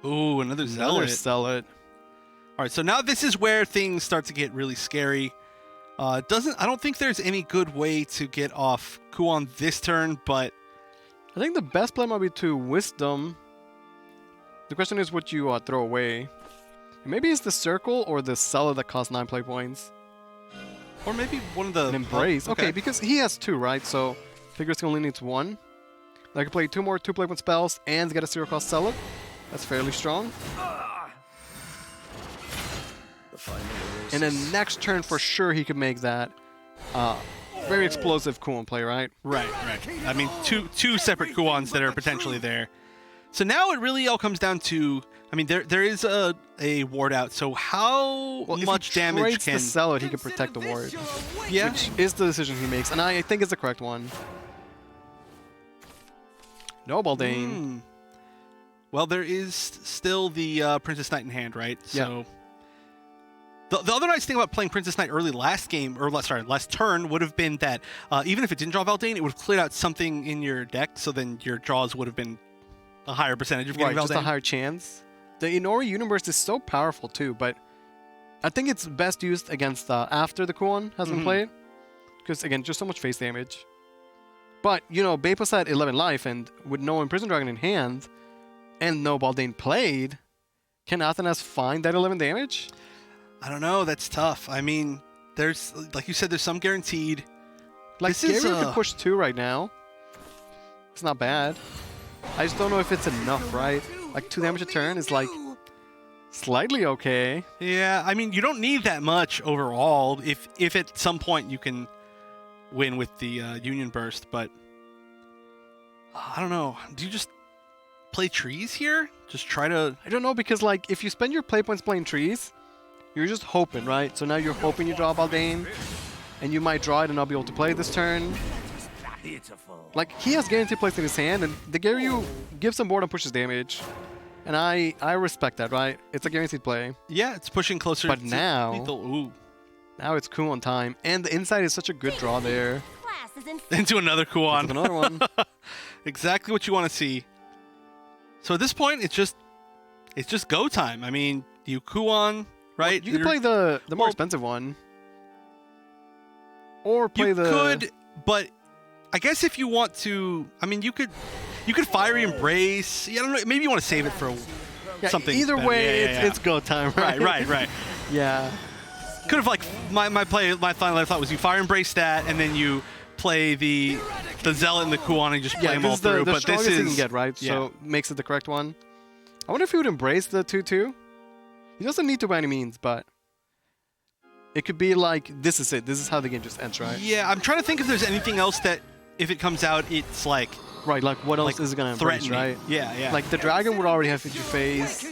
Ooh, another Zealot. Zealot. All right, so now this is where things start to get really scary. I don't think there's any good way to get off Kuon this turn, but I think the best play might be to Wisdom. The question is what you throw away. Maybe it's the Circle or the Cellar that costs 9 play points. Or maybe one of the... An Embrace. Okay, because he has 2, right? So figures he only needs 1. I can play 2 more 2 play point spells and get a 0-cost Cellar. That's fairly strong. And then next turn for sure he could make that very explosive Kuon play, right? Right. I mean, two separate Kuons that are potentially there. So now it really all comes down to, I mean, there is a ward out. So how much damage can... If he trades can... the Zealot, he can protect the ward. Yeah. Which is the decision he makes, and I think it's the correct one. No Baldane. Well, there is still the Princess Knight in hand, right? So the other nice thing about playing Princess Knight early last turn would have been that even if it didn't draw Valdane, it would have cleared out something in your deck, so then your draws would have been a higher percentage of getting Valdane. Just a higher chance. The Inori Universe is so powerful too, but I think it's best used against after the Kuon has been played, because again, just so much face damage. But you know, Beppo's had 11 life, and with no Imprisoned Dragon in hand, and no Baldane played, can Athenas find that 11 damage? I don't know. That's tough. I mean, there's, like you said, there's some guaranteed. Like, Gabriel could push 2 right now. It's not bad. I just don't know if it's enough, right? Like, 2 damage a turn is, like, slightly okay. Yeah, I mean, you don't need that much overall if at some point you can win with the Union Burst, but I don't know. Do you just play trees here? Just try to... I don't know, because, like, if you spend your play points playing trees, you're just hoping, right? So now you're hoping you draw Baldane, and you might draw it and not be able to play this turn. Like, he has guaranteed place in his hand, and the Garyu gives him board and pushes damage. And I respect that, right? It's a guaranteed play. Yeah, it's pushing closer but to now, lethal. Ooh. Now it's Kuon time, and the inside is such a good draw there. Into another Kuon. Into another one. Exactly what you want to see. So at this point, it's just go time. I mean, you Kuon, right? Well, you can play the more expensive one. Or play the... You could, but I guess if you want to... I mean, you could Fiery Embrace. Yeah, I don't know. Maybe you want to save it for something Either better. way, it's go time, right? Right. Yeah. Could have, like, my final thought was you Fire Embrace that, and then you play the Zealot and the Kuon and just play them all through. But this is... you can get, right? Yeah. So makes it the correct one. I wonder if he would embrace the 2/2. He doesn't need to by any means, but it could be like, this is it. This is how the game just ends, right? Yeah, I'm trying to think if there's anything else that, if it comes out, it's like... Right, like what else is it going to embrace, right? Yeah. Like the Dragon would already have feature phase.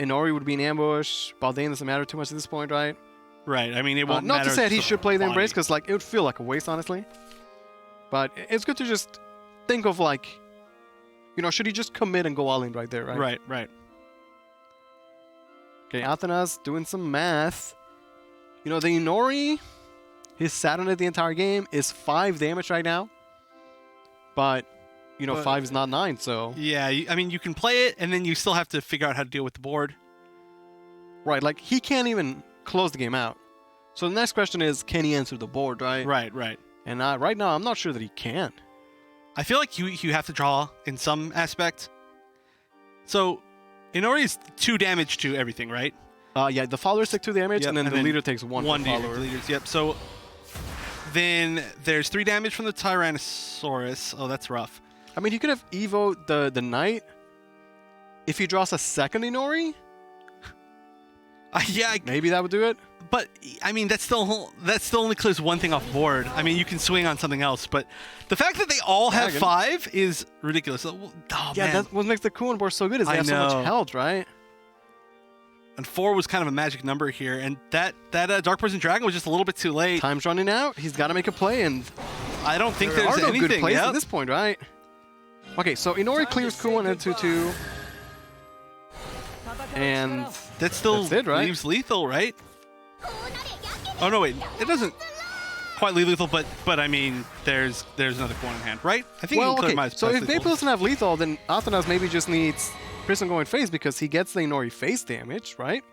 Inori would be in ambush. Baldane doesn't matter too much at this point, right? Right, I mean, it won't matter. Not to say that he should play the Embrace, because like, it would feel like a waste, honestly. But it's good to just think of like, you know, should he just commit and go all in right there, right? Right. Okay, Athenas doing some math. You know, the Inori, his sat on it the entire game, is 5 damage right now. But, you know, 5 is not 9, so... Yeah, I mean, you can play it, and then you still have to figure out how to deal with the board. Right, like, he can't even close the game out. So the next question is, can he answer the board, right? Right. And right now, I'm not sure that he can. I feel like you have to draw in some aspect. So, Inori is 2 damage to everything, right? Yeah, the followers take 2 damage, Yep, and then the leader takes 1 One per follower. leaders, yep. So, then there's 3 damage from the Tyrannosaurus. Oh, that's rough. I mean, you could have Evo the Knight. If he draws a second Inori, yeah, maybe that would do it. But I mean, that still only clears one thing off board. I mean, you can swing on something else, but the fact that they all have 5 is ridiculous. Oh, yeah, man. that's what makes the Kuon board so good. Is they have so much health, right? And 4 was kind of a magic number here, and that Dark Poison Dragon was just a little bit too late. Time's running out. He's got to make a play, and I don't think there there's are no anything good plays yep. at this point, right? Okay, so Inori clears Kuon at 2/2, and that still that's it, right? leaves lethal, right? Oh no, wait, it doesn't quite leave lethal, but I mean, there's another Kuon in hand, right? I think well, you can clear okay. my So if Vapor doesn't have lethal, then Athenas maybe just needs Prison going face because he gets the Inori face damage, right?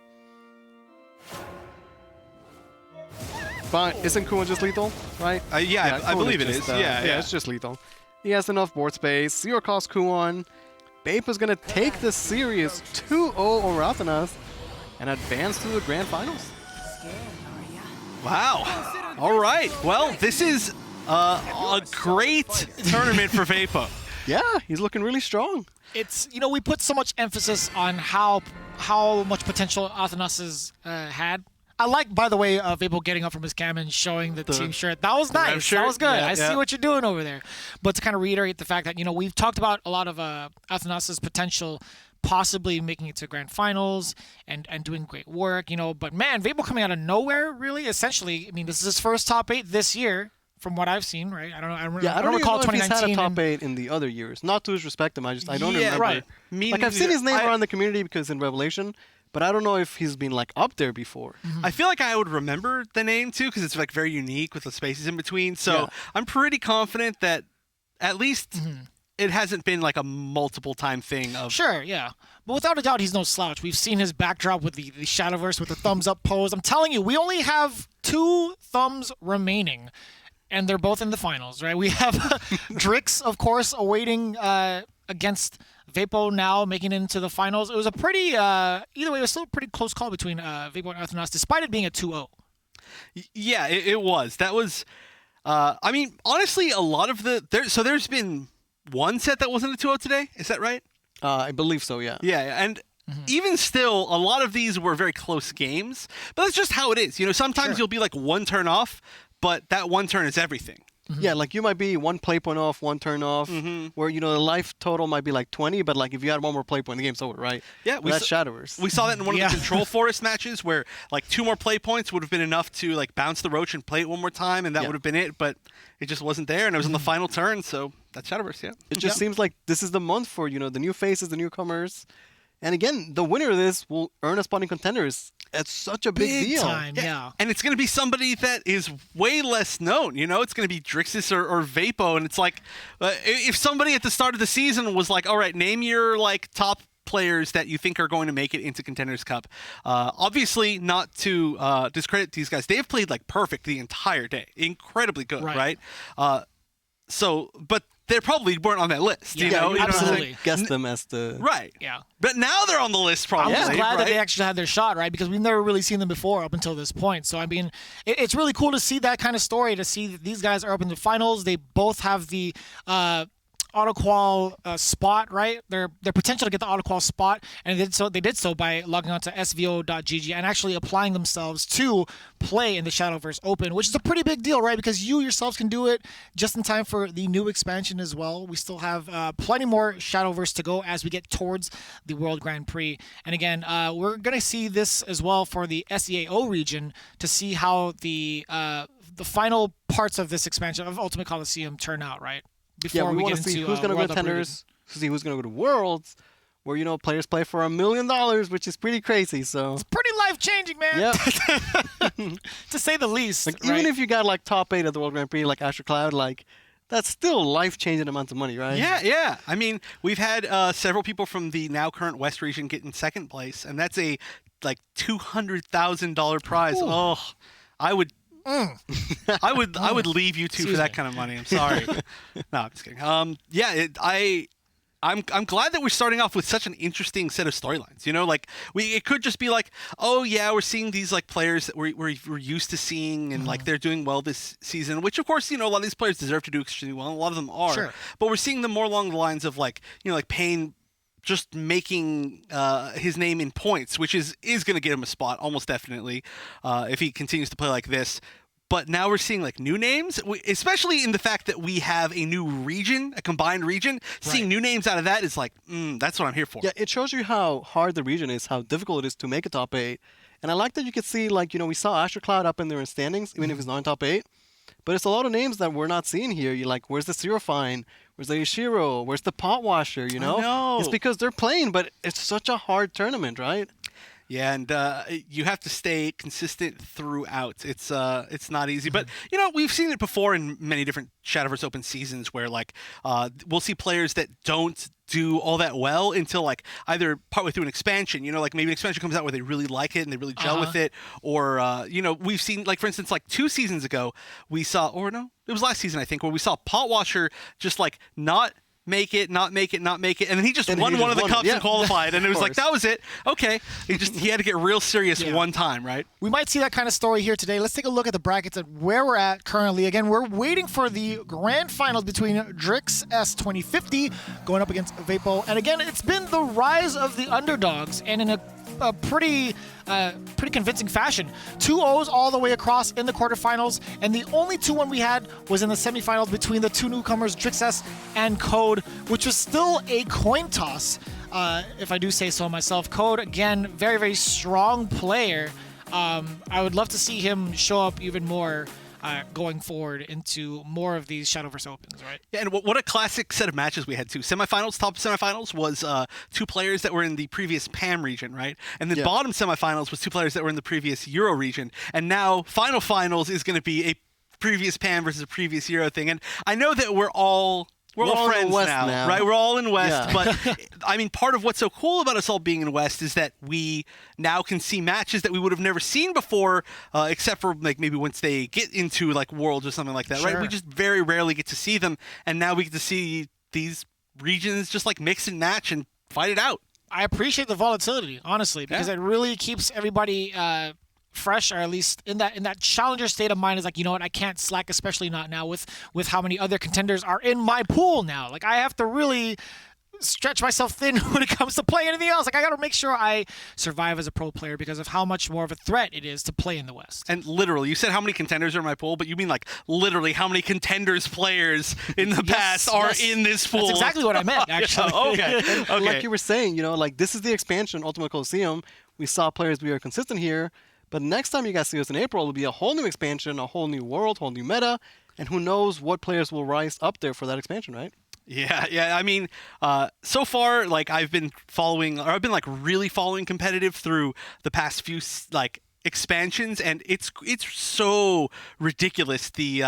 But isn't Kuon just lethal, right? Yeah, I Kuon believe it just, is. Yeah, it's just lethal. He has enough board space. 0 cost Kuon. Vapor's gonna take the series 2-0 over Athenas and advance to the grand finals. Wow. All right. Well, this is a great tournament for Vapo. Yeah, he's looking really strong. It's, we put so much emphasis on how much potential Athenas has had. I like, by the way, Vapo getting up from his cam and showing the team shirt. That was nice. Shirt. That was good. Yeah, I see what you're doing over there. But to kind of reiterate the fact that, we've talked about a lot of Athenas' potential possibly making it to grand finals and doing great work, But, man, Vapo coming out of nowhere, really, essentially. I mean, this is his first top 8 this year, from what I've seen, right? I don't recall 2019. He's had a top 8 in the other years. Not to his respect him. I don't remember. Right. I've seen his name around the community because in Revelation, but I don't know if he's been up there before. I feel like I would remember the name too because it's very unique with the spaces in between. So I'm pretty confident that at least it hasn't been a multiple time thing of. Sure, yeah. But without a doubt, he's no slouch. We've seen his backdrop with the Shadowverse with the thumbs up pose. I'm telling you, we only have 2 thumbs remaining. And they're both in the finals, right? We have Drix, of course, awaiting against Vapo now, making it into the finals. It was a pretty, either way, it was still a pretty close call between Vapo and Athenas, despite it being a 2-0. Yeah, it was. That was, I mean, honestly, a lot of there's been one set that wasn't a 2-0 today. Is that right? I believe so, yeah. Yeah, and even still, a lot of these were very close games. But that's just how it is. Sometimes you'll be 1 turn off, but that 1 turn is everything. Yeah, you might be 1 play point off, 1 turn off, where, the life total might be 20, but if you had 1 more play point, the game's over, right? Yeah, that's Shadowverse. We saw that in one of the Control Forest matches where 2 more play points would have been enough to bounce the roach and play it 1 more time, and that would have been it, but it just wasn't there, and it was on the final turn, so that's Shadowverse, yeah. It just seems like this is the month for, the new faces, the newcomers. And again, the winner of this will earn a spot in Contenders. It's such a big deal. Time, yeah. And it's going to be somebody that is way less known. It's going to be Drixis or Vapo. And it's if somebody at the start of the season was all right, name your top players that you think are going to make it into Contenders Cup. Obviously, not to discredit these guys. They have played perfect the entire day. Incredibly good, right? But they probably weren't on that list. You know? Absolutely. Guess them as the... Right. Yeah. But now they're on the list probably. I'm just glad that they actually had their shot, right? Because we've never really seen them before up until this point. So, I mean, it's really cool to see that kind of story, to see that these guys are up in the finals. They both have the auto-qual spot, right? Their potential to get the auto-qual spot, and they did so by logging on to SVO.gg and actually applying themselves to play in the Shadowverse Open, which is a pretty big deal, right? Because you yourselves can do it just in time for the new expansion as well. We still have plenty more Shadowverse to go as we get towards the World Grand Prix. And again, we're going to see this as well for the SEAO region to see how the final parts of this expansion of Ultimate Coliseum turn out, right? Before we want get to see into, who's going to go to Contenders, to see who's going to go to Worlds, where, players play for $1 million, which is pretty crazy, so... It's pretty life-changing, man! Yeah. To say the least, Even if you got, top 8 at the World Grand Prix, like Asher Cloud, that's still life-changing amounts of money, right? Yeah. I mean, we've had several people from the now current West region get in second place, and that's a $200,000 prize. Ooh. Oh, I would I would leave you two for that kind of money. I'm sorry. No, I'm just kidding. I'm glad that we're starting off with such an interesting set of storylines. You know, like it could just be like, oh yeah, we're seeing these like players that we're used to seeing, and like they're doing well this season. Which of course, you know, a lot of these players deserve to do extremely well. And a lot of them are. Sure. But we're seeing them more along the lines of like, you know, like Payne just making his name in points, which is going to get him a spot almost definitely if he continues to play like this. But now we're seeing like new names, especially in the fact that we have a new region, a combined region. Seeing new names out of that is like, that's what I'm here for. Yeah, it shows you how hard the region is, how difficult it is to make a top 8. And I like that you could see, like, you know, we saw Asher Cloud up in there in standings, even if he's not in top 8. But it's a lot of names that we're not seeing here. You're like, where's the Zero Fine? Where's the Yashiro? Where's the Pot Washer? You know? I know. It's because they're playing, but it's such a hard tournament, right? Yeah, and you have to stay consistent throughout. It's not easy, but you know, we've seen it before in many different Shadowverse Open seasons where like we'll see players that don't do all that well until like either partway through an expansion. You know, like maybe an expansion comes out where they really like it and they really gel with it, or you know, we've seen like for instance like 2 seasons ago we saw, or no, it was last season I think, where we saw Pot Washer just like not make it, not make it, not make it, and then he just won one of the cups and qualified, and it was like, that was it. Okay. He had to get real serious one time, right? We might see that kind of story here today. Let's take a look at the brackets at where we're at currently. Again, we're waiting for the grand finals between Drix S2050 going up against Vapo. And again, it's been the rise of the underdogs, and in a pretty convincing fashion. 2 O's all the way across in the quarterfinals, and the only 2-1 we had was in the semifinals between the 2 newcomers, Drixess and Code, which was still a coin toss, if I do say so myself. Code, again, very, very strong player. I would love to see him show up even more going forward into more of these Shadowverse Opens, right? Yeah, and what a classic set of matches we had too. Semifinals, top semifinals was 2 players that were in the previous PAM region, right? And then bottom semifinals was 2 players that were in the previous Euro region. And now finals is going to be a previous PAM versus a previous Euro thing. And I know that we're all friends now, right? We're all in West, but I mean, part of what's so cool about us all being in West is that we now can see matches that we would have never seen before, except for like maybe once they get into like Worlds or something like that, right? We just very rarely get to see them, and now we get to see these regions just like mix and match and fight it out. I appreciate the volatility, honestly, because it really keeps everybody fresh, or at least in that challenger state of mind. Is like, you know what, I can't slack, especially not now with how many other contenders are in my pool now. Like, I have to really stretch myself thin when it comes to playing anything else. Like, I got to make sure I survive as a pro player because of how much more of a threat it is to play in the West. And literally, you said how many contenders are in my pool, but you mean like literally how many contenders players in the past are in this pool. That's exactly what I meant, actually. Okay. Like you were saying, you know, like this is the expansion, Ultimate Coliseum. We saw players be consistent here. But next time you guys see us in April, it'll be a whole new expansion, a whole new world, whole new meta, and who knows what players will rise up there for that expansion, right? Yeah. I mean, so far, like I've been like really following competitive through the past few like expansions, and it's so ridiculous the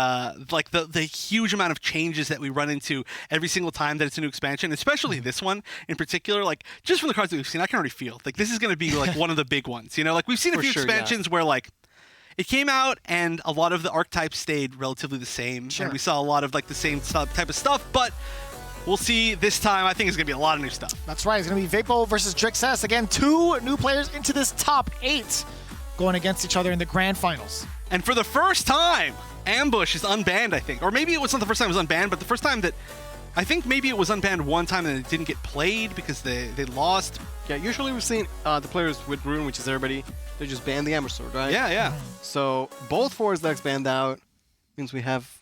huge amount of changes that we run into every single time that it's a new expansion, especially this one in particular. Like, just from the cards that we've seen, I can already feel like this is going to be like one of the big ones, you know. Like, we've seen a few expansions where like it came out and a lot of the archetypes stayed relatively the same, and we saw a lot of like the same type of stuff, but we'll see this time. I think it's going to be a lot of new stuff. That's right. It's going to be Vapo versus Drixess. Again, 2 new players into this top 8 going against each other in the grand finals. And for the first time, Ambush is unbanned, I think. Or maybe it was not the first time it was unbanned, but the first time that I think maybe it was unbanned one time and it didn't get played because they lost. Yeah, usually we've seen the players with Rune, which is everybody, they just ban the Amber Sword, right? Yeah. So both Forest decks banned out means we have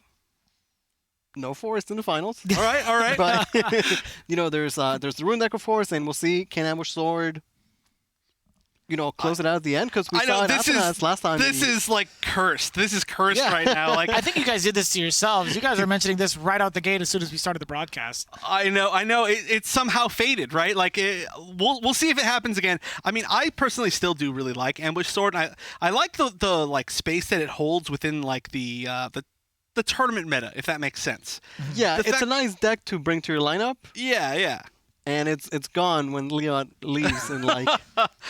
no Forest in the finals. All right. But you know, there's the Rune deck of Forest, and we'll see, can Ambush Sword, you know, close it out at the end, because we saw it after last time. This is like cursed. This is cursed right now. Like, I think you guys did this to yourselves. You guys are mentioning this right out the gate as soon as we started the broadcast. I know. It's somehow faded, right? Like, we'll see if it happens again. I mean, I personally still do really like Ambush Sword. I like the like space that it holds within like the tournament meta, if that makes sense. Yeah, it's a nice deck to bring to your lineup. Yeah. and it's gone when Leon leaves in like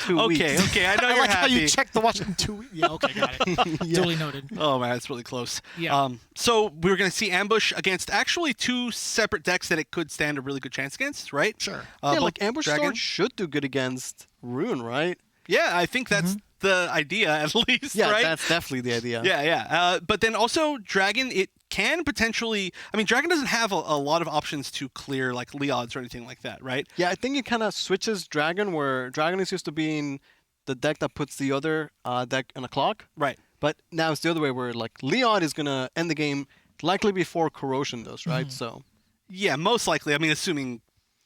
2 weeks. Okay, I know I you're like how happy. you checked the watch in 2 weeks. Yeah, okay, got it. Duly noted. Oh man, that's really close. Yeah. So we're going to see Ambush against actually 2 separate decks that it could stand a really good chance against, right? Sure. Yeah, Both like Ambush Dragon. Sword should do good against Rune, right? Yeah, I think that's the idea at least, Yeah, right? that's definitely the idea. Yeah. But then also Dragon, it can potentially. I mean, Dragon doesn't have a lot of options to clear like Leods or anything like that, right? Yeah, I think it kind of switches Dragon, where Dragon is used to being the deck that puts the other deck in a clock. Right. But now it's the other way, where like Leon is gonna end the game likely before Corrosion does, right? So. Yeah, most likely. I mean, assuming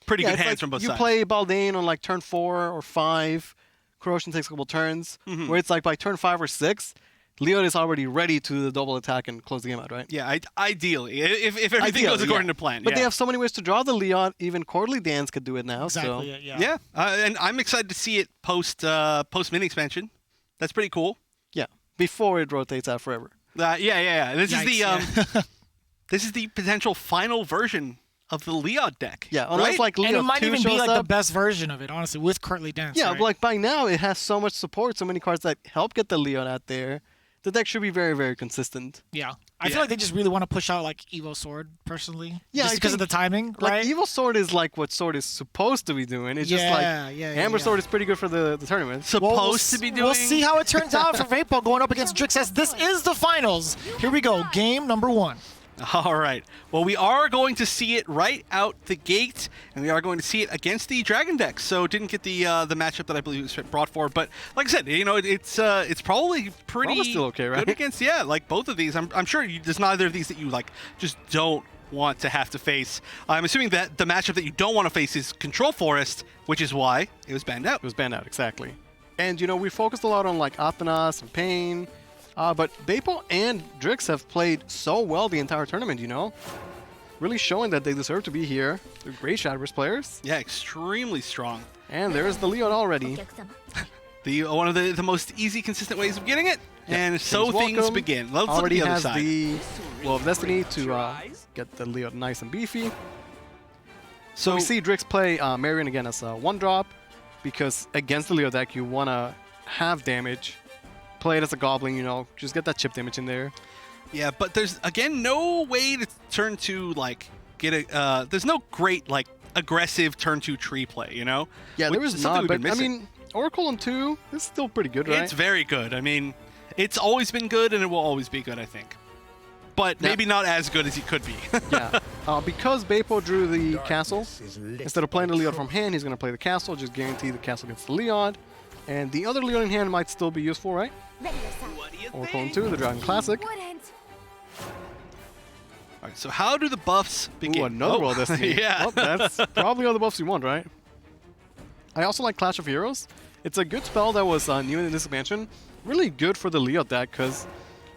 pretty good it's hands like from both you sides. play Baldane on like turn 4 or 5. Corrosion takes a couple turns. Where it's like by turn 5 or 6, Leon is already ready to do the double attack and close the game out, right? Yeah, ideally, if everything goes according to plan. But yeah. they have so many ways to draw the Leon. Even Quarterly Dance could do it now. Exactly. So. Yeah. And I'm excited to see it post mini expansion. That's pretty cool. Yeah, before it rotates out forever. Yeah. This is the Yikes, this is the potential final version of the Leod deck. Yeah, unless right? like And Leon it might 2 even shows be like up. the best version of it, honestly, with Courtly Dance. Yeah, right? but like by now it has so much support, so many cards that help get the Leon out there. The deck should be very, very consistent. Yeah. I feel like they just really want to push out like Evo Sword, personally. Yeah, Just I because of the think, timing, Like right? Evil Sword is like what Sword is supposed to be doing. It's just like Amber Sword is pretty good for the tournament. Supposed to be doing. We'll see how it turns out for Vapo going up against Drixess. This is the finals. Here we go. Game number 1. All right. Well, we are going to see it right out the gate, and we are going to see it against the Dragon deck. So didn't get the matchup that I believe it was brought for, but like I said, it's probably pretty Probably still okay, right? good against like both of these. I'm sure there's neither of these that you like just don't want to have to face. I'm assuming that the matchup that you don't want to face is Control Forest, which is why it was banned out. It was banned out, exactly. And we focused a lot on like Athenas and Pain. But Bapo and Drix have played so well the entire tournament, Really showing that they deserve to be here. They're great Shadowverse players. Yeah, extremely strong. And there's the Leon already. One of the most easy, consistent ways of getting it. Yeah. And so things welcome. begin. Let's already look at the has other side. the Will of Destiny to get the Leon nice and beefy. So we see Drix play Marion again as a 1-drop, because against the Leo deck you want to have damage. Play it as a Goblin, just get that chip damage in there. Yeah, but there's, again, no way to turn to, get a... there's no great, aggressive turn 2 tree play, Yeah, Which there is is something not, we've been but I missing. mean, Oracle on 2 is still pretty good, right? It's very good. I mean, it's always been good, and it will always be good, I think. But maybe not as good as it could be. Yeah, because Bapo drew the castle, instead of playing the Leon from hand, he's going to play the castle, just guarantee the castle against the Leon. And the other Leon in hand might still be useful, right? Oracle on 2, the Dragon Classic. All right, so how do the buffs begin? Ooh, another World Destiny. Yeah. Well, that's probably all the buffs you want, right? I also like Clash of Heroes. It's a good spell that was new in this expansion. Really good for the Leo deck, because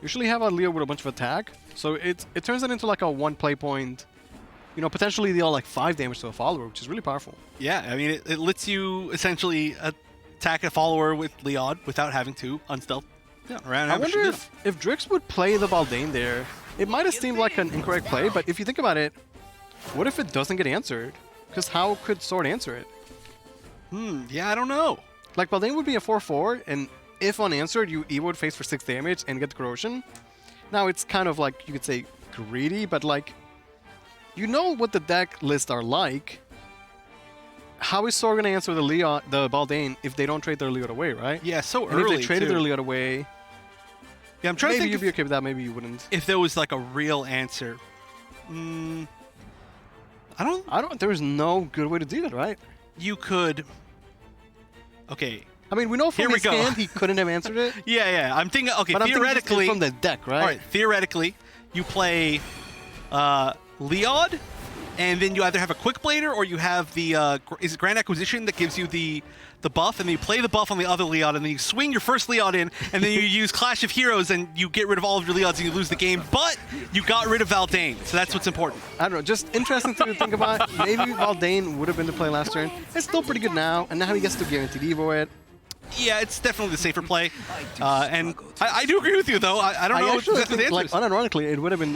usually have a Leo with a bunch of attack. So it turns it into like a 1 play point. Potentially deal 5 damage to a follower, which is really powerful. Yeah, I mean, it lets you essentially attack a follower with Leod without having to unstealth. Yeah, around. I wonder if Drix would play the Baldane there. It might have seemed like an incorrect play, but if you think about it, what if it doesn't get answered? Because how could Sword answer it? Yeah, I don't know. Like, Baldane would be a 4/4, and if unanswered, you Evo would face for 6 damage and get the Corrosion. Now, it's kind of like, you could say, greedy, but what the deck lists are like. How is Sword going to answer the Baldane if they don't trade their Leod away, right? Yeah, so and early, if they traded too. their Leod away... Yeah, I'm trying to think you'd be okay with that, maybe you wouldn't. If there was a real answer. I don't. There's no good way to do it, right? You could. Okay. I mean, we know from his hand he couldn't have answered it. Yeah. I'm thinking. Okay, but theoretically, from the deck, right? All right. Theoretically, you play Leod, and then you either have a Quick Blader or you have the is it Grand Acquisition that gives you the buff, and then you play the buff on the other Leod, and then you swing your first Leod in, and then you use Clash of Heroes, and you get rid of all of your Leods, and you lose the game. But you got rid of Valdane, so that's what's important. I don't know. Just interesting to think about. Maybe Valdane would have been the play last turn. It's still pretty good now, and now he gets to guaranteed Evo it. Yeah, it's definitely the safer play, and I do agree with you though. I don't know actually exactly the think, answers. unironically, it would have been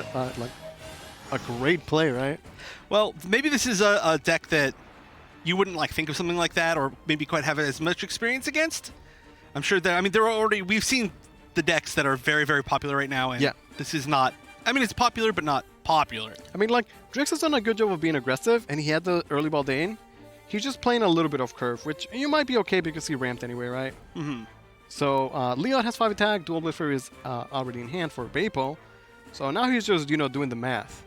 a great play, right? Well, maybe this is a deck that you wouldn't like think of something like that, or maybe quite have as much experience against. I'm sure that, I mean, we've seen the decks that are very, very popular right now, and this is not, I mean, it's popular, but not popular. I mean, like, Drix has done a good job of being aggressive, and he had the early Baldane. He's just playing a little bit of curve, which you might be okay because he ramped anyway, right? Mm-hmm. So, Leon has 5 attack, Dual Blade Fury is already in hand for Beipo. So now he's just, doing the math.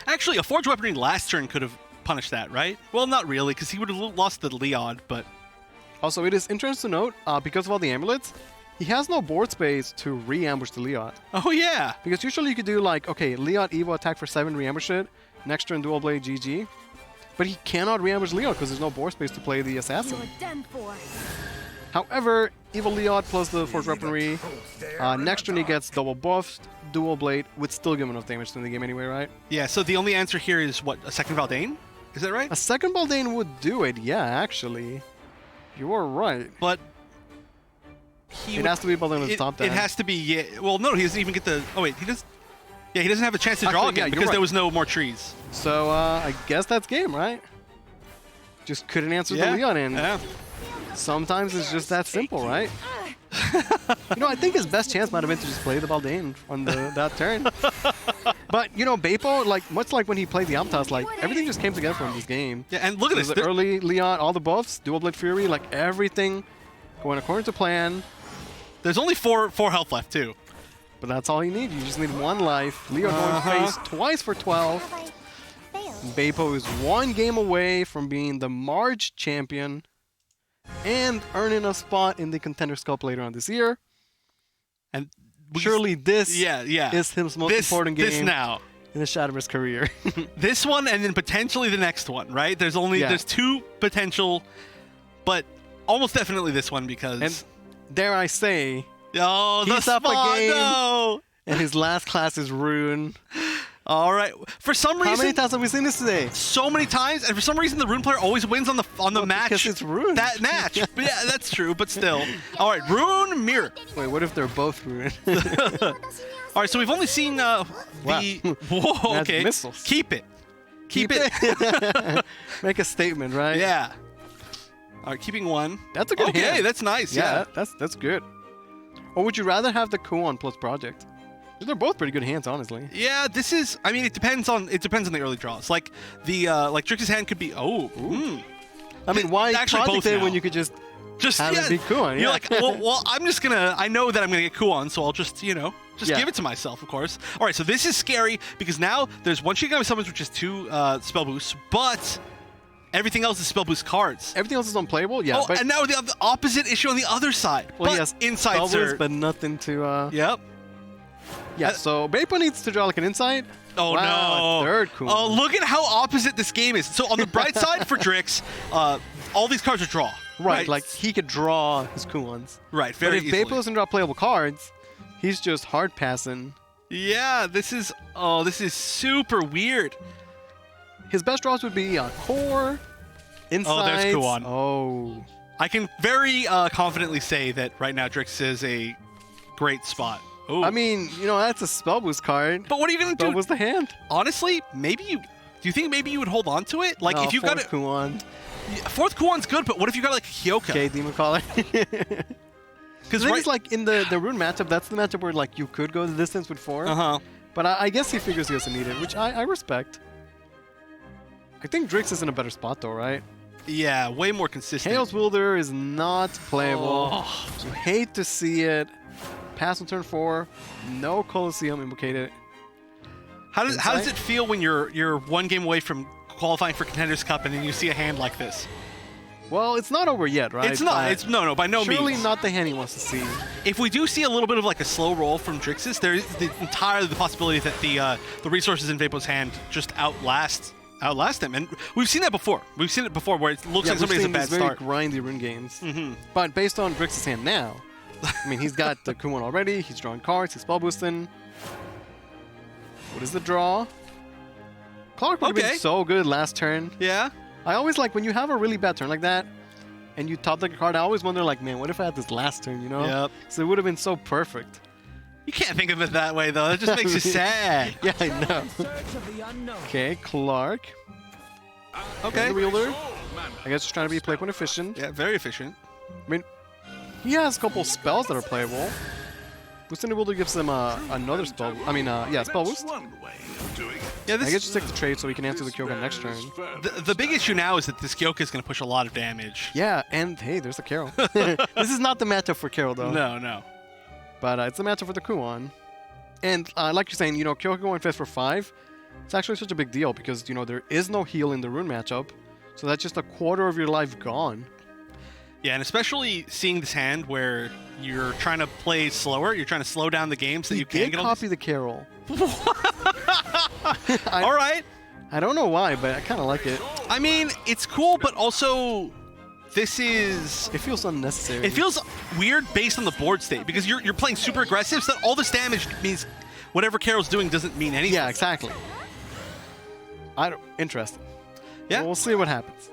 Actually, a Forge Weaponry last turn could have punished that, right? Well, not really, because he would have lost the Leon, but... Also, it is interesting to note, because of all the amulets, he has no board space to re-ambush the Leon. Oh, yeah! Because usually you could do, like, okay, Leon Evo attack for 7, re-ambush it, next turn Dual Blade GG. But he cannot re-ambush Leon because there's no board space to play the Assassin. However, Evil Leon plus the Forge Weaponry, next turn he gets double buffed, Dual Blade would still give him enough damage to win the game anyway, right? Yeah, so the only answer here is, what, a second Valdane? Is that right? A second Baldane would do it, yeah, actually. You are right. But... it has to be Baldane with the top down. It has to be, yeah. Well, no, he doesn't even get the... Oh, wait, he does... Yeah, he doesn't have a chance to draw again because there was no more trees. So, I guess that's game, right? Just couldn't answer the Leon in. Sometimes it's just that simple, right? I think his best chance might have been to just play the Baldane on that turn. But, Beipo, like, much like when he played the Amtas, like, everything just came together for him this game. Yeah, and look at this. The early Leon, all the buffs, Dual Blade Fury, like, everything going according to plan. There's only four health left, too. But that's all you need. You just need 1 life. Leon going face twice for 12. Beipo is 1 game away from being the March champion and earning a spot in the Contenders Cup later on this year. And surely this is his most important game in his Shadowverse career. This one and then potentially the next one, right? There's 2 potential, but almost definitely this one because... And dare I say... Oh, he's up a game, and his last class is Rune. All right. For some reason, how many times have we seen this today? So many times, and for some reason, the Rune player always wins on the match. Because it's Rune. That match. But yeah, that's true. But still. All right, Rune Mirror. Wait, what if they're both Rune? All right, so we've only seen the. Whoa. Okay. Missiles. Keep it. Keep it. Make a statement, right? Yeah. All right, keeping 1. That's a good hand. Okay, that's nice. Yeah, that's good. Or would you rather have the Kuon plus Project? They're both pretty good hands, honestly. Yeah, this is. I mean, it depends on the early draws. Like like Drix's hand could be. I mean, why actually Project it when you could just have it be Kuon? You're like, well, I'm just gonna. I know that I'm gonna get Kuon, so I'll just give it to myself, of course. All right, so this is scary because now there's 1 Shinigami summons, which is 2 spell boosts, but. Everything else is spell boost cards. Everything else is unplayable, yeah. Oh, and now the opposite issue on the other side. Well, but yes, insights spell boost, but nothing to. Yep. Yeah. So Beipo needs to draw like an insight. Oh wow, no! Third Kuon. Oh, look at how opposite this game is. So on the bright side for Drix, all these cards are draw. Right. Like he could draw his Kuons. Right. Very. But if easily. Beipo doesn't draw playable cards, he's just hard passing. Yeah. This is super weird. His best draws would be Core. Insights. Oh, there's Kuon. Oh. I can very confidently say that right now Drix is a great spot. Ooh. I mean, that's a spell boost card. But what are you going to do? Spell boost the hand. Honestly, do you think maybe you would hold on to it? Like, no, if you got it. Kuon. 4th Kuon's good, but what if you got like Hyoka? Okay, Demon Caller. Because it's like in the Rune matchup, that's the matchup where like you could go the distance with 4. But I guess he figures he doesn't need it, which I respect. I think Drix is in a better spot though, right? Yeah, way more consistent. Chaos Wielder is not playable. So hate to see it. Pass on turn 4. No Colosseum invocated. How does it feel when you're 1 game away from qualifying for Contenders Cup and then you see a hand like this? Well, it's not over yet, right? It's not. It's no, by no means. Surely not the hand he wants to see. If we do see a little bit of like a slow roll from Drix's, there is entirely the possibility that the resources in Vapo's hand just outlast them, and we've seen that before. We've seen it before where it looks like somebody has a bad start. Very grindy Rune games. But based on Drix's hand now, I mean, he's got the Kuon already. He's drawing cards. He's spell boosting. What is the draw? Clark would have been so good last turn. Yeah. I always like when you have a really bad turn like that, and you top deck a card. I always wonder, like, man, what if I had this last turn? Yep. So it would have been so perfect. You can't think of it that way, though. That just makes you sad. Yeah, I know. Okay, Clark. Okay. The wielder. I guess just trying to be play point efficient. Yeah, very efficient. I mean, he has a couple spells that are playable. Boosting the wielder gives him another spell. I mean, yeah, spell boost. Yeah, this I guess just take the trade so he can answer the Kyoka next turn. The big issue now is that this Kyoka is going to push a lot of damage. Yeah, and hey, there's the Carol. This is not the matchup for Carol, though. No, no. But it's the matchup for the Kuon. And like you're saying, you know, Kyoka going fifth for 5, it's actually such a big deal because, you know, there is no heal in the rune matchup. So that's just a quarter of your life gone. Yeah, and especially seeing this hand where you're trying to play slower, you're trying to slow down the game so that you can get copy the Carol. All right. I don't know why, but I kind of like it. I mean, it's cool, but also this is... It feels unnecessary. It feels weird based on the board state because you're playing super aggressive, so all this damage means whatever Carol's doing doesn't mean anything. Yeah, exactly. Interesting. Yeah. Well, we'll see what happens.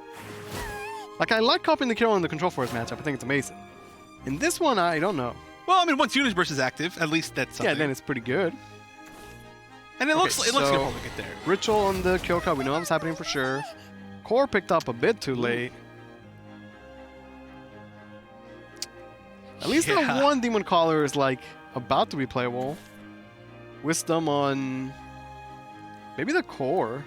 Like, I like copying the Carol in the Control Force matchup. I think it's amazing. In this one, I don't know. Well, I mean, once Universe is active, at least that's something. Yeah, then it's pretty good. And it looks good when we get there. Ritual on the Kyoka, we know what's happening for sure. Core picked up a bit too late. At least that one Demon Caller is, like, about to be playable. Wisdom on... maybe the Core.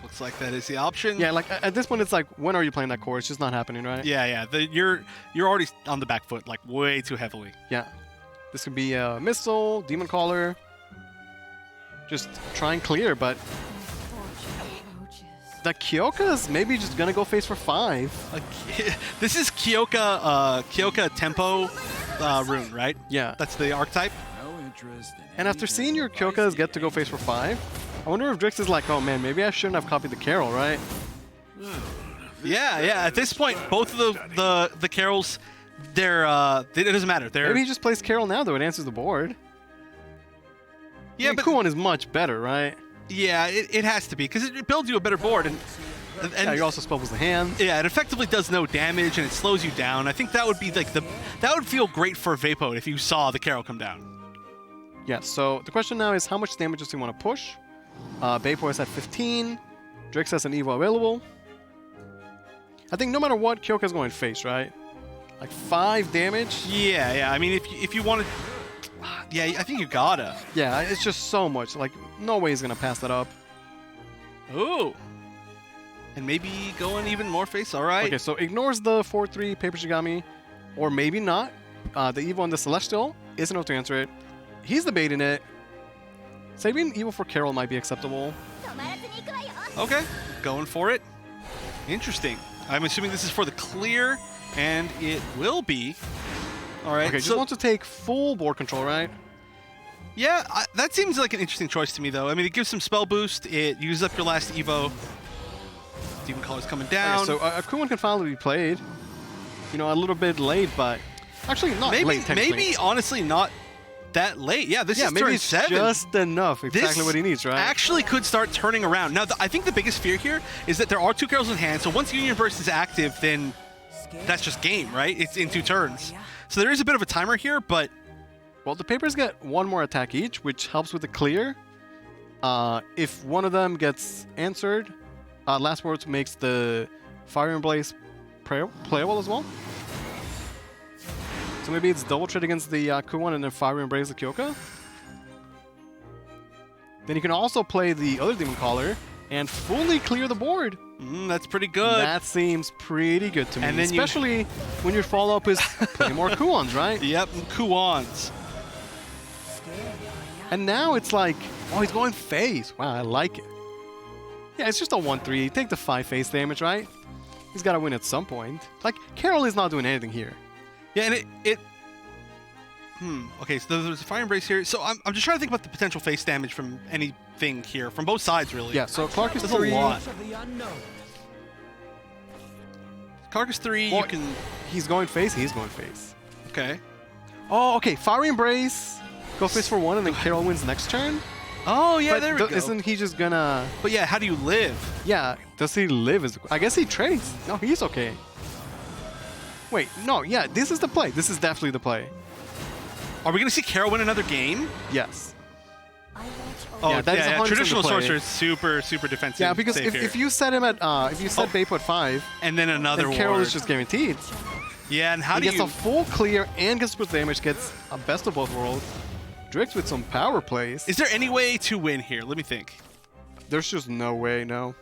Looks like that is the option. Yeah, like at this point, it's like, when are you playing that Core? It's just not happening, right? Yeah, yeah. You're already on the back foot, like way too heavily. Yeah. This could be a Missile, Demon Caller. Just try and clear, but the Kyoka is maybe just gonna go face for 5. This is Kyoka Tempo rune, right? Yeah. That's the archetype. And after seeing your Kyokas get to go face for 5, I wonder if Drix is like, oh man, maybe I shouldn't have copied the Carol, right? Yeah, yeah. At this point, both of the Carols, it doesn't matter. Maybe he just plays Carol now, though. It answers the board. Yeah, but Kuon is much better, right? Yeah, it has to be because it builds you a better board, and yeah, you also spells the hand. Yeah, it effectively does no damage and it slows you down. I think that would be like that would feel great for Vapo if you saw the Carol come down. Yeah. So the question now is, how much damage does he want to push? Vapo is at 15. Drix has an Evo available. I think no matter what, Kyoka's going face, right? Like 5 damage. Yeah, yeah. I mean, if you want to. Yeah, I think you gotta. Yeah, it's just so much. Like, no way he's gonna pass that up. Ooh. And maybe going even more face, all right. Okay, so ignores the 4-3 Paper Shigami, or maybe not. The Evo on the Celestial isn't enough to answer it. He's debating it. Saving Evo for Carol might be acceptable. Okay, going for it. Interesting. I'm assuming this is for the clear, and it will be. All right. Okay, just want to take full board control, right? Yeah, that seems like an interesting choice to me, though. I mean, it gives some spell boost. It uses up your last Evo. Demon Caller's coming down. Okay, so a Kuon can finally be played. You know, a little bit late, but actually not late, technically. Maybe, honestly, not that late. Yeah, this is maybe turn it's 7. Just enough. Exactly what he needs, right? Actually could start turning around. Now, I think the biggest fear here is that there are 2 Carols in hand, so once Union Burst is active, then that's just game, right? It's in 2 turns. So there is a bit of a timer here, but... Well, the Papers get 1 more attack each, which helps with the clear. If one of them gets answered, Last Words makes the Fire and Blaze playable as well. So maybe it's double trade against the Kuon and then Fire and Blaze the Kyoka. Then you can also play the other Demon Caller and fully clear the board. That's pretty good. That seems pretty good to me. And then especially when your follow-up is play more Kuons, right? Yep, Kuons. And now it's like, oh, he's going face. Wow, I like it. Yeah, it's just a 1-3. Take the 5 face damage, right? He's got to win at some point. Like, Carol is not doing anything here. Yeah, and okay, so there's a Fire Embrace here. So I'm just trying to think about the potential face damage from anything here, from both sides, really. Yeah, so Clark is 3. There's a lot. Clark is 3, well, you can... He's going face, he's going face. Okay. Oh, okay, Fire Embrace, go face for 1, and then Carol wins next turn? Oh, yeah, but there we go. Isn't he just gonna... But yeah, how do you live? Yeah, does he live? I guess he trades. No, he's okay. Wait, no, yeah, this is the play. This is definitely the play. Are we going to see Carol win another game? Yes. Oh, yeah, that is 100% traditional the play. sorcerer is super defensive. Yeah, because safe if here. you set him at if you set Beipo at 5, and then another then Carol ward. is just guaranteed. Yeah, and how he do gets you a full clear and gets boost damage, gets a best of both worlds. Drix with some power plays. Is there any way to win here? Let me think. There's just no way, no.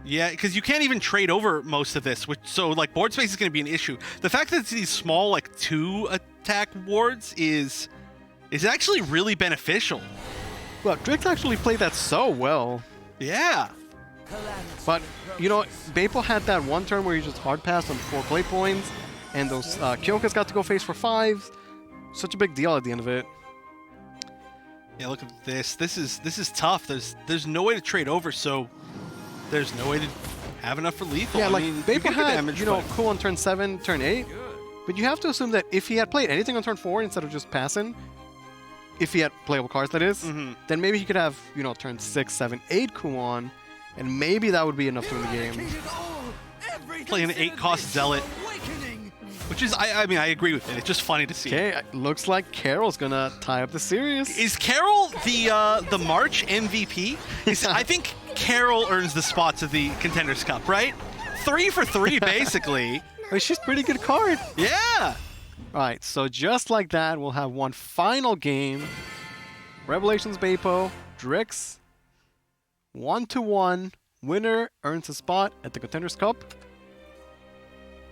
Yeah, because you can't even trade over most of this, so like board space is going to be an issue. The fact that it's these small like 2 attack wards is actually really beneficial. Well, Drix actually played that so well. Yeah. But, you know, Beipo had that one turn where he just hard passed on 4 play points, and those Kyokas got to go face for 5. Such a big deal at the end of it. Yeah, look at this. This is tough. There's no way to trade over, so there's no way to have enough for lethal. Yeah, I like mean, Beipo had, damage, you know, but- cool on turn 7, turn 8, but you have to assume that if he had played anything on turn 4 instead of just passing, if he had playable cards, that is, then maybe he could have, you know, turn 6, 7, 8 Kuon, and maybe that would be enough to win the game. Playing an 8-cost Zealot, which is, I mean, I agree with it. It's just funny to see. Okay, looks like Carol's gonna tie up the series. Is Carol the March MVP? I think Carol earns the spots of the Contenders Cup, right? 3 for 3, basically. I mean, she's a pretty good card. Yeah. All right, so just like that, we'll have one final game. Revelations Beipo, Drix, 1-1. Winner earns a spot at the Contenders Cup.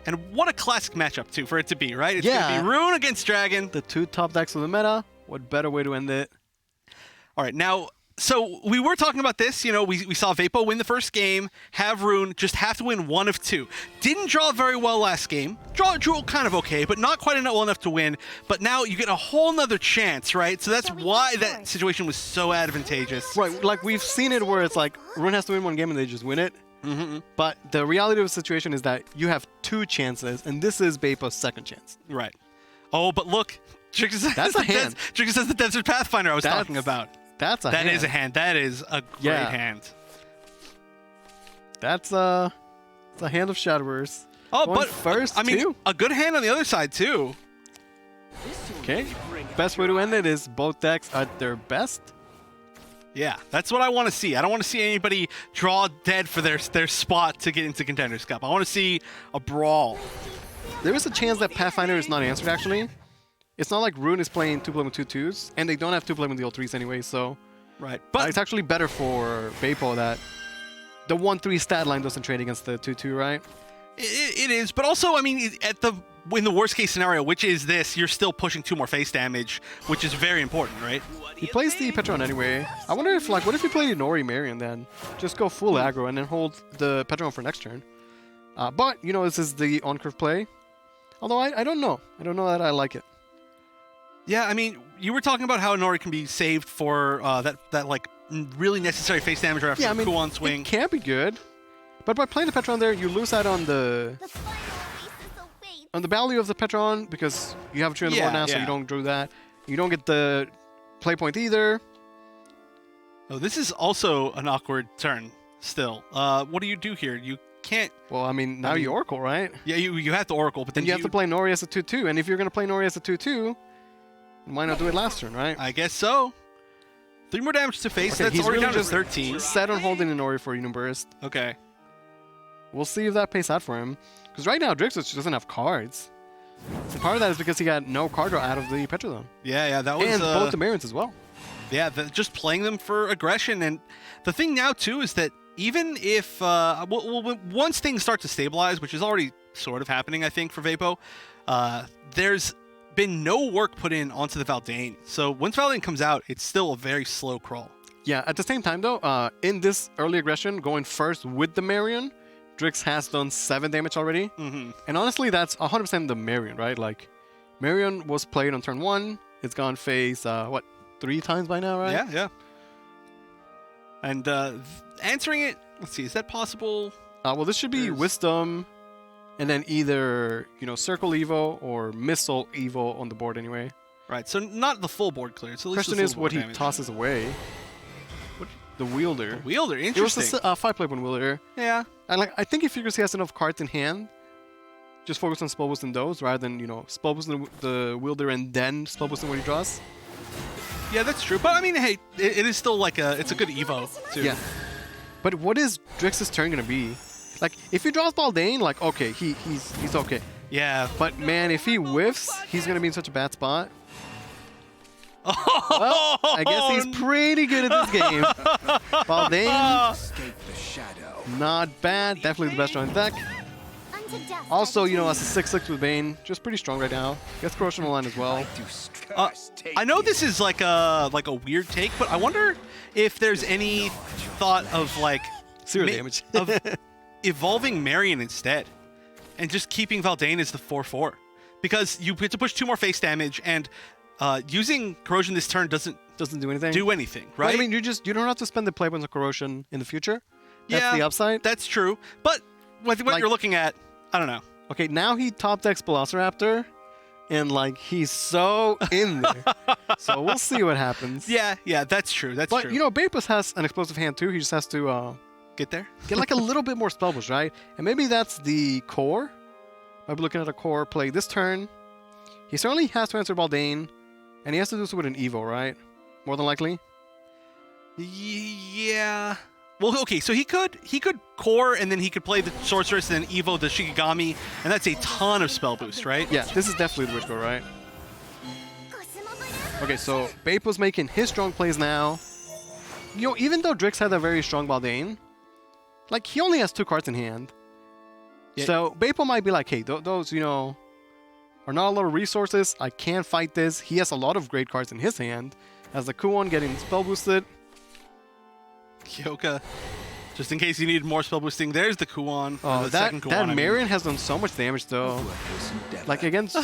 And what a classic matchup, too, for it to be, right? It's Yeah. going to be Rune against Dragon. The 2 top decks of the meta. What better way to end it? All right, now, so we were talking about this. You know, we saw Vapo win the first game, have Rune, just have to win 1 of 2. Didn't draw very well last game. Drew kind of okay, but not quite well enough to win. But now you get a whole nother chance, right? So that's why that situation was so advantageous. Right, like we've seen it where it's like Rune has to win 1 game and they just win it. But the reality of the situation is that you have 2 chances, and this is Beipo's second chance. Right. Oh, but look, Trixie says That's a hand. Trixie says the Desert Pathfinder I was talking about. That's a hand. That is a hand. That is a great hand. That's a hand of Shadowverse. Oh, Going but first, I mean, too. a good hand on the other side too. Okay. Best way to end it is both decks at their best. Yeah, that's what I want to see. I don't want to see anybody draw dead for their spot to get into Contenders Cup. I want to see a brawl. There is a chance that Pathfinder is not answered, actually. It's not like Rune is playing 2-play with 2/2s, and they don't have 2-play with the L3s anyway, so... Right, but... it's actually better for Beipo that the 1-3 stat line doesn't trade against the 2-2, right? It is, but also, I mean, in the worst case scenario, which is this, you're still pushing 2 more face damage, which is very important, right? He plays the Petron anyway. I wonder if, like, what if he played Inori Marion then? Just go full aggro and then hold the Petron for next turn. But, you know, this is the on-curve play. Although, I don't know. I don't know that I like it. Yeah, I mean, you were talking about how Inori can be saved for that like, really necessary face damage right after Yeah, I mean, Kuon swing. it can be good. But by playing the Petron there, you lose out on the value of the Petron because you have a 2 on the board now, so you don't do that. You don't get the play point either. Oh, this is also an awkward turn still. What do you do here? You can't... Well, I mean, now you Oracle, right? Yeah, you have to Oracle, but then you have to play Nori as a 2-2, and if you're going to play Nori as a 2-2, why not do it last turn, right? I guess so. 3 more damage to face. Okay, That's he's already really down to just 13. set on holding an Nori for Uniburst. Okay. We'll see if that pays out for him. Because right now, Drix just doesn't have cards. And part of that is because he got no card draw out of the Petrodome. Yeah, that was... And both the Marions as well. Yeah, just playing them for aggression. And the thing now, too, is that even if... once things start to stabilize, which is already sort of happening, I think, for Vapo, there's been no work put in onto the Valdane. So once Valdane comes out, it's still a very slow crawl. Yeah, at the same time, though, in this early aggression, going first with the Marion, Drix has done 7 damage already. And honestly, that's 100% the Marion, right? Like, Marion was played on turn 1. It's gone phase, 3 times by now, right? Yeah. And answering it, let's see, is that possible? Well, this should be Wisdom, and then either, Circle Evo or Missile Evo on the board anyway. Right, so not the full board clear. So Question is what he tosses away. The Wielder. The Wielder, interesting. It was a 5-play one Wielder. Yeah. I think he figures he has enough cards in hand. Just focus on Spellboost and those, rather than, Spellboost the Wielder and then Spellboost when he draws. Yeah, that's true. But I mean, hey, it is still like it's a good Evo too. Yeah. But what is Drix's turn gonna be? Like, if he draws Baldane, like, okay, he's okay. Yeah. But man, if he whiffs, he's gonna be in such a bad spot. Well, I guess he's pretty good at this game. Baldane, not bad. Definitely the best draw in the deck. Also, you know, as a 6/6 with Bane, just pretty strong right now. Gets corrosion on the line as well. I know this is like a weird take, but I wonder if there's any thought of like zero damage of evolving Marion instead, and just keeping Valdane as the 4/4, because you get to push 2 more face damage, and using corrosion this turn doesn't do anything. right? But, I mean, you don't have to spend the play points on corrosion in the future. That's the upside. That's true. But with what you're looking at, I don't know. Okay, now he top decks Velociraptor, and like he's so in there. So we'll see what happens. Yeah, that's true. That's but, true. you know, Bapus has an explosive hand too. He just has to get there, get like a little bit more spell boost, right? And maybe that's the core. I'll be looking at a core play this turn. He certainly has to answer Baldane, and he has to do so with an Evo, right? More than likely. Yeah. Well, okay, so he could core, and then he could play the Sorceress and then Evo the Shikigami, and that's a ton of spell boost, right? Yeah, this is definitely the way to go, right? Okay, so Bapus making his strong plays now. You know, even though Drix had a very strong Baldane, like, he only has 2 cards in hand. Yeah. So Bapo might be like, hey, those, you know, are not a lot of resources. I can't fight this. He has a lot of great cards in his hand. As the Kuon getting spell boosted. Kyoka, just in case you need more spell boosting, there's the Kuon. Oh, that Marion has done so much damage though. Like against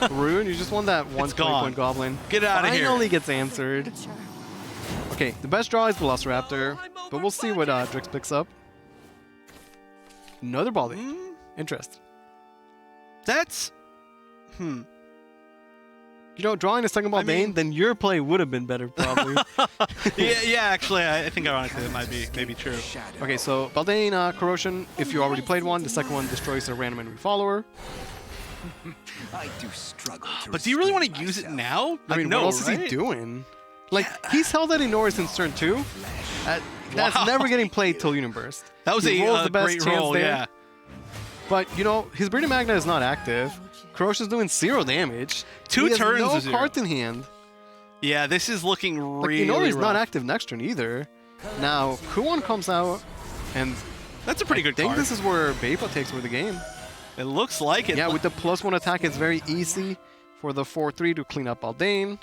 Rune, you just won that one 3-point Goblin. Get out of here. Finally gets answered. Okay, the best draw is Velociraptor, but we'll see what Drix picks up. Another Baldane. Interest. That's You know, drawing a second Baldane, then your play would have been better, probably. yeah, actually, I think ironically it might be true. Okay, so Baldane, Corrosion, if you already played one, the second one destroys a random enemy follower. I do struggle but do you really want to use it now? I mean, what else is he doing? Like, he's held that Inori since turn 2. That's never getting played till Uniburst. That was he rolls the best great chance roll, there. yeah. But, you know, his Breeding Magna is not active. Corrosion's doing 0 damage. 2 he turns has of no cards in hand. Yeah, this is looking really Inori's rough. not active next turn either. Now, Kuon comes out, and that's a pretty good card. I think card. this is where Bapa takes over the game. It looks like it. Yeah, with the +1 attack, it's very easy for the 4/3 to clean up Baldane. You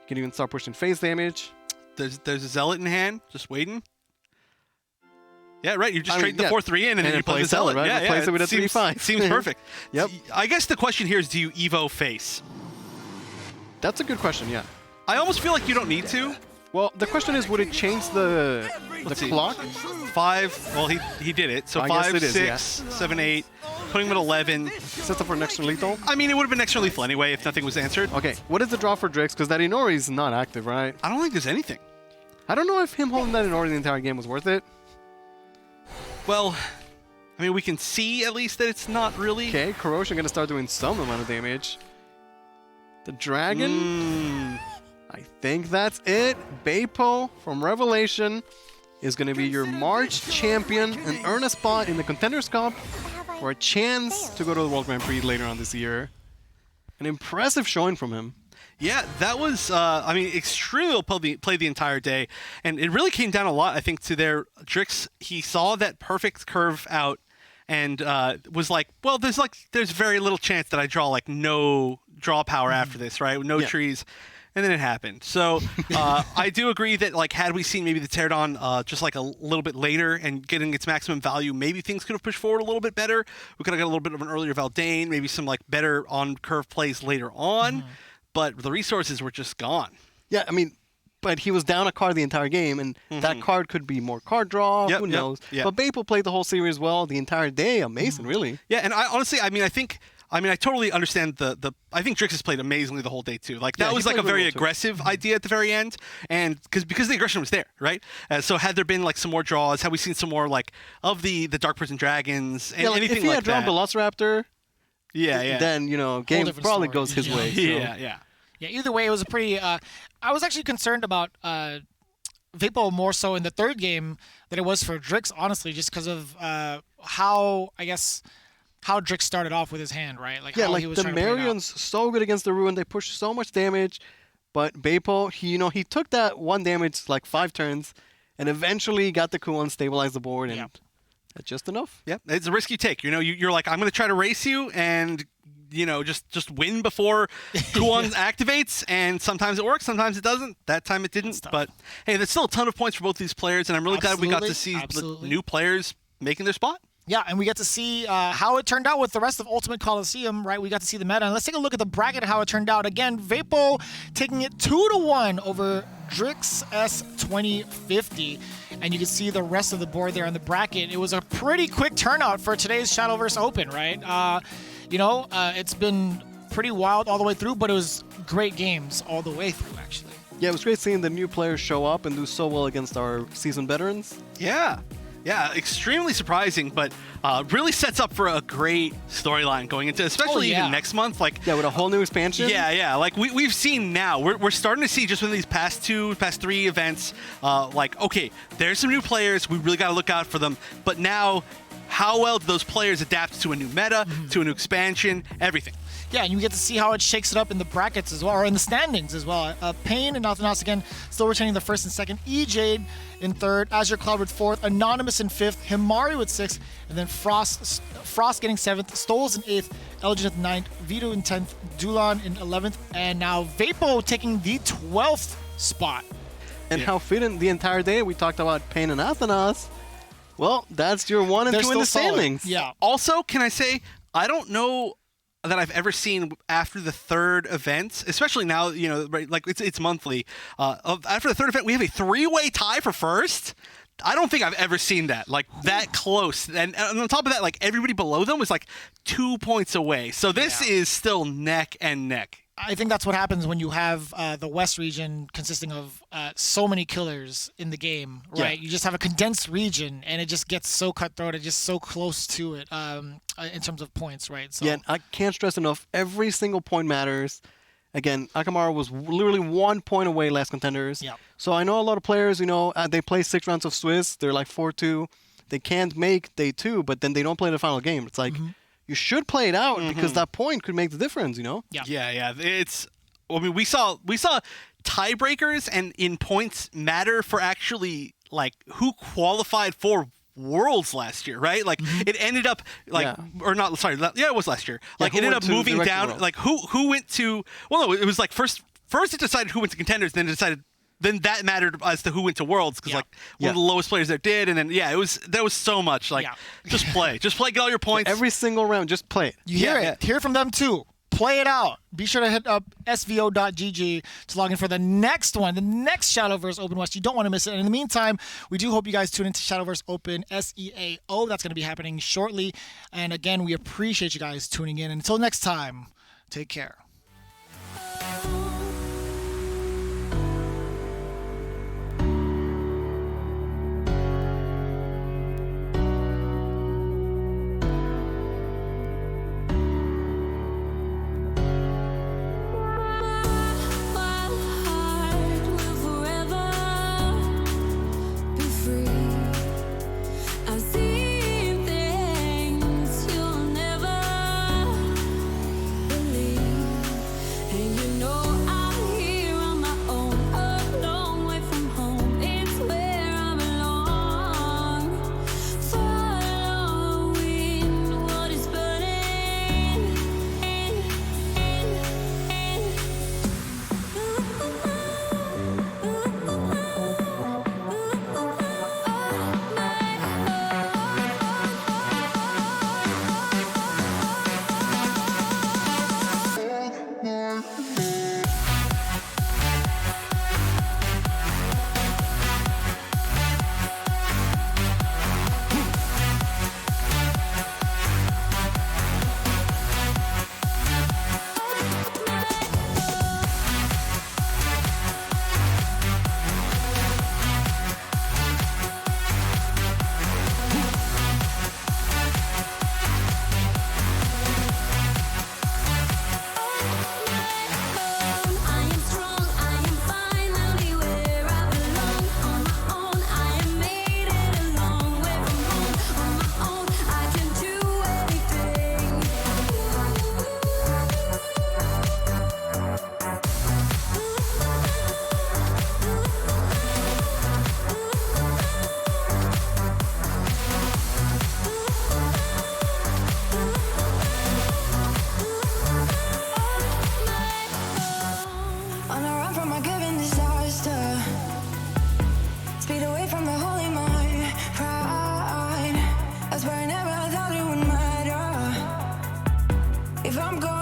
can even start pushing phase damage. There's a Zealot in hand, just waiting. Yeah, right. You just trade the 4/3 in, and then you play the Zealot. Right? Yeah, Replace it with a 3/5. Seems perfect. Yep. I guess the question here is, do you Evo face? That's a good question, yeah. I almost feel like you don't need to. Well, the question is, would it change the clock? 5. Well, he did it. So I 5, guess it is, 6, 7, 8. Putting him at 11. Sets up for next turn lethal? I mean, it would have been extra lethal anyway if nothing was answered. Okay, what is the draw for Drix? Because that Inori is not active, right? I don't think there's anything. I don't know if him holding that Inori the entire game was worth it. Well, I mean, we can see at least that it's not really. Okay, Corrosion gonna start doing some amount of damage. The Dragon? I think that's it. Bapo from Revelation is gonna be your March champion and earn a spot in the Contenders Cup or a chance to go to the World Grand Prix later on this year. An impressive showing from him. Yeah, that was, I mean, extremely well played the entire day. And it really came down a lot, I think, to their Drix. He saw that perfect curve out and was like, well, there's very little chance that I draw, like, no draw power after this, right? No trees. And then it happened. So I do agree that, like, had we seen maybe the Pterodon just, like, a little bit later and getting its maximum value, maybe things could have pushed forward a little bit better. We could have got a little bit of an earlier Valdane, maybe some, like, better on-curve plays later on. But the resources were just gone. Yeah, I mean, but he was down a card the entire game, and that card could be more card draw. Who knows? But Bapo played the whole series well the entire day. Amazing, really. Yeah, and I honestly, I totally understand the. I think Drix has played amazingly the whole day too. Like that was like a very aggressive idea at the very end, and because the aggression was there, right? So had there been like some more draws, had we seen some more like of the Dark Prison Dragons and anything like that? If he had drawn Velociraptor, then you know, game probably goes his way. So. Yeah. Yeah, either way, it was a pretty... I was actually concerned about Vapo more so in the third game than it was for Drix, honestly, just because of how Drix started off with his hand, right? Like Yeah, how like he was the trying to play it out. Marion's so good against the Ruin. They push so much damage, but Vapo, he took that 1 damage like 5 turns, and eventually got the Kuon, stabilized the board, and that's just enough. Yep, it's a risk you take. You're like, I'm going to try to race you and just win before Kuon activates, and sometimes it works, sometimes it doesn't. That time it didn't, but hey, there's still a ton of points for both these players, and I'm really glad we got to see new players making their spot. Yeah, and we get to see how it turned out with the rest of Ultimate Coliseum, right? We got to see the meta. And let's take a look at the bracket, how it turned out. Again, Vapo taking it 2-1 over Drix S2050. And you can see the rest of the board there on the bracket. It was a pretty quick turnout for today's Shadowverse Open, right? It's been pretty wild all the way through, but it was great games all the way through, actually. Yeah, it was great seeing the new players show up and do so well against our seasoned veterans. Yeah, extremely surprising, but really sets up for a great storyline going into, especially even next month. With a whole new expansion. Yeah. Like we've seen now, we're starting to see just in these past 3 events, okay, there's some new players. We really got to look out for them. But now, how well do those players adapt to a new meta, to a new expansion, everything? Yeah, and you get to see how it shakes it up in the brackets as well, or in the standings as well. Pain and nothing else again, still retaining the first and second. EJ in third, Azure Cloud with fourth, Anonymous in fifth, Himari with sixth, and then Frost getting seventh, Stoles in eighth, Elgin at ninth, Vito in 10th, Dulan in 11th, and now Vapo taking the 12th spot. And how fitting the entire day we talked about Pain and Athanas. Well, that's your 1 and 2 in the standings. Yeah. Also, can I say, I don't know that I've ever seen after the third event, especially now, right, like it's monthly. After the third event, we have a 3-way tie for first. I don't think I've ever seen that, like that close. And on top of that, like everybody below them was like 2 points away. So this is still neck and neck. I think that's what happens when you have the West region consisting of so many killers in the game, right? Yeah. You just have a condensed region, and it just gets so cutthroat. It's just so close to it in terms of points, right? So. Yeah, I can't stress enough. Every single point matters. Again, Akamara was literally 1 point away last Contenders. Yeah. So I know a lot of players, they play 6 rounds of Swiss. They're like 4-2. They can't make day 2, but then they don't play the final game. It's like... You should play it out because that point could make the difference, Yeah. We saw tiebreakers and in points matter for actually like who qualified for Worlds last year, right? Like it ended up or not. Sorry, it was last year. Like it ended up moving down. Like who went to? Well, no, it was like first it decided who went to Contenders, then it decided. Then that mattered as to who went to Worlds because one of the lowest players there did, and then there was so much just play, get all your points every single round, just play it. You hear it, hear from them too. Play it out. Be sure to hit up SVO.gg to log in for the next one, the next Shadowverse Open West. You don't want to miss it. And in the meantime, we do hope you guys tune into Shadowverse Open SEAO. That's going to be happening shortly. And again, we appreciate you guys tuning in. And until next time, take care. You know Speed away from the holy mind. Pride. That's where I never thought it would matter. If I'm gone.